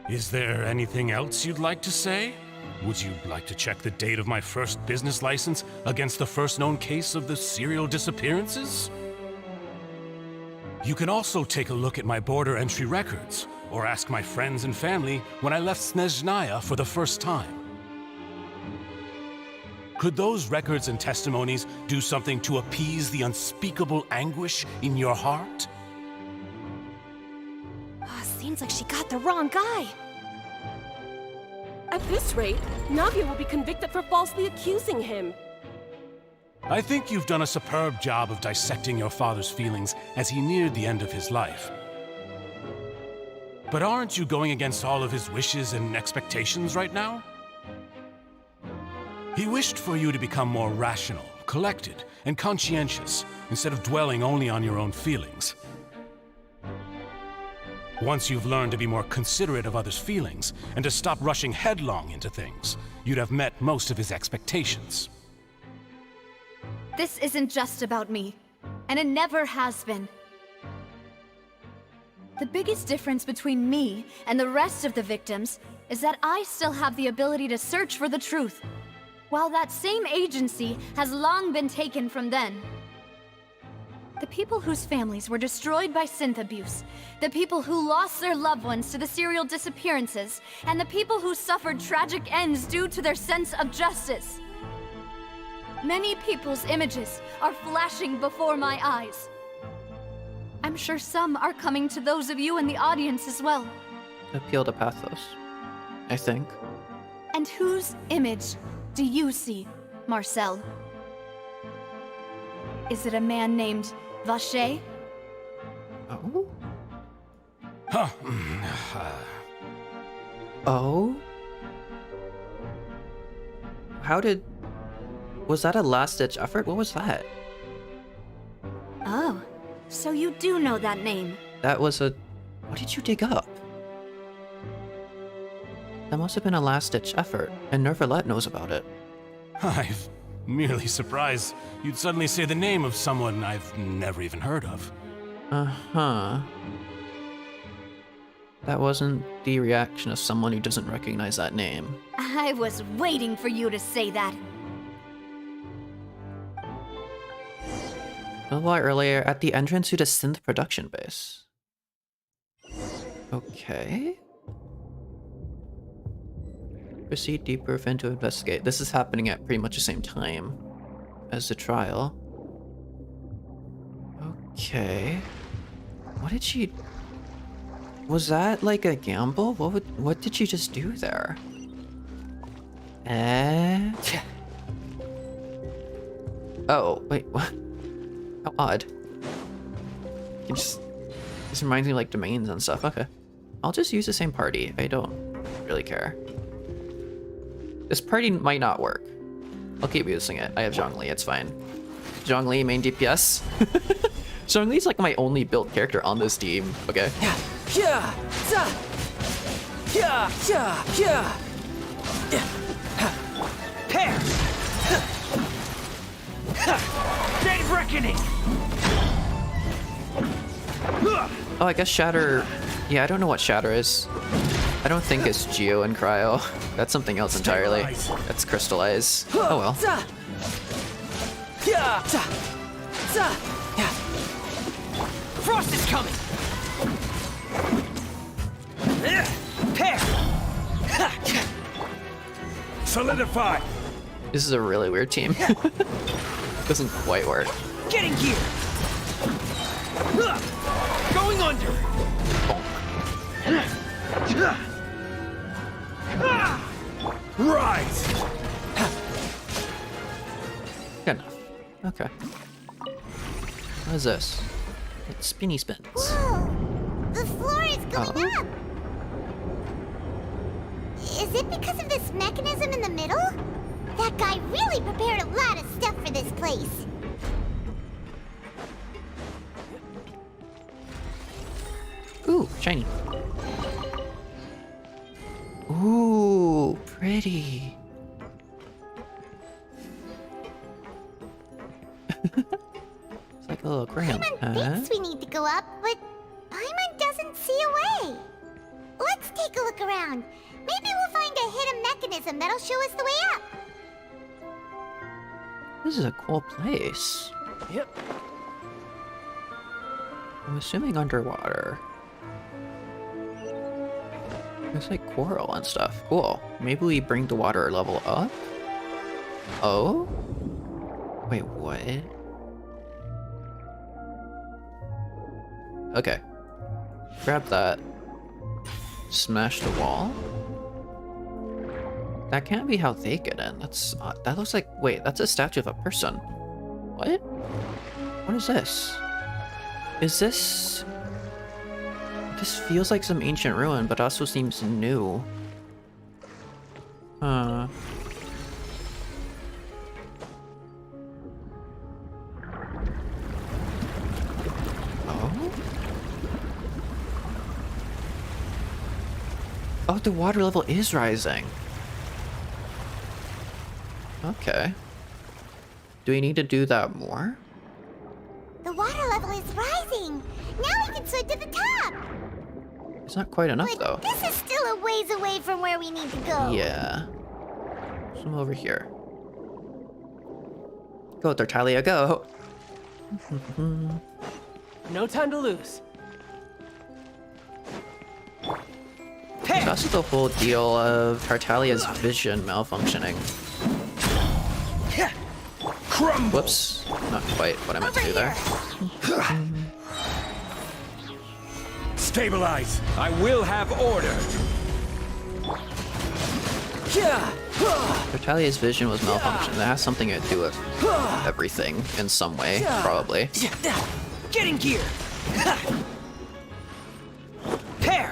Is there anything else you'd like to say? Would you like to check the date of my first business license against the first known case of the serial disappearances? You can also take a look at my border entry records, or ask my friends and family when I left Snezhnaya for the first time. Could those records and testimonies do something to appease the unspeakable anguish in your heart? Seems like she got the wrong guy. At this rate, Navia will be convicted for falsely accusing him. I think you've done a superb job of dissecting your father's feelings as he neared the end of his life. But aren't you going against all of his wishes and expectations right now? He wished for you to become more rational, collected, and conscientious, instead of dwelling only on your own feelings. Once you've learned to be more considerate of others' feelings, and to stop rushing headlong into things, you'd have met most of his expectations. This isn't just about me, and it never has been. The biggest difference between me and the rest of the victims is that I still have the ability to search for the truth, while that same agency has long been taken from them. The people whose families were destroyed by synth abuse, the people who lost their loved ones to the serial disappearances, and the people who suffered tragic ends due to their sense of justice. Many people's images are flashing before my eyes. I'm sure some are coming to those of you in the audience as well. Appeal to pathos, I think. And whose image do you see, Marcel? Is it a man named Vacher? Oh? Huh. Oh? How did... Was that a last-ditch effort? What was that? Oh, so you do know that name. That was a... What did you dig up? That must have been a last-ditch effort, and Nervalet knows about it. I'm merely surprised you'd suddenly say the name of someone I've never even heard of. Uh-huh. That wasn't the reaction of someone who doesn't recognize that name. I was waiting for you to say that. A while earlier, at the entrance to the synth production base. Okay. Proceed deeper within to investigate. This is happening at pretty much the same time as the trial. Okay. What did she... Was that like a gamble? What did she just do there? Oh, wait, what? How odd. You just... This reminds me of like domains and stuff. Okay. I'll just use the same party. I don't really care. This party might not work. I'll keep using it. I have Zhongli, it's fine. Zhongli, main DPS. Zhongli's like my only built character on this team. Okay. Day of reckoning. Oh, I guess Shatter... Yeah, I don't know what Shatter is. I don't think it's Geo and Cryo. That's something else entirely. That's Crystallize. Oh well. Frost is coming. Solidify. This is a really weird team. Doesn't quite work. Getting gear. Going under. Rise. Good enough. Okay. What is this? It's spinny spins. Whoa! The floor is going up! Is it because of this mechanism in the middle? That guy really prepared a lot of stuff for this place. Ooh, shiny. Ooh, pretty. It's like a little crayon. Paimon thinks we need to go up, but Paimon doesn't see a way. Let's take a look around. Maybe we'll find a hidden mechanism that'll show us the way up. This is a cool place. Yep. I'm assuming underwater. It's like coral and stuff. Cool. Maybe we bring the water level up? Oh? Wait, what? Okay. Grab that. Smash the wall. That can't be how they get in. That's odd. That looks like... Wait, that's a statue of a person. What? What is this? Is this... This feels like some ancient ruin, but also seems new. Huh. Oh? Oh, the water level is rising. Okay. Do we need to do that more? The water level is rising. Now we can swim to the top. It's not quite enough, But though. this is still a ways away from where we need to go. Yeah. Some over here. Go, Tartaglia, go! No time to lose. There's also the whole deal of Tartaglia's vision malfunctioning. Whoops. Not quite what I meant to do there. Stabilize. I will have order. Tartaglia's vision was malfunctioned. That has something to do with everything in some way, probably. Getting gear. Pair.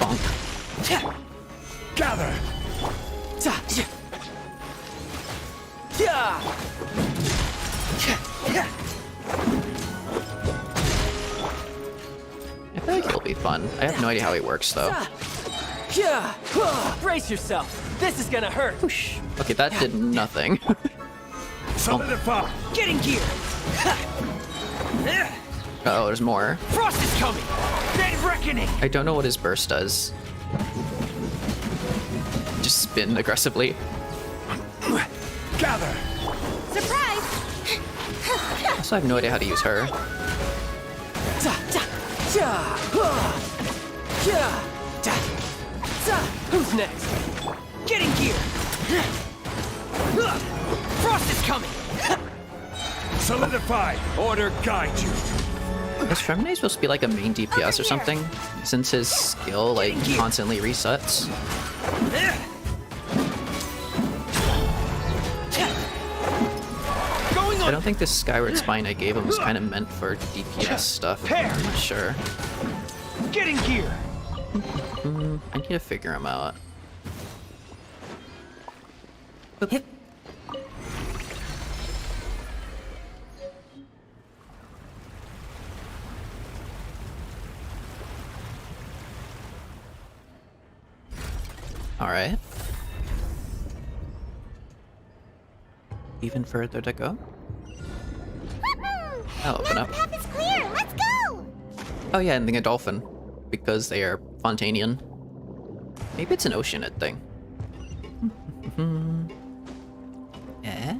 Gather. I feel like it'll be fun. I have no idea how he works, though. Brace yourself. This is gonna hurt. Whoosh. Okay, that did nothing. Solidify. Getting gear. Uh-oh, there's more. Frost is coming. Day of reckoning. I don't know what his burst does. Just spin aggressively. Gather. Surprise! Also, I have no idea how to use her. Who's next? Get in gear! Frost is coming! Solidify! Order guide you! Is Femine supposed to be like a main DPS or something? Since his skill like constantly resets. I don't think this Skyward Spine I gave him was kind of meant for DPS stuff. I'm not sure. Get in gear! I need to figure him out. Alright. Even further to go? I'll open up. Path is clear. Let's go. Oh yeah, and the dolphin. Because they are Fontainian. Maybe it's an oceanid thing. Eh?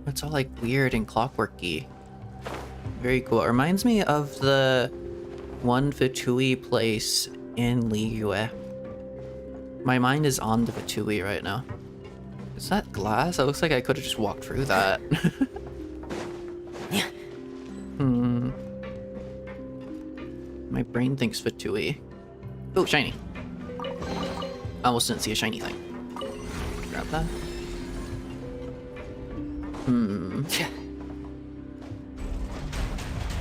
It's all like weird and clockworky. Very cool. It reminds me of the one Fatui place in Liyue. My mind is on the Fatui right now. Is that glass? It looks like I could have just walked through that. My brain thinks Fatui. Oh, shiny. I almost didn't see a shiny thing. Grab that.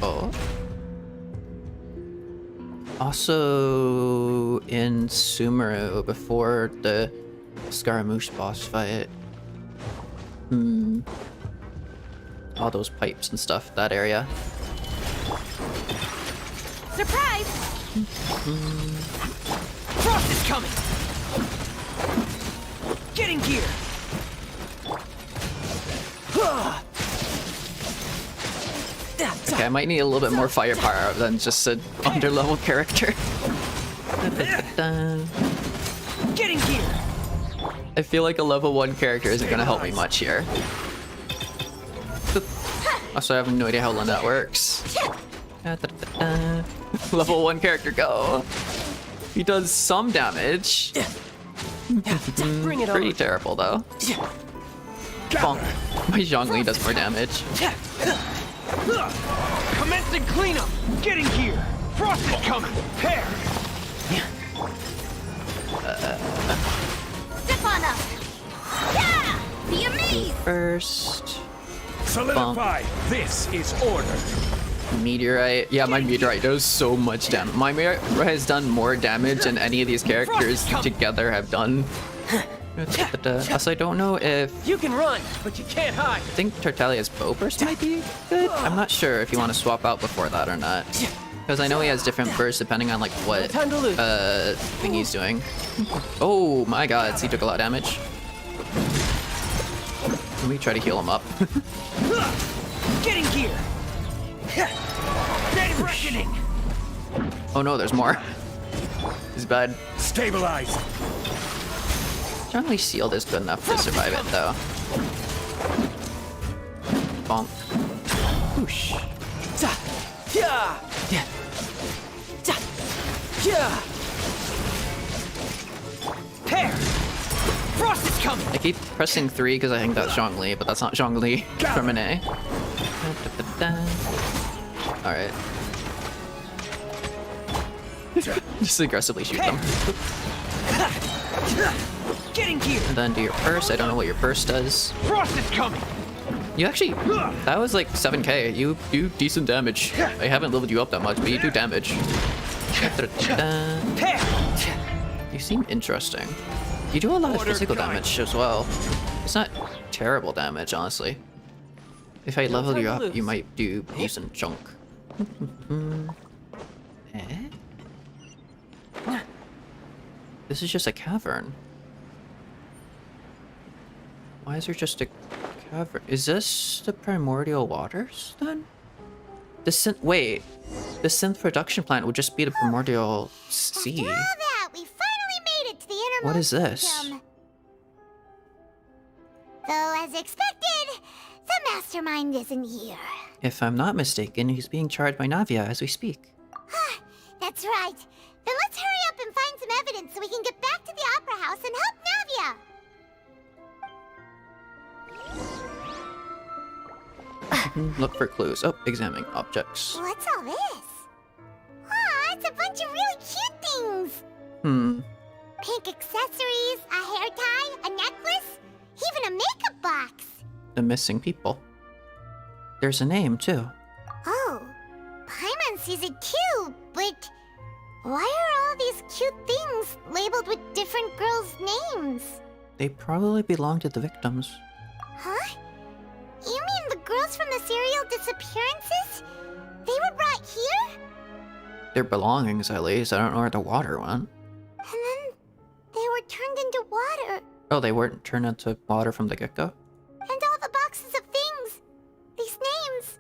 Oh. Also in Sumeru before the Scaramouche boss fight. All those pipes and stuff, that area. Surprise! Frost is coming! Get in gear! Okay, I might need a little bit more firepower than just an underlevel character. Get in gear! I feel like a level 1 character isn't gonna help me much here. Also, I have no idea how that works. Level 1 character, go! He does some damage. Bring it Pretty on. terrible, though. Bonk. My Zhongli does more damage. Commencing cleanup! Get in gear! Frost is coming! Hair! Step on up! Yeah! Be amazed! First. Solidify! This is order! Meteorite. Yeah, my Meteorite does so much damage. My Meteorite has done more damage than any of these characters together have done. Also, I don't know if... You can run, but you can't hide! I think Tartaglia's bow burst might be good. I'm not sure if you want to swap out before that or not. Because I know he has different bursts depending on like what thing he's doing. Oh my god, he took a lot of damage. Let me try to heal him up. Get in gear! Dead reckoning! Oh no, there's more. He's bad. Stabilize! Generally sealed is good enough to survive it though. Bonk. Whoosh. Hair! Frost is coming! I keep pressing 3 because I think that's Zhongli, but that's not Zhongli from an A. Alright. Just aggressively shoot them. Get in gear! And then do your burst. I don't know what your burst does. Frost is coming! You actually, that was like 7k. You do decent damage. I haven't leveled you up that much, but you do damage. You seem interesting. You do a lot of physical damage as well. It's not terrible damage, honestly. If I level you up, you might do decent chunk. Eh? This is just a cavern. Why is there just a cavern? Is this the primordial waters then? The synth production plant would just be the primordial sea. After all that, we finally made it to the innermost What is this? kingdom. Though, as expected, the master mastermind isn't here. If I'm not mistaken, he's being charged by Navia as we speak. That's right. Then let's hurry up and find some evidence so we can get back to the Opera House and help Navia! Look for clues. Oh, examining objects. What's all this? It's a bunch of really cute things! Pink accessories, a hair tie, a necklace, even a makeup box! The missing people. There's a name, too. Oh, Paimon sees it too, but why are all these cute things labeled with different girls' names? They probably belong to the victims. Huh? You mean the girls from the serial disappearances? They were brought here? Their belongings, at least. I don't know where the water went. And then they were turned into water. Oh, they weren't turned into water from the get-go? And all the boxes of things. These names.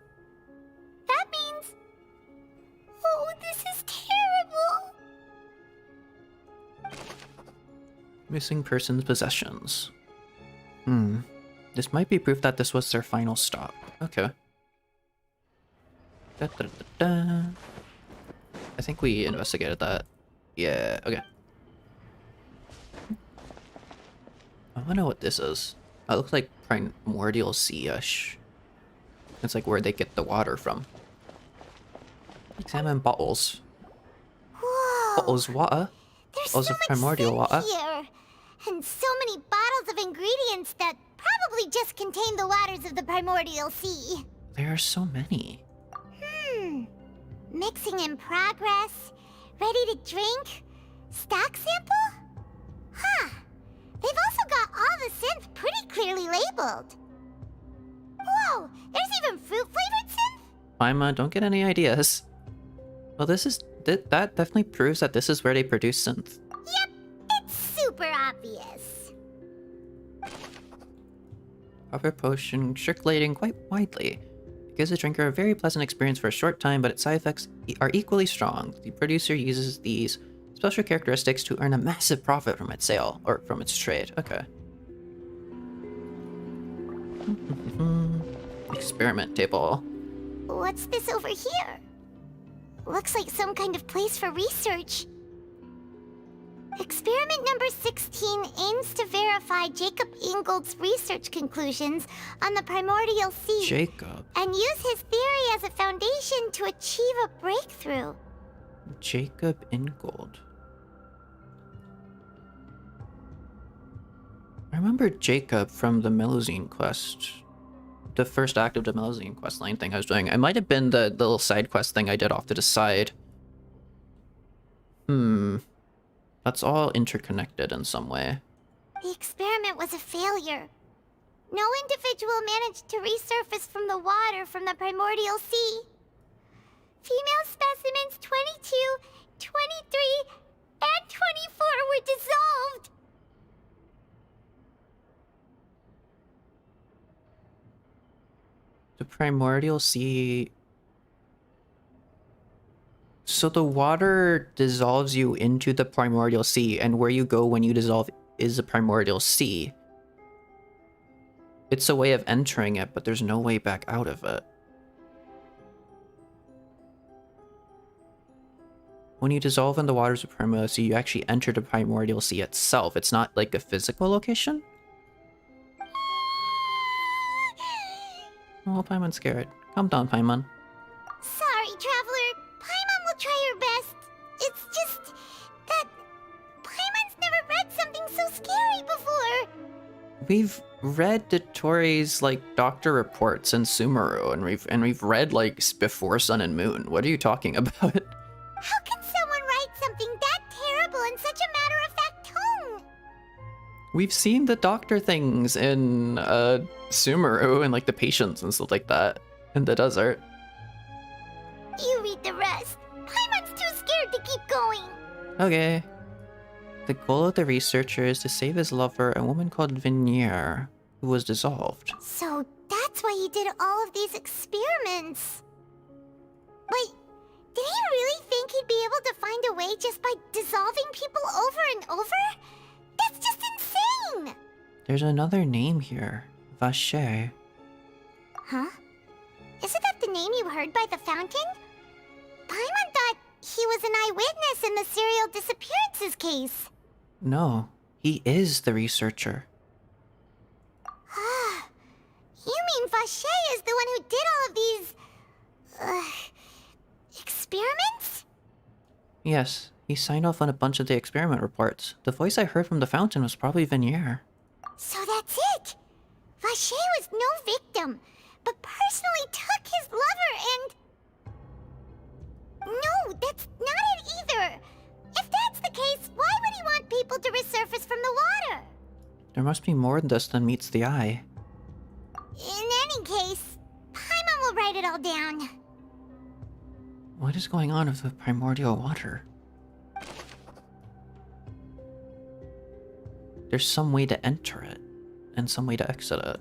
That means... Oh, this is terrible. Missing persons' possessions. This might be proof that this was their final stop. Okay. I think we investigated that. Yeah, okay. I wanna know what this is. It looks like primordial sea-ish. It's like where they get the water from. Examine bottles. Whoa. Bottles of water. There's Bottles so of much primordial water. here. And so many bottles of ingredients that probably just contain the waters of the primordial sea. There are so many. Mixing in progress. Ready to drink. Stock sample? Huh. They've also got all the synth pretty clearly labeled. Whoa, there's even fruit-flavored synth? Paimon, don't get any ideas. Well, this is... that definitely proves that this is where they produce synth. Yep, it's super obvious. Proper potion circulating quite widely. It gives the drinker a very pleasant experience for a short time, but its side effects are equally strong. The producer uses these special characteristics to earn a massive profit from its sale, or from its trade. Okay. Experiment table. What's this over here? Looks like some kind of place for research. Experiment number 16 aims to verify Jacob Ingold's research conclusions on the primordial sea. Jacob. And use his theory as a foundation to achieve a breakthrough. Jacob Ingold. I remember Jacob from the Melusine quest. The first act of the Melusine quest line thing I was doing. It might have been the little side quest thing I did off to the side. That's all interconnected in some way. The experiment was a failure. No individual managed to resurface from the water from the primordial sea. Female specimens 22, 23, and 24 were dissolved. The primordial sea... So the water dissolves you into the primordial sea, and where you go when you dissolve is the primordial sea. It's a way of entering it, but there's no way back out of it. When you dissolve in the waters of primordial sea, you actually enter the primordial sea itself. It's not like a physical location. Oh, Paimon's scared. Calm down, Paimon. Sorry, Traveler. Paimon will try her best. It's just that Paimon's never read something so scary before. We've read Dotori's like doctor reports and Sumeru, and we've read like Before Sun and Moon. What are you talking about? How can someone write something that terrible in such a matter-of-fact tone? We've seen the doctor things in Sumeru and like the patients and stuff like that in the desert. You read the rest. Paimon's too scared to keep going. Okay. The goal of the researcher is to save his lover, a woman called Veneer, who was dissolved. So that's why he did all of these experiments. But did he really think he'd be able to find a way just by dissolving people over and over? That's just insane! There's another name here. Vacher. Huh? Isn't that the name you heard by the fountain? Paimon thought he was an eyewitness in the serial disappearances case. No, he is the researcher. Ah, you mean Vache is the one who did all of these... experiments? Yes, he signed off on a bunch of the experiment reports. The voice I heard from the fountain was probably Venier. So that's it! Vache was no victim, but personally took his lover and... No, that's not it either! If that's the case, why would he want people to resurface from the water? There must be more than this than meets the eye. In any case, Paimon will write it all down. What is going on with the primordial water? There's some way to enter it, and some way to exit it.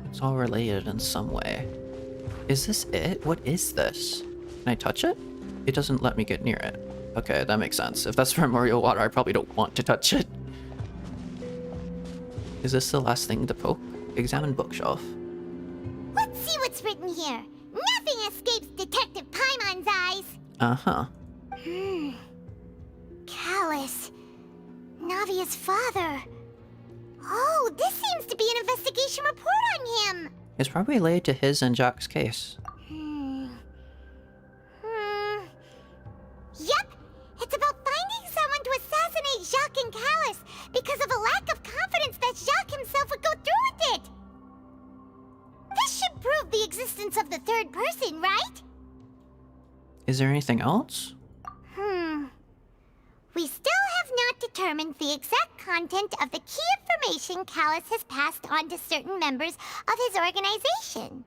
It's all related in some way. Is this it? What is this? Can I touch it? It doesn't let me get near it. Okay, that makes sense. If that's primordial water, I probably don't want to touch it. Is this the last thing to poke? Examine bookshelf. Let's see what's written here. Nothing escapes Detective Paimon's eyes. Uh-huh. Callus. Navia's father. Oh, this seems to be an investigation report on him. It's probably related to his and Jack's case. Yep. It's about finding someone to assassinate Jacques and Callus because of a lack of confidence that Jacques himself would go through with it. This should prove the existence of the third person, right? Is there anything else? We still have not determined the exact content of the key information Callus has passed on to certain members of his organization.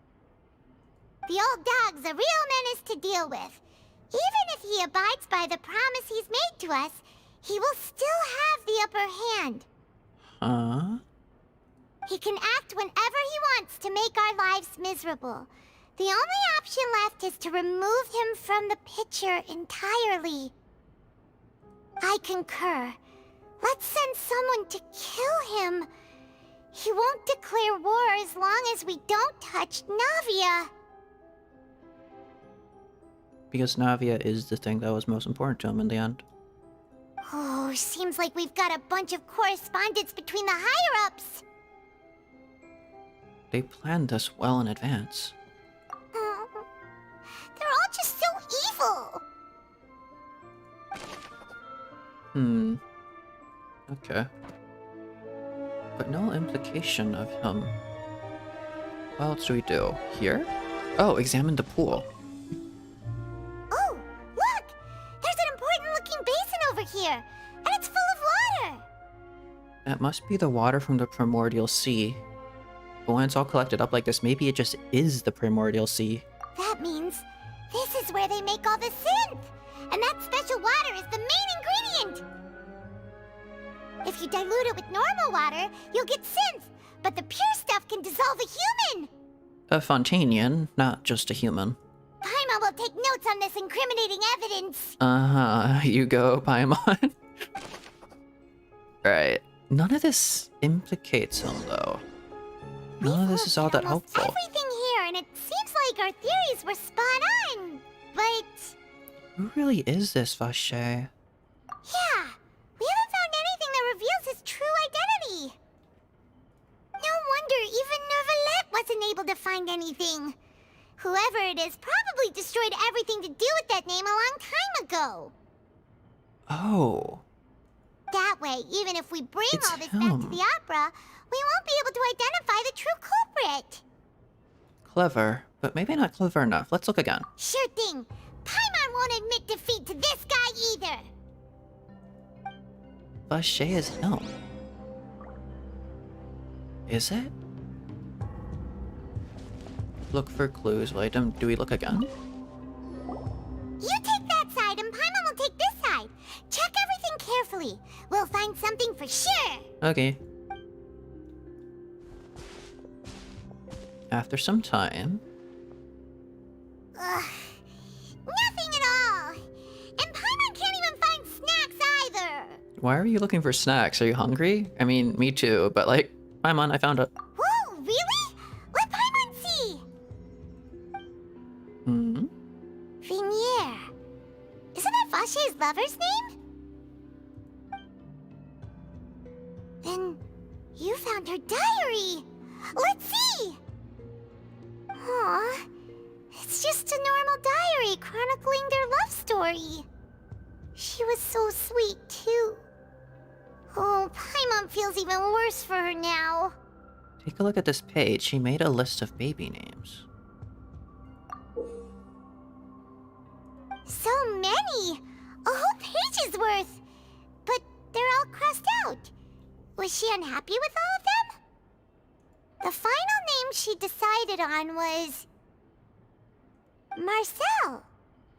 The old dog's a real menace to deal with. Even if he abides by the promise he's made to us, he will still have the upper hand. Huh? He can act whenever he wants to make our lives miserable. The only option left is to remove him from the picture entirely. I concur. Let's send someone to kill him. He won't declare war as long as we don't touch Navia. Because Navia is the thing that was most important to him in the end. Oh, seems like we've got a bunch of correspondence between the higher-ups. They planned this well in advance. They're all just so evil. Okay. But no implication of him. What else do we do? Here? Oh, examine the pool. Oh, look! There's an important-looking basin over here, and it's full of water! That must be the water from the primordial sea. But when it's all collected up like this, maybe it just is the primordial sea. That means this is where they make all the synth! And that special water is the main ingredient! If you dilute it with normal water, you'll get synth, but the pure stuff can dissolve a human! A Fontainian, not just a human. Paimon will take notes on this incriminating evidence! Uh-huh, you go, Paimon. Right. None of this implicates him, though. None of this is all that helpful. Everything here, and it seems like our theories were spot on, but... Who really is this Vache? Yeah, we haven't found anything that reveals his true identity. No wonder even Nervalette wasn't able to find anything. Whoever it is probably destroyed everything to do with that name a long time ago. Oh. That way, even if we bring It's all this back to him. the opera, we won't be able to identify the true culprit. Clever, but maybe not clever enough. Let's look again. Sure thing. Paimon won't admit defeat to this guy either. Vache is him. Is it? Look for clues. Wait, do we look again? You take that side and Paimon will take this side. Check everything carefully. We'll find something for sure. Okay. After some time... Ugh. Nothing at all. And Paimon can't even find snacks either. Why are you looking for snacks? Are you hungry? I mean, me too, but like... Paimon, I found it. Whoa, really? Let Paimon see! Hmm? Venier. Isn't that Vache's lover's name? Then you found her diary. Let's see! Aw, it's just a normal diary chronicling their love story. She was so sweet, too. Oh, Paimon feels even worse for her now. Take a look at this page. She made a list of baby names. So many! A whole page's worth! But they're all crossed out. Was she unhappy with all of them? The final name she decided on was... Marcel.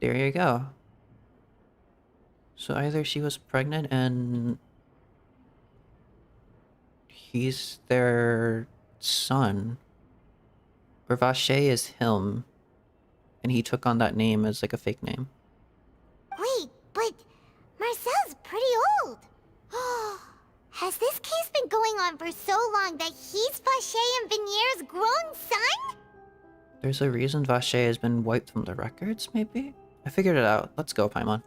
There you go. So either she was pregnant and he's their son, or Vache is him, and he took on that name as like a fake name. Wait, but Marcel's pretty old. Has this case been going on for so long that he's Vache and Venier's grown son? There's a reason Vache has been wiped from the records, maybe? I figured it out. Let's go, Paimon.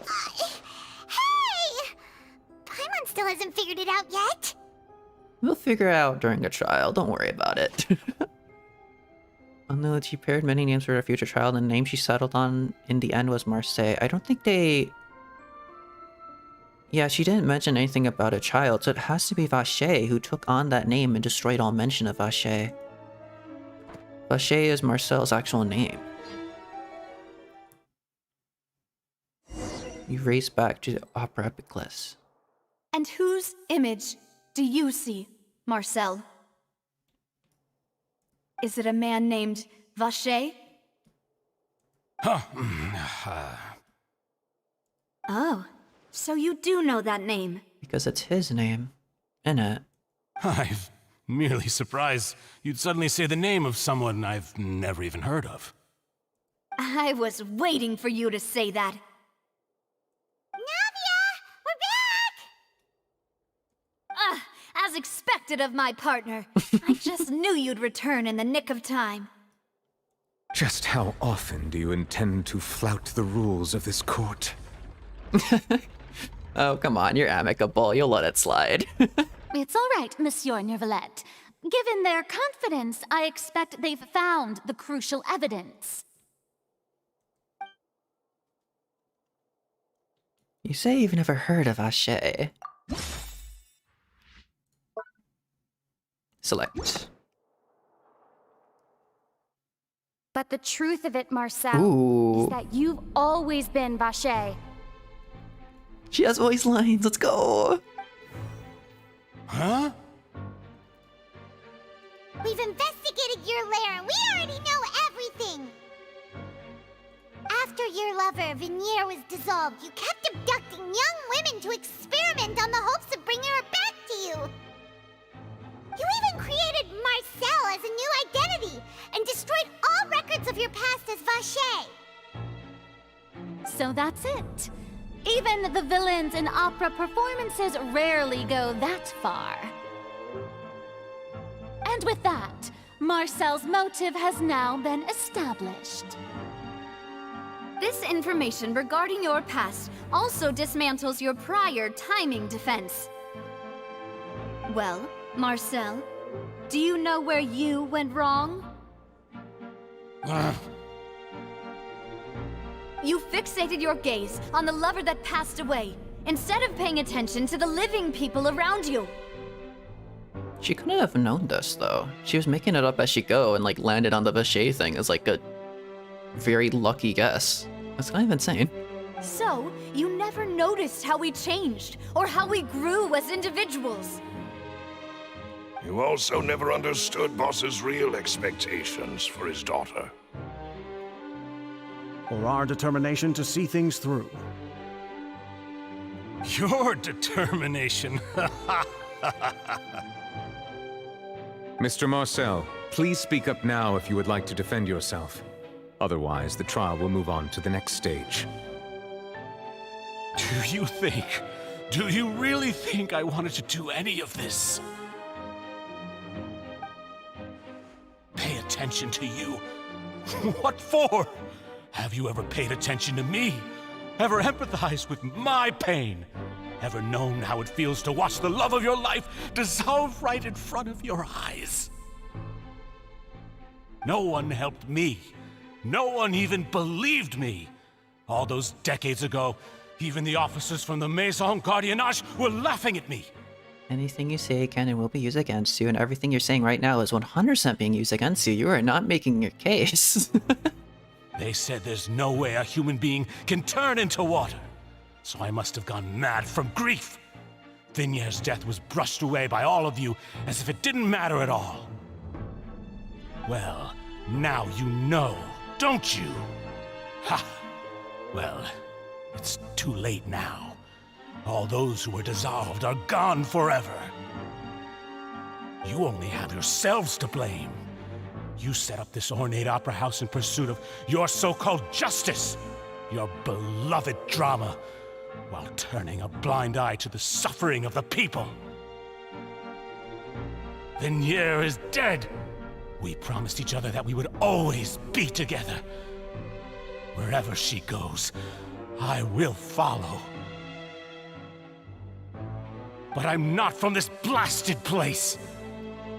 Hey! Paimon still hasn't figured it out yet. We'll figure it out during a trial. Don't worry about it. Although she paired many names for her future child, and the name she settled on in the end was Marseille. I don't think they... Yeah, she didn't mention anything about a child, so it has to be Vache who took on that name and destroyed all mention of Vache. Vache is Marcel's actual name. You race back to the Opera Epiclese. And whose image do you see, Marcel? Is it a man named Vache? Oh, so you do know that name. Because it's his name, innit? I'm merely surprised you'd suddenly say the name of someone I've never even heard of. I was waiting for you to say that. As expected of my partner. I just knew you'd return in the nick of time. Just how often do you intend to flout the rules of this court? Oh, come on, you're amicable. You'll let it slide. It's all right, Monsieur Neuvillette. Given their confidence, I expect they've found the crucial evidence. You say you've never heard of Vache. Select. But the truth of it, Marcel, Ooh. is that you've always been Vache. She has voice lines. Let's go. Huh? We've investigated your lair and we already know everything. After your lover, Venier, was dissolved, you kept abducting young women to experiment on the hopes of bringing her back to you. You even created Marcel as a new identity and destroyed all records of your past as Vache. So that's it. Even the villains in opera performances rarely go that far. And with that, Marcel's motive has now been established. This information regarding your past also dismantles your prior timing defense. Well, Marcel, do you know where you went wrong? You fixated your gaze on the lover that passed away, instead of paying attention to the living people around you. She couldn't have known this, though. She was making it up as she go and, like, landed on the Vache thing as, like, a very lucky guess. That's kind of insane. So, you never noticed how we changed, or how we grew as individuals. You also never understood Boss's real expectations for his daughter. Or our determination to see things through. Your determination. Mr. Marcel, please speak up now if you would like to defend yourself. Otherwise, the trial will move on to the next stage. Do Do you really think I wanted to do any of this? Pay attention to you? What for? Have you ever paid attention to me? Ever empathized with my pain? Ever known how it feels to watch the love of your life dissolve right in front of your eyes? No one helped me. No one even believed me. All those decades ago, even the officers from the Maison Gardiennage were laughing at me. Anything you say can and will be used against you, and everything you're saying right now is 100% being used against you. You are not making your case. They said there's no way a human being can turn into water. So I must have gone mad from grief. Vignier's death was brushed away by all of you as if it didn't matter at all. Well, now you know, don't you? Ha! Well, it's too late now. All those who were dissolved are gone forever. You only have yourselves to blame. You set up this ornate opera house in pursuit of your so-called justice, your beloved drama, while turning a blind eye to the suffering of the people. Vignier is dead. We promised each other that we would always be together. Wherever she goes, I will follow. But I'm not from this blasted place,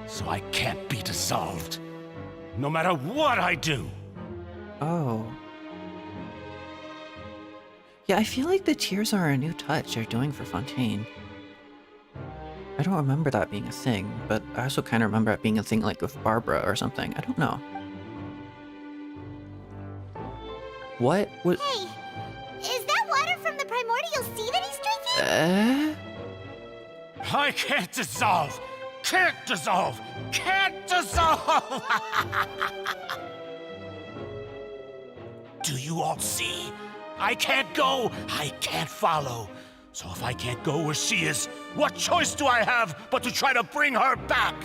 so I can't be dissolved, no matter what I do. Oh. Yeah, I feel like the tears are a new touch they're doing for Fontaine. I don't remember that being a thing, but I also kind of remember it being a thing like with Barbara or something. I don't know. What was... Hey, is that water from the primordial sea that he's drinking? I can't dissolve! Can't dissolve! Can't dissolve! Do you all see? I can't go, I can't follow. So if I can't go where she is, what choice do I have but to try to bring her back?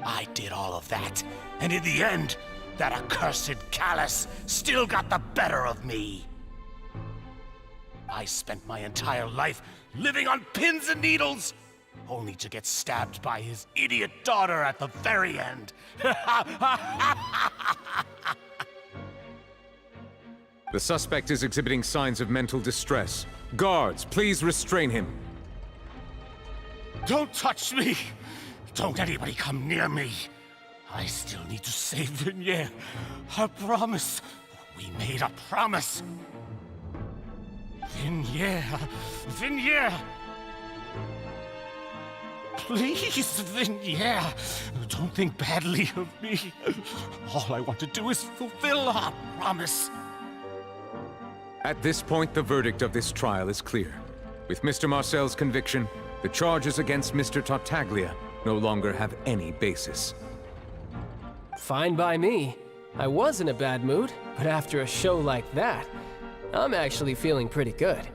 I did all of that, and in the end, that accursed Callus still got the better of me. I spent my entire life living on pins and needles, only to get stabbed by his idiot daughter at the very end. The suspect is exhibiting signs of mental distress. Guards, please restrain him. Don't touch me! Don't anybody come near me! I still need to save Vignier. I promise. We made a promise. Vignier. Vignier! Please, Vignier. Don't think badly of me. All I want to do is fulfill our promise. At this point, the verdict of this trial is clear. With Mr. Marcel's conviction, the charges against Mr. Tartaglia no longer have any basis. Fine by me. I was in a bad mood, but after a show like that, I'm actually feeling pretty good.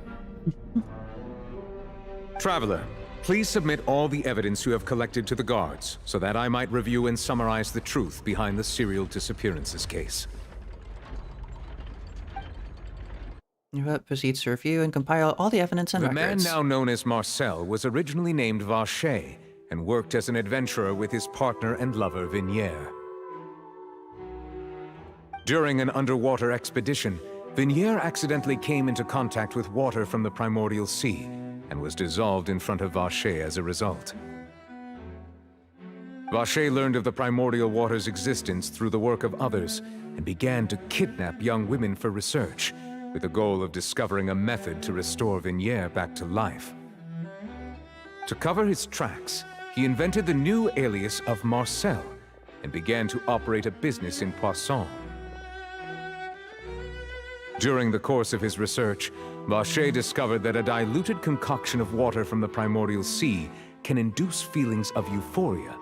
Traveler, please submit all the evidence you have collected to the guards, so that I might review and summarize the truth behind the serial disappearances case. Yvette proceeds to review and compile all the evidence and records. The man now known as Marcel was originally named Vacher and worked as an adventurer with his partner and lover Vignier. During an underwater expedition, Vignier accidentally came into contact with water from the primordial sea and was dissolved in front of Vacher as a result. Vacher learned of the primordial water's existence through the work of others and began to kidnap young women for research, with the goal of discovering a method to restore Vignier back to life. To cover his tracks, he invented the new alias of Marcel and began to operate a business in Poisson. During the course of his research, Vacher discovered that a diluted concoction of water from the primordial sea can induce feelings of euphoria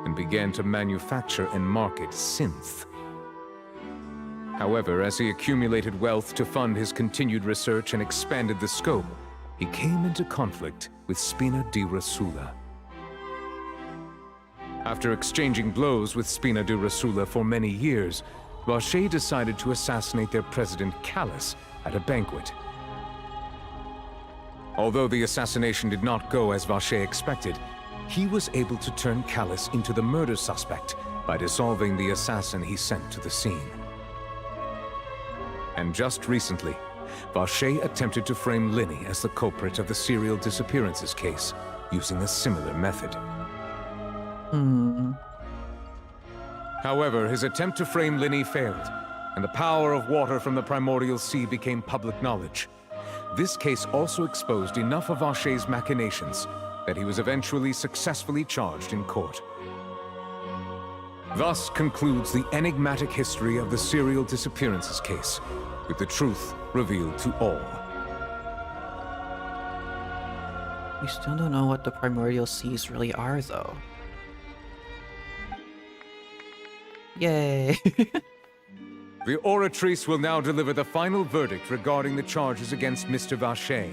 and began to manufacture and market synth. However, as he accumulated wealth to fund his continued research and expanded the scope, he came into conflict with Spina di Rosula. After exchanging blows with Spina di Rosula for many years, Vacher decided to assassinate their president Callus at a banquet. Although the assassination did not go as Vacher expected, he was able to turn Callus into the murder suspect by dissolving the assassin he sent to the scene. And just recently, Vacher attempted to frame Linny as the culprit of the serial disappearances case, using a similar method. However, his attempt to frame Linny failed, and the power of water from the primordial sea became public knowledge. This case also exposed enough of Vacher's machinations that he was eventually successfully charged in court. Thus concludes the enigmatic history of the serial disappearances case, with the truth revealed to all. We still don't know what the primordial seas really are, though. Yay! The Oratrice will now deliver the final verdict regarding the charges against Mr. Vacher.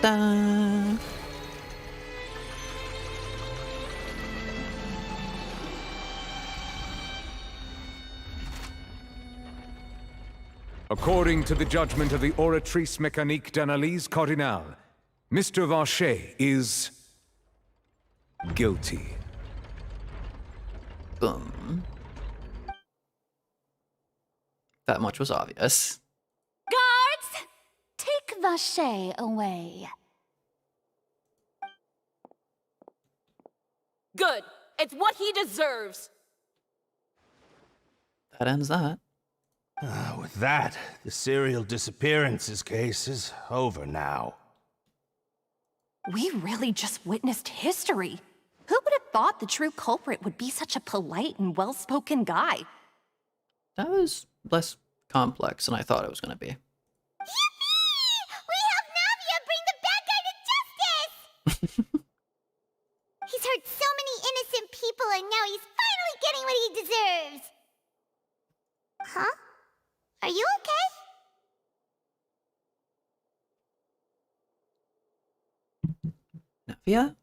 Da-da-da. According to the judgment of the Oratrice Mécanique d'Analyse Cardinale, Mr. Vacher is guilty. Boom. That much was obvious. Guards! Take Vacher away. Good. It's what he deserves. That ends that. With that, the serial disappearances case is over now. We really just witnessed history. Who would have thought the true culprit would be such a polite and well-spoken guy? That was less complex than I thought it was going to be. Yippee! We helped Navia bring the bad guy to justice! He's hurt so many innocent people, and now he's finally getting what he deserves! Huh? Are you okay? Navia?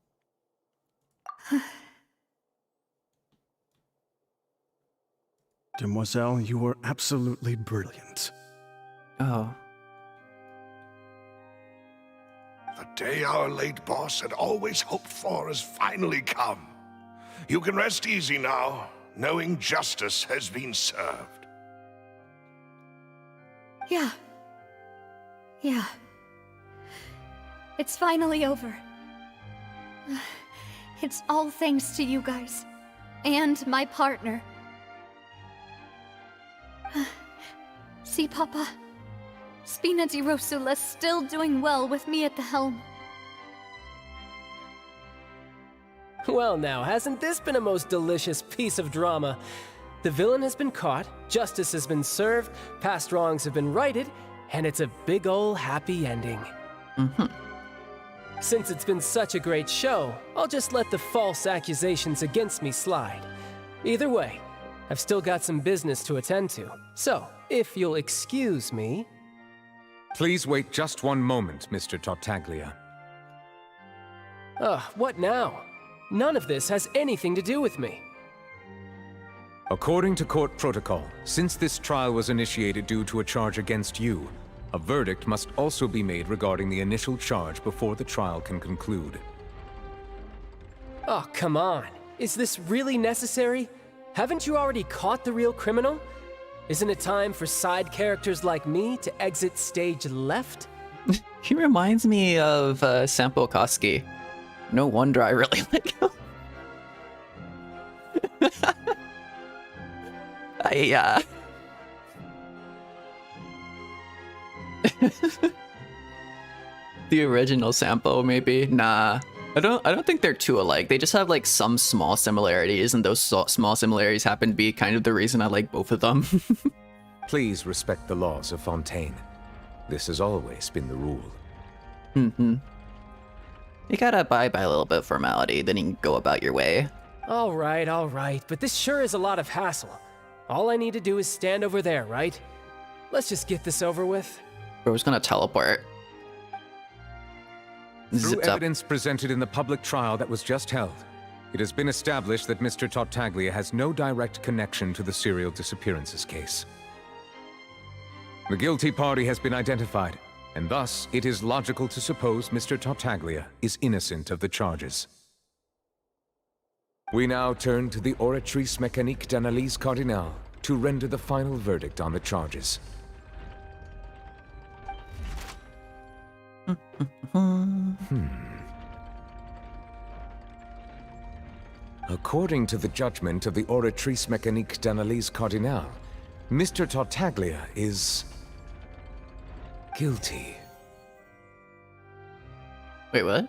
Demoiselle, you were absolutely brilliant. Oh. The day our late boss had always hoped for has finally come. You can rest easy now, knowing justice has been served. Yeah. Yeah. It's finally over. It's all thanks to you guys. And my partner. See, Papa? Spina di Rosula's still doing well with me at the helm. Well now, hasn't this been a most delicious piece of drama? The villain has been caught, justice has been served, past wrongs have been righted, and it's a big ol' happy ending. Since it's been such a great show, I'll just let the false accusations against me slide. Either way, I've still got some business to attend to, so if you'll excuse me... Please wait just one moment, Mr. Tartaglia. Ugh, what now? None of this has anything to do with me. According to court protocol, since this trial was initiated due to a charge against you, a verdict must also be made regarding the initial charge before the trial can conclude. Oh, come on. Is this really necessary? Haven't you already caught the real criminal? Isn't it time for side characters like me to exit stage left? He reminds me of Sampo Koski. No wonder I really like him. The original Sampo, maybe? Nah. I don't think they're too alike. They just have like some small similarities, and those small similarities happen to be kind of the reason I like both of them. Please respect the laws of Fontaine. This has always been the rule. You gotta abide by a little bit of formality, then you can go about your way. All right, but this sure is a lot of hassle. All I need to do is stand over there, right? Let's just get this over with. Bro's gonna teleport. Through evidence presented in the public trial that was just held, it has been established that Mr. Tartaglia has no direct connection to the serial disappearances case. The guilty party has been identified, and thus it is logical to suppose Mr. Tartaglia is innocent of the charges. We now turn to the Oratrice Mécanique d'Analyse Cardinale to render the final verdict on the charges. According to the judgment of the Oratrice Mécanique d'Analyse Cardinale, Mr. Tartaglia is guilty. Wait, what?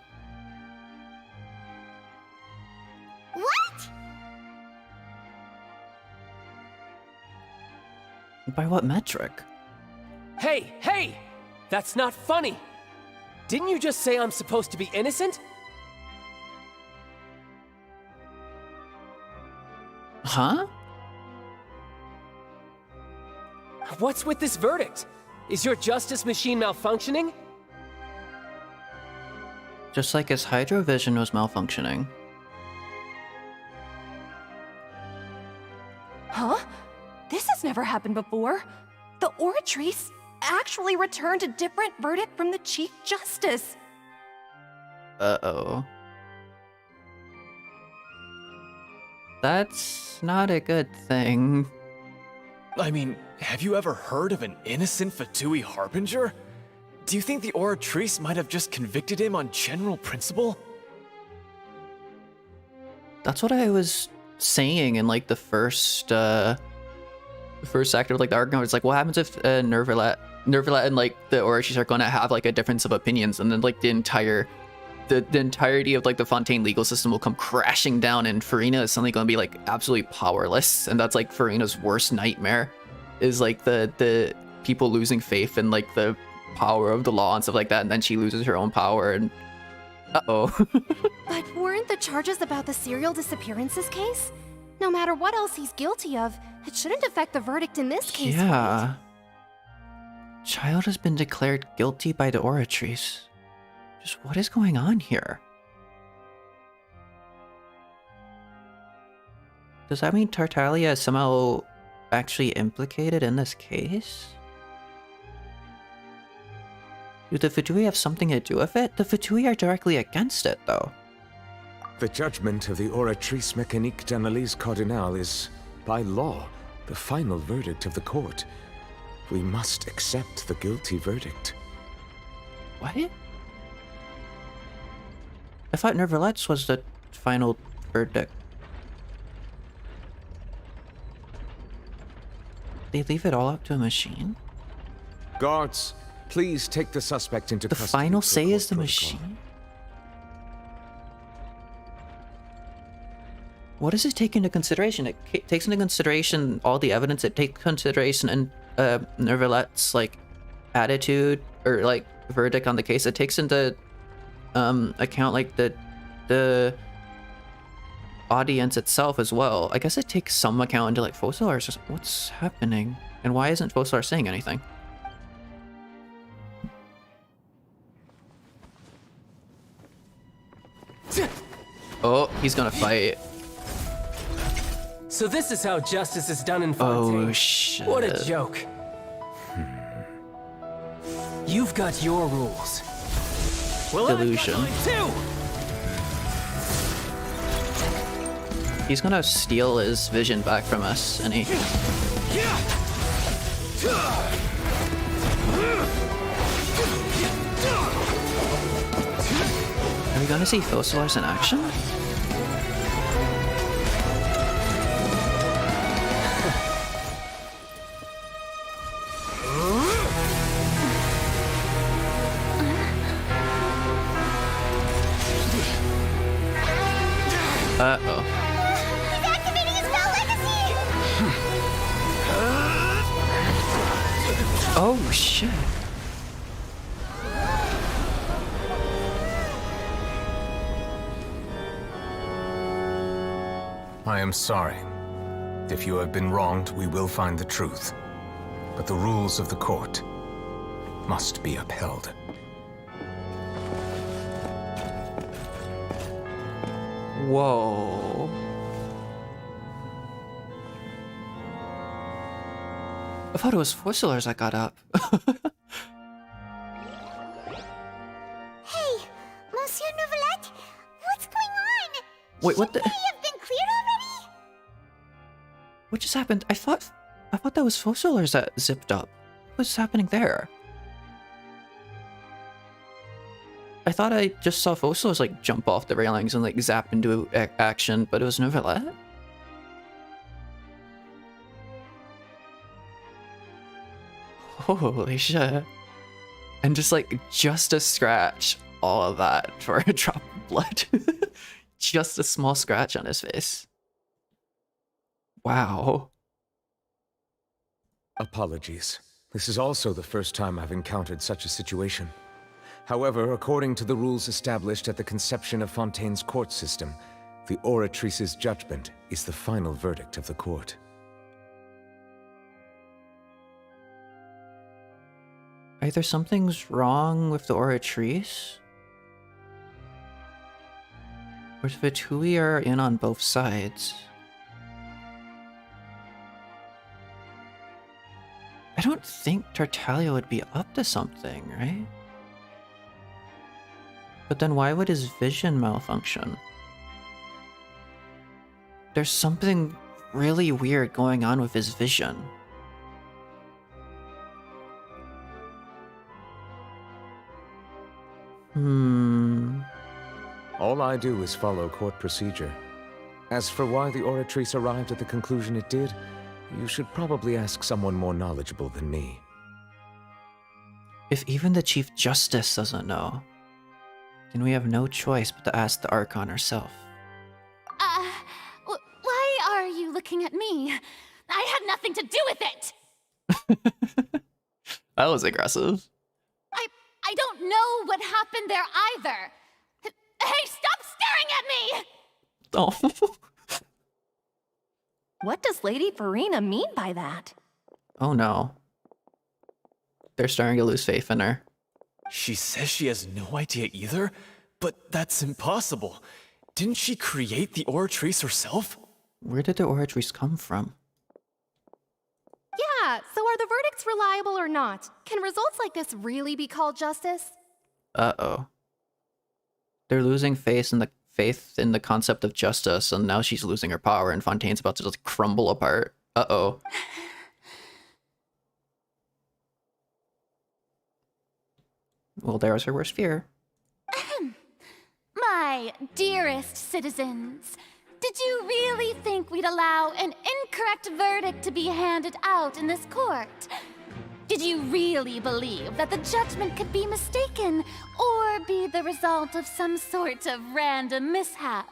What? By what metric? Hey, hey! That's not funny! Didn't you just say I'm supposed to be innocent? Huh? What's with this verdict? Is your justice machine malfunctioning? Just like his hydrovision was malfunctioning. Huh? This has never happened before. The Oratrice actually returned a different verdict from the Chief Justice. Uh-oh. That's not a good thing. I mean, have you ever heard of an innocent Fatui Harbinger? Do you think the Oratrice might have just convicted him on general principle? That's what I was saying in like the first act of like the Archon. It's like, what happens if Nervalet and like the Oratrice are going to have like a difference of opinions, and then like the entirety of like the Fontaine legal system will come crashing down, and Furina is suddenly going to be like absolutely powerless, and that's like Furina's worst nightmare, is like the people losing faith in like the power of the law and stuff like that, and then she loses her own power, and uh-oh. But weren't the charges about the serial disappearances case? No matter what else he's guilty of, it shouldn't affect the verdict in this case. Yeah. Child has been declared guilty by the Oratrice. Just what is going on here? Does that mean Tartaglia is somehow actually implicated in this case? Do the Fatui have something to do with it? The Fatui are directly against it, though. The judgment of the Oratrice Mécanique d'Analyse Cardinale is, by law, the final verdict of the court. We must accept the guilty verdict. What? I thought Nervalet's was the final verdict. They leave it all up to a machine? Guards, please take the suspect into custody. The final for say court is the protocol. machine? What does it take into consideration? It takes into consideration all the evidence. It takes consideration and Nervalet's like attitude or like verdict on the case. It takes into account like the audience itself as well. I guess it takes some account into like Fossalar's. What's happening? And why isn't Fossalar saying anything? Oh, he's gonna fight. So this is how justice is done in Fontaine. Oh shit. What a joke. You've got your rules. Well, Delusion. I've got mine too. He's gonna steal his vision back from us, and he... Are we gonna see Fossilars in action? Uh-oh. He's activating his spell legacy! Oh, shit. I am sorry. If you have been wronged, we will find the truth. But the rules of the court must be upheld. Whoa. I thought it was Fusselers that got up. Hey, Monsieur Novelette, what's going on? Wait, what the? Shouldn't they have been cleared already? What just happened? I thought that was Fusselers that zipped up. What's happening there? I thought I just saw Fusselers like jump off the railings and like zap into action, but it was Novelette. Holy shit. And just a scratch, all of that for a drop of blood. Just a small scratch on his face. Wow. Apologies. This is also the first time I've encountered such a situation. However, according to the rules established at the conception of Fontaine's court system, the Oratrice's judgment is the final verdict of the court. Either something's wrong with the Oratrice, or the Vitui are in on both sides. I don't think Tartaglia would be up to something, right? But then why would his vision malfunction? There's something really weird going on with his vision. All I do is follow court procedure. As for why the Oratrice arrived at the conclusion it did, you should probably ask someone more knowledgeable than me. If even the Chief Justice doesn't know, then we have no choice but to ask the Archon herself. Why are you looking at me? I had nothing to do with it! That was aggressive. I don't know what happened there either. Hey, stop staring at me! Oh. What does Lady Furina mean by that? Oh no. They're starting to lose faith in her. She says she has no idea either, but that's impossible. Didn't she create the Oratrice herself? Where did the Oratrice come from? Yeah, so are the verdicts reliable or not? Can results like this really be called justice? Uh-oh. They're losing faith in the concept of justice, and now she's losing her power, and Fontaine's about to just crumble apart. Uh-oh. Well, there's her worst fear. My dearest citizens, did you really think we'd allow an incorrect verdict to be handed out in this court? Did you really believe that the judgment could be mistaken or be the result of some sort of random mishap?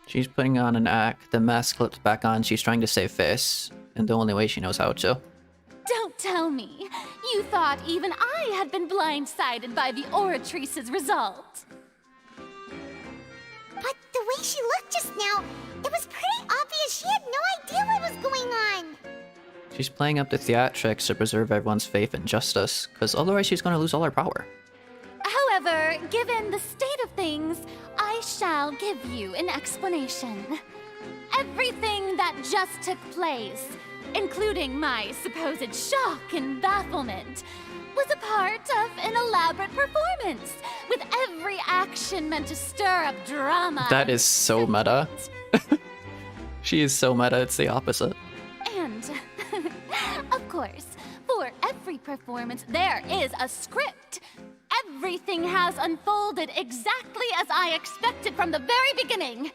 She's putting on an act, the mask clips back on, she's trying to save face, in the only way she knows how to. Don't tell me. You thought even I had been blindsided by the Oratrice's result. But the way she looked just now, it was pretty obvious she had no idea what was going on. She's playing up the theatrics to preserve everyone's faith in justice, because otherwise she's going to lose all her power. However, given the state of things, I shall give you an explanation. Everything that just took place, including my supposed shock and bafflement, was a part of an elaborate performance, with every action meant to stir up drama. That is so meta. She is so meta, it's the opposite. And, of course, for every performance, there is a script. Everything has unfolded exactly as I expected from the very beginning.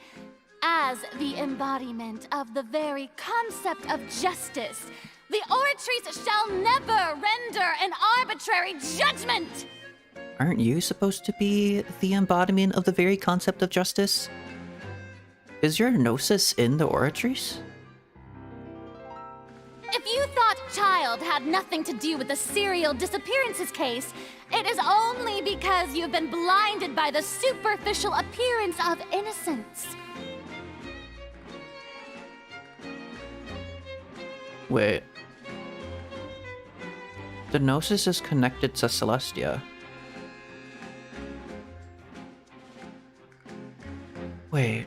As the embodiment of the very concept of justice, the Oratrice shall never render an arbitrary judgment! Aren't you supposed to be the embodiment of the very concept of justice? Is your gnosis in the Oratrice? If you thought Child had nothing to do with the serial disappearances case, it is only because you've been blinded by the superficial appearance of innocence. Wait. The gnosis is connected to Celestia. Wait.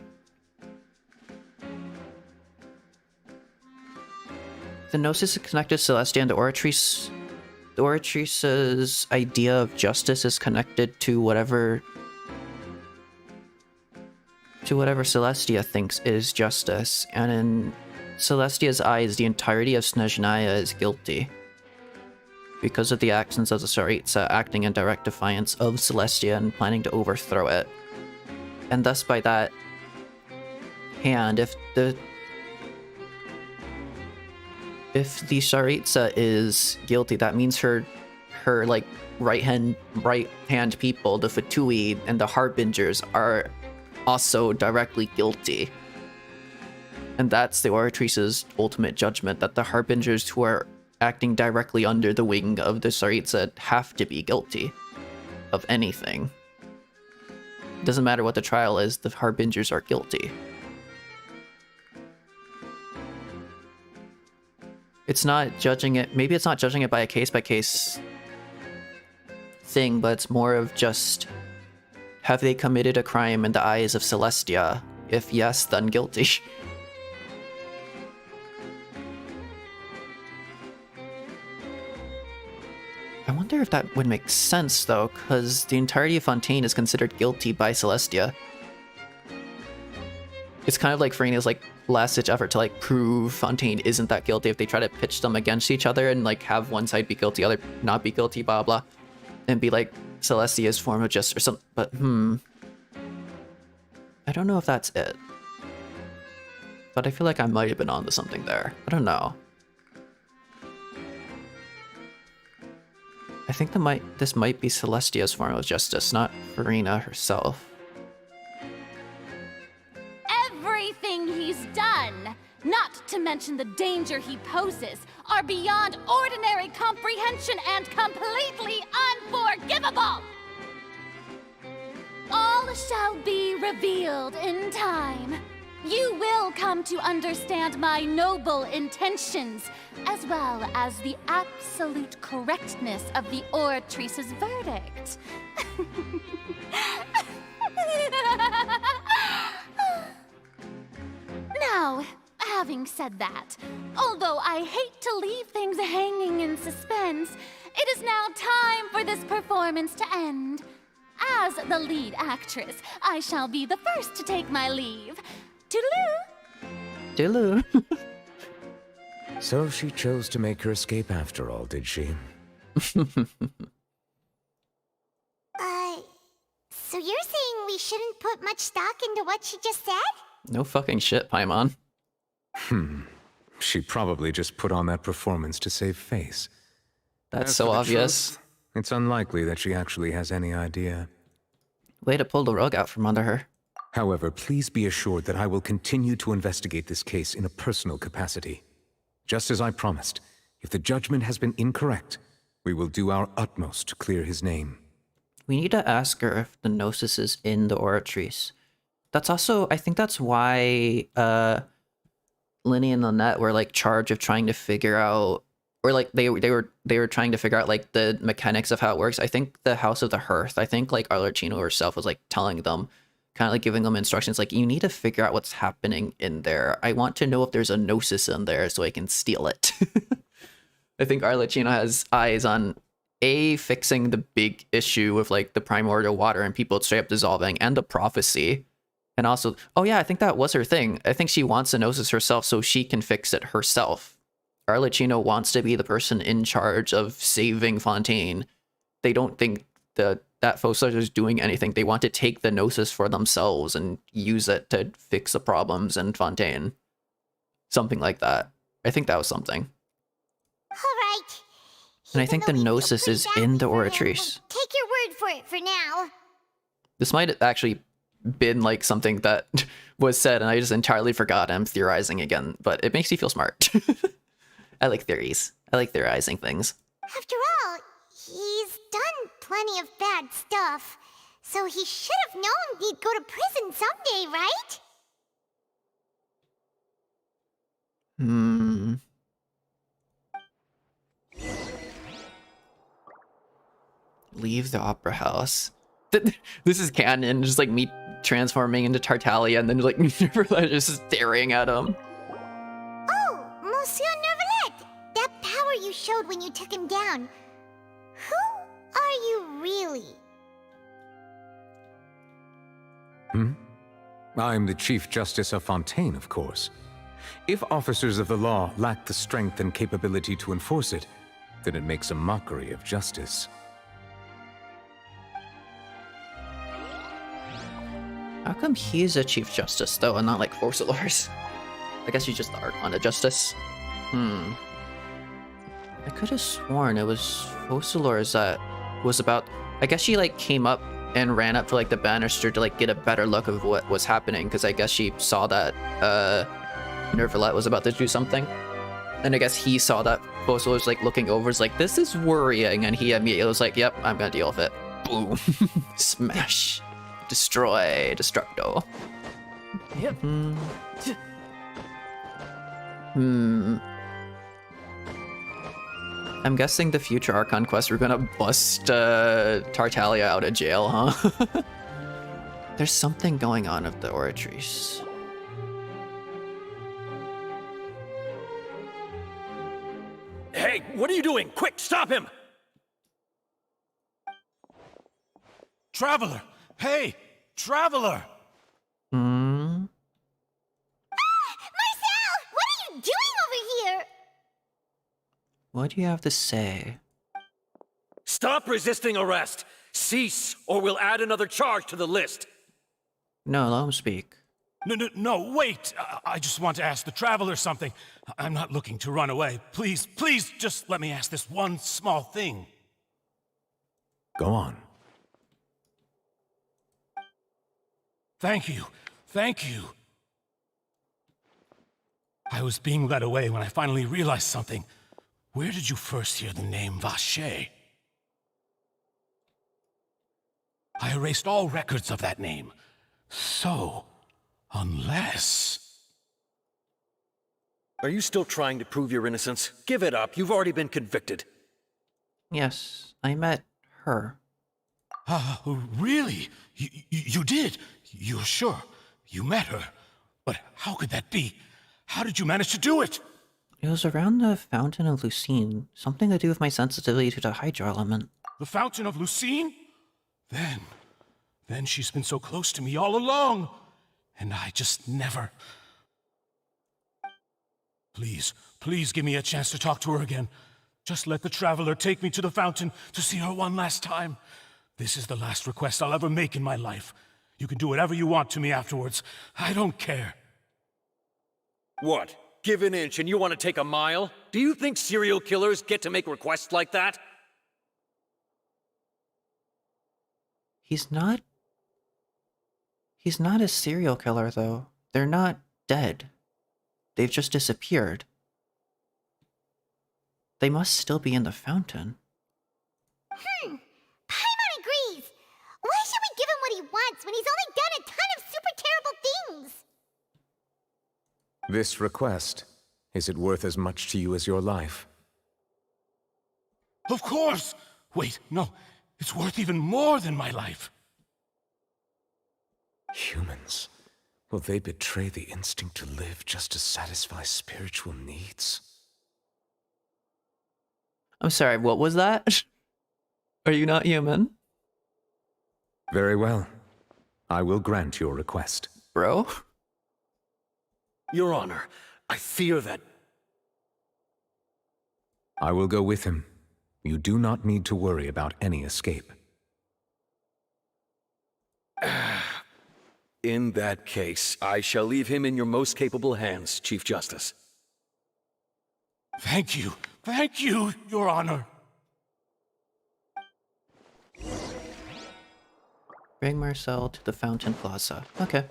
The Gnosis is connected to Celestia, and the Oratrice's idea of justice is connected to whatever Celestia thinks is justice. And in Celestia's eyes, the entirety of Snezhnaya is guilty because of the actions of the Tsaritsa acting in direct defiance of Celestia and planning to overthrow it. And thus, by that hand, if the Tsaritsa is guilty, that means her like right hand people, the Fatui and the Harbingers, are also directly guilty. And that's the Oratrice's ultimate judgment, that the Harbingers who are acting directly under the wing of the Tsaritsa have to be guilty of anything. Doesn't matter what the trial is, the Harbingers are guilty. It's not judging it, maybe it's not judging it by a case-by-case thing, but it's more of just, have they committed a crime in the eyes of Celestia? If yes, then guilty. I wonder if that would make sense, though, because the entirety of Fontaine is considered guilty by Celestia. It's kind of like Furina's like last-ditch effort to like prove Fontaine isn't that guilty if they try to pitch them against each other and like have one side be guilty, other not be guilty, blah blah, and be like Celestia's form of justice or something. But I don't know if that's it. But I feel like I might have been onto something there. I don't know. I think this might be Celestia's form of justice, not Furina herself. Everything he's done, not to mention the danger he poses, are beyond ordinary comprehension and completely unforgivable! All shall be revealed in time. You will come to understand my noble intentions, as well as the absolute correctness of the Oratrice's verdict. Now, having said that, although I hate to leave things hanging in suspense, it is now time for this performance to end. As the lead actress, I shall be the first to take my leave. Toodaloo! Toodaloo. So she chose to make her escape after all, did she? So you're saying we shouldn't put much stock into what she just said? No fucking shit, Paimon. She probably just put on that performance to save face. That's so obvious. It's unlikely that she actually has any idea. Way to pull the rug out from under her. However, please be assured that I will continue to investigate this case in a personal capacity. Just as I promised, if the judgment has been incorrect, we will do our utmost to clear his name. We need to ask her if the Gnosis is in the Oratrice. That's also, I think that's why Linny and Lynette were like charged of trying to figure out, or like they were trying to figure out like the mechanics of how it works. I think the House of the Hearth, I think like Arlecchino herself was like telling them, kind of like giving them instructions, like, you need to figure out what's happening in there. I want to know if there's a Gnosis in there so I can steal it. I think Arlecchino has eyes on fixing the big issue with like the primordial water and people straight up dissolving, and the prophecy. And also, oh yeah, I think that was her thing. I think she wants a Gnosis herself so she can fix it herself. Arlecchino wants to be the person in charge of saving Fontaine. They don't think that Fossard is doing anything. They want to take the Gnosis for themselves and use it to fix the problems in Fontaine. Something like that. I think that was something. Alright. And I think the Gnosis is in the Oratrice. Take your word for it for now. This might have actually been like something that was said and I just entirely forgot. I'm theorizing again, but it makes me feel smart. I like theories. I like theorizing things. After all, he's done plenty of bad stuff, so he should have known he'd go to prison someday, right? Leave the opera house. This is canon, just like me transforming into Tartaglia and then like Neverland just staring at him. Oh, Monsieur Neverlet, glowed when you took him down. Who are you really? I'm the Chief Justice of Fontaine, of course. If officers of the law lack the strength and capability to enforce it, then it makes a mockery of justice. How come he's a Chief Justice, though, and not like Forcelars? I guess he's just the Archon of Justice. I could have sworn it was Forcelars that was about... I guess she, like, came up and ran up to, like, the banister to, like, get a better look of what was happening, because I guess she saw that, Nervalet was about to do something. And I guess he saw that Forcelar was, like, looking over, was like, this is worrying, and he immediately was like, yep, I'm gonna deal with it. Boom. Smash. Destroy. Destructo. Yep. I'm guessing the future Archon quest, we're gonna bust Tartaglia out of jail, huh? There's something going on with the Oratrice. Hey, what are you doing? Quick, stop him! Traveler! Hey! Traveler! Marcel! What are you doing over here? What do you have to say? Stop resisting arrest! Cease, or we'll add another charge to the list! No, let him speak. No, wait! I just want to ask the Traveler something. I'm not looking to run away. Please, just let me ask this one small thing. Go on. Thank you. I was being led away when I finally realized something. Where did you first hear the name Vacher? I erased all records of that name. So, unless... Are you still trying to prove your innocence? Give it up. You've already been convicted. Yes, I met her. Really? You did? You're sure? You met her? But how could that be? How did you manage to do it? It was around the Fountain of Lucine. Something to do with my sensitivity to the Hydro element. The Fountain of Lucine? Then she's been so close to me all along. And I just never... Please give me a chance to talk to her again. Just let the Traveler take me to the fountain to see her one last time. This is the last request I'll ever make in my life. You can do whatever you want to me afterwards. I don't care. What? Give an inch and you want to take a mile? Do you think serial killers get to make requests like that? He's not a serial killer, though. They're not dead. They've just disappeared. They must still be in the fountain. Paimon agrees! Why should we give him what he wants when he's only done a ton of super terrible things? This request, is it worth as much to you as your life? Of course! Wait, no. It's worth even more than my life. Humans. Will they betray the instinct to live just to satisfy spiritual needs? I'm sorry, what was that? Are you not human? Very well. I will grant your request. Bro? Your Honor, I fear that... I will go with him. You do not need to worry about any escape. In that case, I shall leave him in your most capable hands, Chief Justice. Thank you, Your Honor. Bring Marcel to the Fountain Plaza. Okay.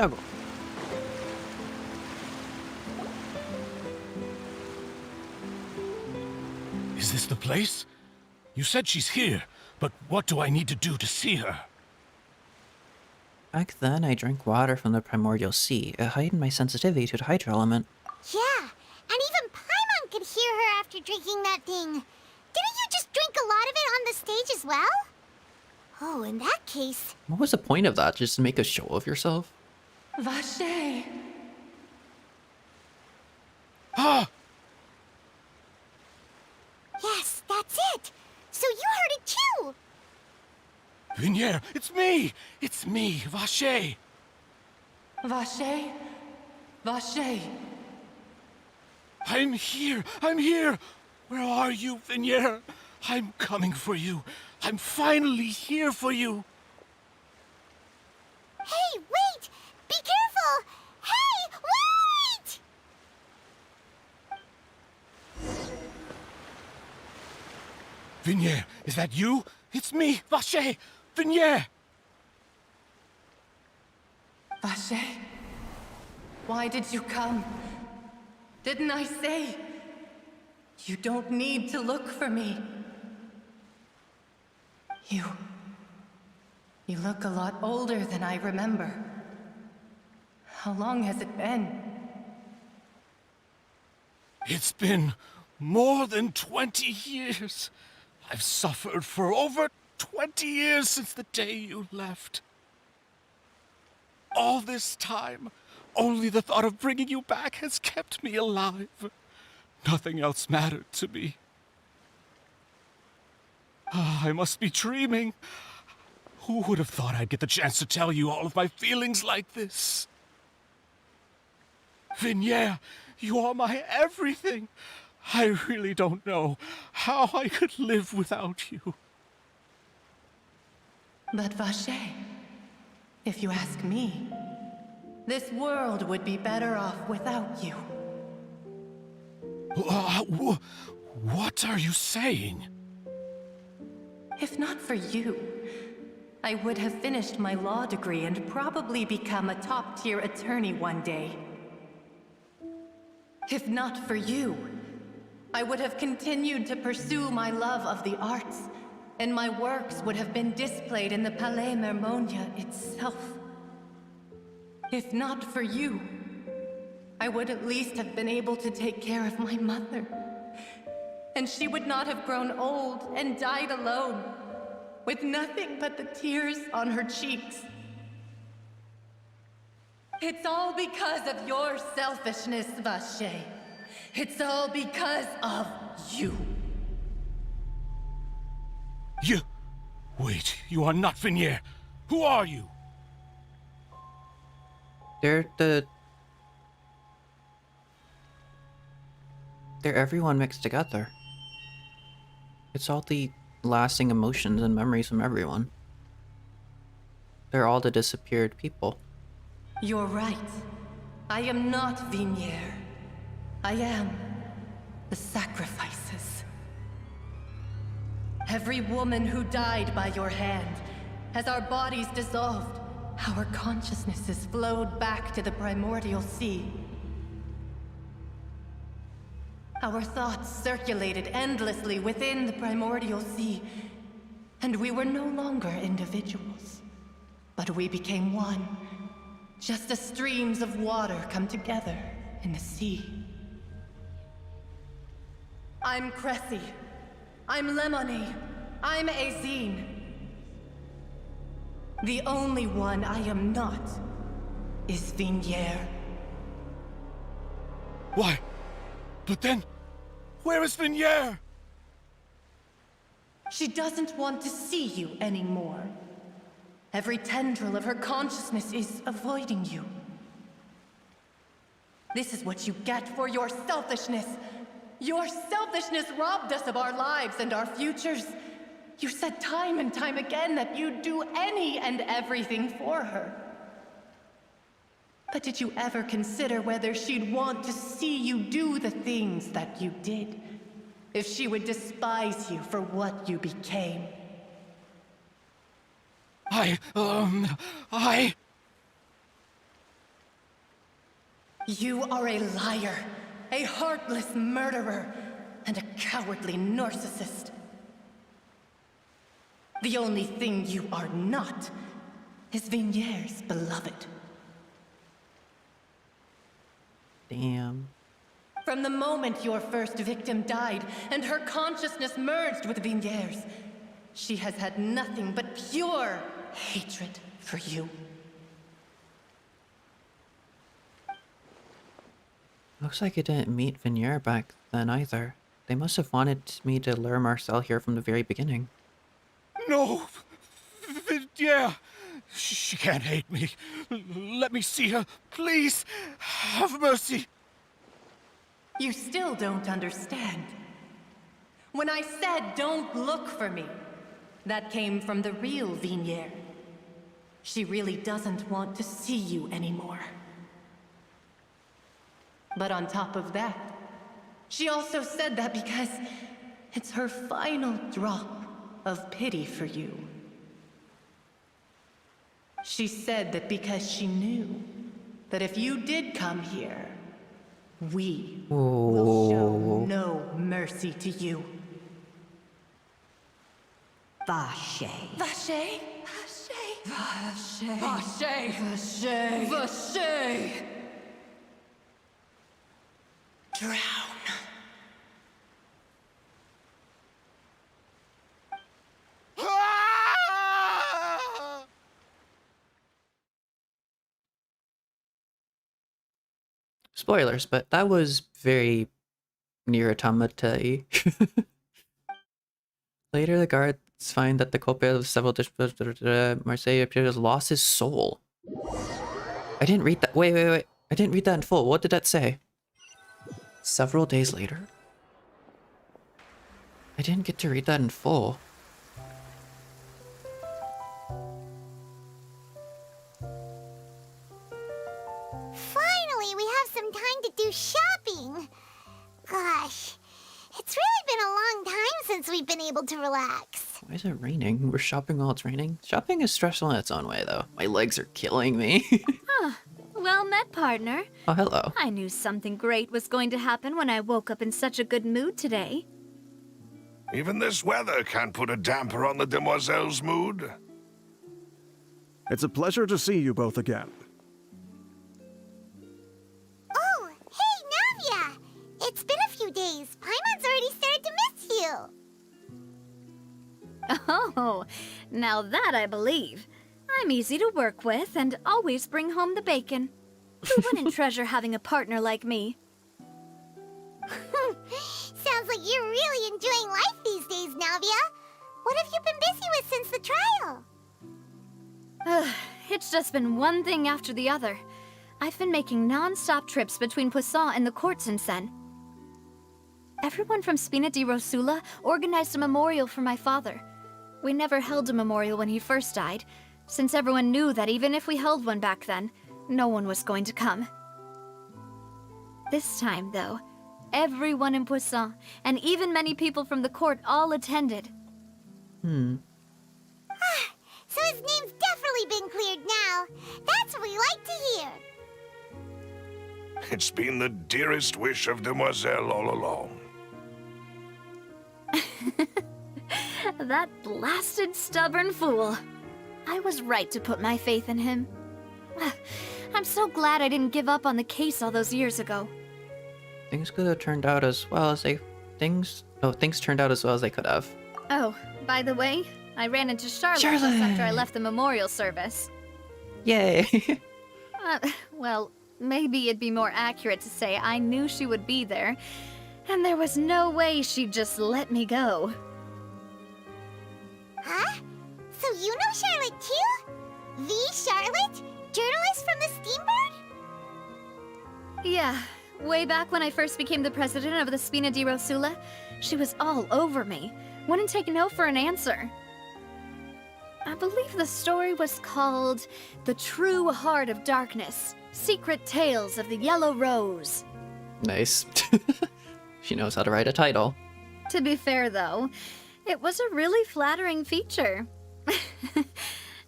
Oh. Is this the place? You said she's here, but what do I need to do to see her? Back then, I drank water from the primordial sea. It heightened my sensitivity to the hydro element. Yeah, and even Paimon could hear her after drinking that thing. Didn't you just drink a lot of it on the stage as well? Oh, in that case... What was the point of that? Just to make a show of yourself? Vache! Ah! Yes, that's it! So you heard it too! Vinier, it's me! It's me, Vache! Vache? Vache? I'm here! I'm here! Where are you, Vinier? I'm coming for you. I'm finally here for you. Hey, wait! Be careful! Hey, wait! Vinier, is that you? It's me, Vache! Vinier! Vache? Why did you come? Didn't I say? You don't need to look for me. You look a lot older than I remember. How long has it been? It's been more than 20 years. I've suffered for over 20 years since the day you left. All this time, only the thought of bringing you back has kept me alive. Nothing else mattered to me. I must be dreaming. Who would have thought I'd get the chance to tell you all of my feelings like this? Vinier, you are my everything. I really don't know how I could live without you. But Vache, if you ask me, this world would be better off without you. What are you saying? If not for you, I would have finished my law degree and probably become a top-tier attorney one day. If not for you, I would have continued to pursue my love of the arts, and my works would have been displayed in the Palais Mermonia itself. If not for you, I would at least have been able to take care of my mother. And she would not have grown old and died alone, with nothing but the tears on her cheeks. It's all because of your selfishness, Vache. It's all because of you. Wait, you are not Vinier. Who are you? They're everyone mixed together. It's all the lasting emotions and memories from everyone. They're all the disappeared people. You're right. I am not Vinier. I am the sacrifices. Every woman who died by your hand, as our bodies dissolved, our consciousnesses flowed back to the primordial sea. Our thoughts circulated endlessly within the primordial sea, and we were no longer individuals, but we became one, just as streams of water come together in the sea. I'm Cressy. I'm Lemony. I'm Azine. The only one I am not is Vinier. Why? But then, where is Vinier? She doesn't want to see you anymore. Every tendril of her consciousness is avoiding you. This is what you get for your selfishness. Your selfishness robbed us of our lives and our futures. You said time and time again that you'd do any and everything for her. But did you ever consider whether she'd want to see you do the things that you did? If she would despise you for what you became? You are a liar, a heartless murderer, and a cowardly narcissist. The only thing you are not is Vinier's beloved. Damn. From the moment your first victim died and her consciousness merged with Vinier's, she has had nothing but pure hatred for you. Looks like I didn't meet Vinier back then either. They must have wanted me to lure Marcel here from the very beginning. No! Yeah! She can't hate me. Let me see her, please! Have mercy! You still don't understand. When I said don't look for me, that came from the real Vinier. She really doesn't want to see you anymore. But on top of that, she also said that because it's her final drop of pity for you. She said that because she knew that if you did come here, we will show no mercy to you. Vache. Vache? Vache. Vache. Vache. Vache. Drown. Spoilers, but that was very near automata-y. Later, the guards find that the culprit of several Marseille appears lost his soul. I didn't read that. Wait. I didn't read that in full. What did that say? Several days later? I didn't get to read that in full. Finally, we have some time to do shopping. Gosh, it's really been a long time since we've been able to relax. Why is it raining? We're shopping while it's raining? Shopping is stressful in its own way, though. My legs are killing me. Huh. Well met, partner. Oh, hello. I knew something great was going to happen when I woke up in such a good mood today. Even this weather can't put a damper on the demoiselle's mood. It's a pleasure to see you both again. Oh, hey, Navia! It's been a few days. Paimon's already started to miss you. Oh, now that I believe. I'm easy to work with and always bring home the bacon. Who wouldn't treasure having a partner like me? Sounds like you're really enjoying life these days, Navia. What have you been busy with since the trial? It's just been one thing after the other. I've been making non-stop trips between Poisson and the court since then. Everyone from Spina di Rosula organized a memorial for my father. We never held a memorial when he first died, since everyone knew that even if we held one back then, no one was going to come. This time, though, everyone in Poisson, and even many people from the court, all attended. So his name's definitely been cleared now. That's what we like to hear. It's been the dearest wish of Demoiselle all along. That blasted stubborn fool. I was right to put my faith in him. I'm so glad I didn't give up on the case all those years ago. Things could have turned out as well as things turned out as well as they could have. Oh, by the way, I ran into Charlotte just after I left the memorial service. Yay! Well, maybe it'd be more accurate to say I knew she would be there, and there was no way she'd just let me go. Huh? So you know Charlotte too? The Charlotte? Journalist from the Steambird? Yeah, way back when I first became the president of the Spina di Rosula, she was all over me. Wouldn't take no for an answer. I believe the story was called The True Heart of Darkness, Secret Tales of the Yellow Rose. Nice. She knows how to write a title. To be fair, though, it was a really flattering feature.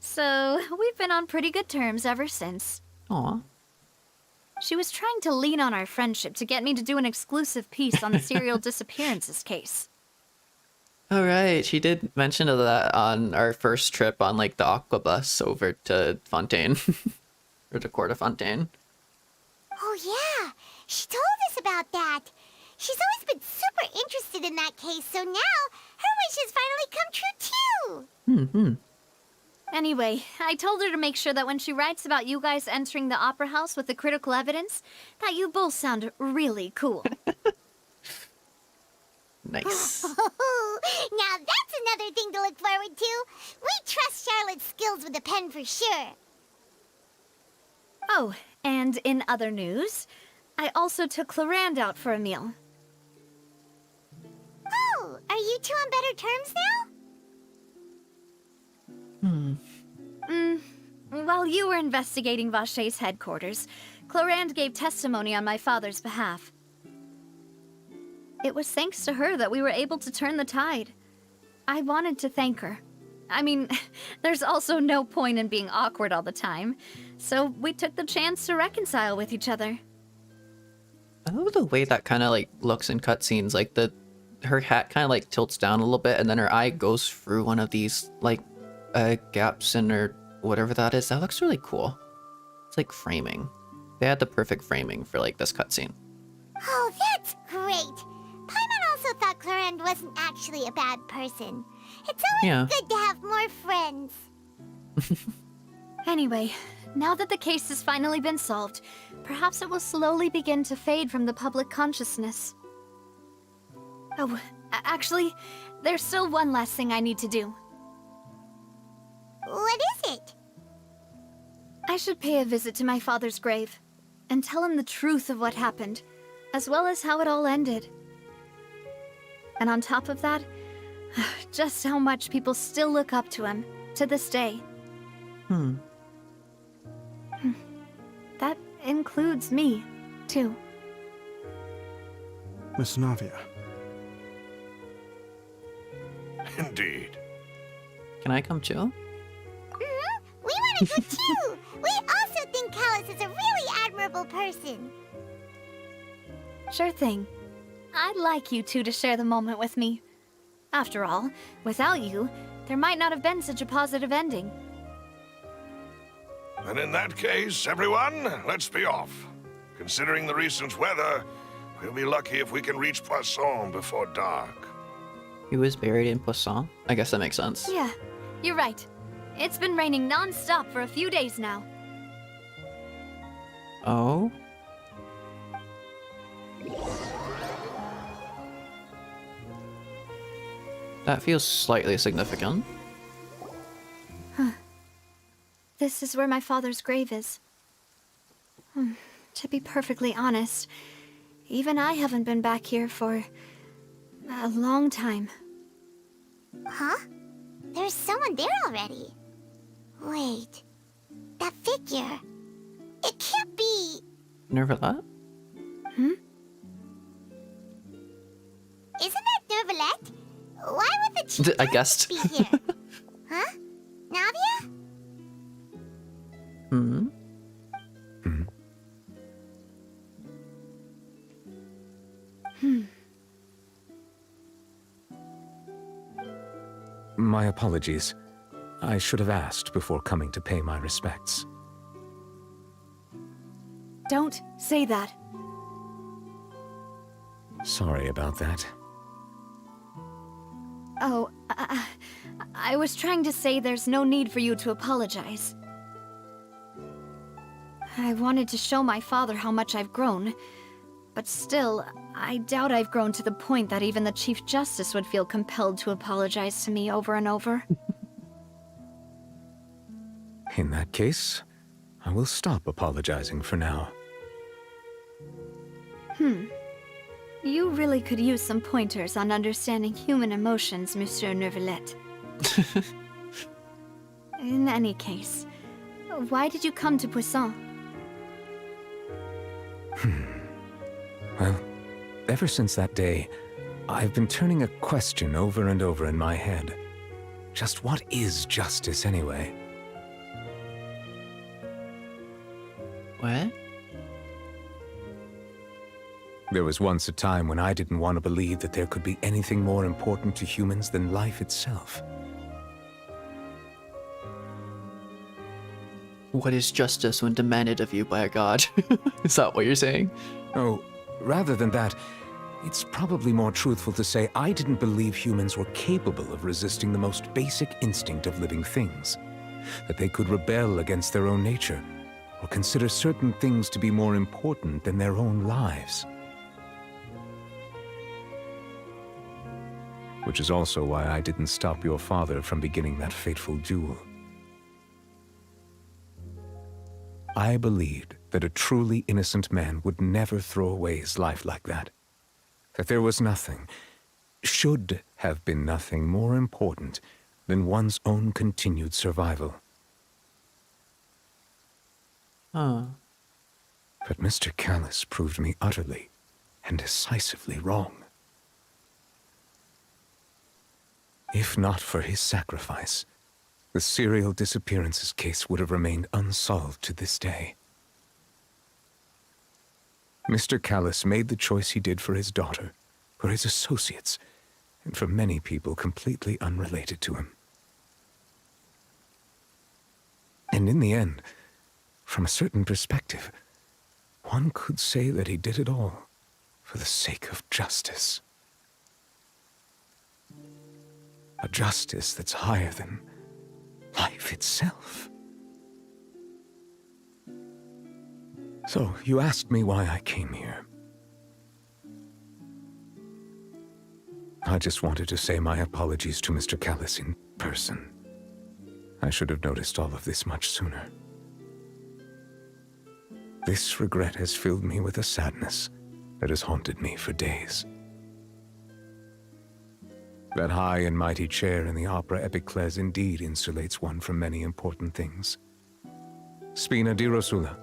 So, we've been on pretty good terms ever since. Aw. She was trying to lean on our friendship to get me to do an exclusive piece on the serial disappearances case. All right, she did mention of that on our first trip on like the aqua bus over to Fontaine, or to Court of Fontaine. Oh yeah, she told us about that. She's always been super interested in that case, so now her wishes finally come true too. Anyway, I told her to make sure that when she writes about you guys entering the opera house with the critical evidence, that you both sound really cool. Nice. Now that's another thing to look forward to. We trust Charlotte's skills with a pen for sure. Oh, and in other news, I also took Clarand out for a meal. Oh, are you two on better terms now? While you were investigating Vache's headquarters, Clarand gave testimony on my father's behalf. It was thanks to her that we were able to turn the tide. I wanted to thank her. I mean, there's also no point in being awkward all the time, so we took the chance to reconcile with each other. I love the way that kind of like looks in cutscenes. Like her hat kind of like tilts down a little bit, and then her eye goes through one of these like gaps in her whatever that is. That looks really cool. It's like framing. They had the perfect framing for like this cutscene. Oh, that's great. Paimon also thought Clarand wasn't actually a bad person. It's always good to have more friends. Anyway, now that the case has finally been solved, perhaps it will slowly begin to fade from the public consciousness. Oh, actually, there's still one last thing I need to do. What is it? I should pay a visit to my father's grave, and tell him the truth of what happened, as well as how it all ended. And on top of that, just how much people still look up to him, to this day. That includes me, too. Miss Navia. Indeed. Can I come too? We want to go too! We also think Callus is a really admirable person. Sure thing. I'd like you two to share the moment with me. After all, without you, there might not have been such a positive ending. Then in that case, everyone, let's be off. Considering the recent weather, we'll be lucky if we can reach Poisson before dark. He was buried in Poisson? I guess that makes sense. Yeah, you're right. It's been raining non-stop for a few days now. Oh? That feels slightly significant. This is where my father's grave is. To be perfectly honest, even I haven't been back here for a long time. Huh? There's someone there already. Wait, that figure. It can't be... Nervalet? Isn't that Nervalet? Why would the chief I guessed. be here? Huh? Navia? My apologies. I should have asked before coming to pay my respects. Don't say that. Sorry about that. Oh, I was trying to say there's no need for you to apologize. I wanted to show my father how much I've grown, but still, I doubt I've grown to the point that even the Chief Justice would feel compelled to apologize to me over and over. In that case, I will stop apologizing for now. You really could use some pointers on understanding human emotions, Monsieur Nervalet. In any case, why did you come to Poisson? Well, ever since that day, I've been turning a question over and over in my head. Just what is justice anyway? What? There was once a time when I didn't want to believe that there could be anything more important to humans than life itself. What is justice when demanded of you by a god? Is that what you're saying? Oh, rather than that, it's probably more truthful to say I didn't believe humans were capable of resisting the most basic instinct of living things. That they could rebel against their own nature, or consider certain things to be more important than their own lives. Which is also why I didn't stop your father from beginning that fateful duel. I believed that a truly innocent man would never throw away his life like that. That there was nothing, should have been nothing more important than one's own continued survival. Huh. But Mr. Callus proved me utterly and decisively wrong. If not for his sacrifice, the serial disappearances case would have remained unsolved to this day. Mr. Callus made the choice he did for his daughter, for his associates, and for many people completely unrelated to him. And in the end, from a certain perspective, one could say that he did it all for the sake of justice. A justice that's higher than life itself. So, you asked me why I came here. I just wanted to say my apologies to Mr. Callus in person. I should have noticed all of this much sooner. This regret has filled me with a sadness that has haunted me for days. That high and mighty chair in the Opera Epiclese indeed insulates one from many important things. Spina di Rosula,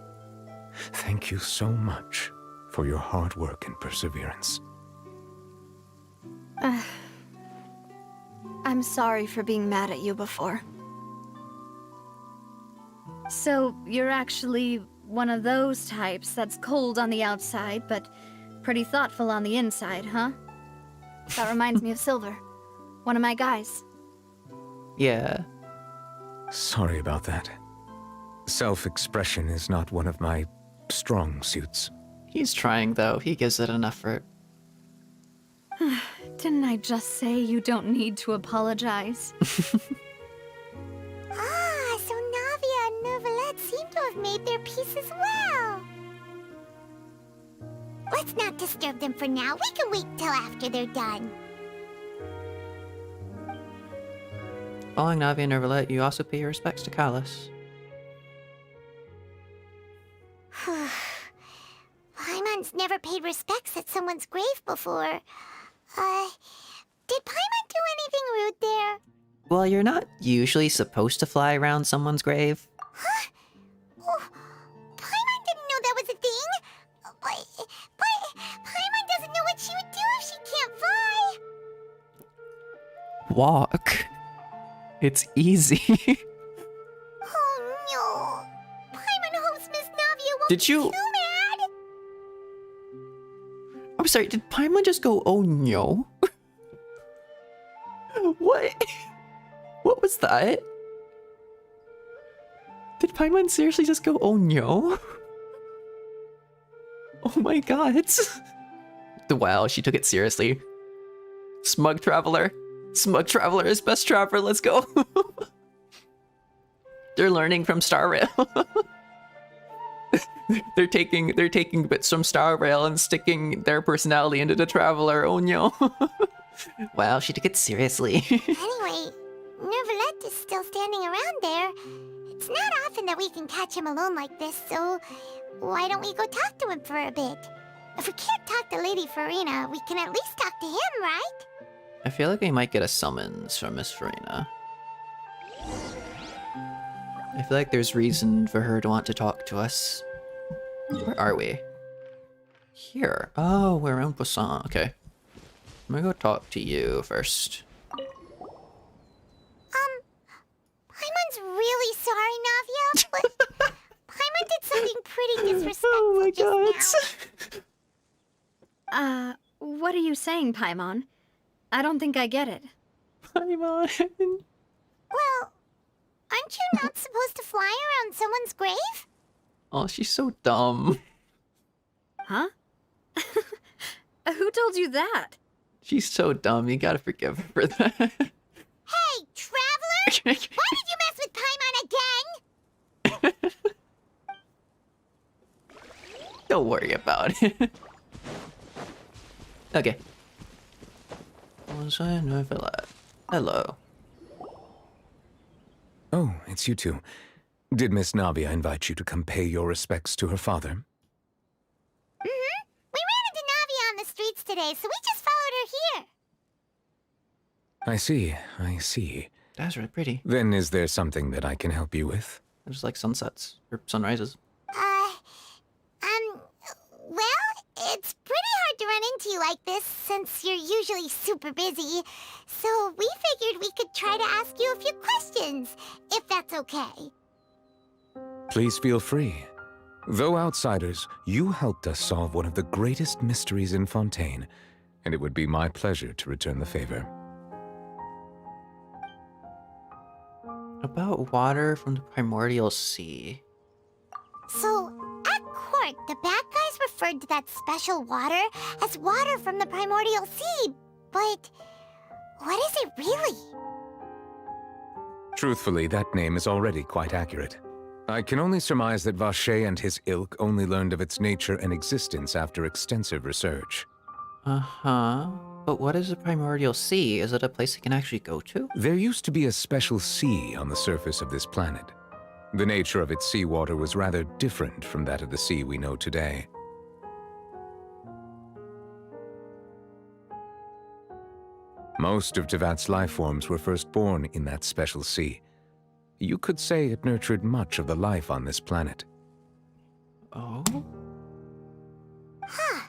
thank you so much for your hard work and perseverance. I'm sorry for being mad at you before. So, you're actually one of those types that's cold on the outside, but pretty thoughtful on the inside, huh? That reminds me of Silver, one of my guys. Yeah. Sorry about that. Self-expression is not one of my strong suits. He's trying, though. He gives it an effort. Didn't I just say you don't need to apologize? So Navia and Neuvillette seem to have made their peace as well. Let's not disturb them for now. We can wait till after they're done. Following Navia and Neuvillette, you also pay your respects to Callus. Paimon's never paid respects at someone's grave before. Did Paimon do anything rude there? Well, you're not usually supposed to fly around someone's grave. Huh? Oh, Paimon didn't know that was a thing. But Paimon doesn't know what she would do if she can't fly. Walk. It's easy. Oh no. Paimon hopes Miss Navia won't Did you... be too mad. I'm sorry, did Paimon just go, oh no? What? What was that? Did Paimon seriously just go, oh no? Oh my god. Wow, she took it seriously. Smug Traveler. Smug Traveler is best traveler, let's go. They're learning from Star Rail. They're taking bits from Star Rail and sticking their personality into the Traveler. Oh no. Wow, she took it seriously. Anyway, Neuvillette is still standing around there. It's not often that we can catch him alone like this, so why don't we go talk to him for a bit? If we can't talk to Lady Furina, we can at least talk to him, right? I feel like we might get a summons from Miss Furina. I feel like there's reason for her to want to talk to us. Where are we? Here. Oh, we're around Poisson. Okay. I'm gonna go talk to you first. Paimon's really sorry, Navia, but Paimon did something pretty disrespectful just now. What are you saying, Paimon? I don't think I get it. Paimon. Well, aren't you not supposed to fly around someone's grave? Oh, she's so dumb. Huh? Who told you that? She's so dumb. You gotta forgive her for that. Hey, traveler! Why did you mess with Paimon again? Don't worry about it. Okay. Hello. Oh, it's you two. Did Miss Navia invite you to come pay your respects to her father? Mm-hmm. We ran into Navia on the streets today, so we just followed her here. I see. That's really pretty. Then is there something that I can help you with? I just like sunsets or sunrises. Well, it's pretty hard to run into you like this since you're usually super busy. So we figured we could try to ask you a few questions, if that's okay. Please feel free. Though outsiders, you helped us solve one of the greatest mysteries in Fontaine, and it would be my pleasure to return the favor. About water from the primordial sea. So, at court, the bad guys referred to that special water as water from the primordial sea, but what is it really? Truthfully, that name is already quite accurate. I can only surmise that Vacher and his ilk only learned of its nature and existence after extensive research. Uh-huh. But what is the primordial sea? Is it a place I can actually go to? There used to be a special sea on the surface of this planet. The nature of its seawater was rather different from that of the sea we know today. Most of Tevat's life forms were first born in that special sea. You could say it nurtured much of the life on this planet. Oh? Huh.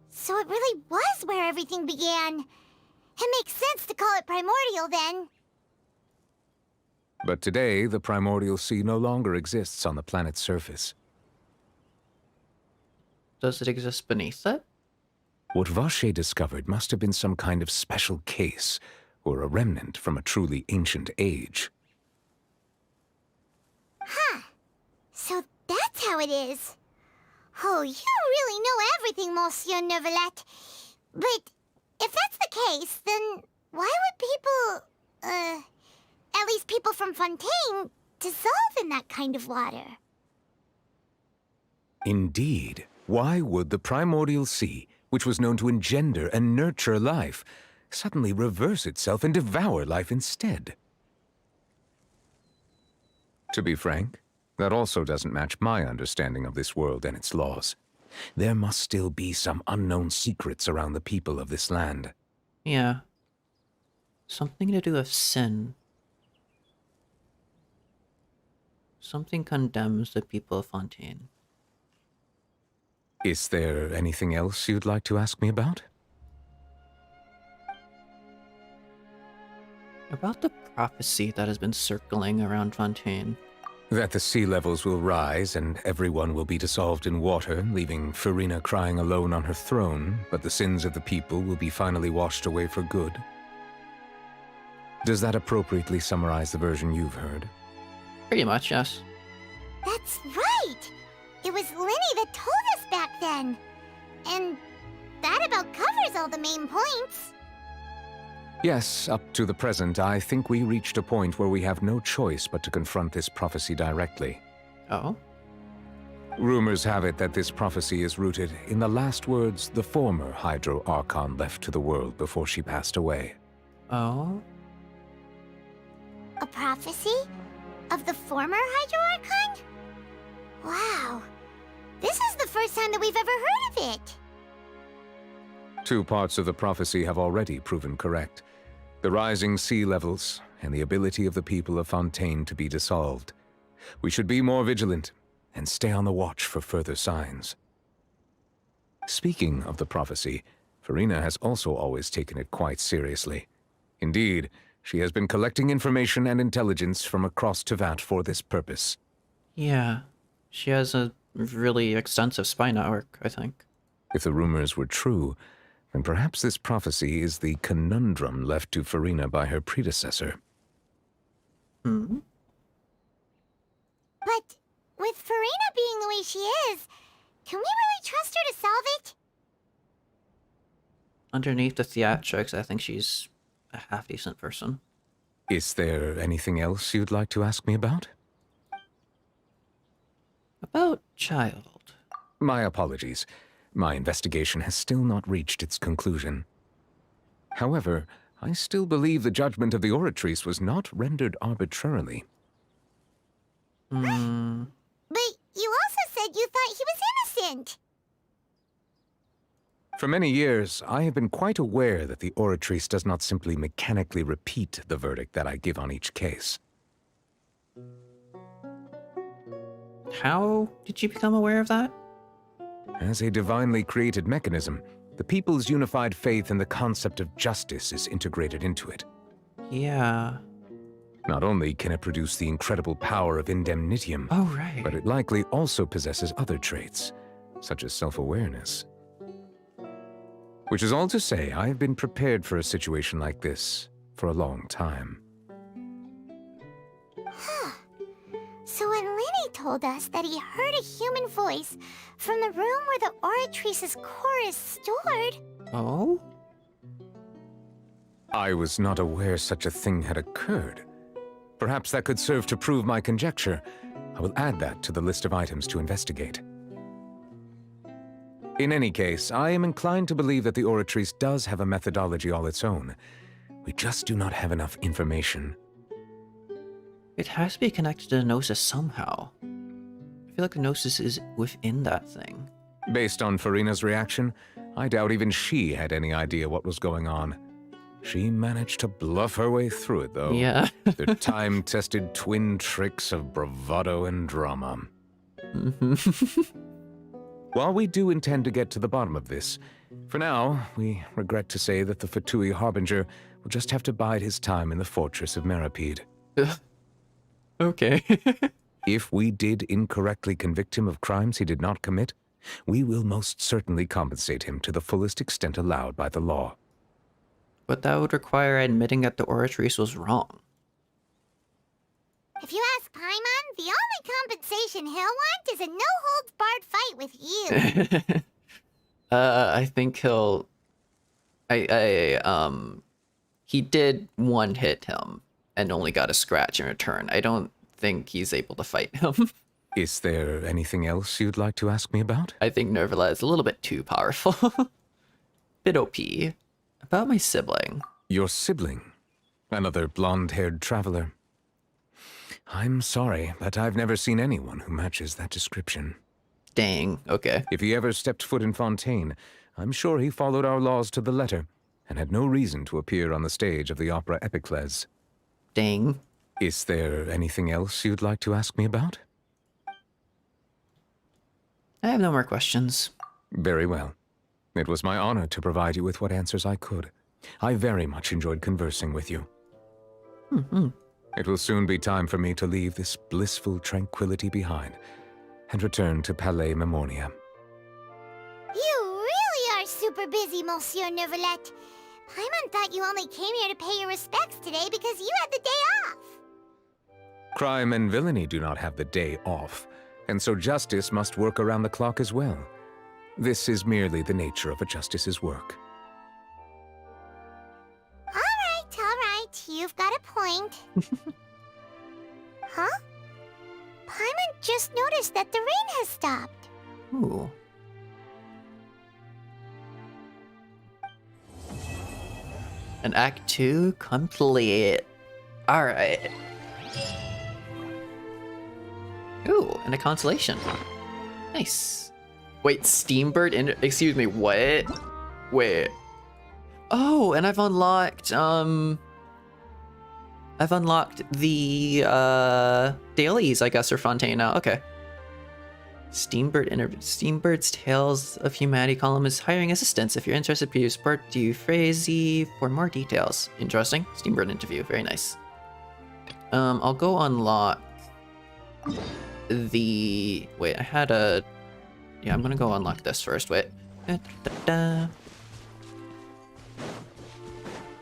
So it really was where everything began. It makes sense to call it primordial then. But today, the primordial sea no longer exists on the planet's surface. Does it exist beneath it? What Vacher discovered must have been some kind of special case, or a remnant from a truly ancient age. Huh. So that's how it is. Oh, you really know everything, Monsieur Neuvillette. But if that's the case, then why would people, at least people from Fontaine, dissolve in that kind of water? Indeed. Why would the primordial sea, which was known to engender and nurture life, suddenly reverse itself and devour life instead? To be frank, that also doesn't match my understanding of this world and its laws. There must still be some unknown secrets around the people of this land. Yeah. Something to do with sin. Something condemns the people of Fontaine. Is there anything else you'd like to ask me about? About the prophecy that has been circling around Fontaine. That the sea levels will rise and everyone will be dissolved in water, leaving Furina crying alone on her throne, but the sins of the people will be finally washed away for good. Does that appropriately summarize the version you've heard? Pretty much, yes. That's right! It was Linny that told us back then. And that about covers all the main points. Yes, up to the present, I think we reached a point where we have no choice but to confront this prophecy directly. Oh? Rumors have it that this prophecy is rooted in the last words the former Hydro Archon left to the world before she passed away. Oh? A prophecy? Of the former Hydro Archon? Wow. This is the first time that we've ever heard of it. Two parts of the prophecy have already proven correct. The rising sea levels, and the ability of the people of Fontaine to be dissolved. We should be more vigilant, and stay on the watch for further signs. Speaking of the prophecy, Furina has also always taken it quite seriously. Indeed, she has been collecting information and intelligence from across Tevat for this purpose. Yeah. She has a really extensive spy network, I think. If the rumors were true, then perhaps this prophecy is the conundrum left to Furina by her predecessor. Hmm? But with Furina being the way she is, can we really trust her to solve it? Underneath the theatrics, I think she's a half-decent person. Is there anything else you'd like to ask me about? About child. My apologies. My investigation has still not reached its conclusion. However, I still believe the judgment of the Oratrice was not rendered arbitrarily. Hmm. But you also said you thought he was innocent. For many years, I have been quite aware that the Oratrice does not simply mechanically repeat the verdict that I give on each case. How did you become aware of that? As a divinely created mechanism, the people's unified faith in the concept of justice is integrated into it. Yeah. Not only can it produce the incredible power of indemnitium, but it likely also possesses other traits, such as self-awareness. Which is all to say, I have been prepared for a situation like this for a long time. So when Lenny told us that he heard a human voice from the room where the Oratrice's core is stored... Oh? I was not aware such a thing had occurred. Perhaps that could serve to prove my conjecture. I will add that to the list of items to investigate. In any case, I am inclined to believe that the Oratrice does have a methodology all its own. We just do not have enough information. It has to be connected to the Gnosis somehow. I feel like the Gnosis is within that thing. Based on Furina's reaction, I doubt even she had any idea what was going on. She managed to bluff her way through it, though. Yeah. The time-tested twin tricks of bravado and drama. While we do intend to get to the bottom of this, for now, we regret to say that the Fatui Harbinger will just have to bide his time in the fortress of Meripede. Okay. If we did incorrectly convict him of crimes he did not commit, we will most certainly compensate him to the fullest extent allowed by the law. But that would require admitting that the Oratrice was wrong. If you ask Paimon, the only compensation he'll want is a no-holds-barred fight with you. I think he'll... He did one-hit him and only got a scratch in return. I don't think he's able to fight him. Is there anything else you'd like to ask me about? I think Nervala is a little bit too powerful. Bit OP. About my sibling. Your sibling? Another blonde-haired traveler? I'm sorry, but I've never seen anyone who matches that description. Dang, okay. If he ever stepped foot in Fontaine, I'm sure he followed our laws to the letter and had no reason to appear on the stage of the opera Epicles. Dang. Is there anything else you'd like to ask me about? I have no more questions. Very well. It was my honor to provide you with what answers I could. I very much enjoyed conversing with you. It will soon be time for me to leave this blissful tranquility behind and return to Palais Memoria. You really are super busy, Monsieur Neuvillette. Paimon thought you only came here to pay your respects today because you had the day off. Crime and villainy do not have the day off, and so justice must work around the clock as well. This is merely the nature of a justice's work. All right, you've got a point. Huh? Paimon just noticed that the rain has stopped. Ooh. And Act 2 complete. Alright. Ooh, and a consolation. Nice. Wait, Steambird excuse me, what? Wait. Oh, and I've unlocked the dailies, I guess, for Fontaine now. Okay. Steambird's Tales of Humanity column is hiring assistants. If you're interested, please support Euphrasie for more details. Interesting. Steambird interview. Very nice. I'll go unlock the... Wait, I had a... Yeah, I'm gonna go unlock this first. Wait.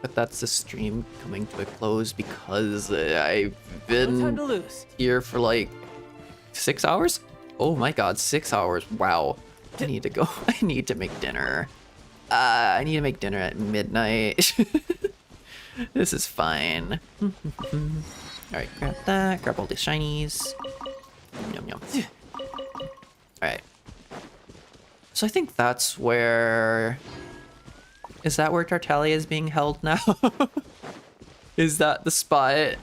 But that's the stream coming to a close because I've been No time to lose. here for like 6 hours? Oh my god, 6 hours. Wow. I need to go. I need to make dinner. I need to make dinner at midnight. This is fine. Alright, grab that. Grab all the shinies. Yum yum. Alright. So I think that's where... Is that where Tartaglia is being held now? Is that the spot?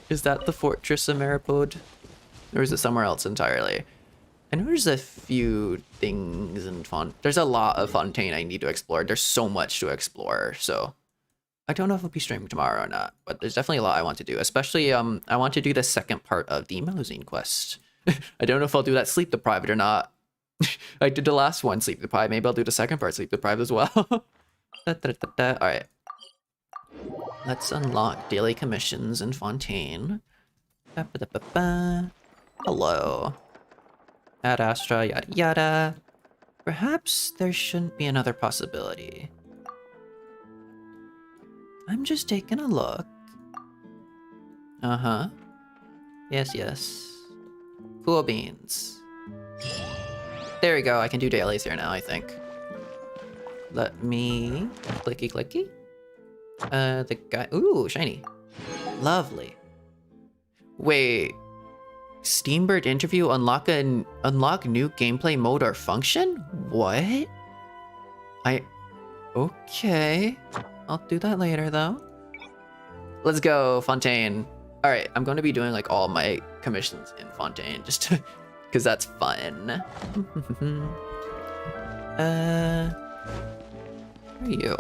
Is that the Fortress of Maripode? Or is it somewhere else entirely? I know there's a few things in There's a lot of Fontaine I need to explore. There's so much to explore, so... I don't know if I'll be streaming tomorrow or not, but there's definitely a lot I want to do. Especially, I want to do the second part of the Melusine quest. I don't know if I'll do that Sleep Deprived or not. I did the last one, Sleep Deprived. Maybe I'll do the second part, Sleep Deprived, as well. Alright. Let's unlock daily commissions in Fontaine. Hello. Ad Astra, yada yada. Perhaps there shouldn't be another possibility. I'm just taking a look. Uh-huh. Yes, yes. Cool beans. There we go, I can do dailies here now, I think. Let me... Clicky clicky. The guy... Ooh, shiny. Lovely. Wait. Steambird interview unlock new gameplay mode or function? What? Okay. I'll do that later, though. Let's go, Fontaine. Alright, I'm going to be doing, like, all my commissions in Fontaine, just because that's fun. Where are you?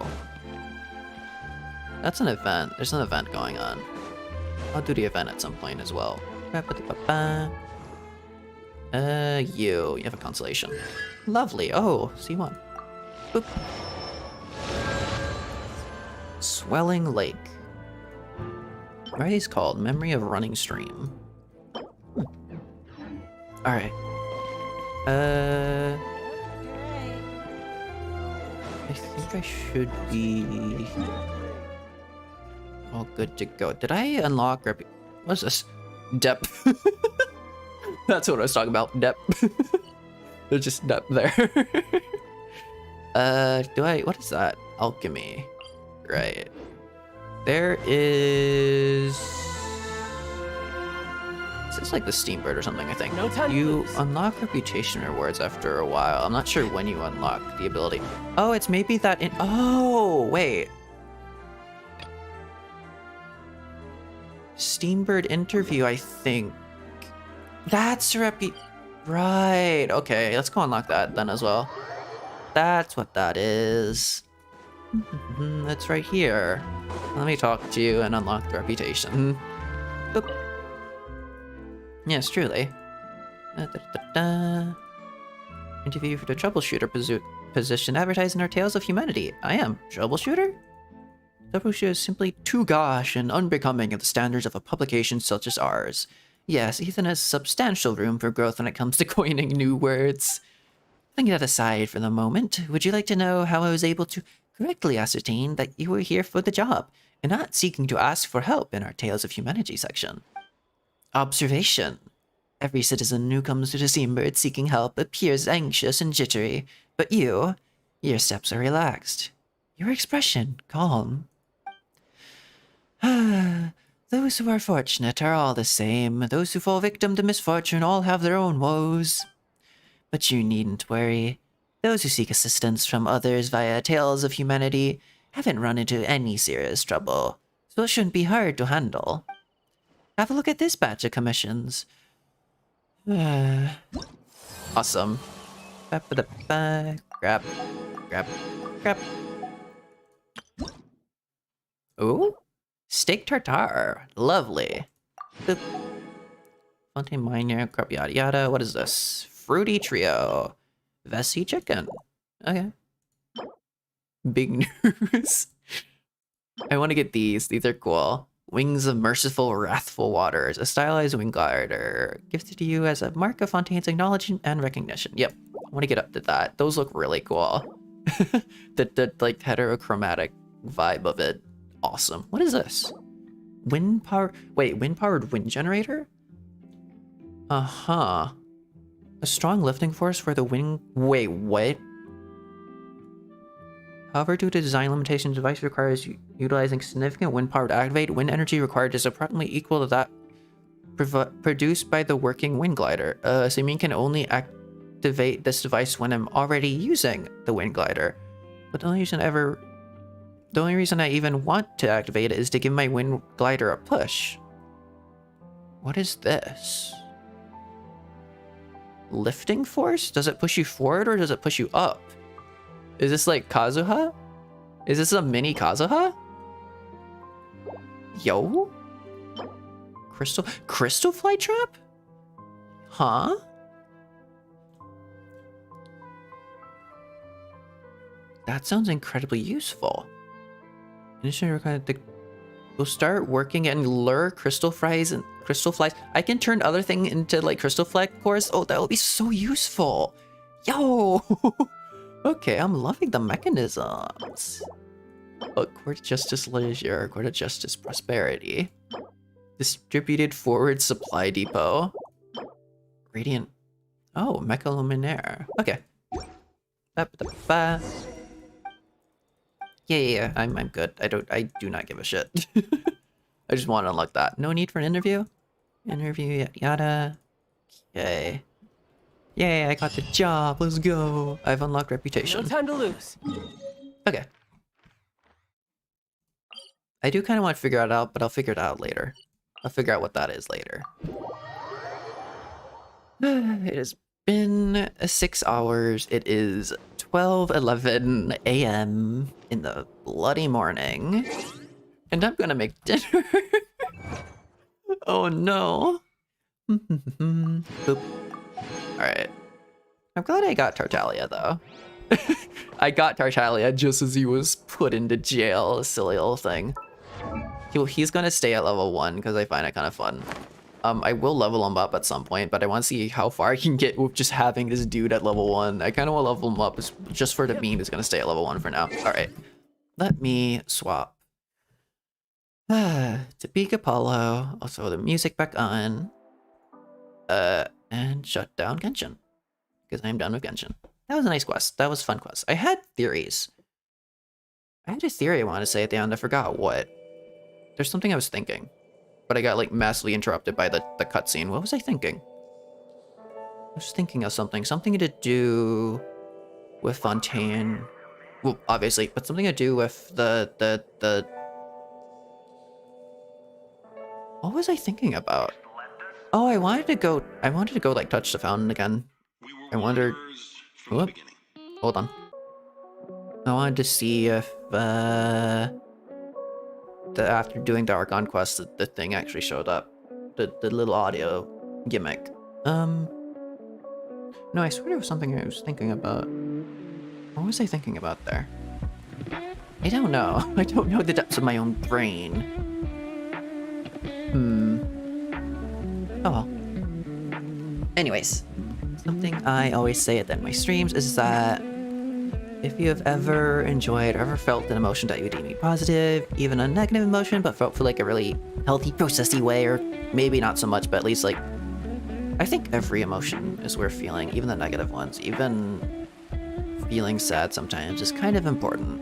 That's an event. There's an event going on. I'll do the event at some point as well. You have a consolation. Lovely. Oh, C1. Boop. Swelling Lake. What are these called? Memory of Running Stream. Alright. I think I should be all good to go. Did I unlock what's this? Depth. That's what I was talking about. Depth. There's just depth there. What is that? Alchemy. Right. There is... This is like the Steambird or something, I think. No time you unlock reputation rewards after a while. I'm not sure when you unlock the ability. Oh, it's maybe that in... Oh, wait. Steambird interview, I think. That's Right. Okay, let's go unlock that then as well. That's what that is. That's right here. Let me talk to you and unlock the reputation. Boop. Yes, truly. Interview for the troubleshooter position advertised in our Tales of Humanity. I am. Troubleshooter? Troubleshooter is simply too gauche and unbecoming of the standards of a publication such as ours. Yes, Ethan has substantial room for growth when it comes to coining new words. Putting that aside for the moment, would you like to know how I was able to correctly ascertain that you were here for the job, and not seeking to ask for help in our Tales of Humanity section? Observation. Every citizen who comes to the Steambird seeking help appears anxious and jittery, but your steps are relaxed. Your expression, calm. Those who are fortunate are all the same. Those who fall victim to misfortune all have their own woes. But you needn't worry. Those who seek assistance from others via Tales of Humanity haven't run into any serious trouble, so it shouldn't be hard to handle. Have a look at this batch of commissions. Awesome. Grab. Ooh, steak tartare. Lovely. Boop. Fontaine Miner, crap yada yada. What is this? Fruity Trio. Vessi chicken. Okay. Big news. I want to get these. These are cool. Wings of Merciful Wrathful Waters. A stylized wing garter. Gifted to you as a mark of Fontaine's acknowledgement and recognition. Yep. I want to get up to that. Those look really cool. The like heterochromatic vibe of it. Awesome. What is this? Wind power. Wait, wind powered wind generator? Uh-huh. A strong lifting force for the wind. Wait, what? However, due to design limitations, the device requires utilizing significant wind power to activate. Wind energy required is approximately equal to that produced by the working wind glider. So you mean can only activate this device when I'm already using the wind glider. But the only reason I even want to activate it is to give my wind glider a push. What is this? Lifting force? Does it push you forward or does it push you up? Is this like Kazuha? Is this a mini Kazuha? Yo? Crystal fly trap? Huh? That sounds incredibly useful. Initially, we'll start working and lure crystal flies. I can turn other thing into like crystal fly cores. Oh, that would be so useful. Yo. Okay, I'm loving the mechanisms. Oh, Court of Justice Leisure, Court of Justice Prosperity. Distributed Forward Supply Depot. Radiant. Oh, Mecha Luminaire. Okay. Yeah, I'm good. I do not give a shit. I just want to unlock that. No need for an interview? Interview, yada. Okay. Yay, I got the job. Let's go. I've unlocked reputation. No time to lose. Okay. I do kind of want to figure it out, but I'll figure it out later. I'll figure out what that is later. It has been 6 hours. It is 12:11 a.m. in the bloody morning. And I'm gonna make dinner. Oh no. Boop. Alright. I'm glad I got Tartaglia though. I got Tartaglia just as he was put into jail, a silly little thing. He's gonna stay at level 1 because I find it kind of fun. I will level him up at some point, but I want to see how far I can get with just having this dude at level 1. I kind of want to level him up just for the meme. He's gonna stay at level 1 for now. Alright. Let me swap. To Peak Apollo. I'll throw the music back on. And shut down Genshin. Because I'm done with Genshin. That was a nice quest. That was a fun quest. I had theories. I had a theory I wanted to say at the end. I forgot what. There's something I was thinking. But I got like massively interrupted by the cutscene. What was I thinking? I was thinking of something. Something to do with Fontaine. Well, obviously, but something to do with the what was I thinking about? Oh, I wanted to go like touch the fountain again. I wondered. Whoop. Hold on. I wanted to see if after doing the Archon quest, the thing actually showed up. The little audio gimmick. No, I swear there was something I was thinking about. What was I thinking about there? I don't know. I don't know the depths of my own brain. Oh well. Anyways, something I always say at the end of my streams is that if you have ever enjoyed or ever felt an emotion that you deem to be positive, even a negative emotion, but felt for like a really healthy, processy way, or maybe not so much, but at least like, I think every emotion is worth feeling, even the negative ones. Even feeling sad sometimes is kind of important.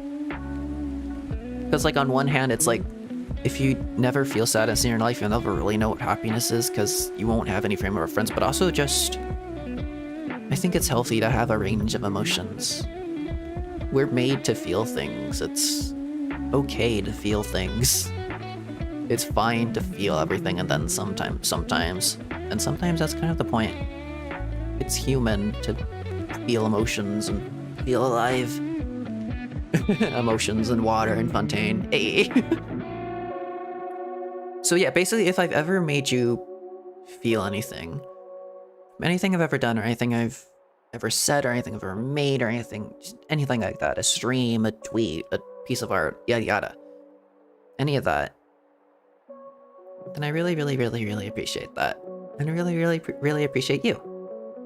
Because like on one hand, it's like, if you never feel sadness in your life, you'll never really know what happiness is because you won't have any frame of reference, but also just, I think it's healthy to have a range of emotions. We're made to feel things. It's okay to feel things. It's fine to feel everything and then sometimes. And sometimes that's kind of the point. It's human to feel emotions and feel alive. Emotions and water and Fontaine. Hey. So yeah, basically if I've ever made you feel anything I've ever done or anything I've ever said or anything I've ever made or anything like that, a stream, a tweet, a piece of art, yada yada, any of that, then I really appreciate that. And I really appreciate you.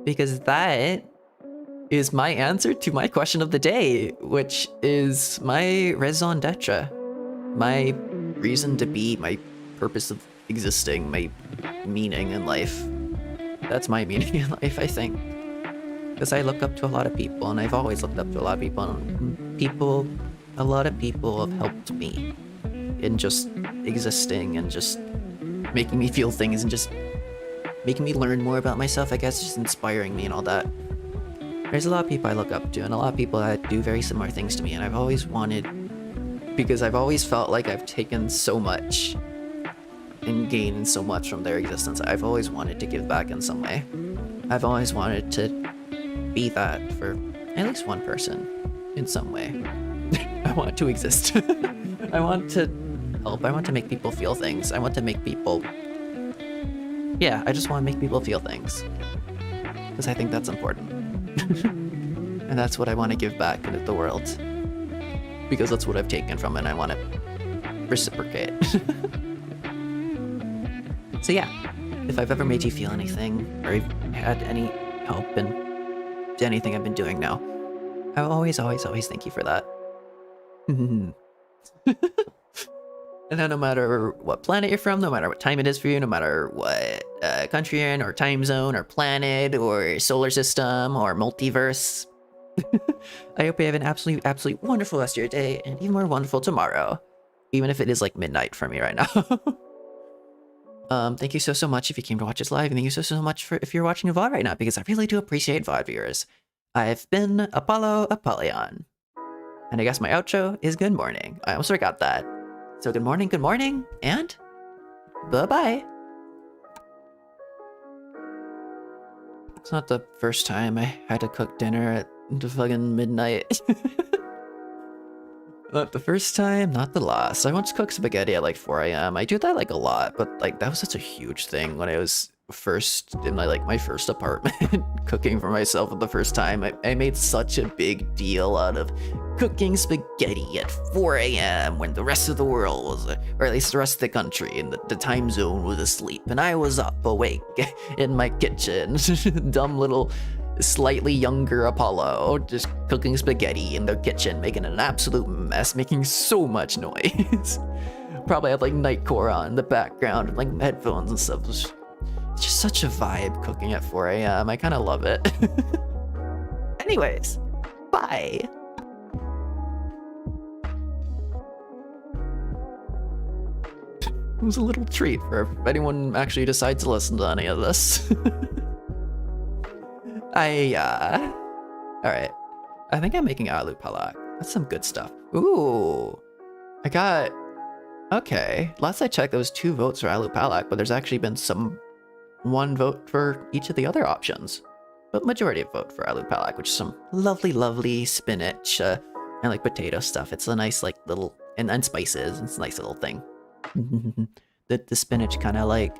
Because that is my answer to my question of the day, which is my raison d'etre, my reason to be, my purpose of existing, my meaning in life. That's my meaning in life, I think. Because I look up to a lot of people, and I've always looked up to a lot of people, and a lot of people have helped me in just existing and just making me feel things and just making me learn more about myself, I guess, just inspiring me and all that. There's a lot of people I look up to, and a lot of people that do very similar things to me, and I've always wanted, because I've always felt like I've taken so much and gained so much from their existence. I've always wanted to give back in some way. I've always wanted to be that for at least one person in some way. I want to exist. I want to help. I want to make people feel things. I want to make people... Yeah, I just want to make people feel things. Because I think that's important. And that's what I want to give back into the world. Because that's what I've taken from it, and I want to reciprocate. So yeah, if I've ever made you feel anything, or had any help in anything I've been doing now, I always thank you for that. And then no matter what planet you're from, no matter what time it is for you, no matter what country you're in, or time zone, or planet, or solar system, or multiverse, I hope you have an absolutely wonderful rest of your day, and even more wonderful tomorrow, even if it is like midnight for me right now. Thank you so much if you came to watch this live, and thank you so much for if you're watching a VOD right now, because I really do appreciate VOD viewers. I've been Apollo Apollyon. And I guess my outro is good morning. I almost forgot that. So good morning, and bye-bye. It's not the first time I had to cook dinner at fucking midnight. Not the first time, not the last. I once cooked spaghetti at like 4 AM. I do that like a lot, but like that was such a huge thing when I was first in my first apartment cooking for myself for the first time. I made such a big deal out of cooking spaghetti at 4 AM when the rest of the world was, or at least the rest of the country and the time zone was asleep, and I was up awake in my kitchen. Dumb little slightly younger Apollo just cooking spaghetti in the kitchen, making an absolute mess, making so much noise. Probably have like Nightcore on in the background and like headphones and stuff. It's just such a vibe cooking at 4 AM. I kind of love it. Anyways, bye. It was a little treat for if anyone actually decides to listen to any of this. Alright. I think I'm making Alu Palak. That's some good stuff. Ooh. Okay. Last I checked, there was 2 votes for Alu Palak, but there's actually been one vote for each of the other options. But majority of vote for Alu Palak, which is some lovely spinach and like potato stuff. It's a nice like little, and spices. It's a nice little thing. The spinach kind of like,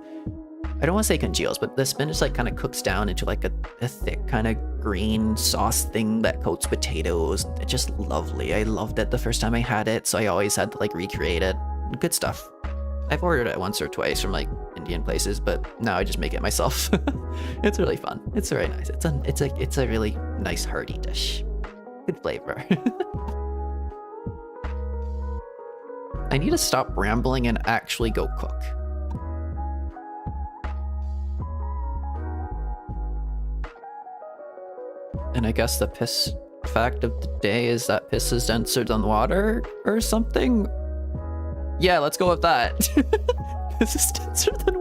I don't want to say congeals, but the spinach like kind of cooks down into like a thick kind of green sauce thing that coats potatoes. It's just lovely. I loved it the first time I had it, so I always had to like recreate it. Good stuff. I've ordered it once or twice from like Indian places, but now I just make it myself. It's really fun. It's very nice. It's a really nice hearty dish. Good flavor. I need to stop rambling and actually go cook. And I guess the piss fact of the day is that piss is denser than water or something? Yeah, let's go with that. Piss is denser than water.